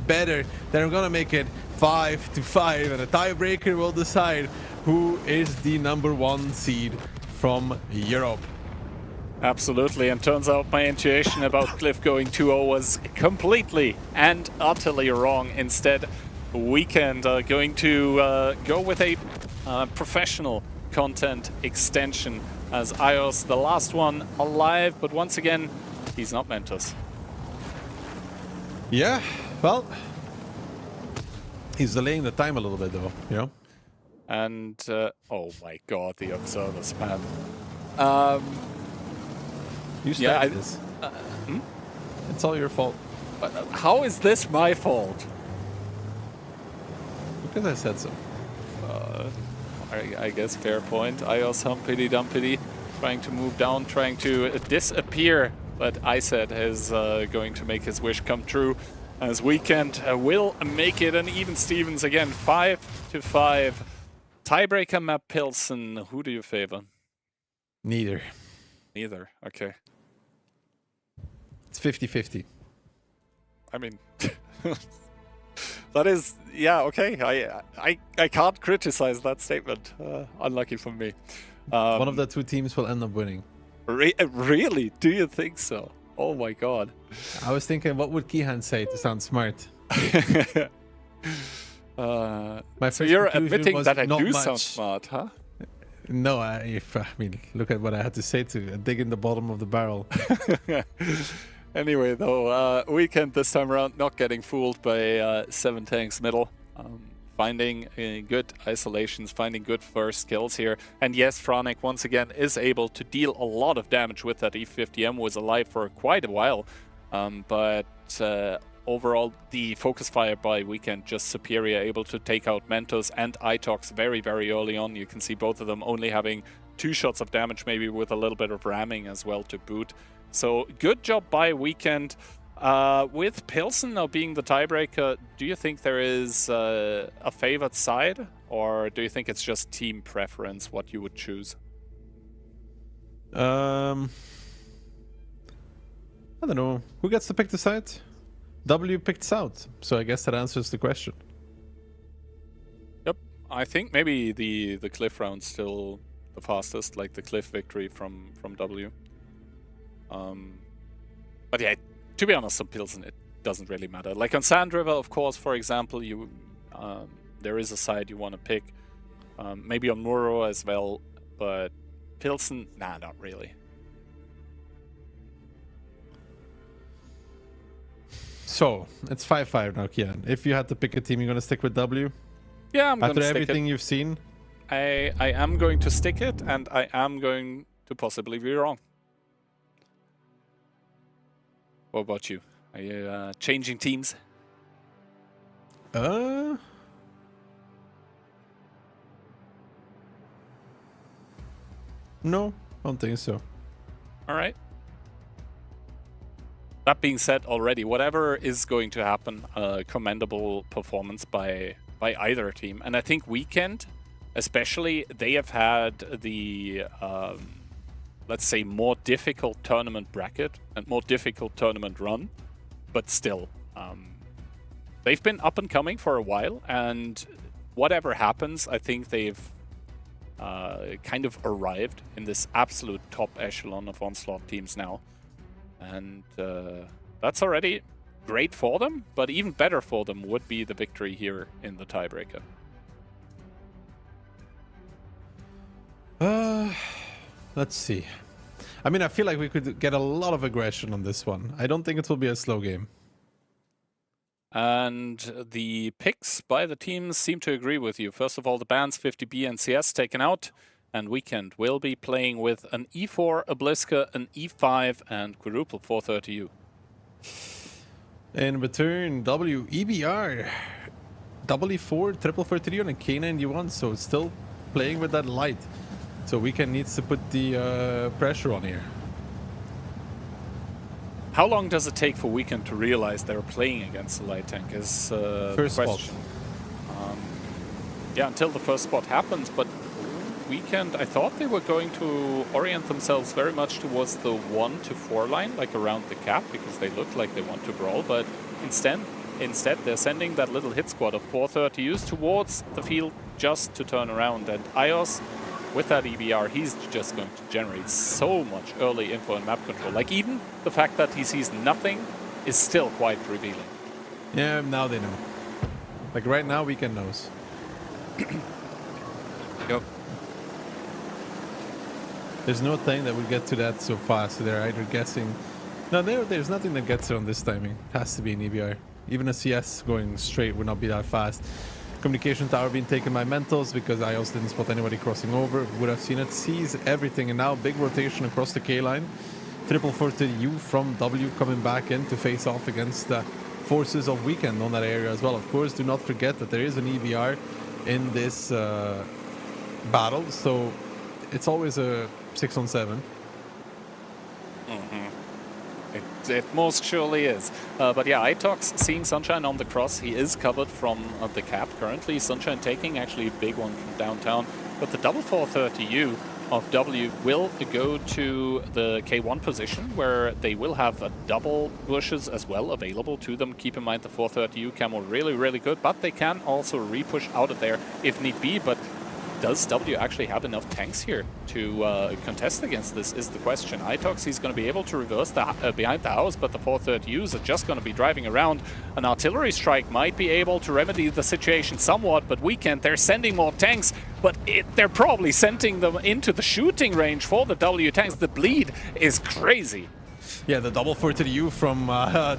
better. They're gonna make it 5-5, and a tiebreaker will decide who is the #1 seed from Europe. Absolutely, and turns out my intuition about Cliff going 2-0 was completely and utterly wrong. Instead, Weekend going to go with a professional content extension as Ios, the last one alive, but once again, he's not Mentos. Yeah, well, he's delaying the time a little bit though, you know? And, oh my god, the observer spam. You started this. It's all your fault. How is this my fault? Because I said so. I guess fair point. Ios humpity dumpity, trying to move down, trying to disappear. But Iset is going to make his wish come true as Weekend will make it an even Stevens again. 5-5. Tiebreaker map Pilsen. Who do you favor? Neither. Neither. Okay. It's 50-50. I mean, that is, yeah, okay. I can't criticize that statement. Unlucky for me. One of the 2 teams will end up winning. Really? Do you think so? Oh my god. I was thinking, what would Kihan say to sound smart? So you're admitting that I do sound smart, huh? No, I mean, look at what I had to say to dig in the bottom of the barrel. Anyway, though, Weekend this time around not getting fooled by 7 tanks middle. Finding good isolations, finding good first kills here. And yes, Franek once again is able to deal a lot of damage with that. E50M was alive for quite a while. But overall, the focus fire by Weekend just superior, able to take out Mentos and Itox very, very early on. You can see both of them only having 2 shots of damage, maybe with a little bit of ramming as well to boot. So good job by Weekend. With Pilsen now being the tiebreaker, do you think there is a favored side, or do you think it's just team preference what you would choose? I don't know. Who gets to pick the side? W picked South, so I guess that answers the question. Yep, I think maybe the Cliff round's still the fastest, like the Cliff victory from W. But yeah, to be honest, on Pilsen it doesn't really matter. Like on Sand River, of course, for example, you there is a side you want to pick. Maybe on Muro as well, but Pilsen, nah, not really. So, it's 5-5 now, Kian. If you had to pick a team, you're going to stick with W? Yeah, I'm going to stick it. After everything you've seen? I am going to stick it, and I am going to possibly be wrong. What about you? Are you changing teams? No, I don't think so. All right. That being said, already, whatever is going to happen, commendable performance by either team. And I think Weekend, especially, they have had the, let's say, more difficult tournament bracket and more difficult tournament run. But still, they've been up and coming for a while. And whatever happens, I think they've kind of arrived in this absolute top echelon of Onslaught teams now. And that's already great for them, but even better for them would be the victory here in the tiebreaker. Let's see. I mean, I feel like we could get a lot of aggression on this one. I don't think it will be a slow game. And the picks by the teams seem to agree with you. First of all, the bans 50B and CS taken out. And Weekend will be playing with an E4 Obliska, an E5, and quadruple 430U. In return, W, EBR, E4, triple 430U, and a K91. So it's still playing with that light. So Weekend needs to put the pressure on here. How long does it take for Weekend to realize they're playing against the light tank is the question. Yeah, until the first spot happens, but Weekend, I thought they were going to orient themselves very much towards the 1 to 4 line, like around the cap, because they look like they want to brawl, but instead they're sending that little hit squad of 430Us towards the field just to turn around. And iOS, with that EBR, he's just going to generate so much early info and map control. Like, even the fact that he sees nothing is still quite revealing. Yeah, now they know. Like, right now, Weekend knows. Yep. There's no thing that would get to that so fast. So they're either guessing... No, there's nothing that gets it on this timing. It has to be an EBR. Even a CS going straight would not be that fast. Communication tower being taken by Mentals because I also didn't spot anybody crossing over. Would have seen it. Sees everything. And now big rotation across the K line. Triple 430U from W coming back in to face off against the forces of Weekend on that area as well. Of course, do not forget that there is an EBR in this battle. So it's always a 6-on-7. It most surely is. But yeah, Itox seeing Sunshine on the cross. He is covered from the cap currently. Sunshine taking actually a big one from downtown. But the double 430U of W will go to the K1 position, where they will have double bushes as well available to them. Keep in mind the 430U camo really, really good, but they can also re-push out of there if need be. But does W actually have enough tanks here to contest against this is the question. Itox, he's going to be able to reverse the, behind the house, but the 430Us are just going to be driving around. An artillery strike might be able to remedy the situation somewhat, but Weekend, they're sending more tanks, but they're probably sending them into the shooting range for the W tanks. The bleed is crazy. Yeah, the double 430U from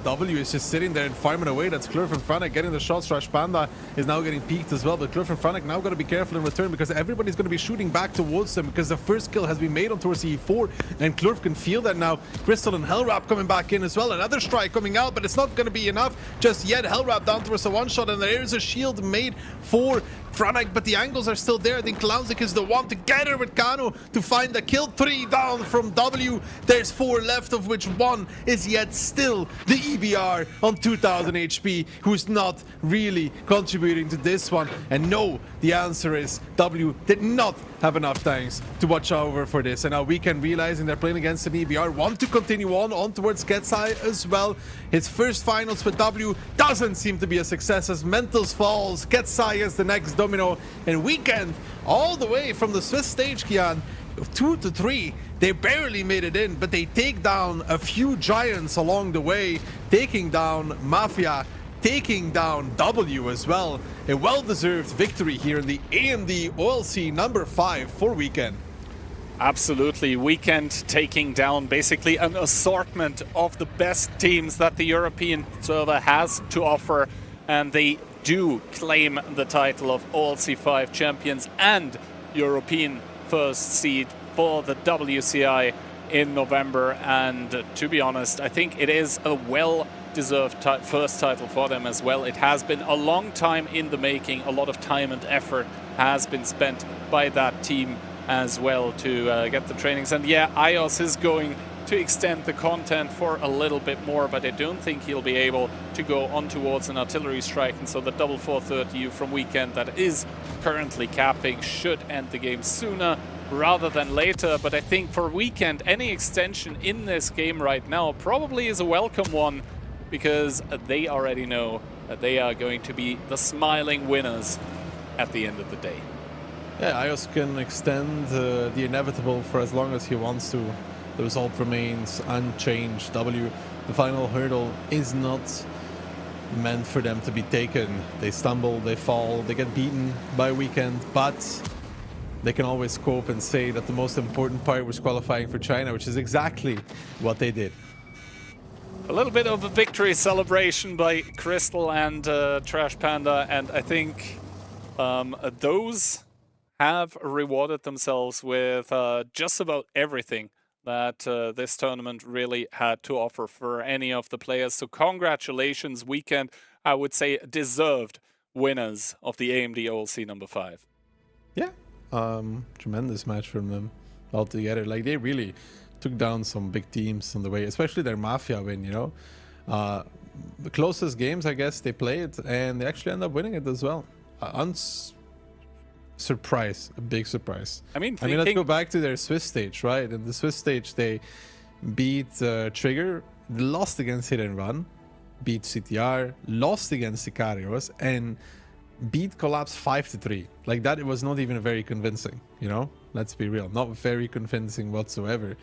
W is just sitting there and farming away. That's Klurf and Franek getting the shots. Rush Panda is now getting peaked as well, but Klurf and Franek now got to be careful in return because everybody's going to be shooting back towards them because the first kill has been made on towards the E4, and Klurf can feel that now. Crystal and Hellwrap coming back in as well. Another strike coming out, but it's not going to be enough just yet. Hellwrap down towards the one-shot, and there is a shield made for Franek, but the angles are still there. I think Clownzik is the one together with Kano to find the kill. 3 down from W. There's 4 left, of which 1 is yet still the EBR on 2000 HP, who's not really contributing to this one. And no, the answer is W did not have enough tanks to watch over for this. And now Weekend, realizing they're playing against an EBR, want to continue on towards Getsai as well. His first finals for W doesn't seem to be a success as Mentals falls. Getsai is the next domino, and Weekend all the way from the Swiss stage, Kian, 2 to 3. They barely made it in, but they take down a few giants along the way, taking down Mafia, taking down W as well. A well-deserved victory here in the AMD OLC number 5 for Weekend. Absolutely. Weekend taking down basically an assortment of the best teams that the European server has to offer, and they do claim the title of OLC 5 champions and European first seed for the WCI in November. And to be honest, I think it is a well-deserved first title for them as well. It has been a long time in the making. A lot of time and effort has been spent by that team as well to get the trainings. And yeah, iOS is going to extend the content for a little bit more, but I don't think he'll be able to go on towards an artillery strike, and so the double 430U from Weekend that is currently capping should end the game sooner rather than later. But I think for Weekend, any extension in this game right now probably is a welcome one, because they already know that they are going to be the smiling winners at the end of the day. Yeah, iOS can extend the inevitable for as long as he wants to. The result remains unchanged. W, the final hurdle is not meant for them to be taken. They stumble, they fall, they get beaten by Weekend, but they can always cope and say that the most important part was qualifying for China, which is exactly what they did. A little bit of a victory celebration by Crystal and Trash Panda, and I think those have rewarded themselves with just about everything that this tournament really had to offer for any of the players. So congratulations, Weekend. I would say deserved winners of the AMD OLC number 5. Yeah, tremendous match from them altogether. Like, they really took down some big teams on the way, especially their Mafia win, you know. The closest games, I guess, they played, and they actually end up winning it as well. Surprise, a big surprise. I mean, let's go back to their Swiss stage, right? In the Swiss stage, they beat Trigger, lost against Hit and Run, beat CTR, lost against Sicarios, and beat Collapse 5-3. Like, that, it was not even very convincing, you know? Let's be real, not very convincing whatsoever.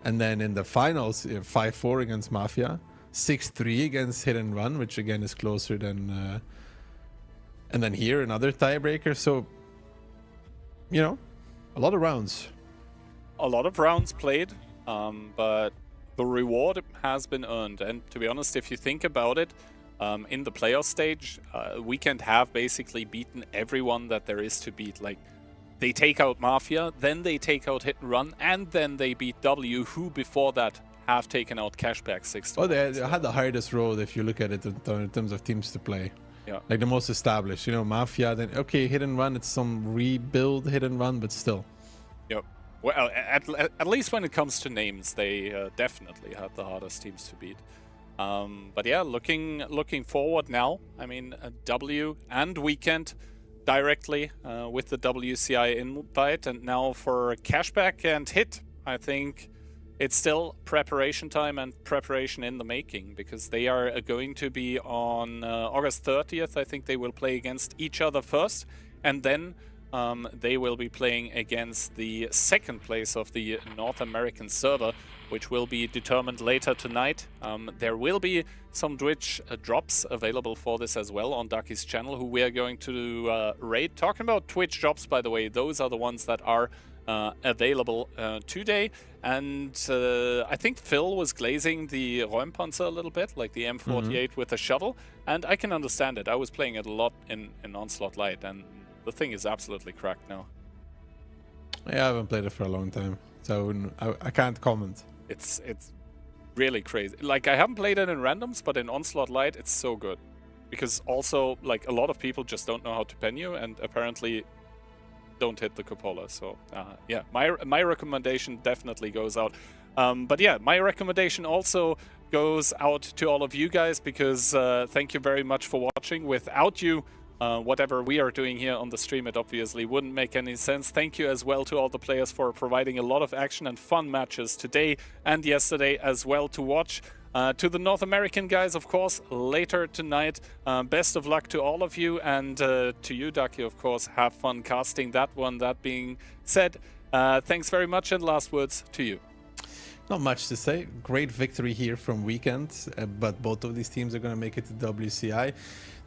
And then in the finals, 5-4 against Mafia, 6-3 against Hit and Run, which again is closer than... and then here, another tiebreaker. So, you know, a lot of rounds. A lot of rounds played, but the reward has been earned. And to be honest, if you think about it, in the playoff stage, Weekend have basically beaten everyone that there is to beat. Like, they take out Mafia, then they take out Hit and Run, and then they beat W, who before that have taken out Cashback 6-1. Oh, they had the hardest road if you look at it in terms of teams to play. Yeah. Like the most established, you know, Mafia, then okay, Hit and Run, it's some rebuild Hit and Run, but still. Yep. Well, at least when it comes to names, they definitely had the hardest teams to beat. But yeah, looking forward now. I mean, W and Weekend directly with the WCI invite, and now for Cashback and Hit, I think it's still preparation time and preparation in the making, because they are going to be on August 30th. I think they will play against each other first, and then they will be playing against the second place of the North American server, which will be determined later tonight. There will be some Twitch drops available for this as well on Ducky's channel, who we are going to raid. Talking about Twitch drops, by the way, those are the ones that are available today. And I think Phil was glazing the Räumpanzer a little bit, like the M48 with a shovel, and I can understand it. I was playing it a lot in Onslaught Lite, and the thing is absolutely cracked now. Yeah, I haven't played it for a long time, so I can't comment. It's really crazy. Like, I haven't played it in randoms, but in Onslaught Lite, it's so good. Because also, like, a lot of people just don't know how to pen you, and apparently don't hit the cupola. So yeah, my recommendation definitely goes out. But yeah, my recommendation also goes out to all of you guys, because thank you very much for watching. Without you, whatever we are doing here on the stream, it obviously wouldn't make any sense. Thank you as well to all the players for providing a lot of action and fun matches today and yesterday as well to watch. To the North American guys, of course, later tonight. Best of luck to all of you, and to you, Ducky, of course, have fun casting that one. That being said, thanks very much, and last words to you. Not much to say. Great victory here from Weekend, but both of these teams are going to make it to WCI.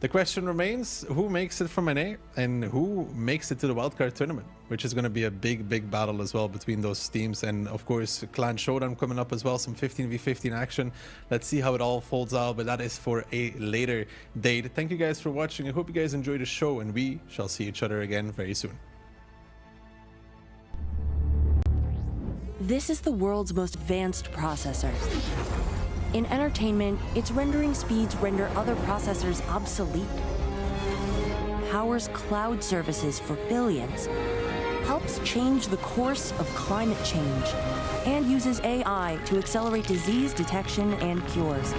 The question remains, who makes it from NA and who makes it to the wildcard tournament, which is going to be a big battle as well between those teams. And of course, Clan Showdown coming up as well, some 15v15 action. Let's see how it all folds out, but that is for a later date. Thank you guys for watching. I hope you guys enjoyed the show, and we shall see each other again very soon. This is the world's most advanced processor. In entertainment, its rendering speeds render other processors obsolete. Powers cloud services for billions. Helps change the course of climate change. And uses AI to accelerate disease detection and cures.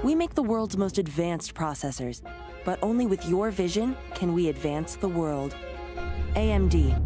We make the world's most advanced processors, but only with your vision can we advance the world. AMD.